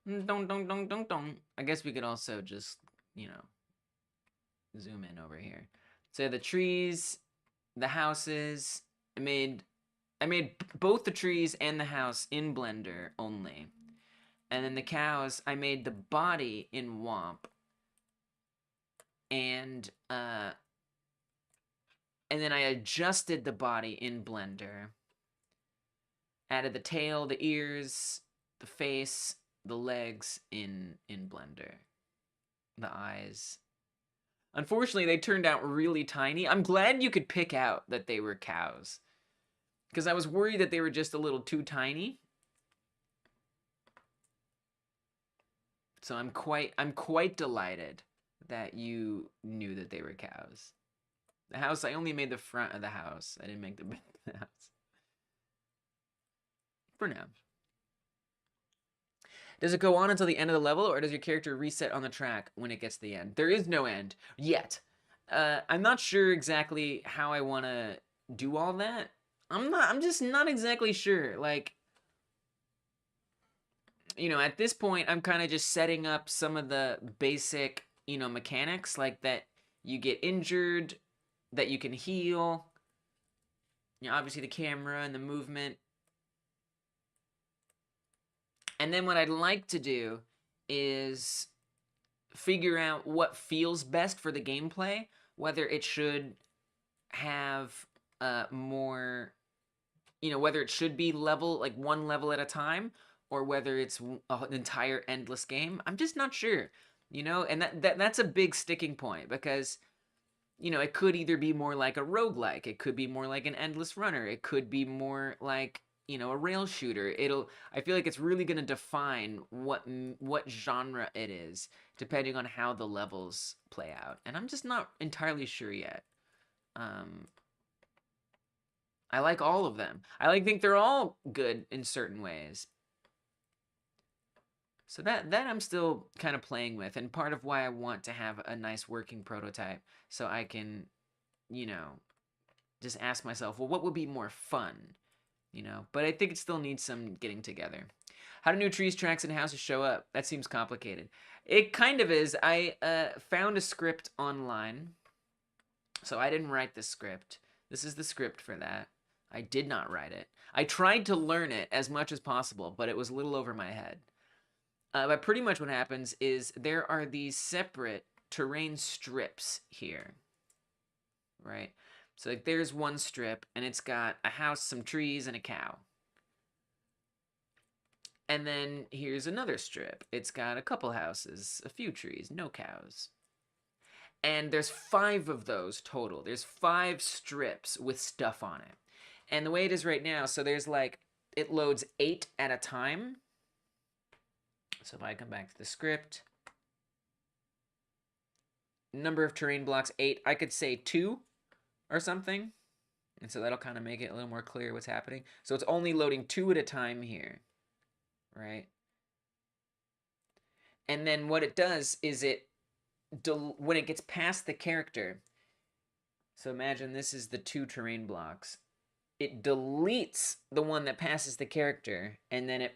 Speaker 1: Dong. I guess we could also just, you know, zoom in over here. So the trees, the houses, I made both the trees and the house in Blender only. And then the cows, I made the body in Womp. And then I adjusted the body in Blender. Added the tail, the ears, the face, the legs in Blender. The eyes. Unfortunately, they turned out really tiny. I'm glad you could pick out that they were cows. Because I was worried that they were just a little too tiny. So I'm quite delighted that you knew that they were cows. The house, I only made the front of the house. I didn't make the back of the house. For now. Does it go on until the end of the level, or does your character reset on the track when it gets to the end? There is no end yet. I'm not sure exactly how I want to do all that. I'm just not exactly sure. Like, you know, at this point, I'm kind of just setting up some of the basic, you know, mechanics, like that you get injured, that you can heal, you know, obviously the camera and the movement. And then what I'd like to do is figure out what feels best for the gameplay, whether it should have more, you know, whether it should be level, like one level at a time, or whether it's an entire endless game. I'm just not sure, you know, and that's a big sticking point, because, you know, it could either be more like a roguelike, it could be more like an endless runner, it could be more like, you know, a rail shooter. I feel like it's really going to define what genre it is, depending on how the levels play out. And I'm just not entirely sure yet. I like all of them. I think they're all good in certain ways. So that I'm still kind of playing with, and part of why I want to have a nice working prototype, so I can, you know, just ask myself, well, what would be more fun? You know, but I think it still needs some getting together. How do new trees, tracks, and houses show up? That seems complicated. It kind of is. I found a script online. So I didn't write this script. This is the script for that. I did not write it. I tried to learn it as much as possible, but it was a little over my head. But pretty much what happens is there are these separate terrain strips here, right? So like there's one strip, and it's got a house, some trees, and a cow. And then here's another strip. It's got a couple houses, a few trees, no cows. And there's 5 of those total. There's 5 strips with stuff on it. And the way it is right now, so there's like, it loads 8 at a time. So if I come back to the script, number of terrain blocks 8, I could say 2 or something. And so that'll kind of make it a little more clear what's happening. So it's only loading 2 at a time here, right? And then what it does is when it gets past the character, so imagine this is the 2 terrain blocks, it deletes the one that passes the character, and then it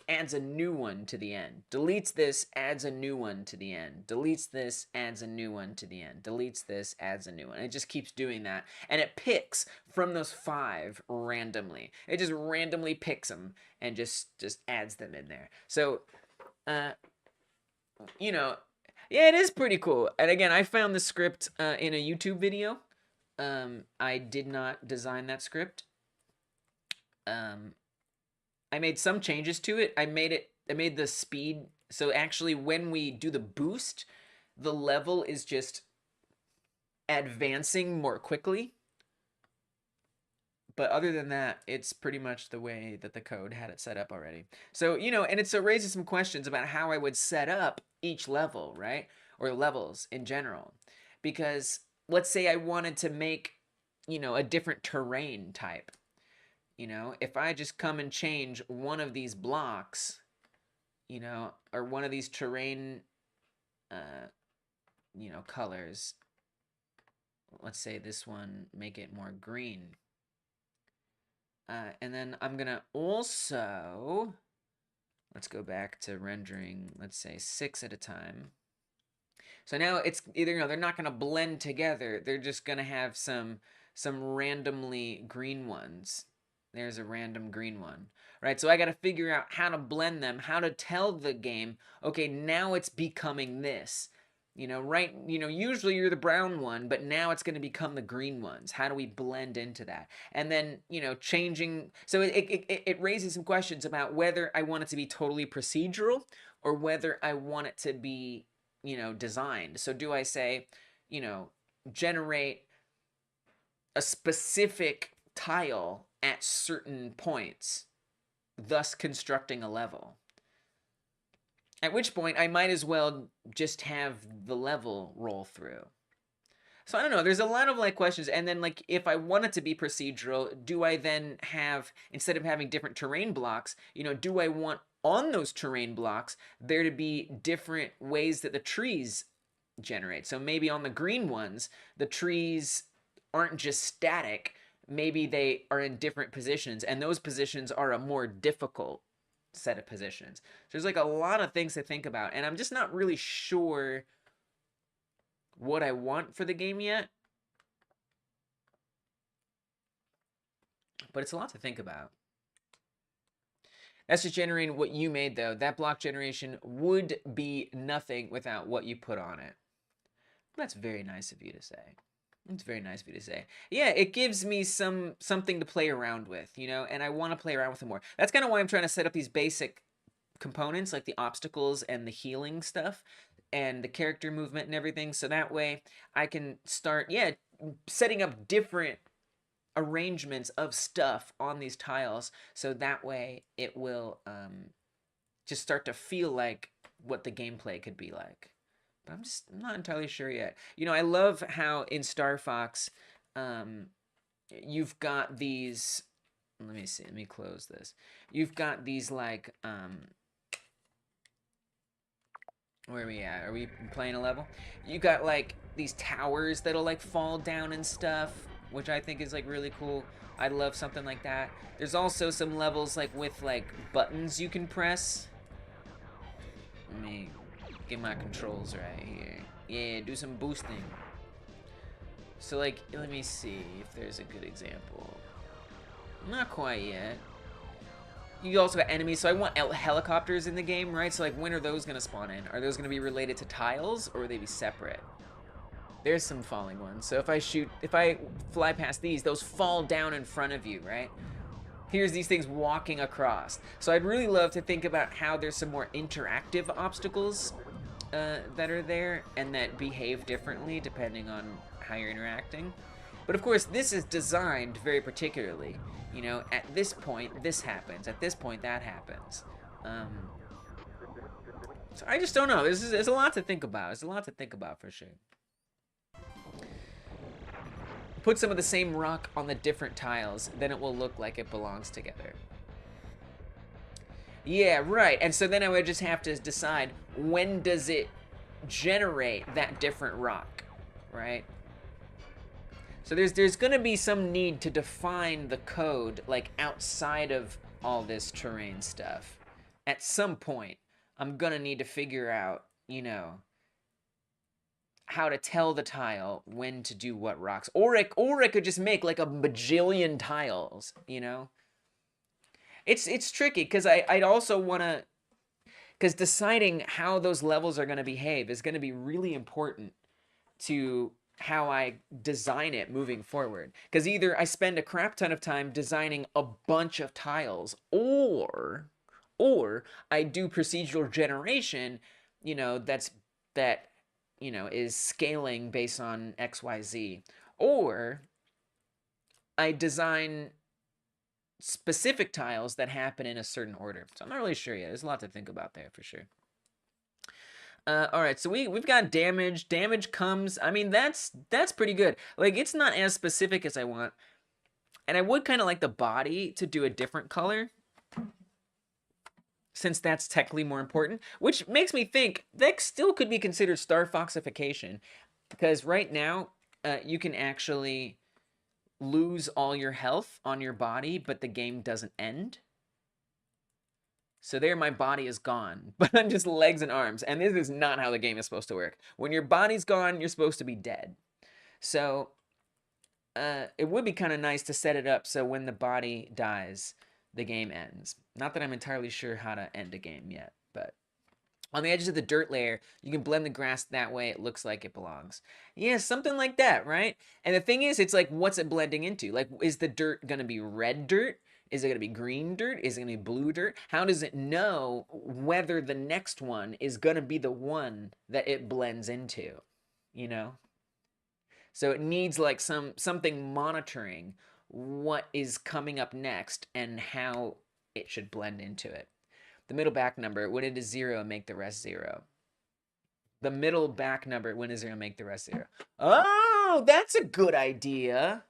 Speaker 1: adds a new one to the end. Deletes this, adds a new one to the end. Deletes this, adds a new one to the end. Deletes this, adds a new one. It just keeps doing that. And it picks from those 5 randomly. It just randomly picks them and just adds them in there. So, you know, yeah, it is pretty cool. And again, I found the script in a YouTube video. I did not design that script. I made some changes to it. I made the speed, so actually when we do the boost, the level is just advancing more quickly. But other than that, it's pretty much the way that the code had it set up already. So, you know, and it raises some questions about how I would set up each level, right? Or levels in general. Because let's say I wanted to make, you know, a different terrain type. You know, if I just come and change one of these blocks, you know, or one of these terrain, you know, colors, let's say this one, make it more green. And then I'm going to also, let's go back to rendering, let's say 6 at a time. So now it's either, you know, they're not going to blend together. They're just going to have some randomly green ones. There's a random green one, right? So I got to figure out how to blend them, how to tell the game, okay, now it's becoming this. You know, right? You know, usually you're the brown one, but now it's going to become the green ones. How do we blend into that? And then, you know, changing. So it raises some questions about whether I want it to be totally procedural or whether I want it to be, you know, designed. So do I say, you know, generate a specific tile at certain points, thus constructing a level? At which point, I might as well just have the level roll through. So I don't know, there's a lot of like questions. And then like if I want it to be procedural, do I then have, instead of having different terrain blocks, you know, do I want on those terrain blocks there to be different ways that the trees generate? So maybe on the green ones, the trees aren't just static, maybe they are in different positions, and those positions are a more difficult set of positions. So there's like a lot of things to think about, and I'm just not really sure what I want for the game yet. But it's a lot to think about. That's just generating what you made, though. That block generation would be nothing without what you put on it. That's very nice of you to say. It's very nice of you to say. Yeah, it gives me something to play around with, you know, and I want to play around with it more. That's kind of why I'm trying to set up these basic components, like the obstacles and the healing stuff, and the character movement and everything, so that way I can start, yeah, setting up different arrangements of stuff on these tiles, so that way it will just start to feel like what the gameplay could be like. But I'm not entirely sure yet. You know, I love how in Star Fox, you've got these, let me see, let me close this. You've got these like, where are we at? Are we playing a level? You got like these towers that'll like fall down and stuff, which I think is like really cool. I love something like that. There's also some levels like with like buttons you can press. Let me get my controls right here. Yeah, do some boosting. So like, let me see if there's a good example. Not quite yet. You also got enemies, so I want helicopters in the game, right? So like, when are those gonna spawn in? Are those gonna be related to tiles, or will they be separate? There's some falling ones. So if I fly past these, those fall down in front of you, right? Here's these things walking across. So I'd really love to think about how there's some more interactive obstacles that are there, and that behave differently depending on how you're interacting. But of course, this is designed very particularly. You know, at this point, this happens. At this point, that happens. So I just don't know. There's a lot to think about. There's a lot to think about for sure. Put some of the same rock on the different tiles, then it will look like it belongs together. Yeah, right. And so then I would just have to decide, when does it generate that different rock, right? So there's gonna be some need to define the code like outside of all this terrain stuff. At some point, I'm gonna need to figure out, you know, how to tell the tile when to do what rocks. Or I could just make like a bajillion tiles, you know? It's tricky, because I'd also wanna, because deciding how those levels are gonna behave is gonna be really important to how I design it moving forward. Because either I spend a crap ton of time designing a bunch of tiles, or I do procedural generation, you know, that you know, is scaling based on XYZ, or I design specific tiles that happen in a certain order. So I'm not really sure yet. There's a lot to think about there for sure. All right, so we've got damage. Damage comes, I mean, that's pretty good. Like, it's not as specific as I want. And I would kind of like the body to do a different color, since that's technically more important, which makes me think that still could be considered Starfox-ifying, because right now, you can actually lose all your health on your body, but the game doesn't end. So there, my body is gone, but I'm just legs and arms. And this is not how the game is supposed to work. When your body's gone, you're supposed to be dead. So it would be kind of nice to set it up so when the body dies, the game ends. Not that I'm entirely sure how to end a game yet, but on the edges of the dirt layer, you can blend the grass that way it looks like it belongs. Yeah, something like that, right? And the thing is, it's like, what's it blending into? Like, is the dirt going to be red dirt? Is it going to be green dirt? Is it going to be blue dirt? How does it know whether the next one is going to be the one that it blends into, you know? So it needs like something monitoring what is coming up next and how it should blend into it. The middle back number, when it is 0, make the rest 0. The middle back number, when it is 0, make the rest 0. Oh, that's a good idea.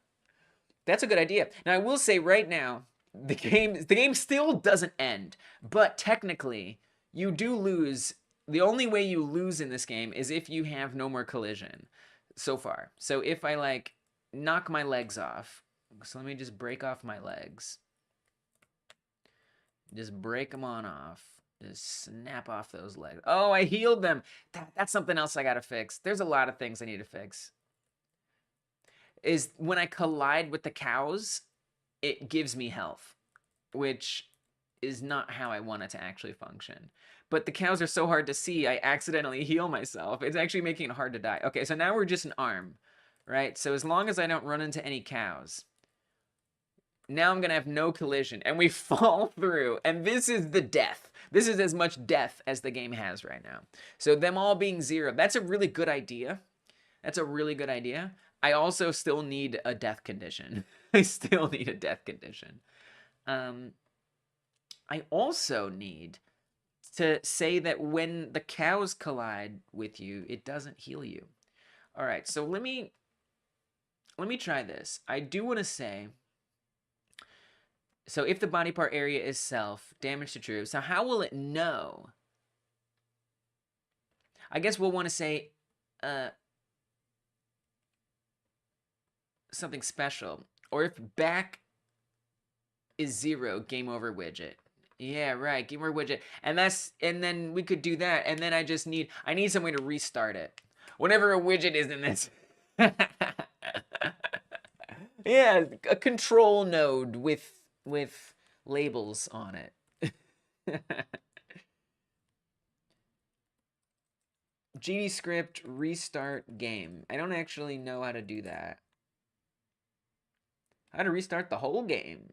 Speaker 1: That's a good idea. Now, I will say right now, the game still doesn't end, but technically, you do lose. The only way you lose in this game is if you have no more collision so far. So if I, like, knock my legs off, so let me just break off my legs. Just break them on off. Just snap off those legs. Oh, I healed them. That's something else I gotta fix. There's a lot of things I need to fix. Is when I collide with the cows, it gives me health, which is not how I want it to actually function. But the cows are so hard to see, I accidentally heal myself. It's actually making it hard to die. Okay, so now we're just an arm, right? So as long as I don't run into any cows, now I'm going to have no collision, and we fall through, and this is the death. This is as much death as the game has right now. So them all being 0, that's a really good idea. That's a really good idea. I also still need a death condition. I still need a death condition. I also need to say that when the cows collide with you, it doesn't heal you. All right, so let me try this. I do want to say, so if the body part area is self, damage to true, so how will it know? I guess we'll want to say something special. Or if back is 0, game over widget. Yeah, right, game over widget. And then we could do that, and then I need some way to restart it. Whenever a widget is in this. Yeah, a control node with labels on it. GD script restart game. I don't actually know how to do that. How to restart the whole game.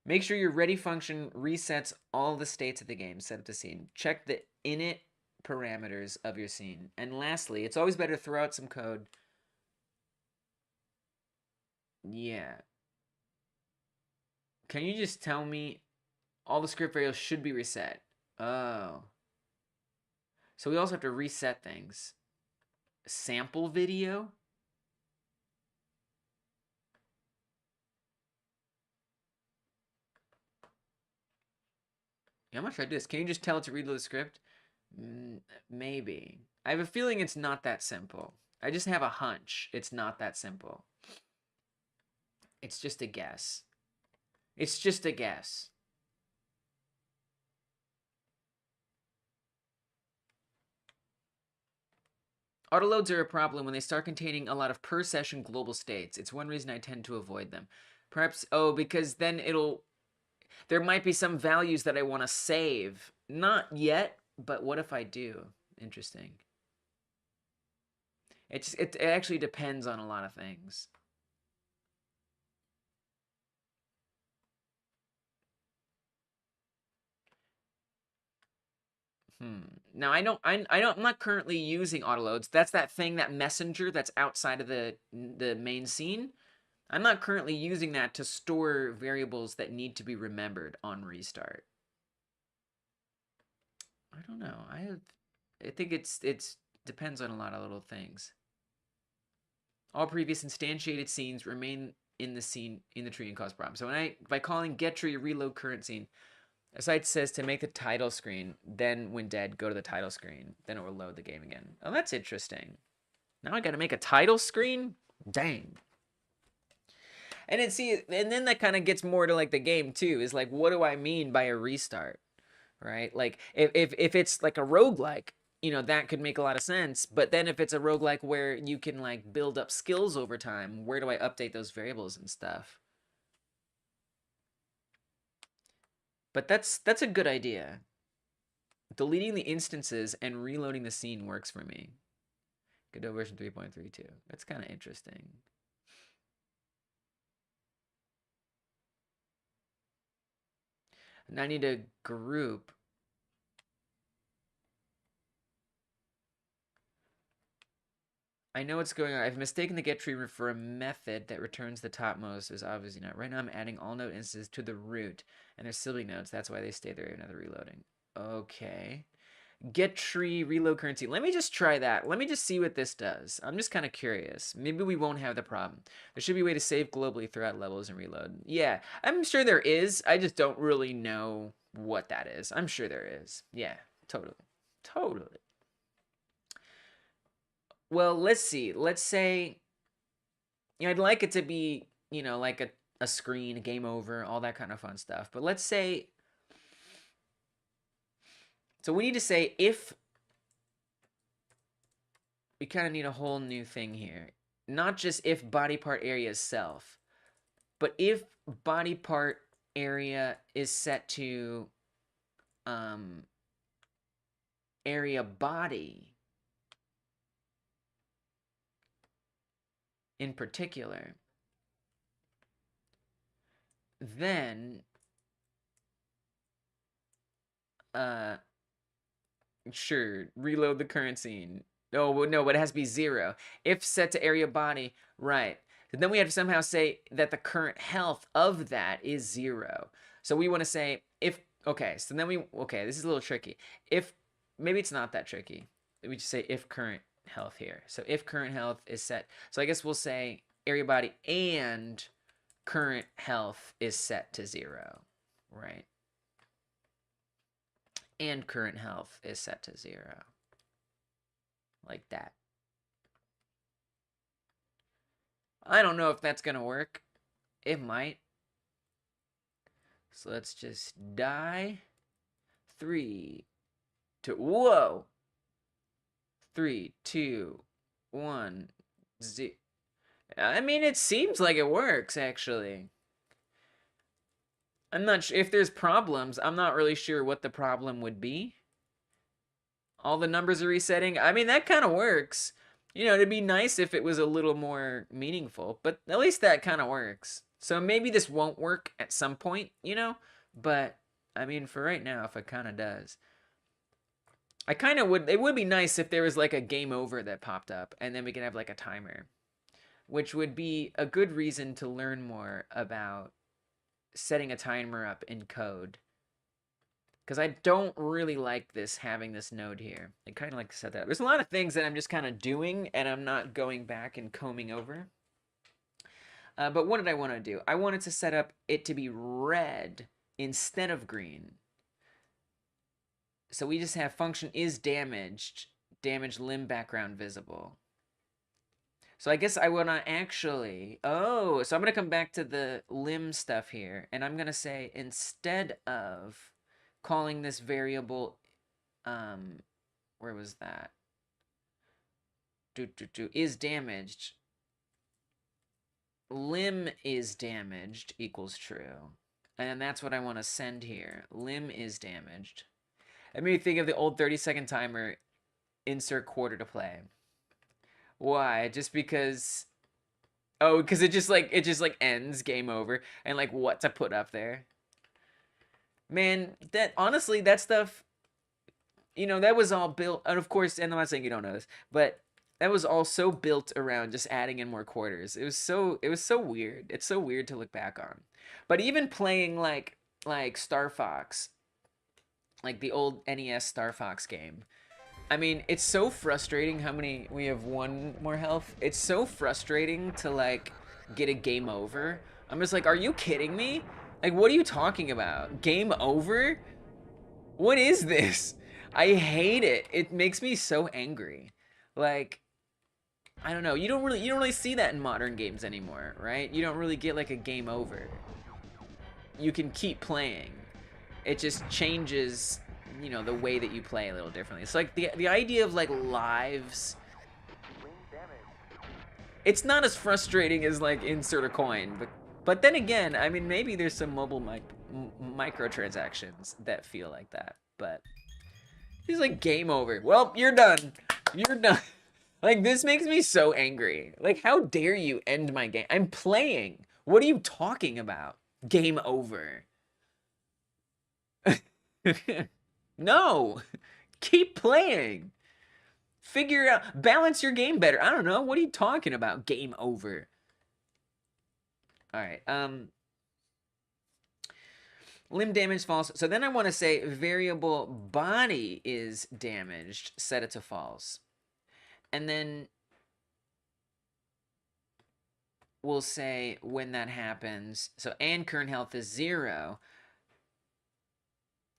Speaker 1: Make sure your ready function resets all the states of the game. Set up the scene. Check the init parameters of your scene. And lastly, it's always better to throw out some code. Yeah. Can you just tell me all the script variables should be reset? Oh. So we also have to reset things. Sample video? How much should I do this? Can you just tell it to reload the script? Maybe. I have a feeling it's not that simple. I just have a hunch it's not that simple. It's just a guess. It's just a guess. Autoloads are a problem when they start containing a lot of per-session global states. It's one reason I tend to avoid them. Perhaps, because then there might be some values that I want to save. Not yet, but what if I do? Interesting. It actually depends on a lot of things. Now I'm not currently using autoloads. That's that thing, that messenger that's outside of the main scene. I'm not currently using that to store variables that need to be remembered on restart. I don't know. I think it's depends on a lot of little things. All previous instantiated scenes remain in the tree and cause problems. So by calling get tree reload current scene, a site says to make the title screen, then when dead, go to the title screen. Then it will load the game again. Oh, that's interesting. Now I got to make a title screen? Dang. And then that kind of gets more to like the game too, is like, what do I mean by a restart, right? Like if it's like a roguelike, that could make a lot of sense. But then if it's a roguelike where you can like build up skills over time, where do I update those variables and stuff? But that's a good idea. Deleting the instances and reloading the scene works for me. Godot version 3.32. That's kind of interesting. And I need a group. I know what's going on. I've mistaken the get tree for a method that returns the topmost. Is obviously not. Right now I'm adding all node instances to the root, and they're sibling nodes. That's why they stay there even after reloading. Okay. Get tree, reload currency. Let me just try that. Let me just see what this does. I'm just kind of curious. Maybe we won't have the problem. There should be a way to save globally throughout levels and reload. Yeah, I'm sure there is. I just don't really know what that is. I'm sure there is. Yeah, totally. Totally. Well, let's see. Let's say, you know, I'd like it to be, you know, like a screen, game over, all that kind of fun stuff. But let's say, so we need to say if, we kind of need a whole new thing here. Not just if body part area is self, but if body part area is set to area body in particular, then sure, reload the current scene. No, but it has to be 0. If set to area body, right. And then we have to somehow say that the current health of that is 0. So we want to say if, okay, so then okay, this is a little tricky. If, maybe it's not that tricky. We just say if current health here. So if current health is set, so I guess we'll say area body and current health is set to 0, right? And current health is set to 0. Like that. I don't know if that's gonna work. It might. So let's just die. 3, 2, whoa! 3, 2, 1, 0. I mean, it seems like it works, actually. I'm not sure if there's problems. I'm not really sure what the problem would be. All the numbers are resetting. I mean, that kind of works. You know, it'd be nice if it was a little more meaningful, but at least that kind of works. So maybe this won't work at some point, you know? But, I mean, for right now, if it kind of does. I kind of would, it would be nice if there was like a game over that popped up, and then we could have like a timer. Which would be a good reason to learn more about setting a timer up in code. Because I don't really like this, having this node here. I kind of like to set that up. There's a lot of things that I'm just kind of doing, and I'm not going back and combing over. But what did I want to do? I wanted to set up it to be red instead of green. So we just have function is damaged, damaged limb background visible. So I guess I want to actually, so I'm going to come back to the limb stuff here, and I'm going to say instead of calling this variable, where was that? Is damaged. Limb is damaged equals true. And that's what I want to send here. Limb is damaged. That made me think of the old 30-second timer, insert quarter to play. Why? Just because, oh, because it just like ends, game over, and like what to put up there. Man, that honestly, that stuff, you know, that was all built, and of course, and I'm not saying you don't know this, but that was all so built around just adding in more quarters. It was so weird. It's so weird to look back on. But even playing like Star Fox, like the old NES Star Fox game, I mean, it's so frustrating how many, we have 1 more health. It's so frustrating to like get a game over. I'm just like, are you kidding me? Like, what are you talking about? Game over? What is this? I hate it. It makes me so angry. Like, I don't know. You don't really see that in modern games anymore, right? You don't really get like a game over. You can keep playing. It just changes, you know, the way that you play a little differently. It's like the idea of like lives. It's not as frustrating as like insert a coin, but then again, I mean, maybe there's some mobile microtransactions that feel like that, but it's like game over. Well, you're done. You're done. Like, this makes me so angry. Like, how dare you end my game? I'm playing. What are you talking about? Game over. No. Keep playing. Figure out, balance your game better. I don't know. What are you talking about? Game over. All right. Limb damage false. So then I want to say variable body is damaged, set it to false. And then we'll say when that happens. So and current health is 0.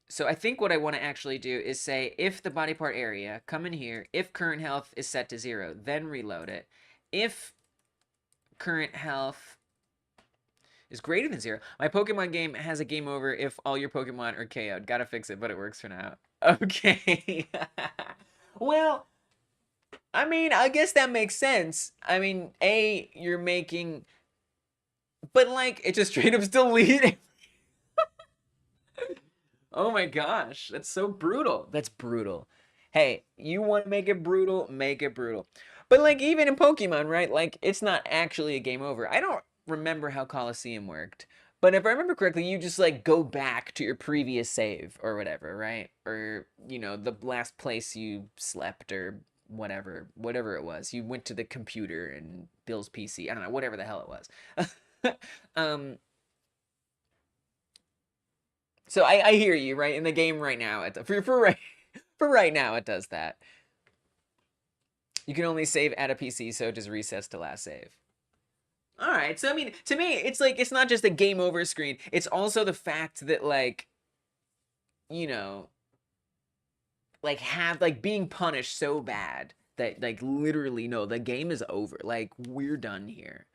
Speaker 1: So I think what I want to actually do is say if the body part area, come in here, if current health is set to 0, then reload it. If current health is greater than 0, my Pokemon game has a game over if all your Pokemon are KO'd. Gotta fix it, but it works for now. Okay. Well, I mean, I guess that makes sense. I mean, you're making... But, like, it just straight up still leading. Oh my gosh, that's so brutal. That's brutal. Hey, you want to make it brutal, make it brutal. But like even in Pokemon, right? Like it's not actually a game over. I don't remember how Coliseum worked. But if I remember correctly, you just like go back to your previous save or whatever, right? Or, you know, the last place you slept or whatever it was. You went to the computer and Bill's PC. I don't know, whatever the hell it was. So I hear you, right? In the game right now, for right now, it does that. You can only save at a PC, so it just resets to last save. All right, so I mean, to me, it's like it's not just a game over screen. It's also the fact that like, you know, like being punished so bad that like literally no, the game is over. Like we're done here.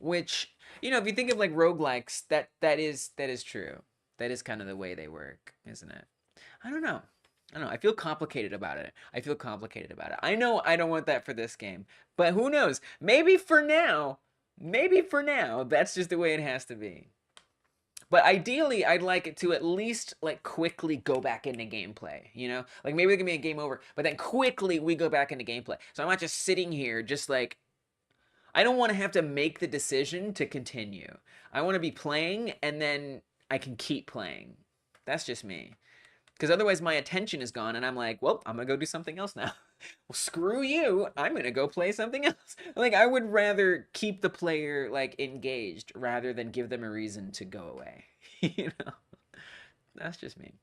Speaker 1: Which, you know, if you think of like roguelikes, that is true. That is kind of the way they work, isn't it? I don't know. I feel complicated about it. I know I don't want that for this game. But who knows? Maybe for now, that's just the way it has to be. But ideally, I'd like it to at least, like, quickly go back into gameplay, you know? Like, maybe it can be a game over, but then quickly we go back into gameplay. So I'm not just sitting here just, like... I don't want to have to make the decision to continue. I want to be playing, and then I can keep playing. That's just me. Because otherwise my attention is gone, and I'm like, well, I'm going to go do something else now. Well, screw you. I'm going to go play something else. Like, I would rather keep the player, like, engaged rather than give them a reason to go away. You know? That's just me.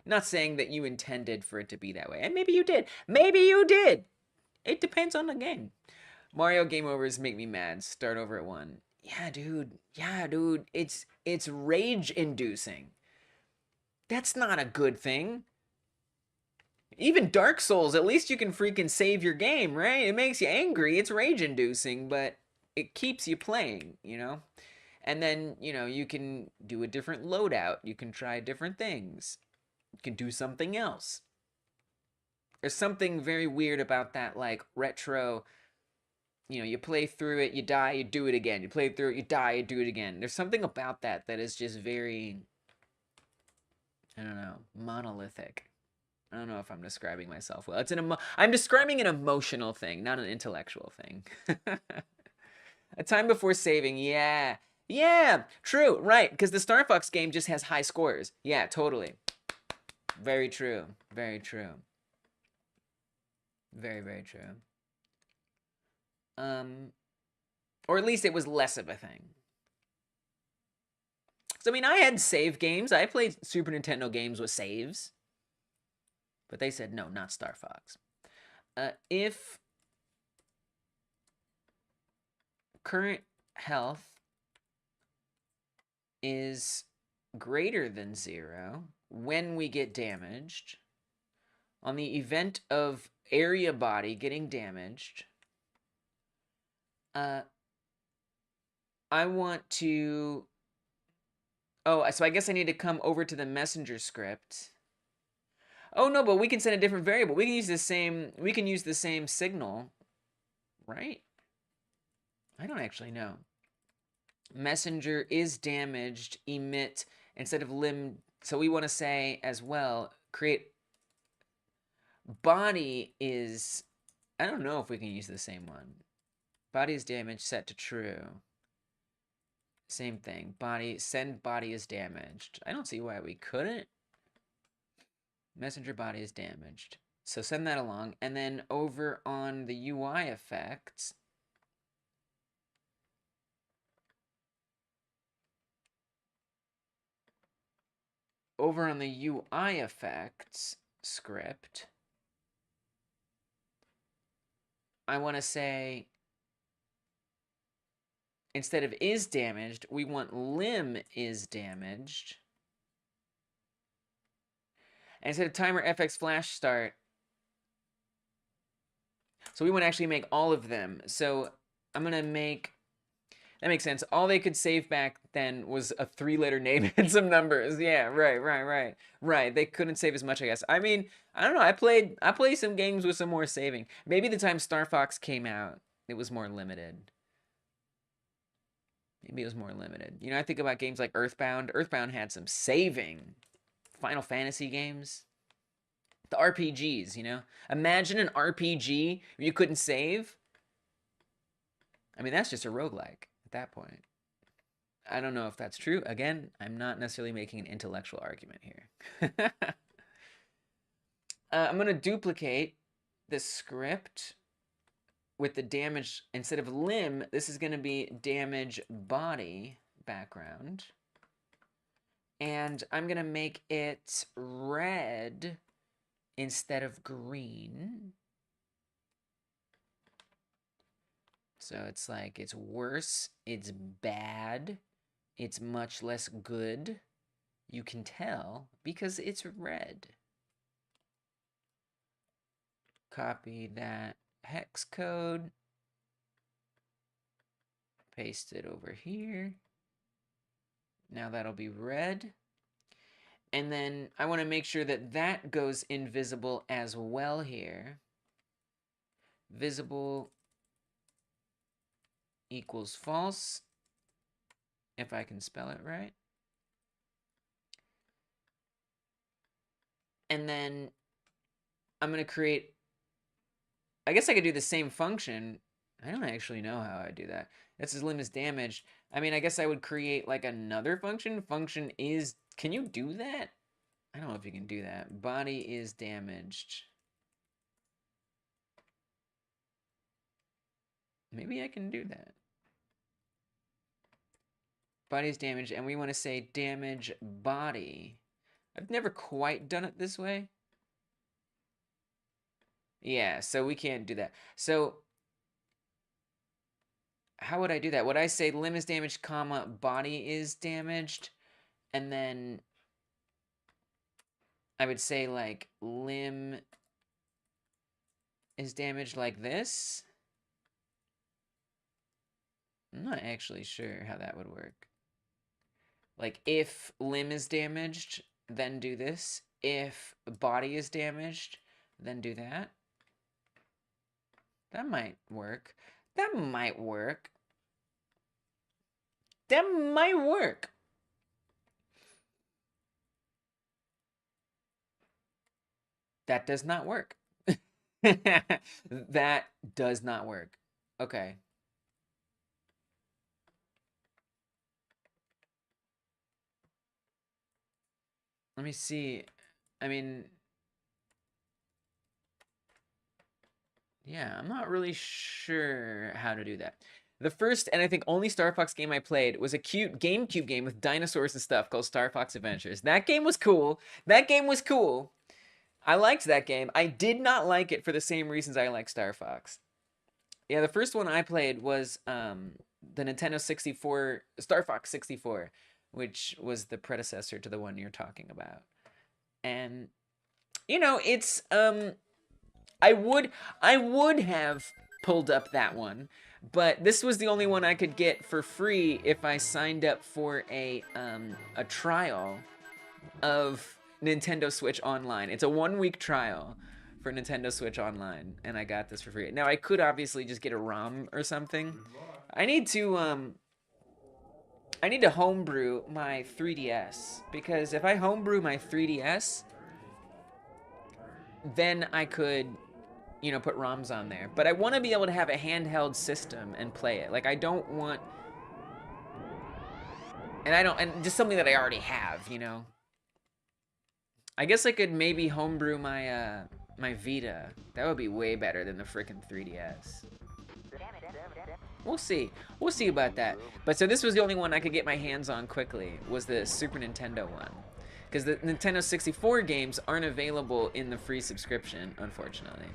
Speaker 1: Not saying that you intended for it to be that way. And maybe you did. Maybe you did. It depends on the game. Mario game overs make me mad. Start over at 1. Yeah, dude. It's rage inducing. That's not a good thing. Even Dark Souls, at least you can freaking save your game, right? It makes you angry. It's rage inducing, but it keeps you playing, you know? And then, you know, you can do a different loadout. You can try different things. You can do something else. There's something very weird about that, like, retro... You know, you play through it, you die, you do it again. You play through it, you die, you do it again. There's something about that that is just very, I don't know, monolithic. I don't know if I'm describing myself well. I'm describing an emotional thing, not an intellectual thing. A time before saving, yeah. Yeah, true, right. Because the Starfox game just has high scores. Yeah, totally. Very true. Very true. Very, very true. Or at least it was less of a thing. So, I mean, I had save games. I played Super Nintendo games with saves. But they said, no, not Star Fox. If current health is greater than 0 when we get damaged, on the event of area body getting damaged, I want to... Oh, so I guess I need to come over to the messenger script. Oh, no, but we can send a different variable. We can use the same signal, right? I don't actually know. Messenger is damaged, emit, instead of limb. So we want to say as well, create body is... I don't know if we can use the same one. Body is damaged, set to true. Same thing. Send body is damaged. I don't see why we couldn't. Messenger body is damaged. So send that along. And then over on the UI effects, over on the UI effects script, I want to say, instead of is damaged, we want limb is damaged. And instead of timer FX flash start, so we want to actually make all of them. So I'm going to make, that makes sense. All they could save back then was a 3-letter name and some numbers. Yeah, right. They couldn't save as much, I guess. I mean, I don't know. I played some games with some more saving. Maybe the time Star Fox came out, it was more limited. Maybe it was more limited. You know, I think about games like Earthbound. Earthbound had some saving. Final Fantasy games. The RPGs, you know? Imagine an RPG where you couldn't save. I mean, that's just a roguelike at that point. I don't know if that's true. Again, I'm not necessarily making an intellectual argument here. I'm going to duplicate the script with the damage. Instead of limb, this is going to be damage body background. And I'm going to make it red instead of green. So it's like, it's worse, it's bad, it's much less good. You can tell because it's red. Copy that hex code. Paste it over here. Now that'll be red. And then I want to make sure that that goes invisible as well here. Visible equals false, if I can spell it right. And then I'm going to create, I guess I could do the same function. I don't actually know how I do that. That says limb is damaged. I mean, I guess I would create like another function. Function is, can you do that? I don't know if you can do that. Body is damaged. Maybe I can do that. Body is damaged, and we want to say damage body. I've never quite done it this way. Yeah, so we can't do that. So how would I do that? Would I say limb is damaged, comma, body is damaged? And then I would say like limb is damaged like this? I'm not actually sure how that would work. Like if limb is damaged, then do this. If body is damaged, then do that. That might work. That might work. That might work. That does not work. That does not work. Okay. Let me see. I mean, yeah, I'm not really sure how to do that. The first, and I think only Star Fox game I played was a cute GameCube game with dinosaurs and stuff called Star Fox Adventures. That game was cool. That game was cool. I liked that game. I did not like it for the same reasons I like Star Fox. Yeah, the first one I played was the Nintendo 64, Star Fox 64, which was the predecessor to the one you're talking about. And, you know, it's, I would have pulled up that one, but this was the only one I could get for free if I signed up for a trial of Nintendo Switch Online. It's a 1-week trial for Nintendo Switch Online, and I got this for free. Now, I could obviously just get a ROM or something. I need to homebrew my 3DS, because if I homebrew my 3DS, then I could, you know, put ROMs on there. But I want to be able to have a handheld system and play it. Like, I don't want, and just something that I already have, you know. I guess I could maybe homebrew my my Vita. That would be way better than the frickin' 3DS. We'll see. We'll see about that. But so this was the only one I could get my hands on quickly, was the Super Nintendo one. because the Nintendo 64 games aren't available in the free subscription, unfortunately.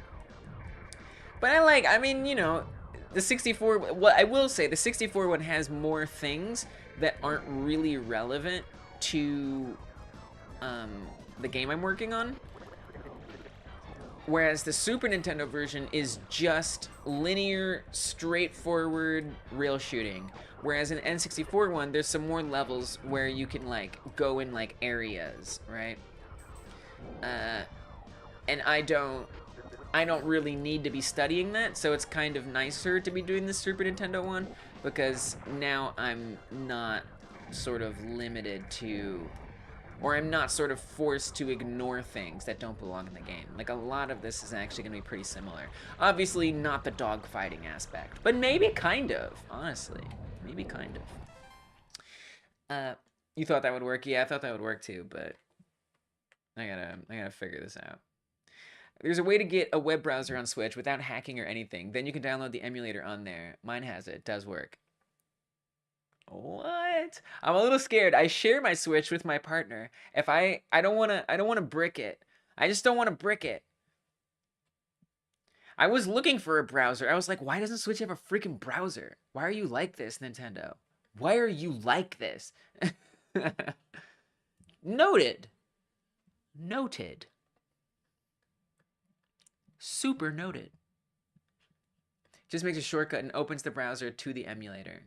Speaker 1: But I mean, you know, the 64, what I will say, the 64 one has more things that aren't really relevant to the game I'm working on. Whereas the Super Nintendo version is just linear, straightforward rail shooting. Whereas in N64 one, there's some more levels where you can like go in like areas, right? And I don't really need to be studying that, so it's kind of nicer to be doing the Super Nintendo one, because now I'm not sort of limited to, or I'm not sort of forced to ignore things that don't belong in the game. Like, a lot of this is actually going to be pretty similar. Obviously, not the dogfighting aspect, but maybe kind of, honestly. Maybe kind of. You thought that would work? Yeah, I thought that would work too, but I gotta figure this out. There's a way to get a web browser on Switch without hacking or anything. Then you can download the emulator on there. Mine has it. Does work. What? I'm a little scared. I share my Switch with my partner. If I don't want to brick it. I just don't want to brick it. I was looking for a browser. I was like, why doesn't Switch have a freaking browser? Why are you like this, Nintendo? Why are you like this? Noted. Noted. Super noted. Just makes a shortcut and opens the browser to the emulator.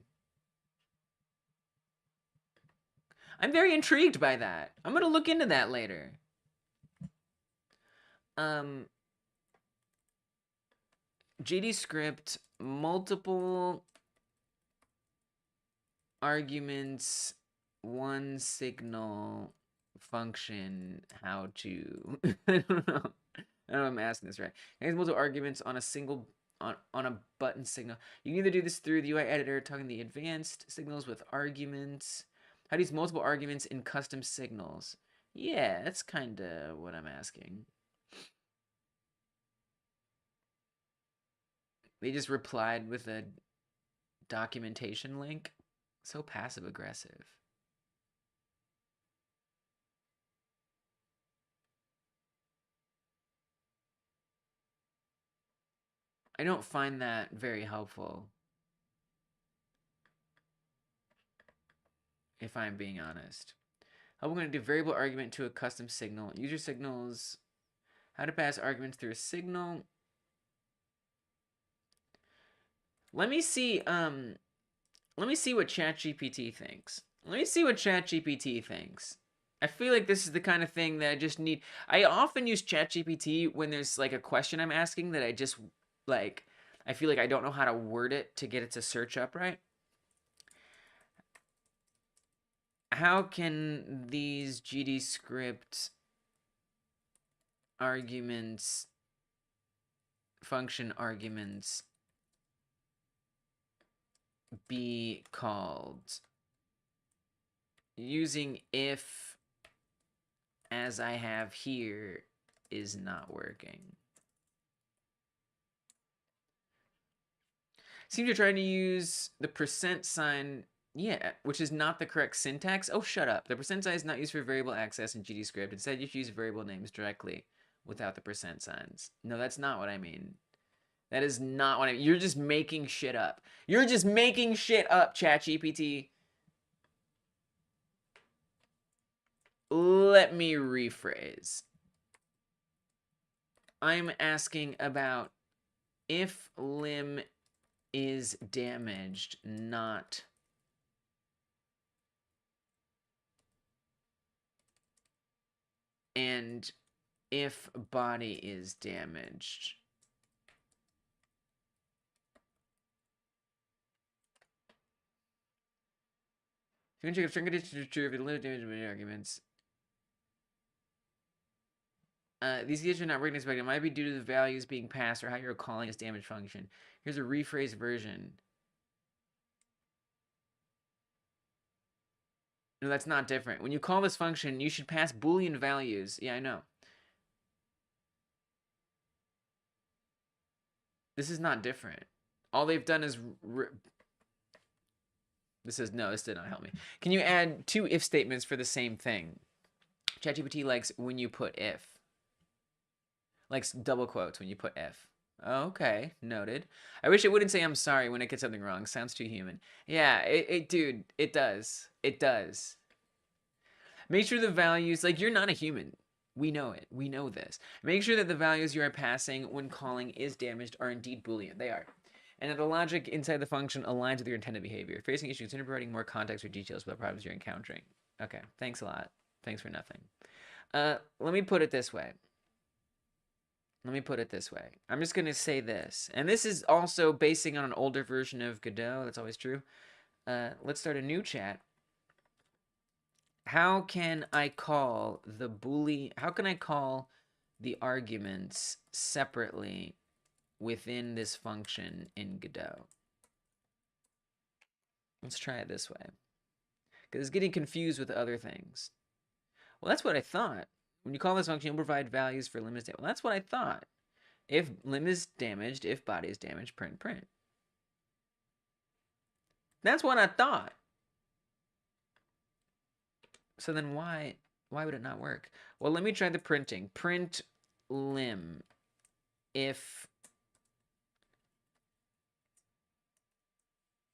Speaker 1: I'm very intrigued by that. I'm gonna look into that later. GDScript, multiple arguments, one signal function, how to... I don't know. I don't know if I'm asking this right. It has multiple arguments on a single on a button signal. You can either do this through the UI editor, talking the advanced signals with arguments. How to use multiple arguments in custom signals. Yeah, that's kind of what I'm asking. They just replied with a documentation link. So passive aggressive. I don't find that very helpful, if I'm being honest. How we're going to do variable argument to a custom signal. User signals. How to pass arguments through a signal. Let me see what ChatGPT thinks. Let me see what ChatGPT thinks. I feel like this is the kind of thing that I just need. I often use ChatGPT when there's like a question I'm asking that I just like, I feel like I don't know how to word it to get it to search up right. How can these GDScript arguments, function arguments, be called using if, as I have here, is not working? Seems you're trying to use the % sign, yeah, which is not the correct syntax. Oh, shut up. The % sign is not used for variable access in GDScript. Instead, you should use variable names directly without the % signs. No, that's not what I mean. That is not what I mean. You're just making shit up. You're just making shit up, ChatGPT. Let me rephrase. I'm asking about if limb is damaged, not and if body is damaged. If you can check if string conditions are true, if it limit damage with arguments. These conditions are not working as expected. It might be due to the values being passed or how you're calling its damage function. Here's a rephrased version. No, that's not different. When you call this function, you should pass Boolean values. Yeah, I know. This is not different. All they've done is... This did not help me. Can you add 2 if statements for the same thing? ChatGPT likes when you put if. Likes double quotes when you put if. Okay, noted. I wish it wouldn't say I'm sorry when it gets something wrong. Sounds too human. Yeah, dude, it does. It does. Make sure the values, like, you're not a human. We know it. We know this. Make sure that the values you are passing when calling is damaged are indeed Boolean. They are. And that the logic inside the function aligns with your intended behavior. If facing issues, consider providing more context or details about problems you're encountering. Okay, thanks a lot. Thanks for nothing. Let me put it this way. I'm just going to say this. And this is also basing on an older version of Godot. That's always true. Let's start a new chat. How can I call the Boolean... How can I call the arguments separately within this function in Godot? Let's try it this way. Because it's getting confused with other things. Well, that's what I thought. When you call this function, you'll provide values for limb is damaged. Well, that's what I thought. If limb is damaged, if body is damaged, print. That's what I thought. So then why would it not work? Well, let me try the printing. Print limb if...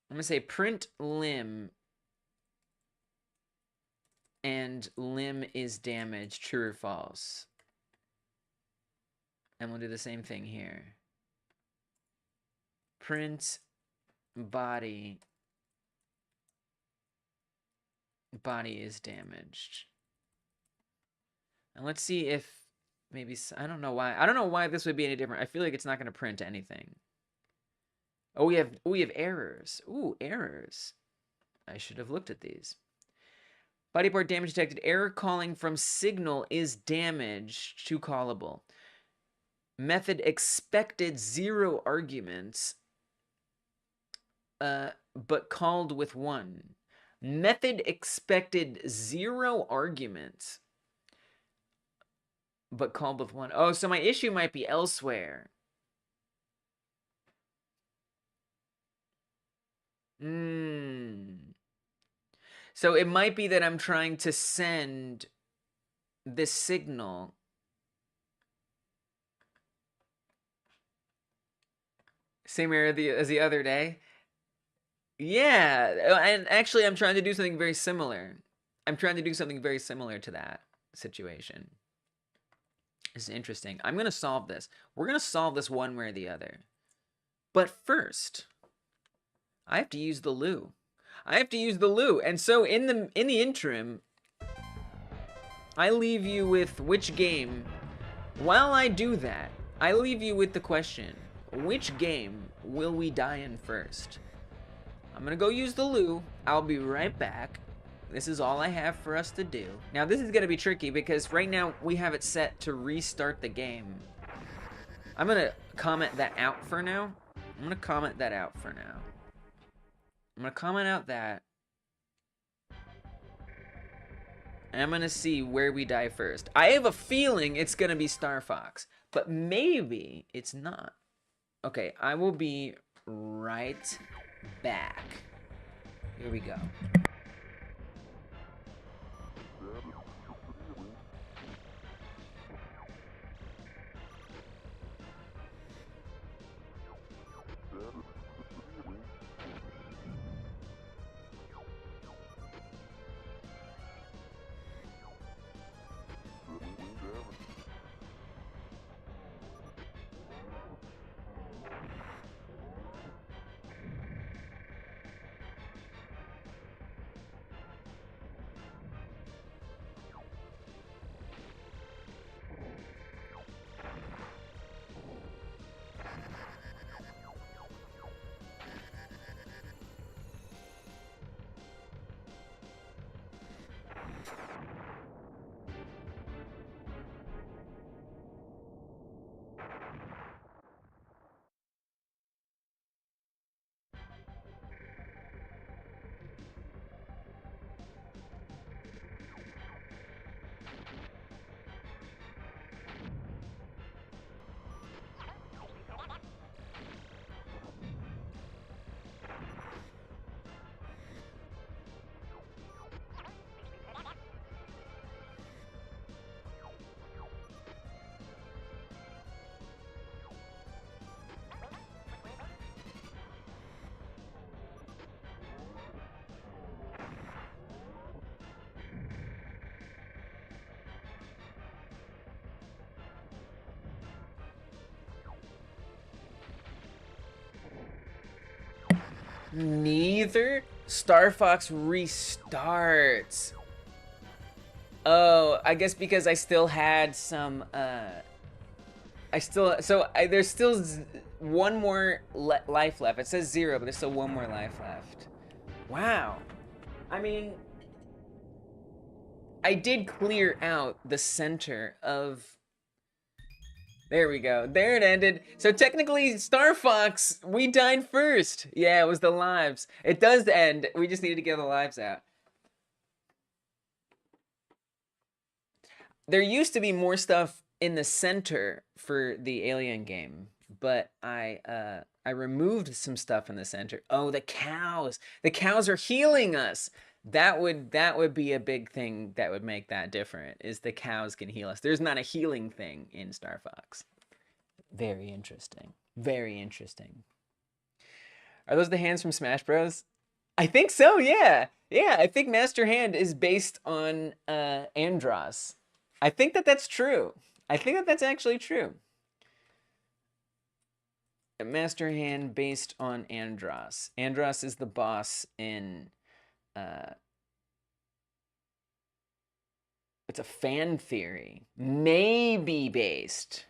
Speaker 1: I'm going to say print limb and limb is damaged, true or false. And we'll do the same thing here. Print body is damaged. And let's see if maybe, I don't know why this would be any different. I feel like it's not going to print anything. Oh, we have errors. Ooh, errors. I should have looked at these. Body part damage detected. Error calling from signal is damaged to callable. Method expected 0 arguments, but called with 1. Method expected 0 arguments, but called with 1. Oh, so my issue might be elsewhere. So it might be that I'm trying to send this signal. Same error as the other day. Yeah, and actually I'm trying to do something very similar. I'm trying to do something very similar to that situation. This is interesting. I'm going to solve this. We're going to solve this one way or the other. But first, I have to use the loo. And so in the interim, I leave you with which game. While I do that, I leave you with the question, which game will we die in first? I'm gonna go use the loo. I'll be right back. This is all I have for us to do. Now this is gonna be tricky because right now we have it set to restart the game. I'm gonna comment that out for now. I'm gonna comment out that. And I'm gonna see where we die first. I have a feeling it's gonna be Star Fox, but maybe it's not. Okay, I will be right back. Here we go. Neither? Star Fox restarts. Oh, I guess because I still had some, there's still one more life left. It says 0, but there's still one more life left. Wow. I mean, I did clear out the center of... There we go. There it ended. So technically, Star Fox, we died first. Yeah, it was the lives. It does end. We just needed to get the lives out. There used to be more stuff in the center for the Alien game, but I removed some stuff in the center. Oh, the cows. The cows are healing us. That would be a big thing that would make that different, is the cows can heal us. There's not a healing thing in Star Fox. Very interesting. Very interesting. Are those the hands from Smash Bros? I think so, yeah. Yeah, I think Master Hand is based on Andross. I think that's true. I think that's actually true. A Master Hand based on Andross. Andross is the boss in... it's a fan theory. Maybe based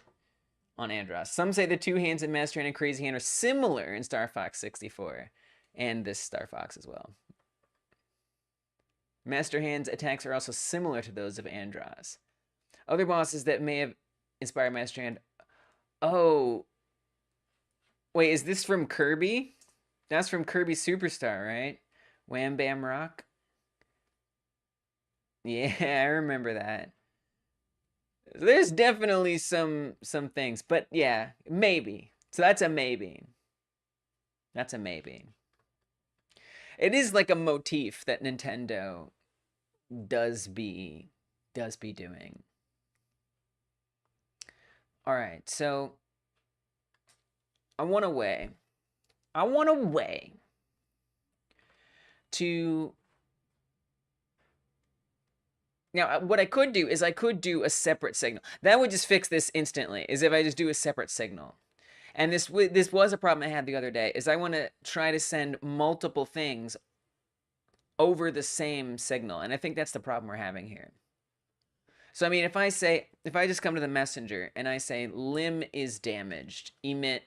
Speaker 1: on Andross. Some say the two hands in Master Hand and Crazy Hand are similar in Star Fox 64. And this Star Fox as well. Master Hand's attacks are also similar to those of Andross. Other bosses that may have inspired Master Hand... Oh. Wait, is this from Kirby? That's from Kirby Superstar, right? Wham Bam Rock? Yeah, I remember that. There's definitely some things, but yeah, maybe. So that's a maybe. That's a maybe. It is like a motif that Nintendo does be doing. All right, so I want a way to... Now, what I could do is I could do a separate signal. That would just fix this instantly, is if I just do a separate signal. And this was a problem I had the other day, is I want to try to send multiple things over the same signal. And I think that's the problem we're having here. So, I mean, if I just come to the messenger and I say limb is damaged, emit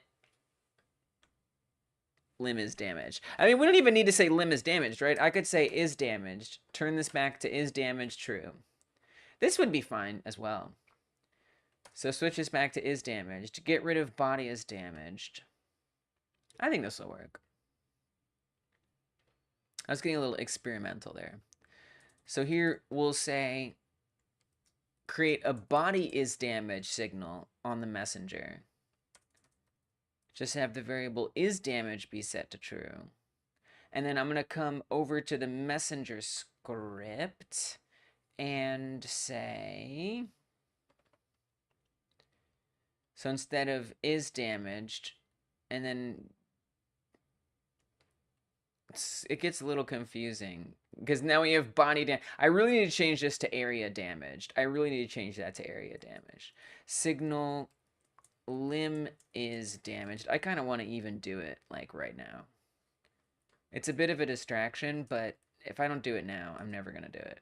Speaker 1: limb is damaged. I mean, we don't even need to say limb is damaged, right? I could say is damaged, turn this back to is damaged true. This would be fine as well. So switch this back to is damaged, get rid of body is damaged. I think this will work. I was getting a little experimental there. So here we'll say create a body is damaged signal on the messenger. Just have the variable is damaged be set to true. And then I'm going to come over to the messenger script and say... So instead of is damaged, and then it gets a little confusing because now we have body damage. I really need to change this to area damaged. I really need to change that to area damaged. Signal limb is damaged. I kind of want to even do it like right now. It's a bit of a distraction, but if I don't do it now, I'm never going to do it.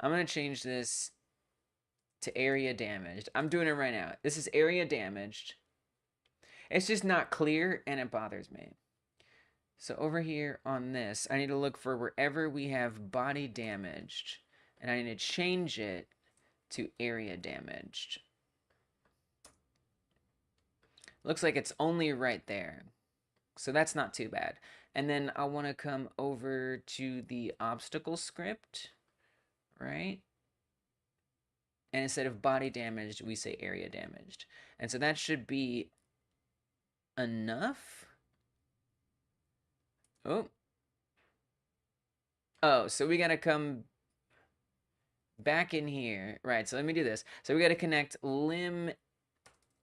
Speaker 1: I'm going to change this to area damaged. I'm doing it right now. This is area damaged. It's just not clear and it bothers me. So over here on this, I need to look for wherever we have body damaged, and I need to change it to area damaged. Looks like it's only right there. So that's not too bad. And then I want to come over to the obstacle script, right? And instead of body damaged, we say area damaged. And so that should be enough. Oh, so we got to come back in here. Right, so let me do this. So we got to connect limb,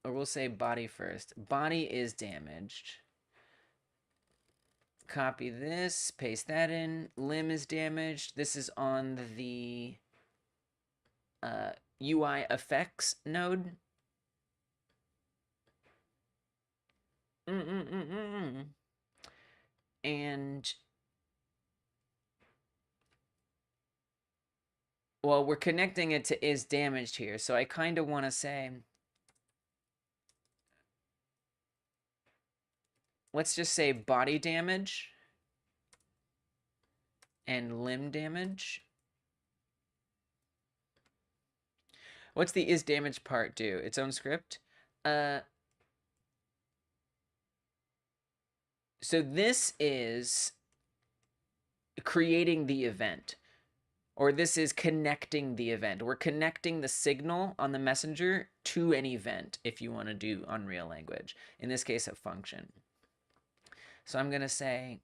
Speaker 1: or we'll say body first. Body is damaged. Copy this, paste that in. Limb is damaged. This is on the UI effects node. And well, we're connecting it to is damaged here, so I kind of want to say, let's just say body damage and limb damage. What's the is damaged part do? Its own script? So this is creating the event. Or this is connecting the event. We're connecting the signal on the messenger to an event, if you want to do Unreal language. In this case, a function. So I'm going to say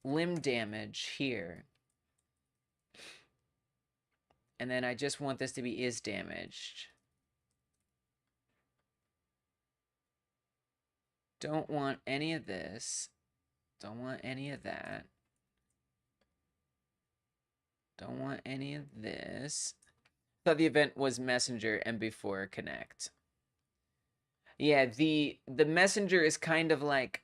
Speaker 1: limb damage here. And then I just want this to be is damaged. Don't want any of this. Don't want any of that. Don't want any of this. Thought the event was messenger and before connect. Yeah, the messenger is kind of like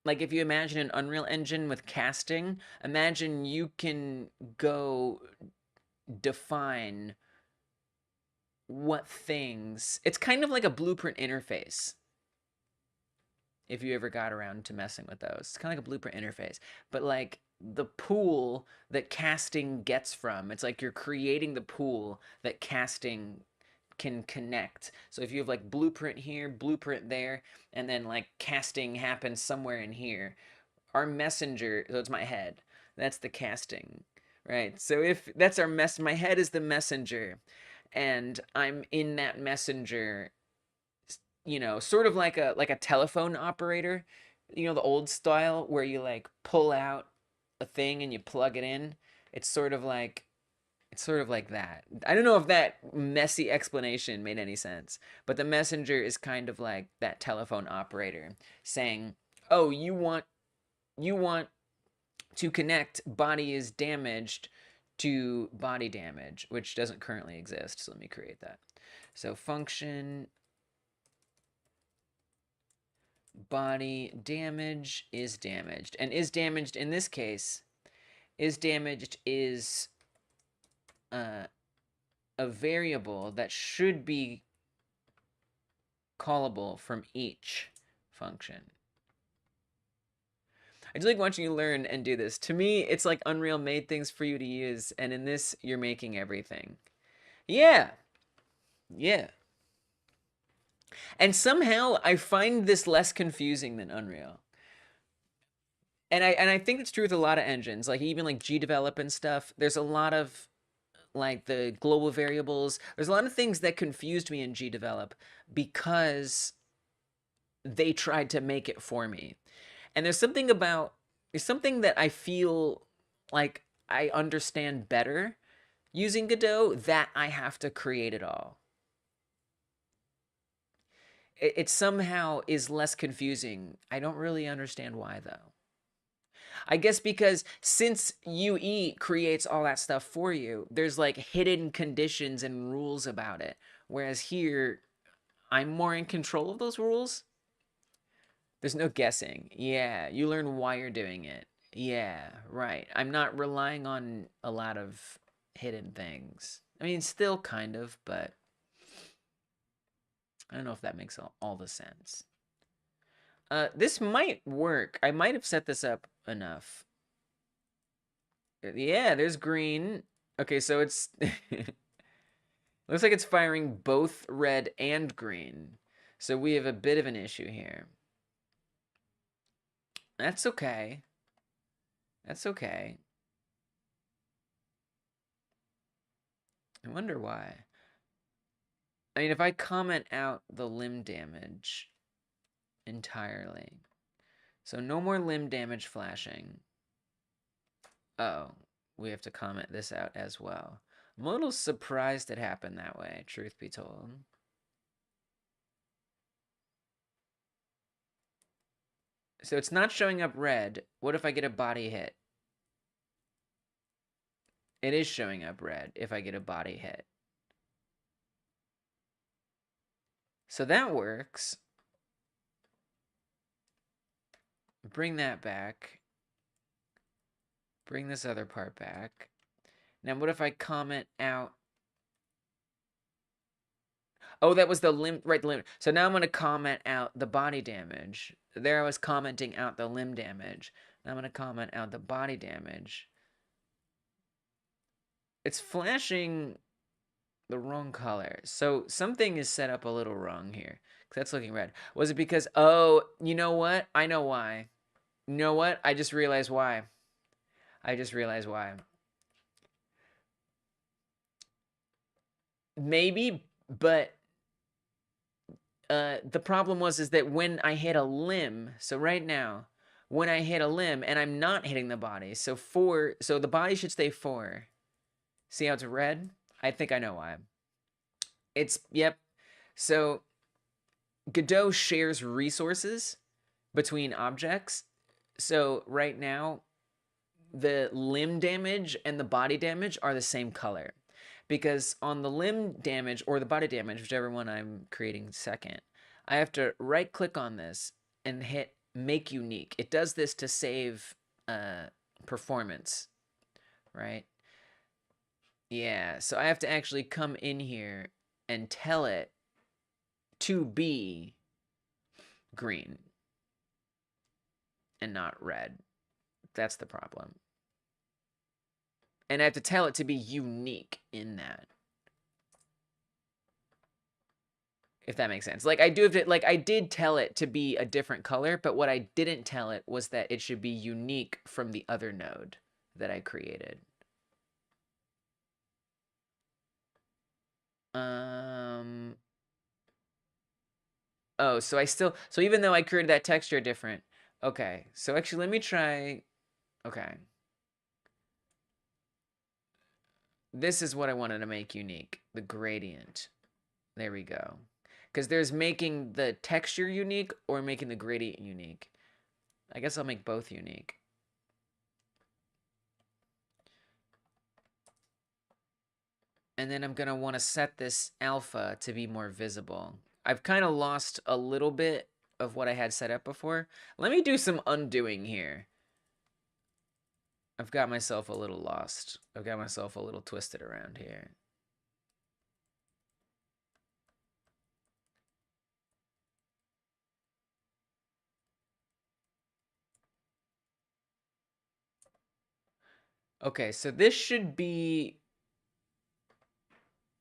Speaker 1: if you imagine an Unreal Engine with casting, imagine you can go define what things. It's kind of like a blueprint interface. If you ever got around to messing with those, it's kind of like a blueprint interface, but like the pool that casting gets from, it's like you're creating the pool that casting can connect. So if you have like blueprint here, blueprint there, and then like casting happens somewhere in here, our messenger, so it's my head, that's the casting, right? So if that's our my head is the messenger, and I'm in that messenger, you know, sort of like a telephone operator, you know, the old style where you like pull out a thing and you plug it in. It's sort of like that. I don't know if that messy explanation made any sense, but the messenger is kind of like that telephone operator saying, "Oh, you want to connect body is damaged to body damage," which doesn't currently exist. So let me create that. So function body damage is damaged. And is damaged in this case, is damaged is a variable that should be callable from each function. I just like watching you learn and do this. To me, it's like Unreal made things for you to use, and in this, you're making everything. Yeah. Yeah. And somehow I find this less confusing than Unreal. And I think it's true with a lot of engines, like even like GDevelop and stuff. There's a lot of like the global variables. There's a lot of things that confused me in GDevelop because they tried to make it for me. And there's something that I feel like I understand better using Godot, that I have to create it all. It somehow is less confusing. I don't really understand why, though. I guess because since UE creates all that stuff for you, there's like hidden conditions and rules about it. Whereas here, I'm more in control of those rules. There's no guessing. Yeah, you learn why you're doing it. Yeah, right. I'm not relying on a lot of hidden things. I mean, still kind of, but I don't know if that makes all the sense. This might work. I might have set this up enough. Yeah, there's green. Okay, so it's... looks like it's firing both red and green. So we have a bit of an issue here. That's okay. That's okay. I wonder why. I mean, if I comment out the limb damage entirely. So no more limb damage flashing. Oh, we have to comment this out as well. I'm a little surprised it happened that way, truth be told. So it's not showing up red. What if I get a body hit? It is showing up red if I get a body hit. So that works. bring that back. Bring this other part back. Now, what if I comment out? Oh, that was the limb, right, the limb. So now I'm going to comment out the body damage. There I was commenting out the limb damage. Now I'm going to comment out the body damage. It's flashing the wrong color. So something is set up a little wrong here. That's looking red. Was it because, oh, you know what? I know why. You know what? I just realized why. I just realized why. Maybe, but the problem is that when I hit a limb, so right now, when I hit a limb and I'm not hitting the body, so the body should stay 4. See how it's red? I think I know why. Yep. So Godot shares resources between objects. So right now, the limb damage and the body damage are the same color. Because on the limb damage or the body damage, whichever one I'm creating second, I have to right click on this and hit make unique. It does this to save performance, right? Yeah, so I have to actually come in here and tell it to be green and not red. That's the problem. And I have to tell it to be unique in that. If that makes sense. Like I do have to, like I did tell it to be a different color, but what I didn't tell it was that it should be unique from the other node that I created. Oh, so so even though I created that texture different, okay. So actually let me try, okay. This is what I wanted to make unique, the gradient. There we go. Because there's making the texture unique or making the gradient unique. I guess I'll make both unique. And then I'm going to want to set this alpha to be more visible. I've kind of lost a little bit of what I had set up before. Let me do some undoing here. I've got myself a little lost. I've got myself a little twisted around here. Okay, so this should be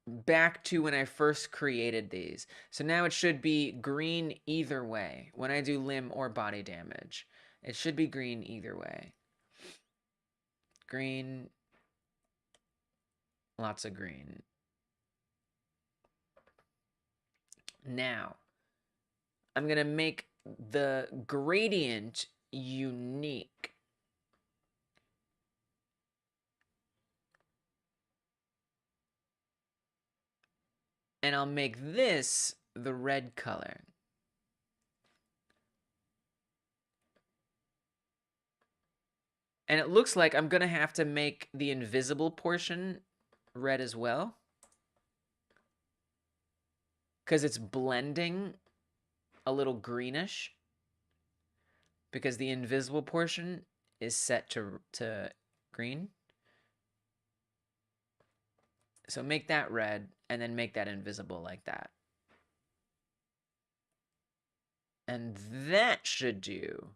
Speaker 1: back to when I first created these. So now it should be green either way when I do limb or body damage. It should be green either way. Green. Lots of green. Now, I'm going to make the gradient unique. And I'll make this the red color. And it looks like I'm going to have to make the invisible portion red as well. Because it's blending a little greenish. Because the invisible portion is set to green. So make that red and then make that invisible like that. And that should do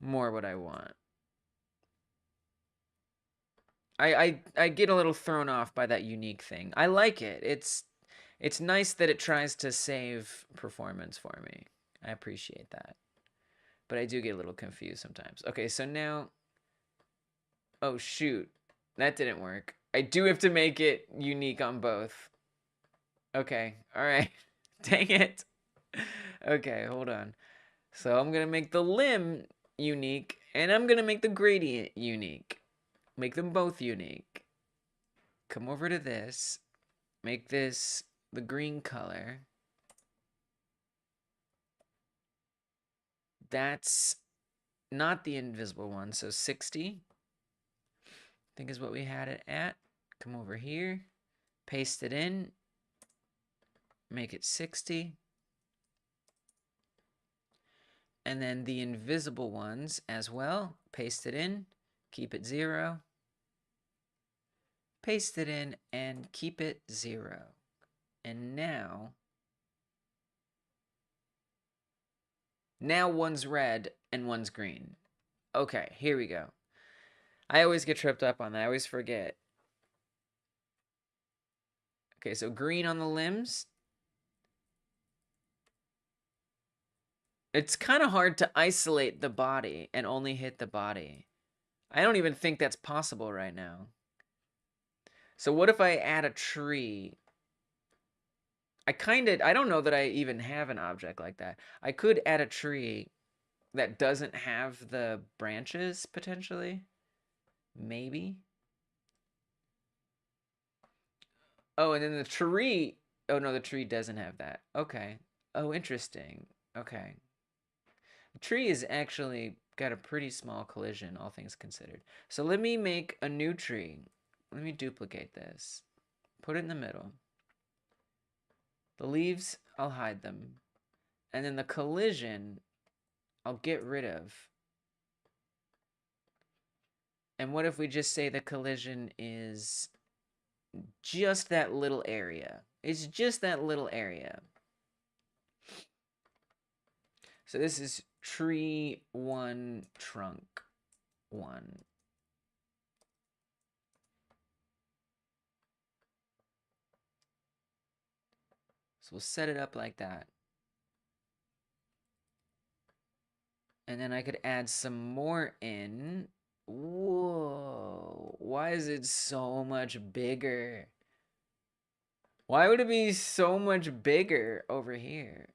Speaker 1: more what I want. I get a little thrown off by that unique thing. I like it. It's nice that it tries to save performance for me. I appreciate that. But I do get a little confused sometimes. Okay, so now... Oh, shoot. That didn't work. I do have to make it unique on both. Okay, alright. Dang it. Okay, hold on. So I'm going to make the limb unique, and I'm going to make the gradient unique. Make them both unique. Come over to this. Make this the green color. That's not the invisible one, so 60. I think is what we had it at. Come over here. Paste it in. Make it 60. And then the invisible ones as well. Paste it in, keep it 0. Paste it in and keep it 0. And now one's red and one's green. Okay, here we go. I always get tripped up on that. I always forget. Okay, so green on the limbs. It's kind of hard to isolate the body and only hit the body. I don't even think that's possible right now. So what if I add a tree? I don't know that I even have an object like that. I could add a tree that doesn't have the branches, potentially. Maybe. Oh, and then the tree. Oh, no, the tree doesn't have that. Okay. Oh, interesting. Okay. The tree is actually got a pretty small collision, all things considered. So let me make a new tree. Let me duplicate this. Put it in the middle. The leaves, I'll hide them. And then the collision, I'll get rid of. And what if we just say the collision is just that little area? It's just that little area. So this is tree 1, trunk 1. So we'll set it up like that. And then I could add some more in. Whoa, why is it so much bigger? Why would it be so much bigger over here?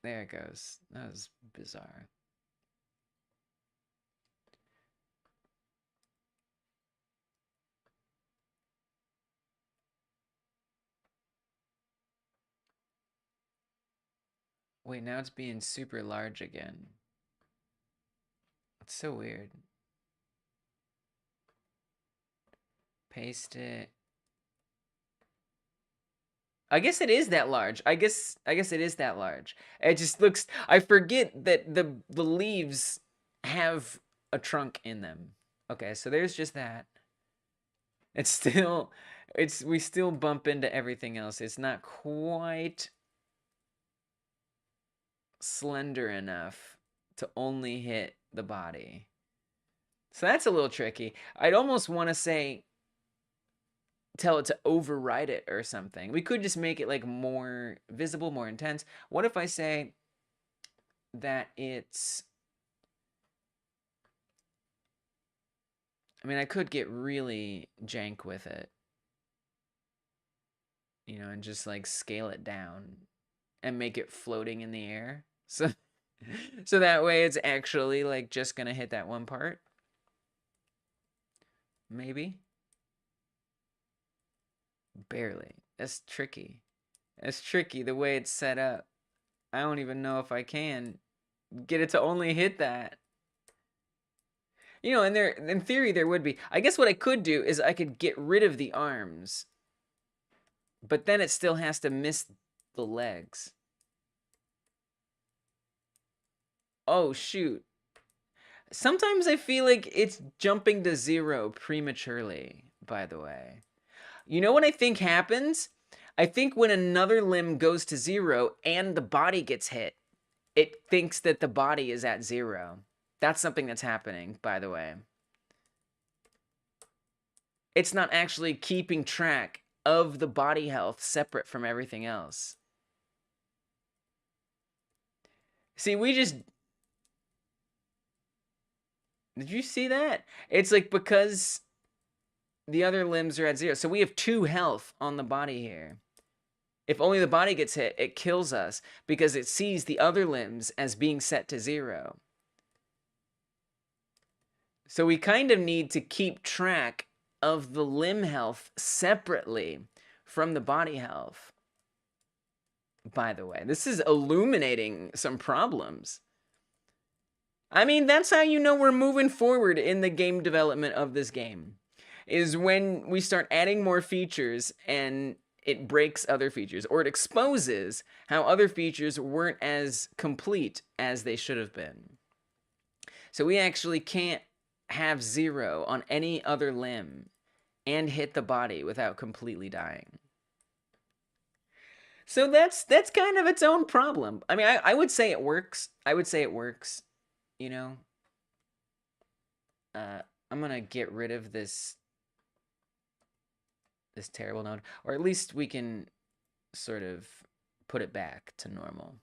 Speaker 1: There it goes. That was bizarre. Wait, now it's being super large again. It's so weird. Paste it. I guess it is that large. I guess it is that large. It just looks, I forget that the leaves have a trunk in them. Okay, so there's just that. It's still, we still bump into everything else. It's not quite slender enough to only hit the body. So that's a little tricky. I'd almost want to say, tell it to override it or something. We could just make it like more visible, more intense. What if I say that it's, I mean, I could get really jank with it, you know, and just like scale it down and make it floating in the air. So that way it's actually like just gonna hit that one part. Maybe. Barely. That's tricky. That's tricky the way it's set up. I don't even know if I can get it to only hit that. You know, and there, in theory, there would be. I guess what I could do is I could get rid of the arms, but then it still has to miss the legs. Oh, shoot. Sometimes I feel like it's jumping to 0 prematurely, by the way. You know what I think happens? I think when another limb goes to 0 and the body gets hit, it thinks that the body is at 0. That's something that's happening, by the way. It's not actually keeping track of the body health separate from everything else. See, we just... Did you see that? It's like because the other limbs are at 0. So we have 2 health on the body here. If only the body gets hit, it kills us because it sees the other limbs as being set to 0. So we kind of need to keep track of the limb health separately from the body health. By the way, this is illuminating some problems. I mean, that's how you know we're moving forward in the game development of this game. Is when we start adding more features and it breaks other features, or it exposes how other features weren't as complete as they should have been. So we actually can't have 0 on any other limb and hit the body without completely dying. So that's kind of its own problem. I mean, I would say it works. I would say it works, you know. I'm gonna get rid of this terrible node, or at least we can sort of put it back to normal.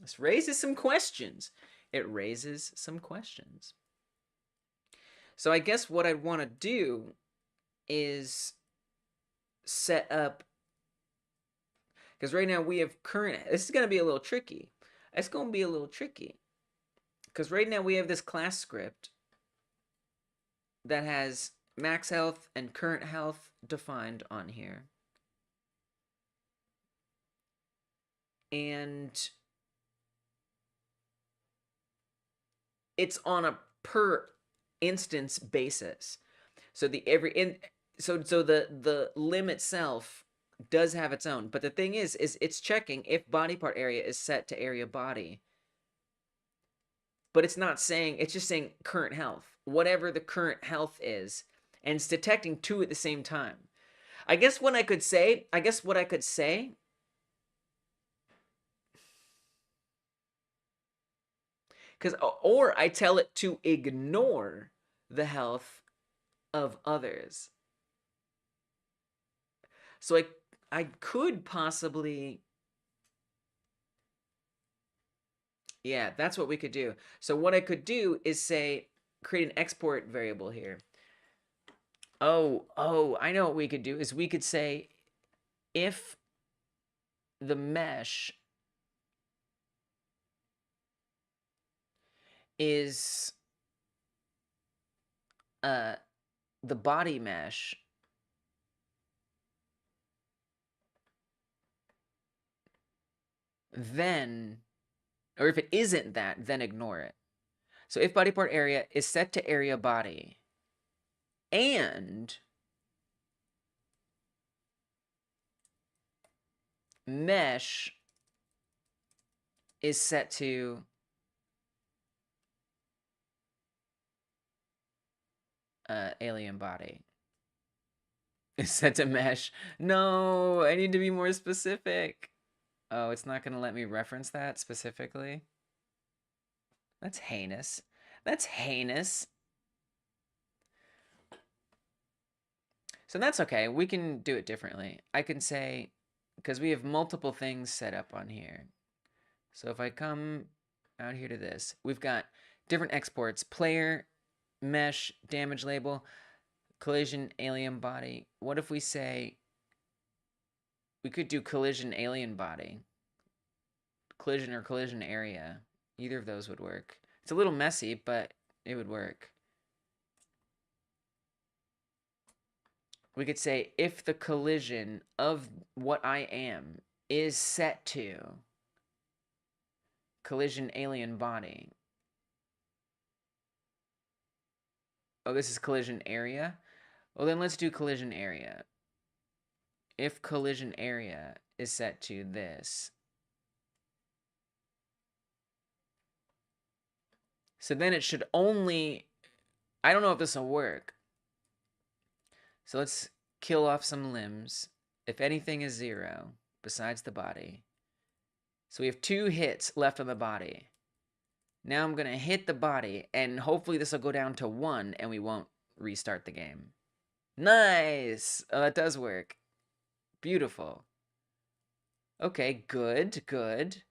Speaker 1: This raises some questions. It raises some questions. So I guess what I'd want to do is set up, because right now we have current, this is going to be a little tricky. It's going to be a little tricky. Because right now we have this class script that has max health and current health defined on here. And it's on a per instance basis. So the limb itself does have its own, but the thing is it's checking if body part area is set to area body. But it's not saying, it's just saying current health, whatever the current health is, and it's detecting 2 at the same time. I guess what I could say, or I tell it to ignore the health of others. So I could possibly, yeah, that's what we could do. So what I could do is say, create an export variable here. Oh, I know what we could do is we could say if the mesh is the body mesh, then, or if it isn't that, then ignore it. So if body part area is set to area body and mesh is set to alien body. Is set to mesh. No, I need to be more specific. Oh, it's not going to let me reference that specifically. That's heinous. That's heinous. So that's okay. We can do it differently. I can say, because we have multiple things set up on here. So if I come out here to this, we've got different exports: player, mesh, damage label, collision, alien body. What if we say, we could do collision, alien body, collision, or collision area. Either of those would work. It's a little messy, but it would work. We could say if the collision of what I am is set to collision, alien body. Oh, this is collision area? Well, then let's do collision area. If collision area is set to this. So then it should only, I don't know if this will work. So let's kill off some limbs. If anything is 0 besides the body. So we have 2 hits left on the body. Now I'm going to hit the body, and hopefully this will go down to 1, and we won't restart the game. Nice! Oh, that does work. Beautiful. Okay, good, good.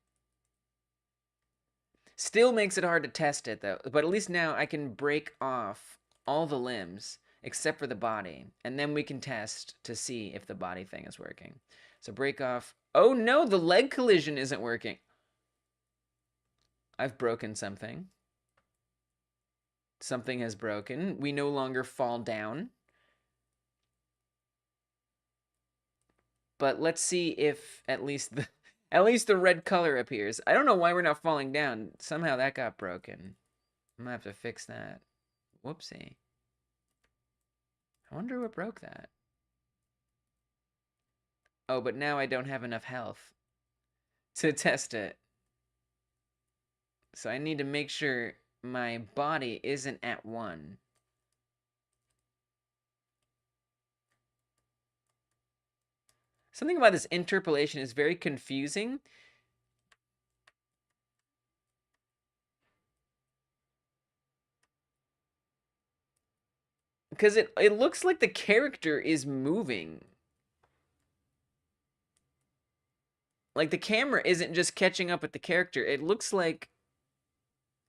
Speaker 1: Still makes it hard to test it, though. But at least now I can break off all the limbs, except for the body. And then we can test to see if the body thing is working. So break off. Oh, no, the leg collision isn't working. I've broken something. Something has broken. We no longer fall down. But let's see if at least the red color appears. I don't know why we're not falling down. Somehow that got broken. I'm gonna have to fix that. Whoopsie. I wonder what broke that. Oh, but now I don't have enough health to test it. So I need to make sure my body isn't at 1. Something about this interpolation is very confusing. Because it looks like the character is moving. Like the camera isn't just catching up with the character. It looks like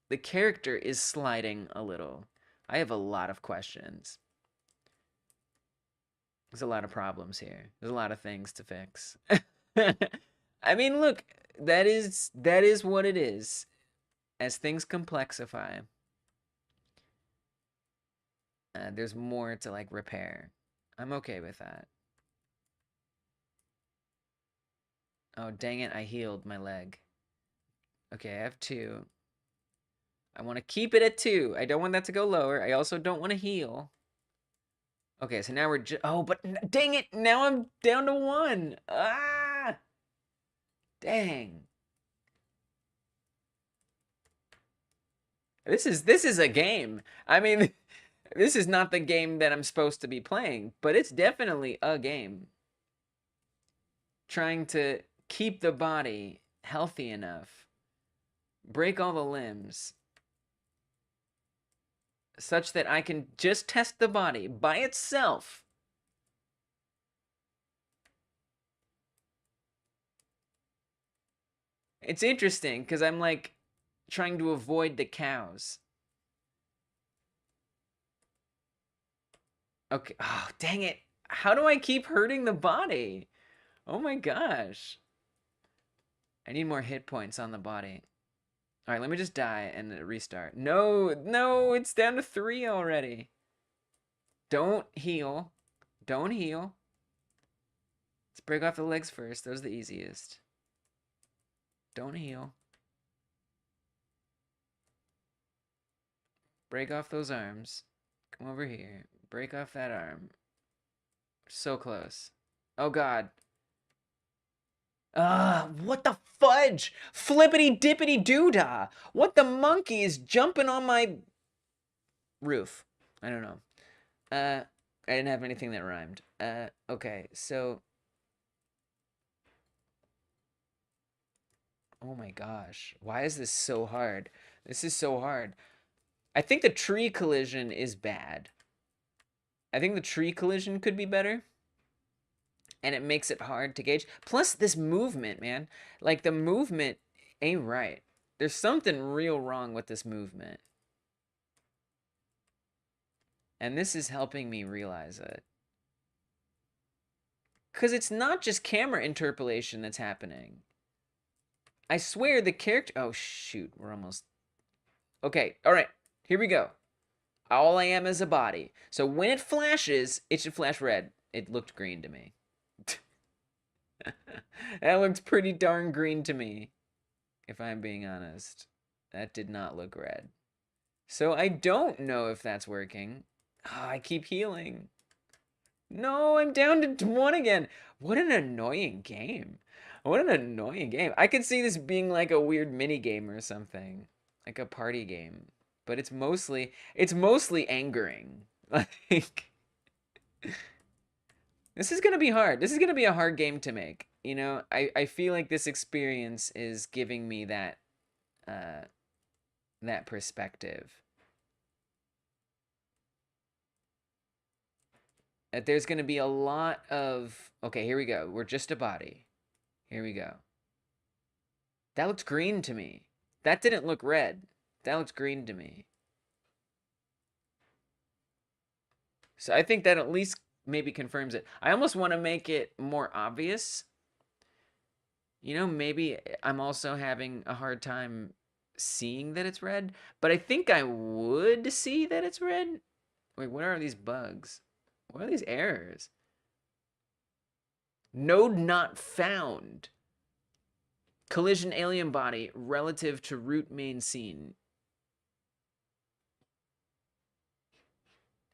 Speaker 1: the character is sliding a little. I have a lot of questions. There's a lot of problems here. There's a lot of things to fix. I mean, look, that is what it is. As things complexify, there's more to like repair. I'm okay with that. Oh, dang it, I healed my leg. Okay, I have 2. I want to keep it at 2. I don't want that to go lower. I also don't want to heal. Okay, so now we're just... Oh, but dang it! Now I'm down to 1! Ah! Dang. This is a game. I mean, this is not the game that I'm supposed to be playing, but it's definitely a game. Trying to keep the body healthy enough. Break all the limbs. Such that I can just test the body by itself. It's interesting, because I'm like trying to avoid the cows. Okay, oh, dang it. How do I keep hurting the body? Oh my gosh. I need more hit points on the body. All right, let me just die and restart. No, no, it's down to 3 already. Don't heal. Don't heal. Let's break off the legs first. Those are the easiest. Don't heal. Break off those arms. Come over here. Break off that arm. So close. Oh, God. What the fudge? Flippity dippity doodah. What the monkey is jumping on my roof? I don't know. I didn't have anything that rhymed. Okay, so... Oh my gosh. Why is this so hard? This is so hard. I think the tree collision is bad. I think the tree collision could be better. And it makes it hard to gauge. Plus this movement, man. Like the movement ain't right. There's something real wrong with this movement. And this is helping me realize it. Because it's not just camera interpolation that's happening. I swear the character... Oh, shoot. We're almost... Okay, alright. Here we go. All I am is a body. So when it flashes, it should flash red. It looked green to me. That looked pretty darn green to me. If I'm being honest. That did not look red. So I don't know if that's working. Oh, I keep healing. No, I'm down to 1 again. What an annoying game. What an annoying game. I could see this being like a weird mini game or something. Like a party game. But it's mostly angering. Like... This is going to be hard. This is going to be a hard game to make. You know, I feel like this experience is giving me that that perspective. That there's going to be a lot of... Okay, here we go. We're just a body. Here we go. That looks green to me. That didn't look red. That looks green to me. So I think that at least maybe confirms it. I almost want to make it more obvious. You know, maybe I'm also having a hard time seeing that it's red. But I think I would see that it's red. Wait, what are these bugs? What are these errors? Node not found. Collision alien body relative to root main scene.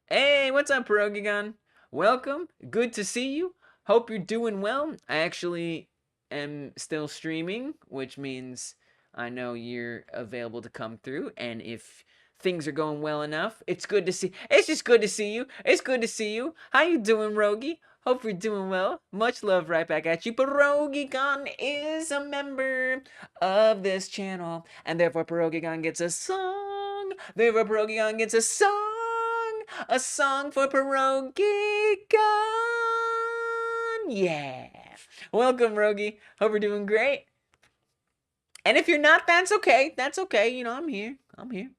Speaker 1: Hey, what's up, Pierogigon? Welcome. Good to see you. Hope you're doing well. I actually am still streaming, which means I know you're available to come through. And if things are going well enough, it's good to see. It's just good to see you. It's good to see you. How you doing, Rogie? Hope you're doing well. Much love right back at you. Pierogigon is a member of this channel, and therefore Pierogigon gets a song. Therefore Pierogigon gets a song. A song for Pierogigon. Yeah. Welcome, Rogie. Hope you're doing great. And if you're not, that's okay. That's okay. You know, I'm here. I'm here.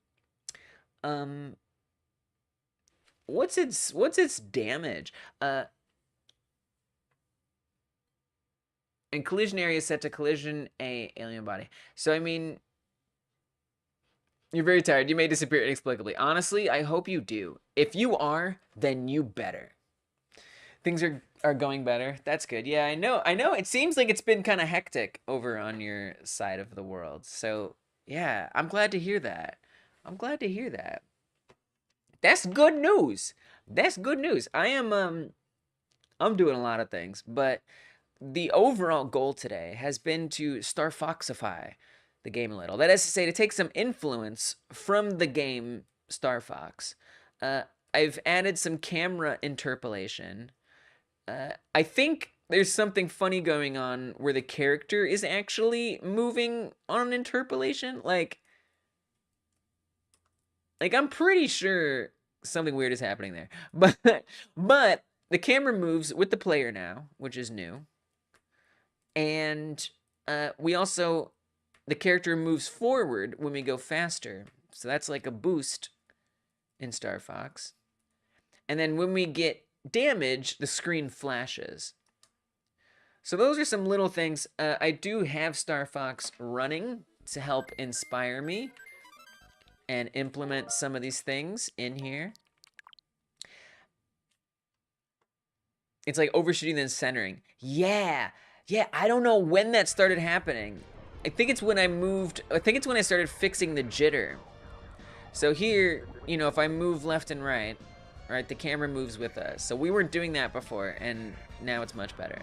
Speaker 1: What's its damage? And collision area is set to collision a alien body. So I mean, you're very tired. You may disappear inexplicably. Honestly, I hope you do. If you are, then you better. Things are going better. That's good. Yeah, I know. It seems like it's been kind of hectic over on your side of the world. So yeah, I'm glad to hear that. I'm glad to hear that. That's good news. That's good news. I'm doing a lot of things, but the overall goal today has been to Starfox-ify the game a little. That is to say, to take some influence from the game Star Fox. I've added some camera interpolation. I think there's something funny going on where the character is actually moving on interpolation. Like I'm pretty sure something weird is happening there. But the camera moves with the player now, which is new. And we also, the character moves forward when we go faster. So that's like a boost in Star Fox. And then when we get damage, the screen flashes. So those are some little things. I do have Star Fox running to help inspire me and implement some of these things in here. It's like overshooting then centering. Yeah, I don't know when that started happening. I think it's when I started fixing the jitter. So here, you know, if I move left and right, the camera moves with us. So we weren't doing that before, and now it's much better.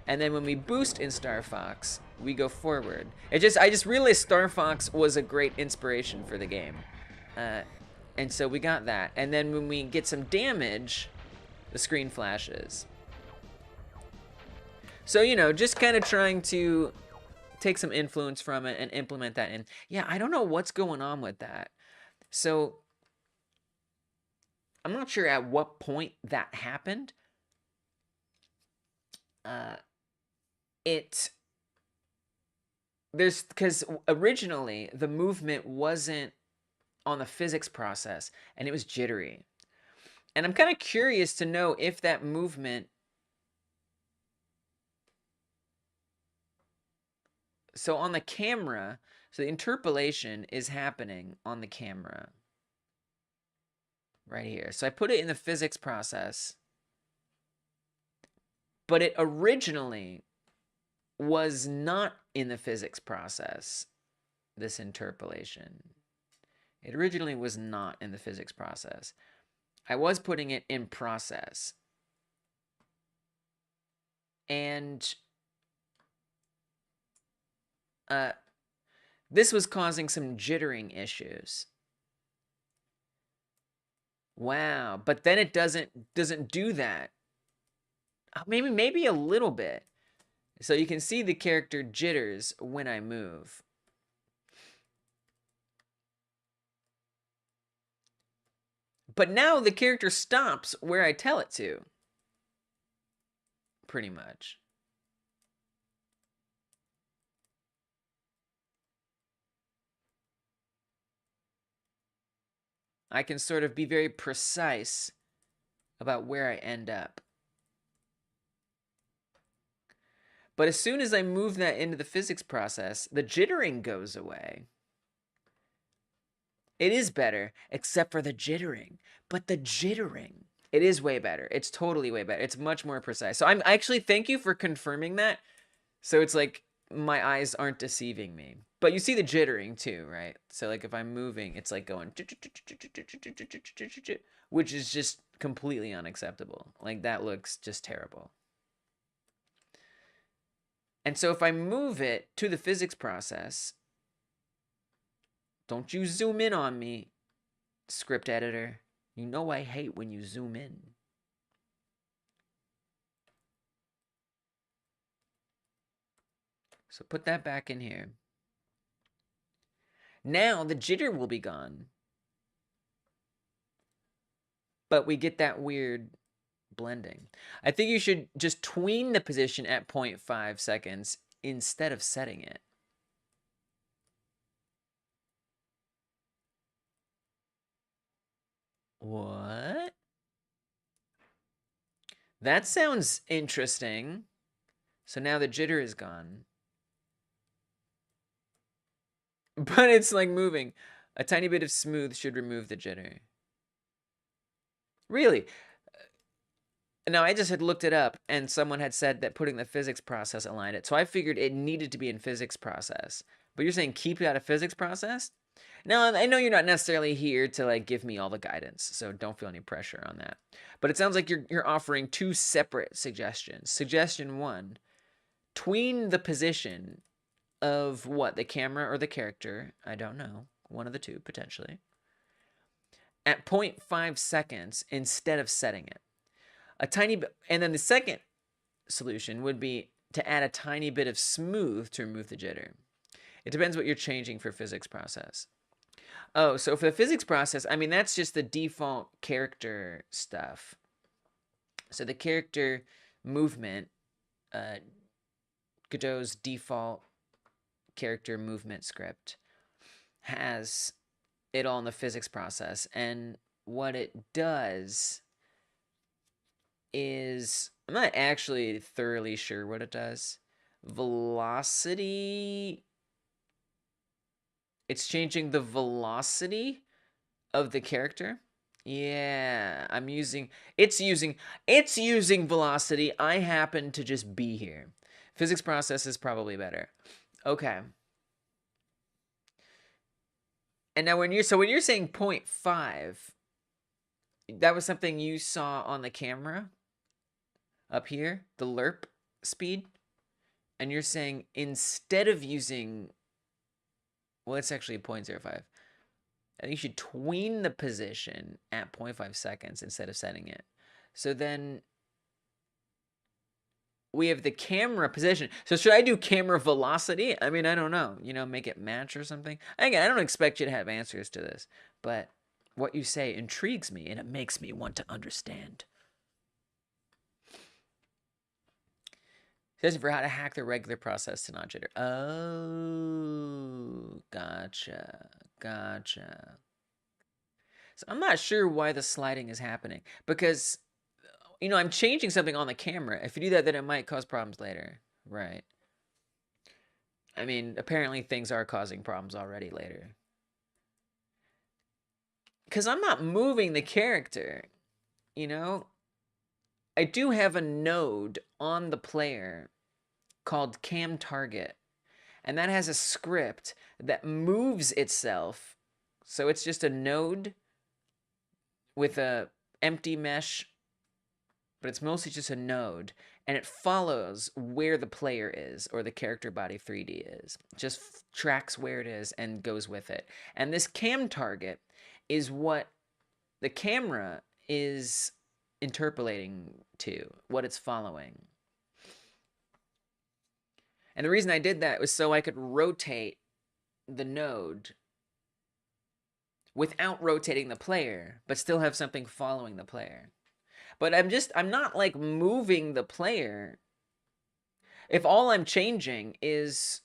Speaker 1: And then when we boost in Star Fox, we go forward. I just realized Star Fox was a great inspiration for the game. And so we got that. And then when we get some damage, the screen flashes. So, you know, just kind of trying to take some influence from it and implement that in. Yeah, I don't know what's going on with that. So, I'm not sure at what point that happened. Because originally the movement wasn't on the physics process and it was jittery. And I'm kind of curious to know if that movement, so on the camera, so the interpolation is happening on the camera right here. So I put it in the physics process, but it originally was not in the physics process, this interpolation. It originally was not in the physics process. I was putting it in process. And this was causing some jittering issues. Wow, but then it doesn't do that. Maybe a little bit. So you can see the character jitters when I move. But now the character stops where I tell it to. Pretty much. I can sort of be very precise about where I end up. But as soon as I move that into the physics process, the jittering goes away. It is better, except for the jittering. But the jittering, it is way better. It's totally way better. It's much more precise. So I'm actually, thank you for confirming that. So it's like my eyes aren't deceiving me. But you see the jittering too, right? So like if I'm moving, it's like going, which is just completely unacceptable. Like that looks just terrible. And so if I move it to the physics process, don't you zoom in on me, script editor. You know I hate when you zoom in. So put that back in here. Now the jitter will be gone. But we get that weird blending. I think you should just tween the position at 0.5 seconds instead of setting it. What? That sounds interesting. So now the jitter is gone. But it's like moving. A tiny bit of smooth should remove the jitter. Really? Now, I just had looked it up, and someone had said that putting the physics process aligned it. So I figured it needed to be in physics process. But you're saying keep it out of physics process? Now, I know you're not necessarily here to like give me all the guidance, so don't feel any pressure on that. But it sounds like you're offering two separate suggestions. Suggestion 1, tween the position of what, the camera or the character? I don't know. One of the two, potentially. At 0.5 seconds instead of setting it. A tiny bit, and then the second solution would be to add a tiny bit of smooth to remove the jitter. It depends what you're changing for physics process. Oh, so for the physics process, I mean, that's just the default character stuff. So the character movement, Godot's default character movement script has it all in the physics process. And what it does is, I'm not actually thoroughly sure what it does. Velocity, it's changing the velocity of the character. Yeah, it's using velocity. I happen to just be here. Physics process is probably better. Okay. And now when you're saying 0.5, that was something you saw on the camera up here, the lerp speed, and you're saying instead of using, well, it's actually 0.05. I think you should tween the position at 0.5 seconds instead of setting it. So then we have the camera position. So should I do camera velocity? I mean, I don't know. You know, make it match or something. Again, I don't expect you to have answers to this, but what you say intrigues me and it makes me want to understand. Suggestion for how to hack the regular process to not jitter. Oh, gotcha. So I'm not sure why the sliding is happening because, you know, I'm changing something on the camera. If you do that, then it might cause problems later. Right. I mean, apparently things are causing problems already later. Because I'm not moving the character, you know? I do have a node on the player called cam target, and that has a script that moves itself. So it's just a node with a empty mesh, but it's mostly just a node, and it follows where the player is or the character body 3D is. Just tracks where it is and goes with it. And this cam target is what the camera is interpolating to, what it's following. And the reason I did that was so I could rotate the node without rotating the player, but still have something following the player. But I'm not like moving the player. If all I'm changing is,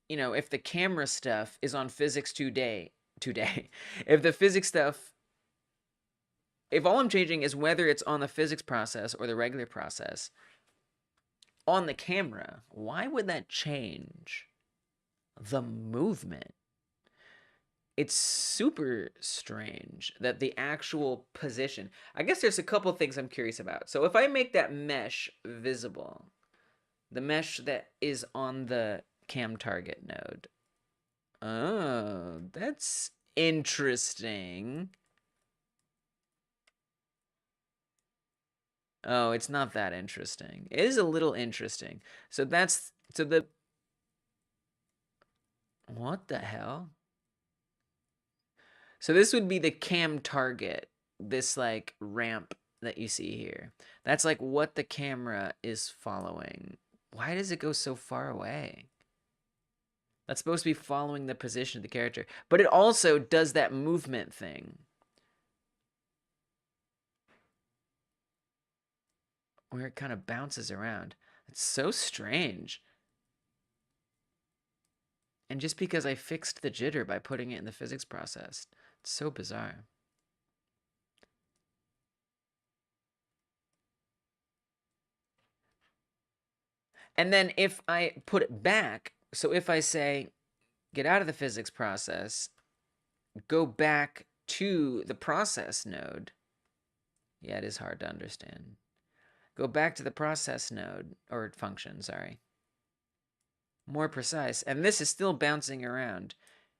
Speaker 1: you know, if the camera stuff is on physics today, if the physics stuff, if all I'm changing is whether it's on the physics process or the regular process, on the camera, why would that change the movement? It's super strange that the actual position, I guess there's a couple things I'm curious about. So if I make that mesh visible, the mesh that is on the cam target node, oh, that's interesting. Oh, it's not that interesting. It is a little interesting. So that's So the... What the hell? So this would be the cam target, this like ramp that you see here. That's like what the camera is following. Why does it go so far away? That's supposed to be following the position of the character. But it also does that movement thing. Where it kind of bounces around. It's so strange. And just because I fixed the jitter by putting it in the physics process. It's so bizarre. And then if I put it back, so if I say, get out of the physics process, go back to the process node. Yeah, it is hard to understand. Go back to the process node, or function, sorry. More precise. And this is still bouncing around.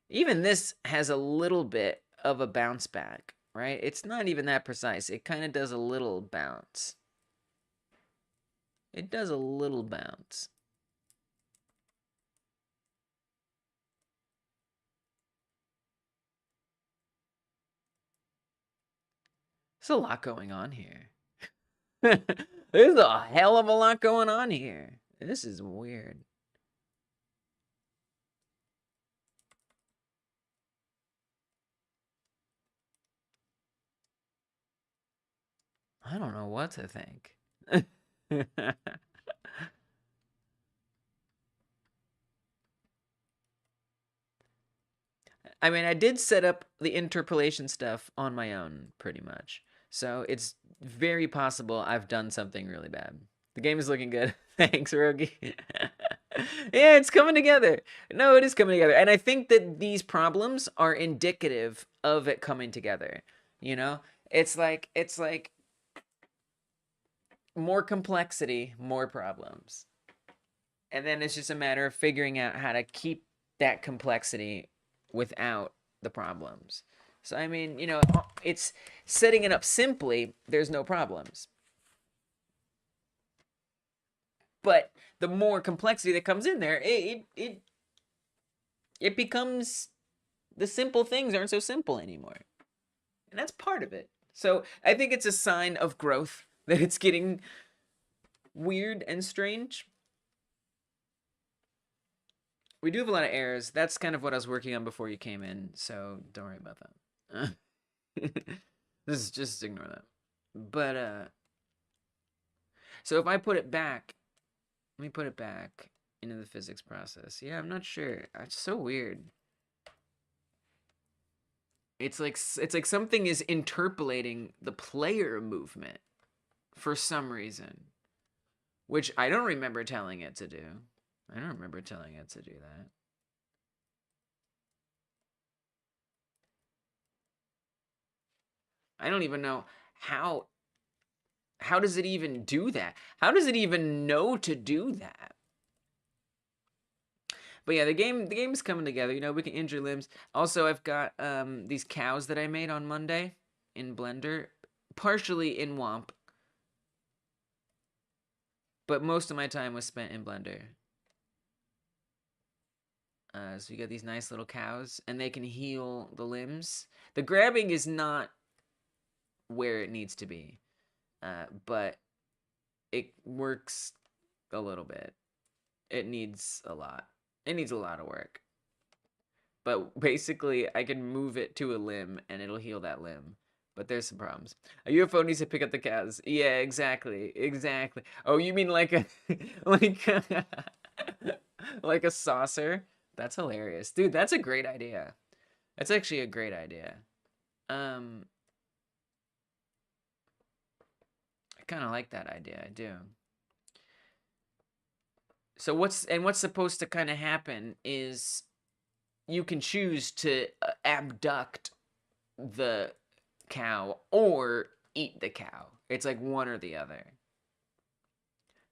Speaker 1: Even this has a little bit of a bounce back, right? It's not even that precise. It kind of does a little bounce. It does a little bounce. There's a lot going on here. There's a hell of a lot going on here. This is weird. I don't know what to think. I mean, I did set up the interpolation stuff on my own, pretty much. So it's very possible I've done something really bad. The game is looking good. Thanks, Rogie. Yeah, it's coming together. No, it is coming together. And I think that these problems are indicative of it coming together. You know? It's like more complexity, more problems. And then it's just a matter of figuring out how to keep that complexity without the problems. So, I mean, you know, it's setting it up simply, there's no problems. But the more complexity that comes in there, it becomes, the simple things aren't so simple anymore. And that's part of it. So I think it's a sign of growth that it's getting weird and strange. We do have a lot of errors. That's kind of what I was working on before you came in, so don't worry about that. Just ignore that. But, so if I put it back, let me put it back into the physics process. Yeah, I'm not sure. It's so weird. It's like something is interpolating the player movement for some reason, which I don't remember telling it to do. I don't remember telling it to do that. I don't even know how does it even do that? How does it even know to do that? But yeah, the game's coming together. You know, we can injure limbs. Also, I've got these cows that I made on Monday in Blender, partially in Womp, but most of my time was spent in Blender. So you got these nice little cows, and they can heal the limbs. The grabbing is not where it needs to be, but it works a little bit. It needs a lot. It needs a lot of work. But basically, I can move it to a limb, and it'll heal that limb. But there's some problems. A UFO needs to pick up the cows. Yeah, exactly. Exactly. Oh, you mean like a... like a saucer? That's hilarious. Dude, that's a great idea. That's actually a great idea. I kind of like that idea. I do. So what's supposed to kind of happen is you can choose to abduct the cow or eat the cow. It's like one or the other.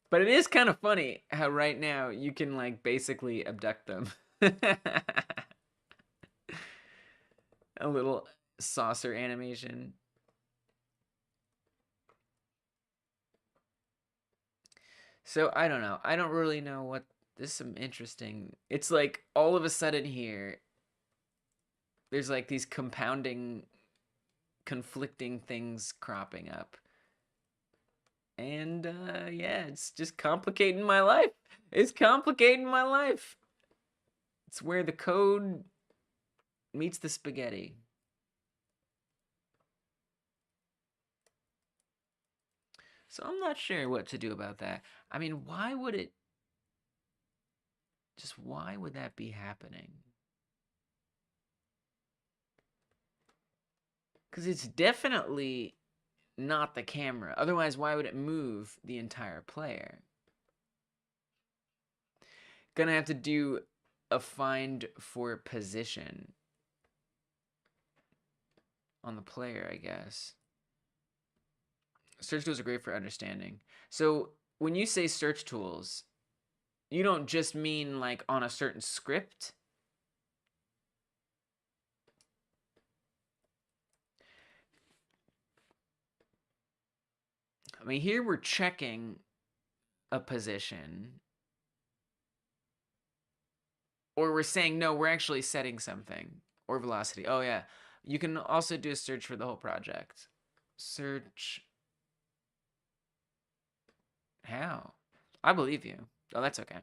Speaker 1: But it is kind of funny how right now you can like basically abduct them. A little saucer animation. So I don't know. I don't really know There's some interesting... It's like all of a sudden here, there's like these compounding, conflicting things cropping up. And yeah, it's just complicating my life. It's complicating my life. It's where the code meets the spaghetti. So I'm not sure what to do about that. I mean, why would it... Just why would that be happening? Because it's definitely not the camera. Otherwise, why would it move the entire player? Gonna have to do a find for position on the player, I guess. Search tools are great for understanding. So when you say search tools, you don't just mean like on a certain script. I mean, here we're checking a position. Or we're saying, no, we're actually setting something. Or velocity. Oh, yeah. You can also do a search for the whole project. Search. How? I believe you. Oh, that's okay.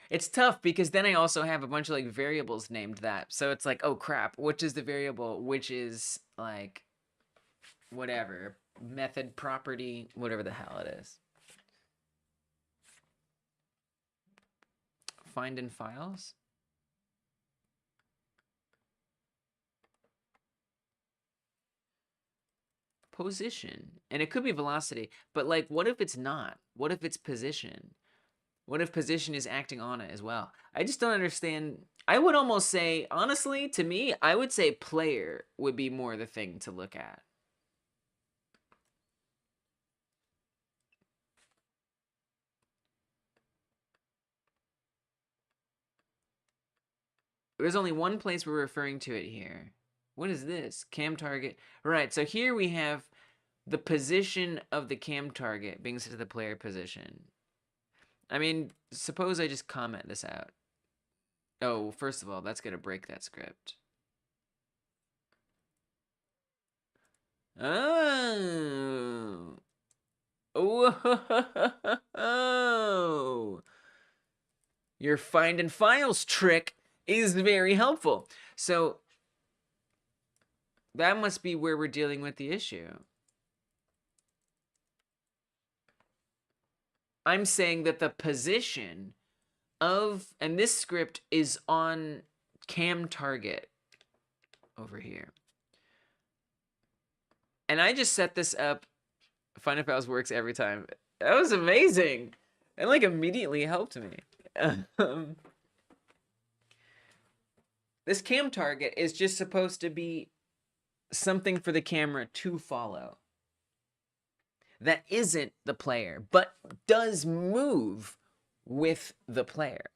Speaker 1: It's tough because then I also have a bunch of like variables named that. So it's like, oh crap, which is the variable? Which is like whatever. Method, property, whatever the hell it is. Find in files? Position. And it could be velocity, but like, what if it's not? What if it's position? What if position is acting on it as well? I just don't understand. I would almost say, honestly, to me, I would say player would be more the thing to look at. There's only one place we're referring to it here. What is this? Cam target. Right, so here we have the position of the cam target being set to the player position. I mean, suppose I just comment this out. Oh, first of all, that's going to break that script. Oh. Oh. Your find in files trick is very helpful. So that must be where we're dealing with the issue. I'm saying that the position of, and this script is on cam target over here. And I just set this up. Find in files works every time. That was amazing. It like immediately helped me. This cam target is just supposed to be something for the camera to follow. That isn't the player, but does move with the player.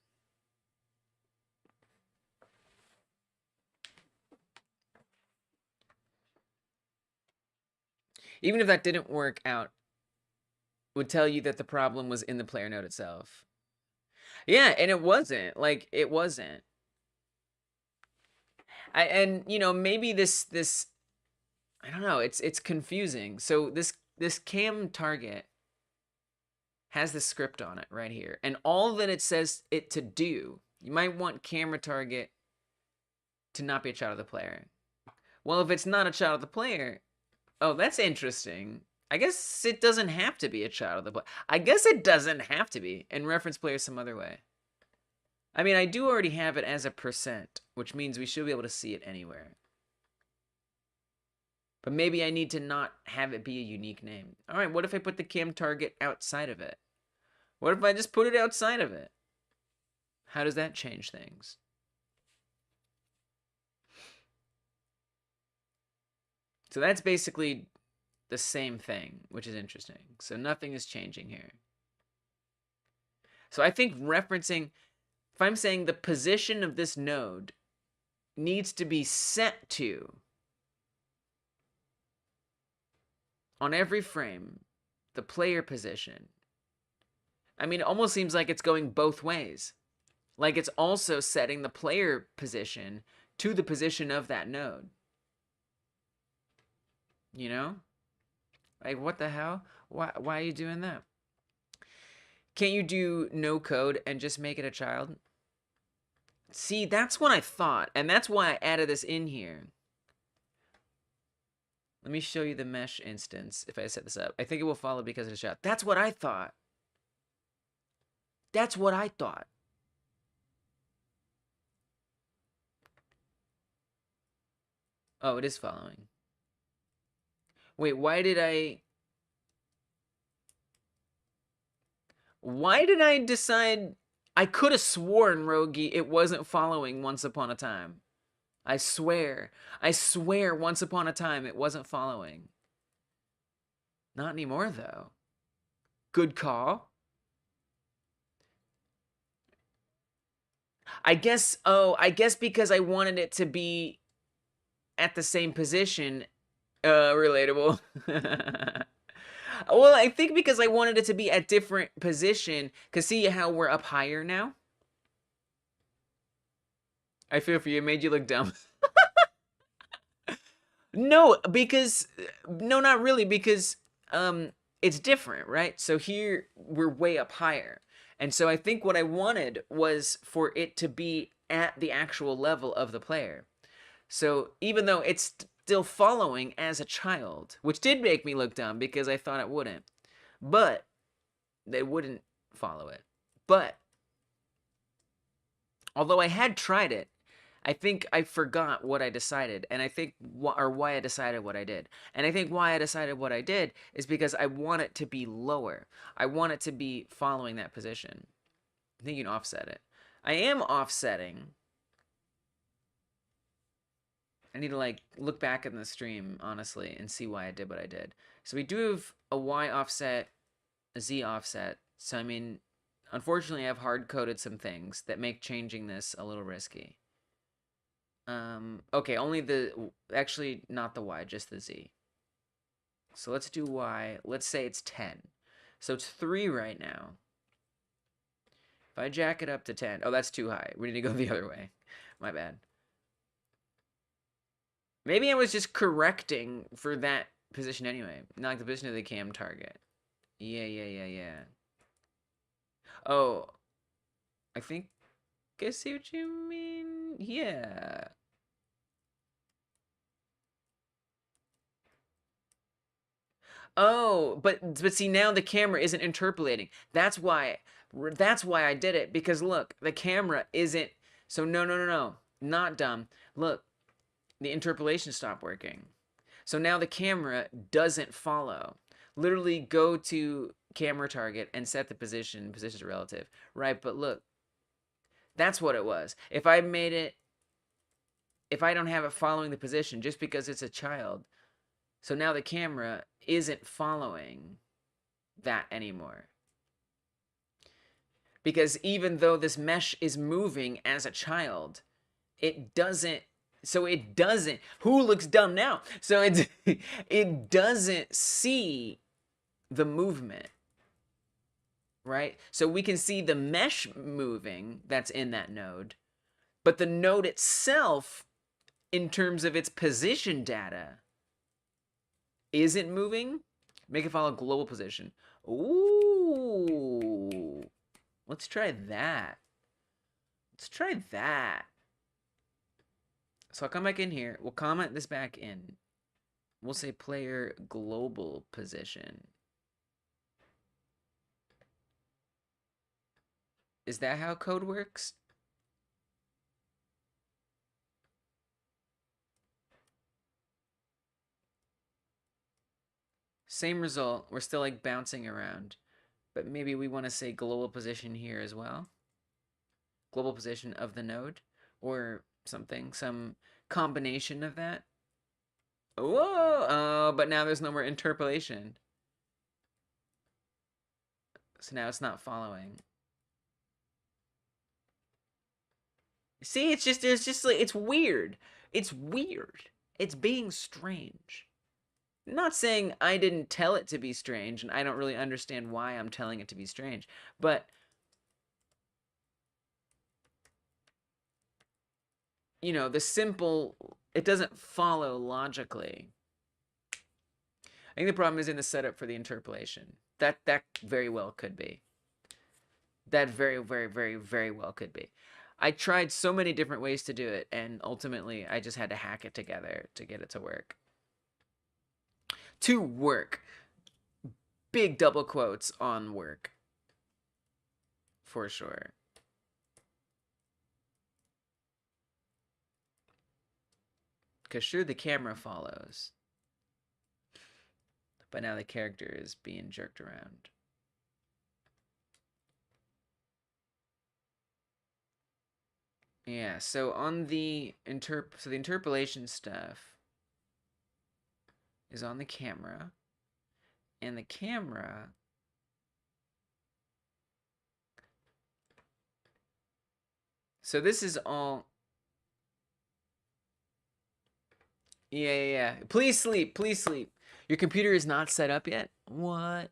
Speaker 1: Even if that didn't work out, would tell you that the problem was in the player node itself. Yeah, and it wasn't. Like, it wasn't. And you know, maybe this I don't know, it's confusing. So this cam target has this script on it right here. And all that it says it to do, you might want camera target to not be a child of the player. Well, if it's not a child of the player, oh, that's interesting. I guess it doesn't have to be a child of the player. I guess it doesn't have to be, and reference player some other way. I mean, I do already have it as a %, which means we should be able to see it anywhere. But maybe I need to not have it be a unique name. All right, what if I put the cam target outside of it? What if I just put it outside of it? How does that change things? So that's basically the same thing, which is interesting. So nothing is changing here. So I think referencing, if I'm saying the position of this node needs to be set to, on every frame, the player position, I mean, it almost seems like it's going both ways. Like it's also setting the player position to the position of that node. You know? Like, what the hell? Why are you doing that? Can't you do no code and just make it a child? See, that's what I thought, and that's why I added this in here. Let me show you the mesh instance if I set this up. I think it will follow because of the child. That's what I thought. That's what I thought. Oh, it is following. Wait, why did I decide? I could have sworn, Rogi, it wasn't following Once Upon a Time. I swear, Once Upon a Time, it wasn't following. Not anymore, though. Good call. I guess because I wanted it to be at the same position, relatable. Well, I think because I wanted it to be at different position, because see how we're up higher now? I feel for you, it made you look dumb. No, because, no, not really, because, it's different, right? So here, we're way up higher. And so I think what I wanted was for it to be at the actual level of the player. So even though it's still following as a child, which did make me look dumb because I thought it wouldn't, but they wouldn't follow it. But although I had tried it, I think I forgot what I decided, and I think why I decided what I did. And I think why I decided what I did is because I want it to be lower. I want it to be following that position. I think you can offset it. I am offsetting. I need to like look back in the stream, honestly, and see why I did what I did. So we do have a Y offset, a Z offset. So I mean, unfortunately, I've hard-coded some things that make changing this a little risky. Okay, only actually not the Y, just the Z. So let's do Y. Let's say it's 10. So it's 3 right now. If I jack it up to 10, oh, that's too high. We need to go the other way. My bad. Maybe I was just correcting for that position anyway. Not like the position of the cam target. Yeah. Oh, I think I see what you mean. Yeah. Oh, but see, now the camera isn't interpolating. That's why I did it, because look, the camera isn't. So no, not dumb. Look, the interpolation stopped working. So now the camera doesn't follow. Literally go to camera target and set the position. Position's relative, right? But look, that's what it was. If I don't have it following the position just because it's a child, so now the camera isn't following that anymore. Because even though this mesh is moving as a child, it doesn't. So it doesn't. Who looks dumb now? So it doesn't see the movement, right? So we can see the mesh moving that's in that node, but the node itself, in terms of its position data, isn't moving. Make it follow global position. Ooh. Let's try that. So I'll come back in here. We'll comment this back in. We'll say player global position. Is that how code works? Same result. We're still like bouncing around. But maybe we want to say global position here as well. Global position of the node. Or something. Some combination of that. Whoa! Oh, but now there's no more interpolation. So now it's not following. See, it's just like, it's weird. It's weird. It's being strange. Not saying I didn't tell it to be strange, and I don't really understand why I'm telling it to be strange, but you know, the simple, it doesn't follow logically. I think the problem is in the setup for the interpolation. That very well could be. That very, very, very, very well could be. I tried so many different ways to do it, and ultimately I just had to hack it together to get it to work. To work. Big double quotes on work. For sure. Because sure, the camera follows. But now the character is being jerked around. Yeah, so on the the interpolation stuff is on the camera. And the camera so this is all yeah. Please sleep, please sleep. Your computer is not set up yet? What?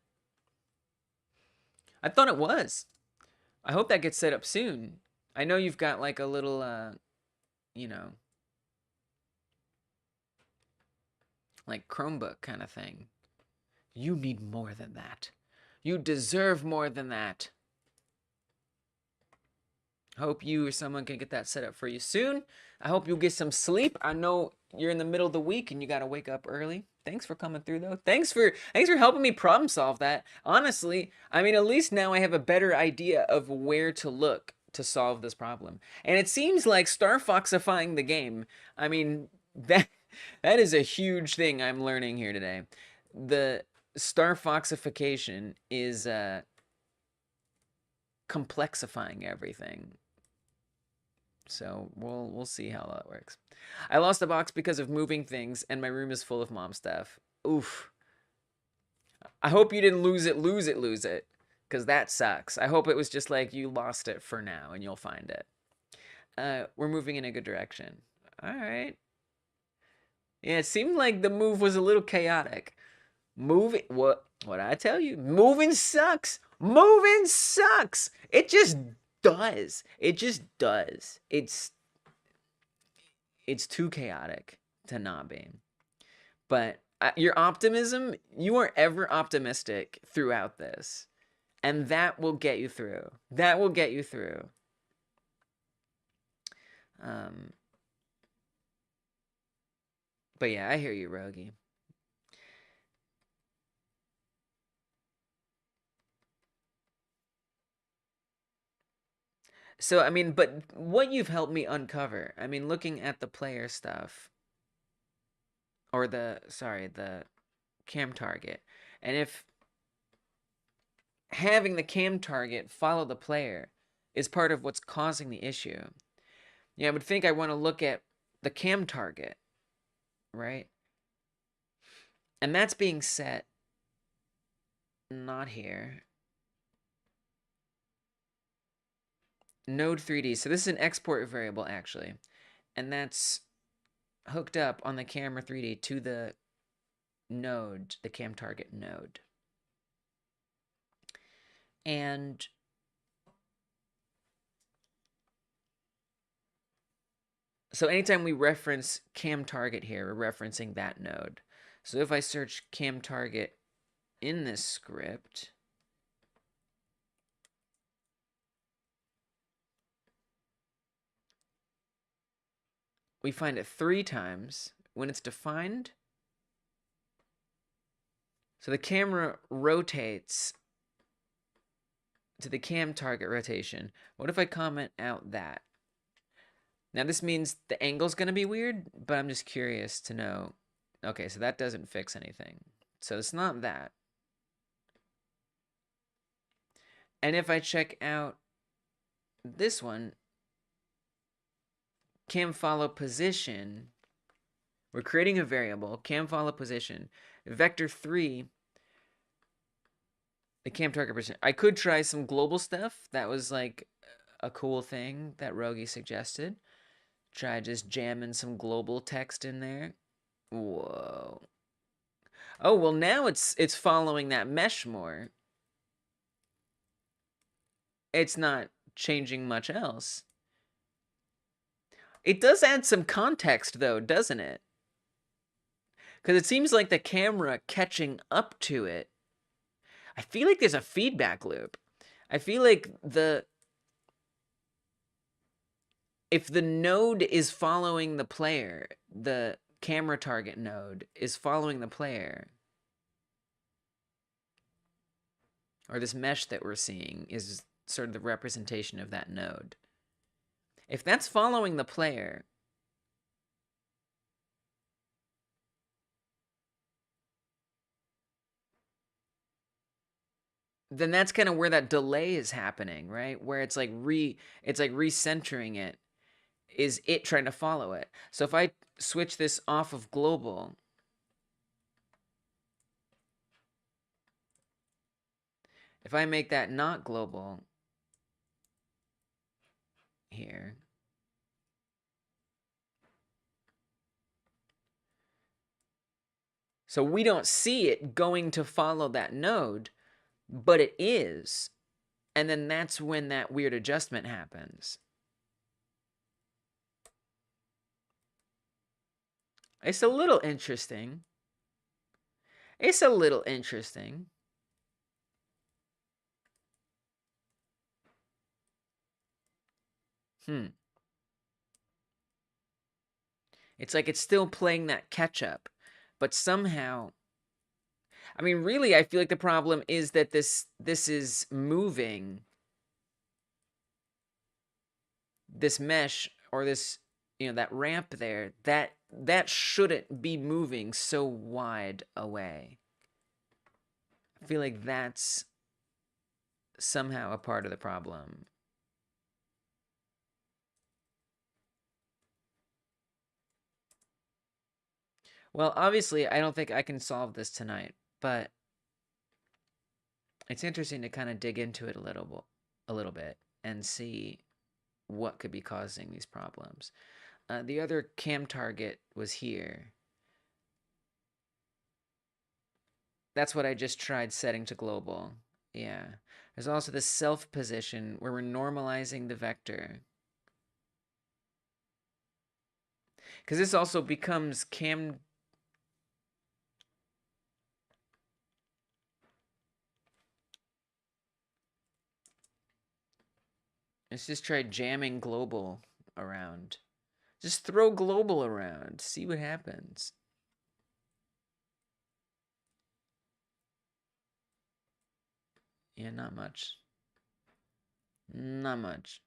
Speaker 1: I thought it was. I hope that gets set up soon. I know you've got like a little you know, like Chromebook kind of thing. You need more than that. You deserve more than that. Hope you or someone can get that set up for you soon. I hope you'll get some sleep. I know you're in the middle of the week and you got to wake up early. Thanks for coming through though. Thanks for helping me problem solve that. Honestly, I mean, at least now I have a better idea of where to look to solve this problem. And it seems like Starfox-ifying the game. I mean, that is a huge thing I'm learning here today. The Starfoxification is complexifying everything. So we'll see how that works. I lost a box because of moving things, and my room is full of mom stuff. Oof. I hope you didn't lose it, because that sucks. I hope it was just like you lost it for now, and you'll find it. We're moving in a good direction. All right. Yeah, it seemed like the move was a little chaotic. Moving, what I tell you? Moving sucks. Moving sucks. It just does. It just does. It's too chaotic to not be. But your optimism, you are ever optimistic throughout this. And that will get you through. That will get you through. But yeah, I hear you, Rogie. So, I mean, but what you've helped me uncover, I mean, looking at the player stuff, or the cam target, and if having the cam target follow the player is part of what's causing the issue, yeah, I would think I want to look at the cam target, right? And that's being set not here. Node 3D. So this is an export variable, actually. And that's hooked up on the camera 3D to the node, the cam target node. And so anytime we reference cam target here, we're referencing that node. So if I search cam target in this script, we find it 3 times when it's defined. So the camera rotates to the cam target rotation. What if I comment out that? Now this means the angle's going to be weird, but I'm just curious to know. Okay, so that doesn't fix anything. So it's not that. And if I check out this one, cam follow position, we're creating a variable, cam follow position, vector 3, the cam target position. I could try some global stuff. That was like a cool thing that Rogie suggested. Try just jamming some global text in there. Whoa. Oh, well, now it's following that mesh more. It's not changing much else. It does add some context, though, doesn't it? Because it seems like the camera catching up to it. I feel like there's a feedback loop. I feel like if the node is following the player, the camera target node is following the player, or this mesh that we're seeing is sort of the representation of that node. If that's following the player, then that's kind of where that delay is happening, right? Where it's like recentering it, is it trying to follow it. So if I switch this off of global, if I make that not global here, so we don't see it going to follow that node, but it is. And then that's when that weird adjustment happens. It's a little interesting. It's a little interesting. It's like it's still playing that catch up, but somehow, I mean, really, I feel like the problem is that this is moving this mesh, or this, you know, that ramp there, that shouldn't be moving so wide away. I feel like that's somehow a part of the problem. Well, obviously, I don't think I can solve this tonight, but it's interesting to kind of dig into it a little bit and see what could be causing these problems. The other cam target was here. That's what I just tried setting to global. Yeah. There's also the self position where we're normalizing the vector. Because this also becomes cam. Let's just try jamming global around. Just throw global around. See what happens. Yeah, not much. Not much.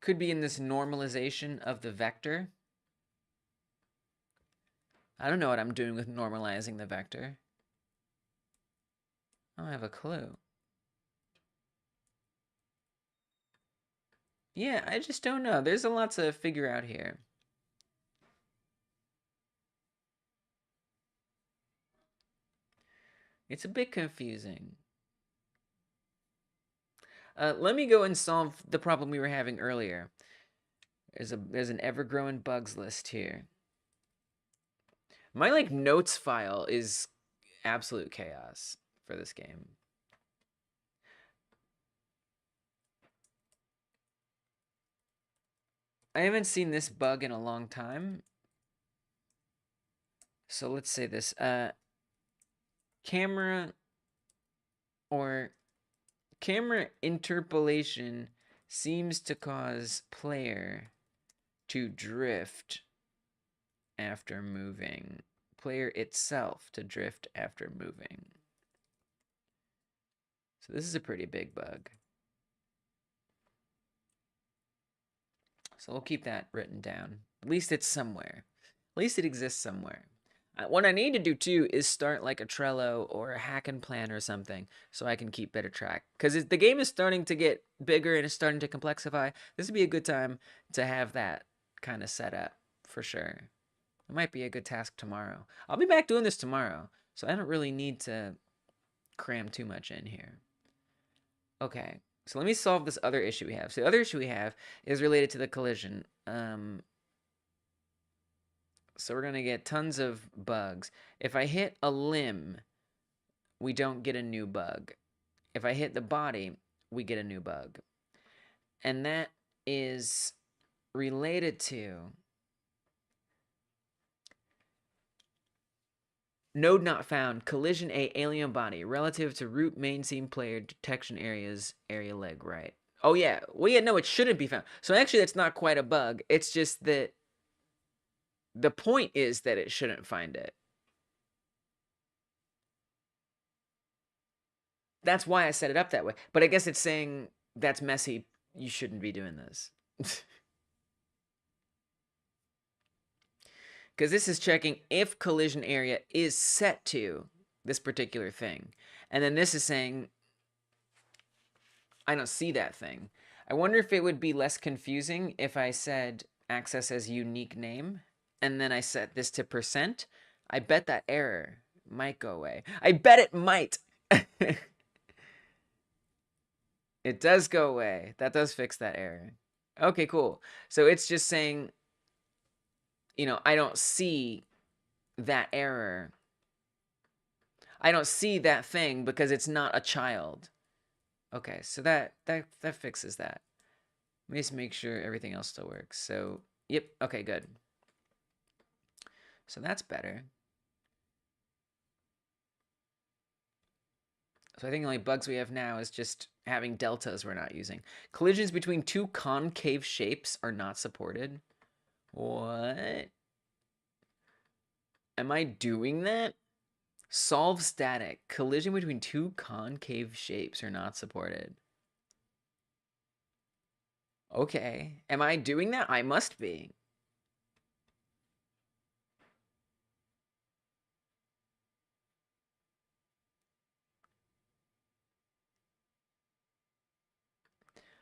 Speaker 1: Could be in this normalization of the vector. I don't know what I'm doing with normalizing the vector. I don't have a clue. Yeah, I just don't know. There's a lot to figure out here. It's a bit confusing. Let me go and solve the problem we were having earlier. There's an ever-growing bugs list here. My like notes file is absolute chaos for this game. I haven't seen this bug in a long time. So let's say this. Camera interpolation seems to cause player to drift after moving. Player itself to drift after moving. So this is a pretty big bug. So we'll keep that written down. At least it's somewhere. At least it exists somewhere. What I need to do too is start like a Trello or a hack and plan or something so I can keep better track. Because the game is starting to get bigger and it's starting to complexify. This would be a good time to have that kind of set up for sure. It might be a good task tomorrow. I'll be back doing this tomorrow, so I don't really need to cram too much in here. Okay, so let me solve this other issue we have. So the other issue we have is related to the collision. So we're going to get tons of bugs. If I hit a limb, we don't get a new bug. If I hit the body, we get a new bug. And that is related to node not found, collision A, alien body, relative to root main scene player detection areas, area leg right. Oh yeah, well yeah, no, it shouldn't be found. So actually that's not quite a bug. It's just that the point is that it shouldn't find it. That's why I set it up that way. But I guess it's saying that's messy. You shouldn't be doing this. Because this is checking if collision area is set to this particular thing. And then this is saying, I don't see that thing. I wonder if it would be less confusing if I said access as unique name, and then I set this to %. I bet that error might go away. I bet it might. It does go away. That does fix that error. Okay, cool. So it's just saying, you know, I don't see that error. I don't see that thing because it's not a child. Okay, so that fixes that. Let me just make sure everything else still works. So, yep, okay, good. So that's better. So I think the only bugs we have now is just having deltas we're not using. Collisions between two concave shapes are not supported. What? Am I doing that? Solve static. Collision between two concave shapes are not supported. Okay. Am I doing that? I must be.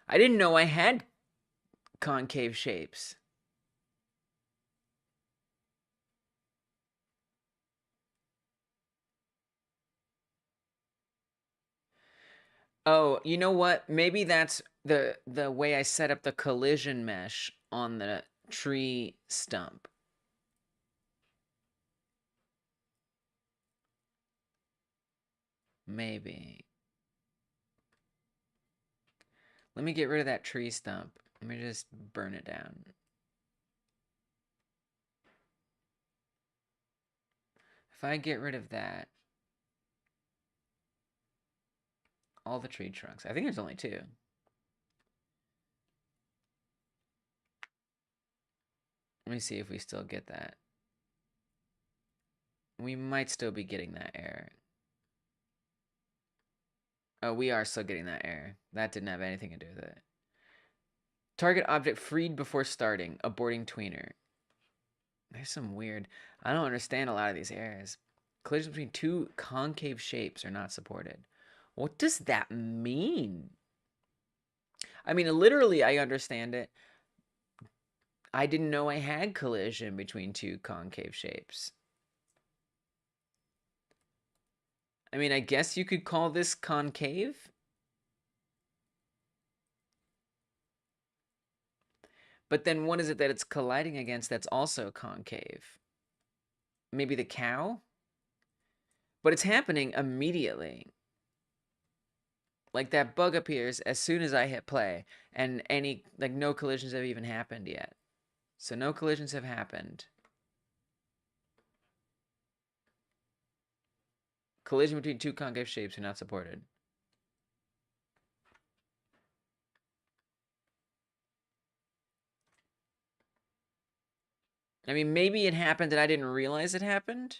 Speaker 1: I didn't know I had concave shapes. Oh, you know what? Maybe that's the way I set up the collision mesh on the tree stump. Maybe. Let me get rid of that tree stump. Let me just burn it down. If I get rid of that, all the tree trunks. I think there's only 2. Let me see if we still get that. We might still be getting that error. Oh, we are still getting that error. That didn't have anything to do with it. Target object freed before starting. Aborting tweener. There's some weird... I don't understand a lot of these errors. Collisions between two concave shapes are not supported. What does that mean? I mean, literally, I understand it. I didn't know I had collision between two concave shapes. I mean, I guess you could call this concave. But then what is it that it's colliding against that's also concave? Maybe the cow? But it's happening immediately. Like that bug appears as soon as I hit play, and no collisions have even happened yet. So no collisions have happened. Collision between two concave shapes are not supported. I mean, maybe it happened and I didn't realize it happened.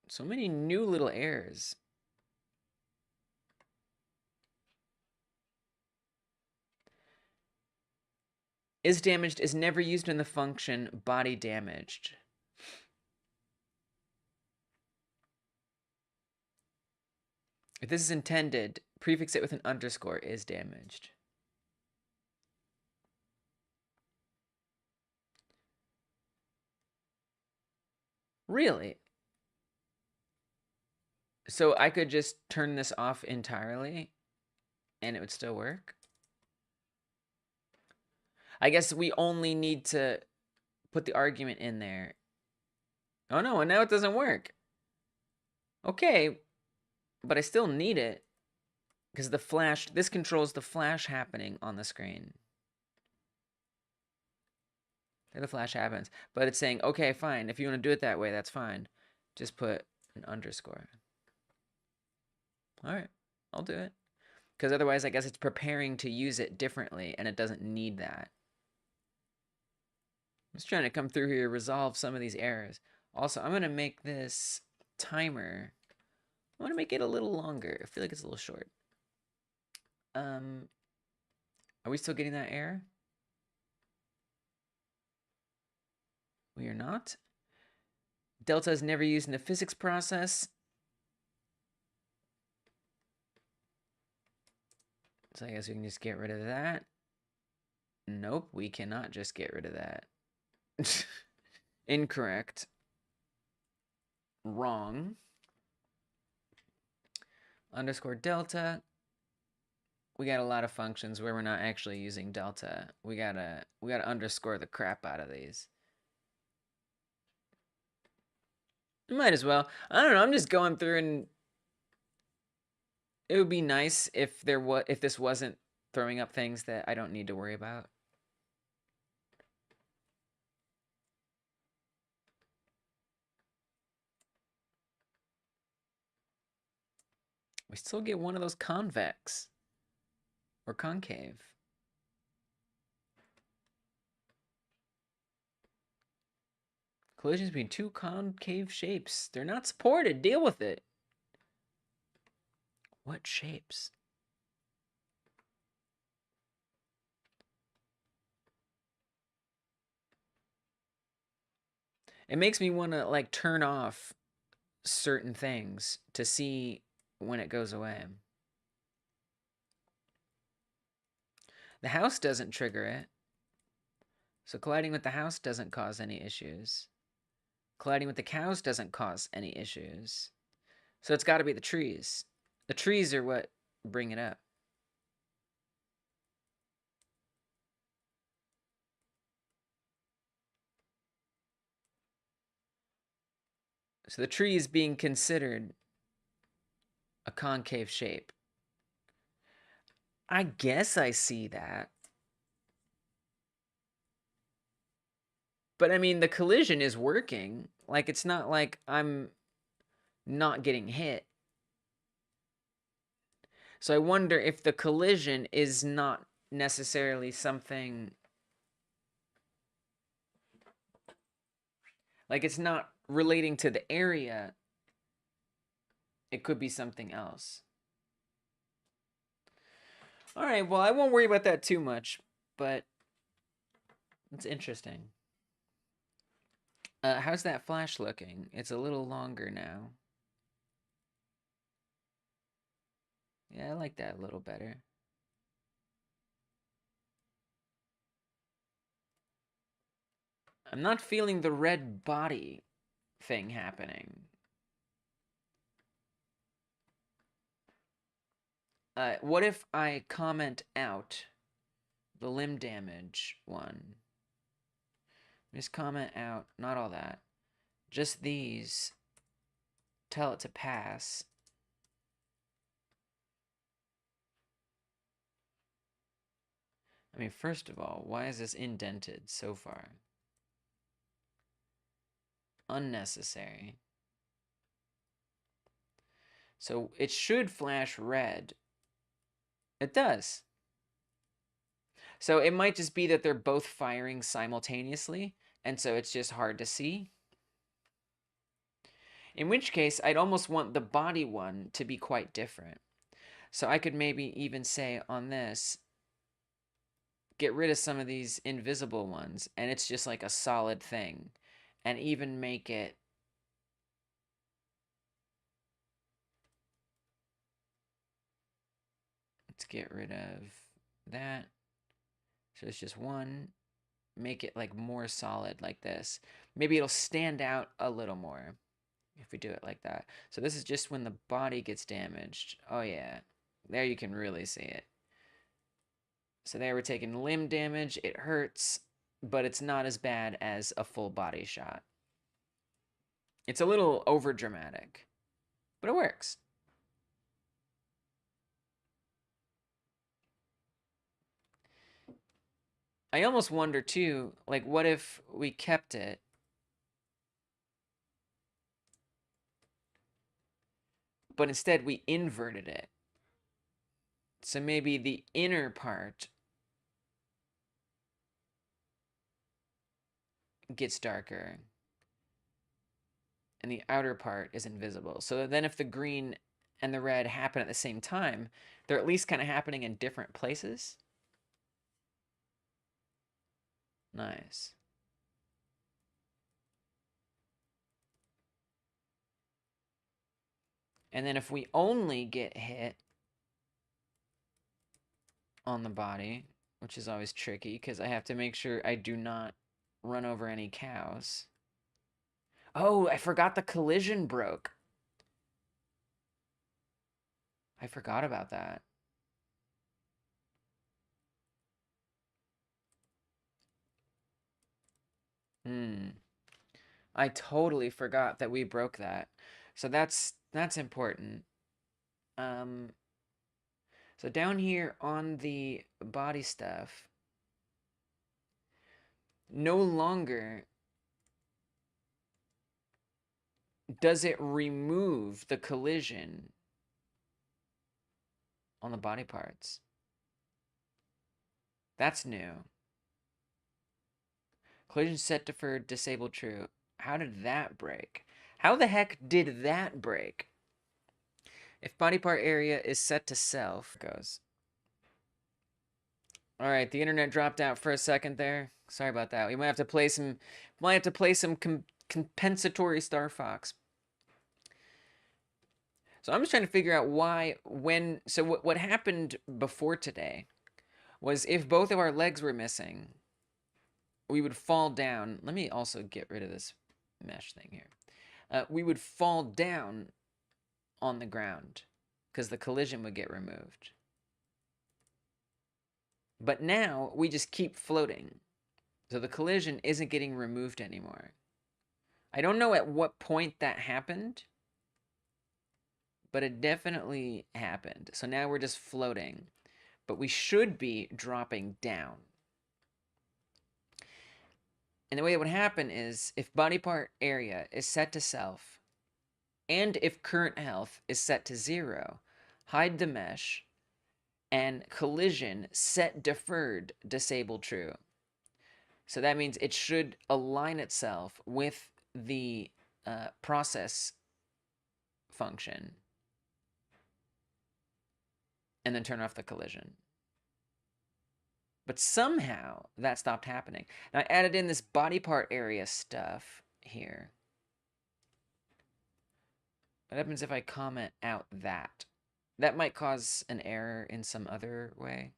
Speaker 1: So many new little errors. Is damaged is never used in the function body damaged. If this is intended, prefix it with an underscore, is damaged. Really? So I could just turn this off entirely and it would still work. I guess we only need to put the argument in there. Oh no, and now it doesn't work. Okay, but I still need it because the flash, this controls the flash happening on the screen. There the flash happens, but it's saying, okay, fine. If you want to do it that way, that's fine. Just put an underscore. All right, I'll do it. Because otherwise, I guess it's preparing to use it differently, and it doesn't need that. I'm just trying to come through here, resolve some of these errors. Also, I'm going to make this timer, I want to make it a little longer. I feel like it's a little short. Are we still getting that error? We are not. Delta is never used in the physics process. So I guess we can just get rid of that. Nope, we cannot just get rid of that. Incorrect. Wrong. Underscore delta. We got a lot of functions where we're not actually using delta. We gotta underscore the crap out of these. Might as well. I don't know. I'm just going through, and it would be nice if this wasn't throwing up things that I don't need to worry about. We still get one of those convex or concave. Collisions between two concave shapes. They're not supported. Deal with it. What shapes? It makes me want to like turn off certain things to see when it goes away. The house doesn't trigger it. So colliding with the house doesn't cause any issues. Colliding with the cows doesn't cause any issues. So it's got to be the trees. The trees are what bring it up. So the tree is being considered a concave shape. I guess I see that. But I mean, the collision is working. Like, it's not like I'm not getting hit. So I wonder if the collision is not necessarily something... Like, it's not relating to the area. It could be something else. All right, well, I won't worry about that too much, but it's interesting. How's that flash looking? It's a little longer now. Yeah, I like that a little better. I'm not feeling the red body thing happening. What if I comment out the limb damage one? Just comment out, not all that. Just these. Tell it to pass. I mean, first of all, why is this indented so far? Unnecessary. So it should flash red. It does. So it might just be that they're both firing simultaneously, and so it's just hard to see. In which case, I'd almost want the body one to be quite different. So I could maybe even say on this, get rid of some of these invisible ones, and it's just like a solid thing. And even make it... Let's get rid of that. So it's just one. Make it like more solid like this. Maybe it'll stand out a little more. if we do it like that. So this is just when the body gets damaged. Oh yeah, there you can really see it. So there we're taking limb damage. It hurts, but it's not as bad as a full body shot. It's a little over dramatic, but it works. I almost wonder too, like what if we kept it but instead we inverted it. So maybe the inner part gets darker and the outer part is invisible. So then if the green and the red happen at the same time, they're at least kind of happening in different places. Nice. And then if we only get hit on the body, which is always tricky because I have to make sure I do not run over any cows. Oh, I forgot the collision broke. I forgot about that. I totally forgot that we broke that. So that's important. So down here on the body stuff, no longer does it remove the collision on the body parts. That's new. Collision set deferred, disable true. How did that break? How the heck did that break? If body part area is set to self, goes. All right, the internet dropped out for a second there. Sorry about that. We might have to play some. Compensatory Star Fox. So I'm just trying to figure out why, when. So what happened before today was if both of our legs were missing, we would fall down. Let me also get rid of this mesh thing here. We would fall down on the ground because the collision would get removed. But now we just keep floating. So the collision isn't getting removed anymore. I don't know at what point that happened, but it definitely happened. So now we're just floating, but we should be dropping down. And the way it would happen is if body part area is set to self, and if current health is set to 0, hide the mesh, and collision set deferred, disable true. So that means it should align itself with the process function and then turn off the collision. But somehow that stopped happening. Now I added in this body part area stuff here. What happens if I comment out that? That might cause an error in some other way.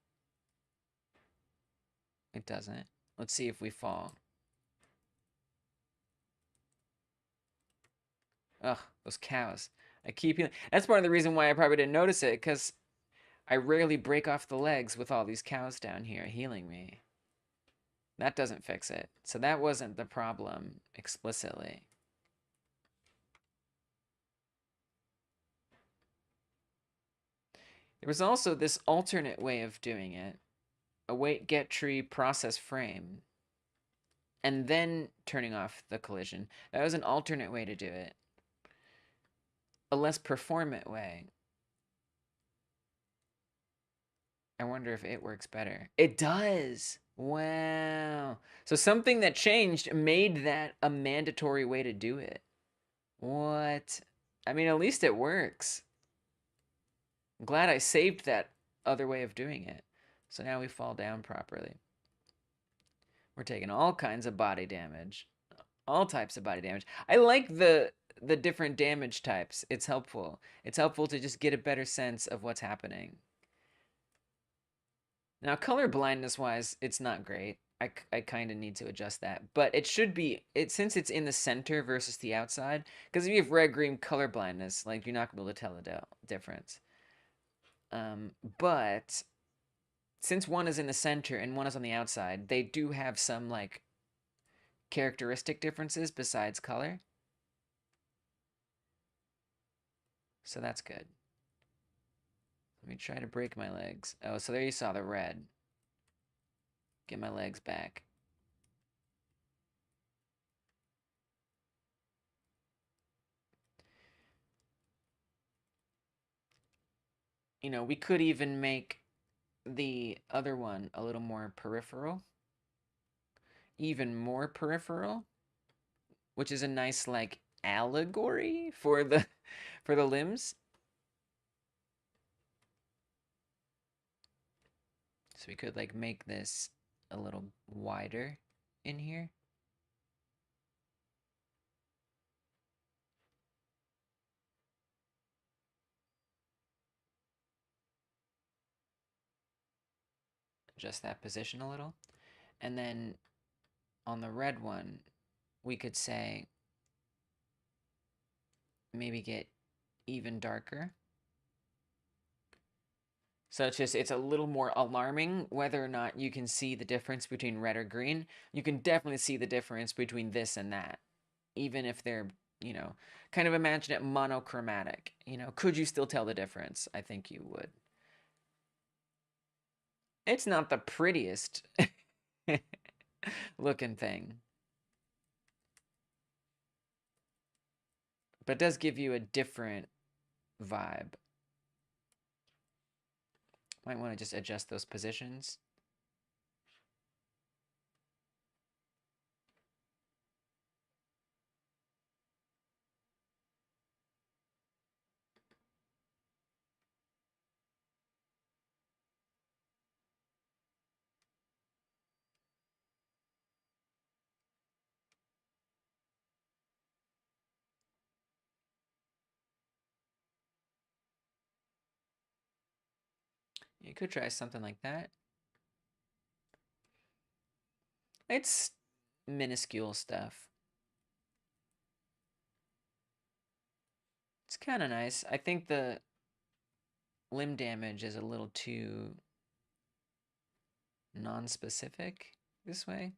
Speaker 1: It doesn't. Let's see if we fall. Ugh, those cows. I keep healing. That's part of the reason why I probably didn't notice it, because I rarely break off the legs with all these cows down here healing me. That doesn't fix it. So that wasn't the problem explicitly. There was also this alternate way of doing it. Await get tree process frame. And then turning off the collision. That was an alternate way to do it. A less performant way. I wonder if it works better. It does! Wow. So something that changed made that a mandatory way to do it. What? I mean, at least it works. I'm glad I saved that other way of doing it. So now we fall down properly. We're taking all kinds of body damage. All types of body damage. I like the different damage types. It's helpful. It's helpful to just get a better sense of what's happening. Now, color blindness wise, it's not great. I kind of need to adjust that. But it should be, since it's in the center versus the outside, because if you have red-green color blindness, like, you're not going to be able to tell the difference. But since one is in the center and one is on the outside, they do have some, like, characteristic differences besides color. So that's good. Let me try to break my legs. Oh, so there you saw the red. Get my legs back. You know, we could even make the other one a little more peripheral. Even more peripheral. Which is a nice, like, allegory for the limbs. So we could, like, make this a little wider in here. Adjust that position a little. And then on the red one, we could say maybe get even darker. So it's a little more alarming whether or not you can see the difference between red or green. You can definitely see the difference between this and that. Even if they're, you know, kind of imagine it monochromatic. You know, could you still tell the difference? I think you would. It's not the prettiest looking thing. But it does give you a different vibe. Might want to just adjust those positions. You could try something like that. It's minuscule stuff. It's kind of nice. I think the limb damage is a little too non-specific this way.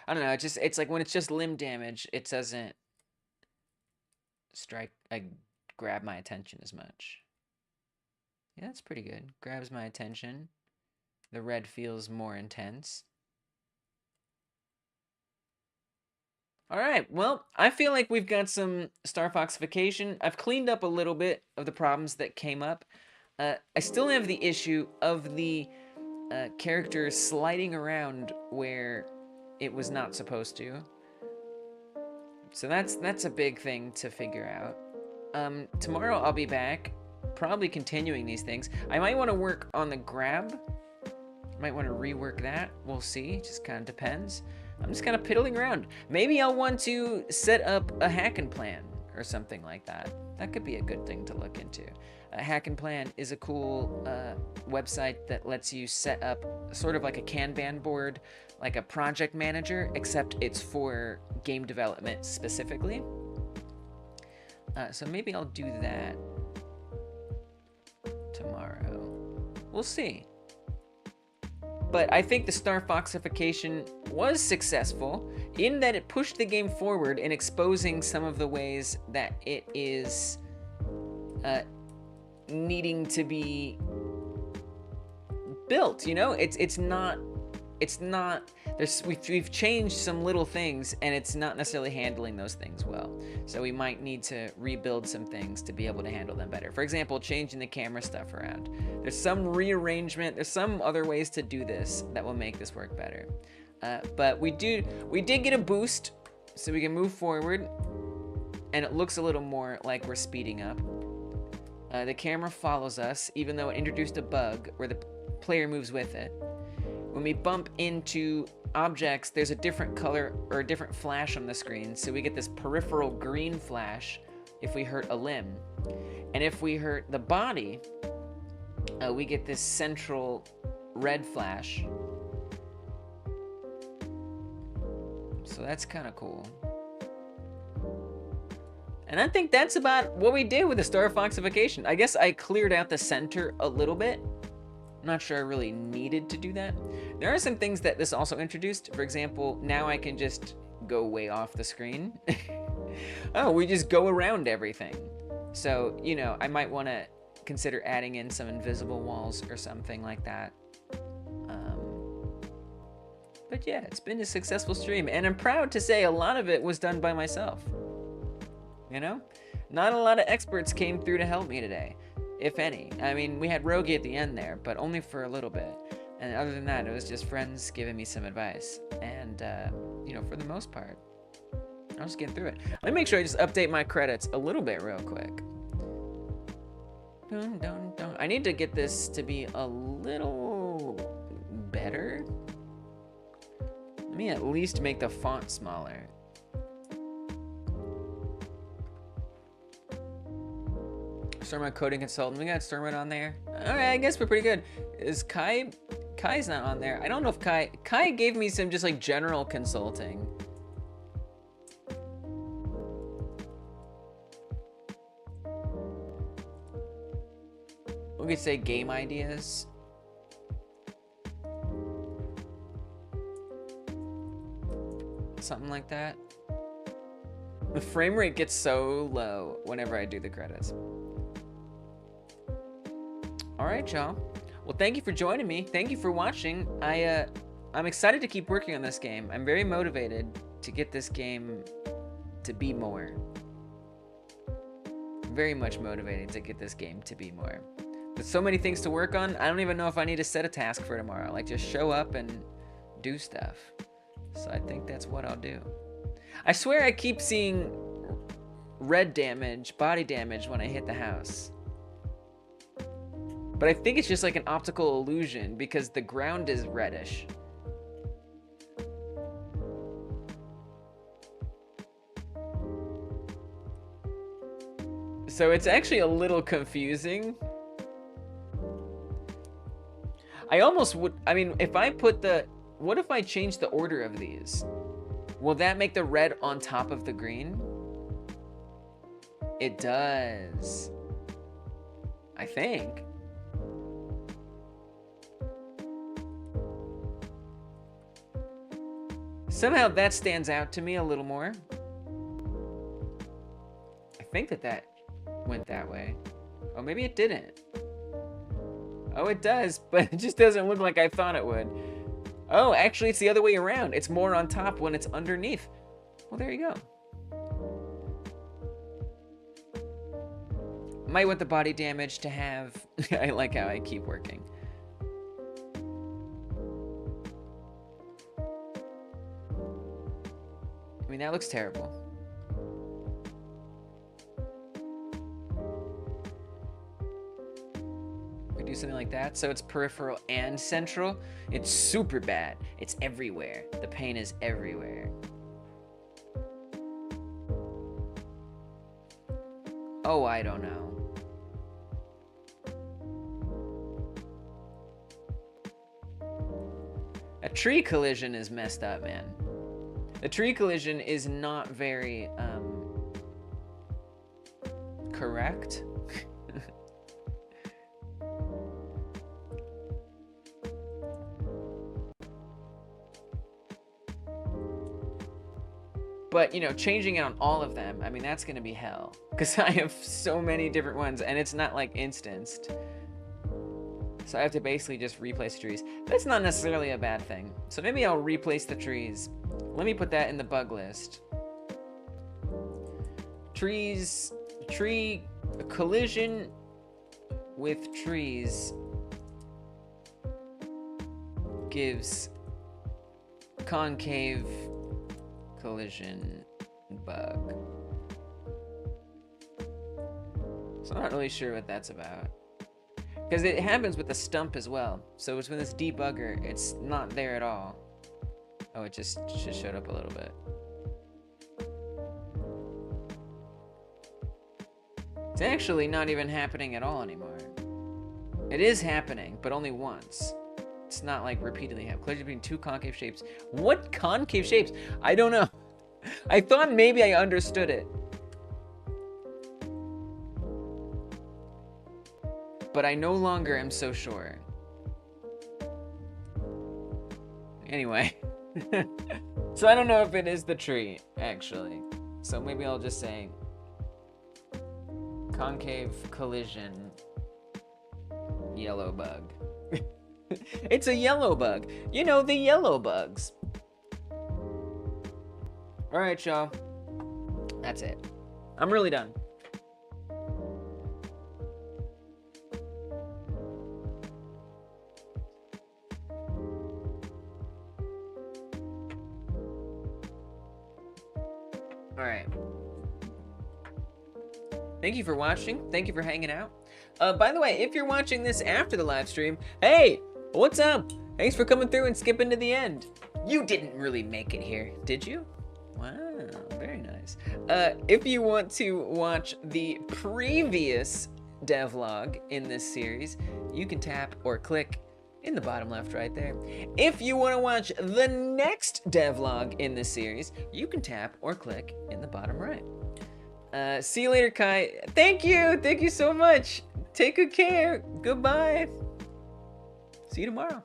Speaker 1: I don't know, it's like when it's just limb damage, it doesn't grab my attention as much. Yeah, that's pretty good. Grabs my attention. The red feels more intense. Alright, well, I feel like we've got some Starfox-ification. I've cleaned up a little bit of the problems that came up. I still have the issue of the character sliding around where it was not supposed to. So that's a big thing to figure out. Tomorrow I'll be back, probably continuing these things. I might want to work on the grab. Might want to rework that. We'll see. Just kind of depends. I'm just kind of piddling around. Maybe I'll want to set up a hack and plan or something like that. That could be a good thing to look into. A hack and plan is a cool website that lets you set up sort of like a Kanban board, like a project manager, except it's for game development specifically. So maybe I'll do that tomorrow. We'll see. But I think the Starfox-ification was successful in that it pushed the game forward in exposing some of the ways that it is needing to be built. You know, it's not. We've changed some little things, and it's not necessarily handling those things well. So we might need to rebuild some things to be able to handle them better. For example, changing the camera stuff around. There's some rearrangement. There's some other ways to do this that will make this work better. But we did get a boost, so we can move forward, and it looks a little more like we're speeding up. The camera follows us, even though it introduced a bug where the player moves with it. When we bump into objects, there's a different color or a different flash on the screen. So we get this peripheral green flash if we hurt a limb. And if we hurt the body, we get this central red flash. So that's kind of cool. And I think that's about what we did with the Starfox-ifying. I guess I cleared out the center a little bit. I'm not sure I really needed to do that. There are some things that this also introduced. For example, now I can just go way off the screen. Oh, we just go around everything. So, you know, I might want to consider adding in some invisible walls or something like that. But yeah, it's been a successful stream, and I'm proud to say a lot of it was done by myself. You know? Not a lot of experts came through to help me today, if any. I mean, we had Rogie at the end there, but only for a little bit. And other than that, it was just friends giving me some advice. And, you know, for the most part, I was getting through it. Let me make sure I just update my credits a little bit real quick. Dun, dun, dun. I need to get this to be a little better. Let me at least make the font smaller. Stormlight coding consultant. We got Stormlight on there. All right, I guess we're pretty good. Is Kai's not on there. I don't know if Kai gave me some just like general consulting. We could say game ideas. Something like that. The frame rate gets so low whenever I do the credits. All right, y'all. Well, thank you for joining me. Thank you for watching. I'm excited to keep working on this game. I'm very motivated to get this game to be more. Very much motivated to get this game to be more. There's so many things to work on. I don't even know if I need to set a task for tomorrow. Like, just show up and do stuff. So I think that's what I'll do. I swear I keep seeing red damage, body damage when I hit the house. But I think it's just like an optical illusion because the ground is reddish. So it's actually a little confusing. I almost would, I mean, if I put the, what if I change the order of these? Will that make the red on top of the green? It does. I think. Somehow that stands out to me a little more. I think that went that way. Oh, maybe it didn't. Oh, it does, but it just doesn't look like I thought it would. Oh, actually, it's the other way around. It's more on top when it's underneath. Well, there you go. Might want the body damage to have... I like how I keep working. I mean, that looks terrible. We do something like that, so it's peripheral and central. It's super bad. It's everywhere. The pain is everywhere. Oh, I don't know. A tree collision is messed up, man. The tree collision is not very, correct. But, you know, changing it on all of them, I mean, that's gonna be hell. Because I have so many different ones, and it's not, like, instanced. So I have to basically just replace the trees. That's not necessarily a bad thing. So maybe I'll replace the trees. Let me put that in the bug list. Trees, tree collision with trees gives concave collision bug. So I'm not really sure what that's about. Because it happens with the stump as well. So it's with this debugger, it's not there at all. Oh, it just showed up a little bit. It's actually not even happening at all anymore. It is happening, but only once. It's not like repeatedly happening. Collision between two concave shapes. What concave shapes? I don't know. I thought maybe I understood it. But I no longer am so sure. Anyway. So I don't know if it is the tree, actually. So maybe I'll just say concave collision yellow bug. It's a yellow bug. You know, the yellow bugs. Alright, y'all. That's it. I'm really done. Alright. Thank you for watching. Thank you for hanging out. By the way, if you're watching this after the live stream, hey, what's up? Thanks for coming through and skipping to the end. You didn't really make it here, did you? Wow, very nice. If you want to watch the previous devlog in this series, you can tap or click in the bottom left right there. If you want to watch the next devlog in this series, you can tap or click in the bottom right. See you later, Kai. Thank you so much. Take good care. Goodbye. See you tomorrow.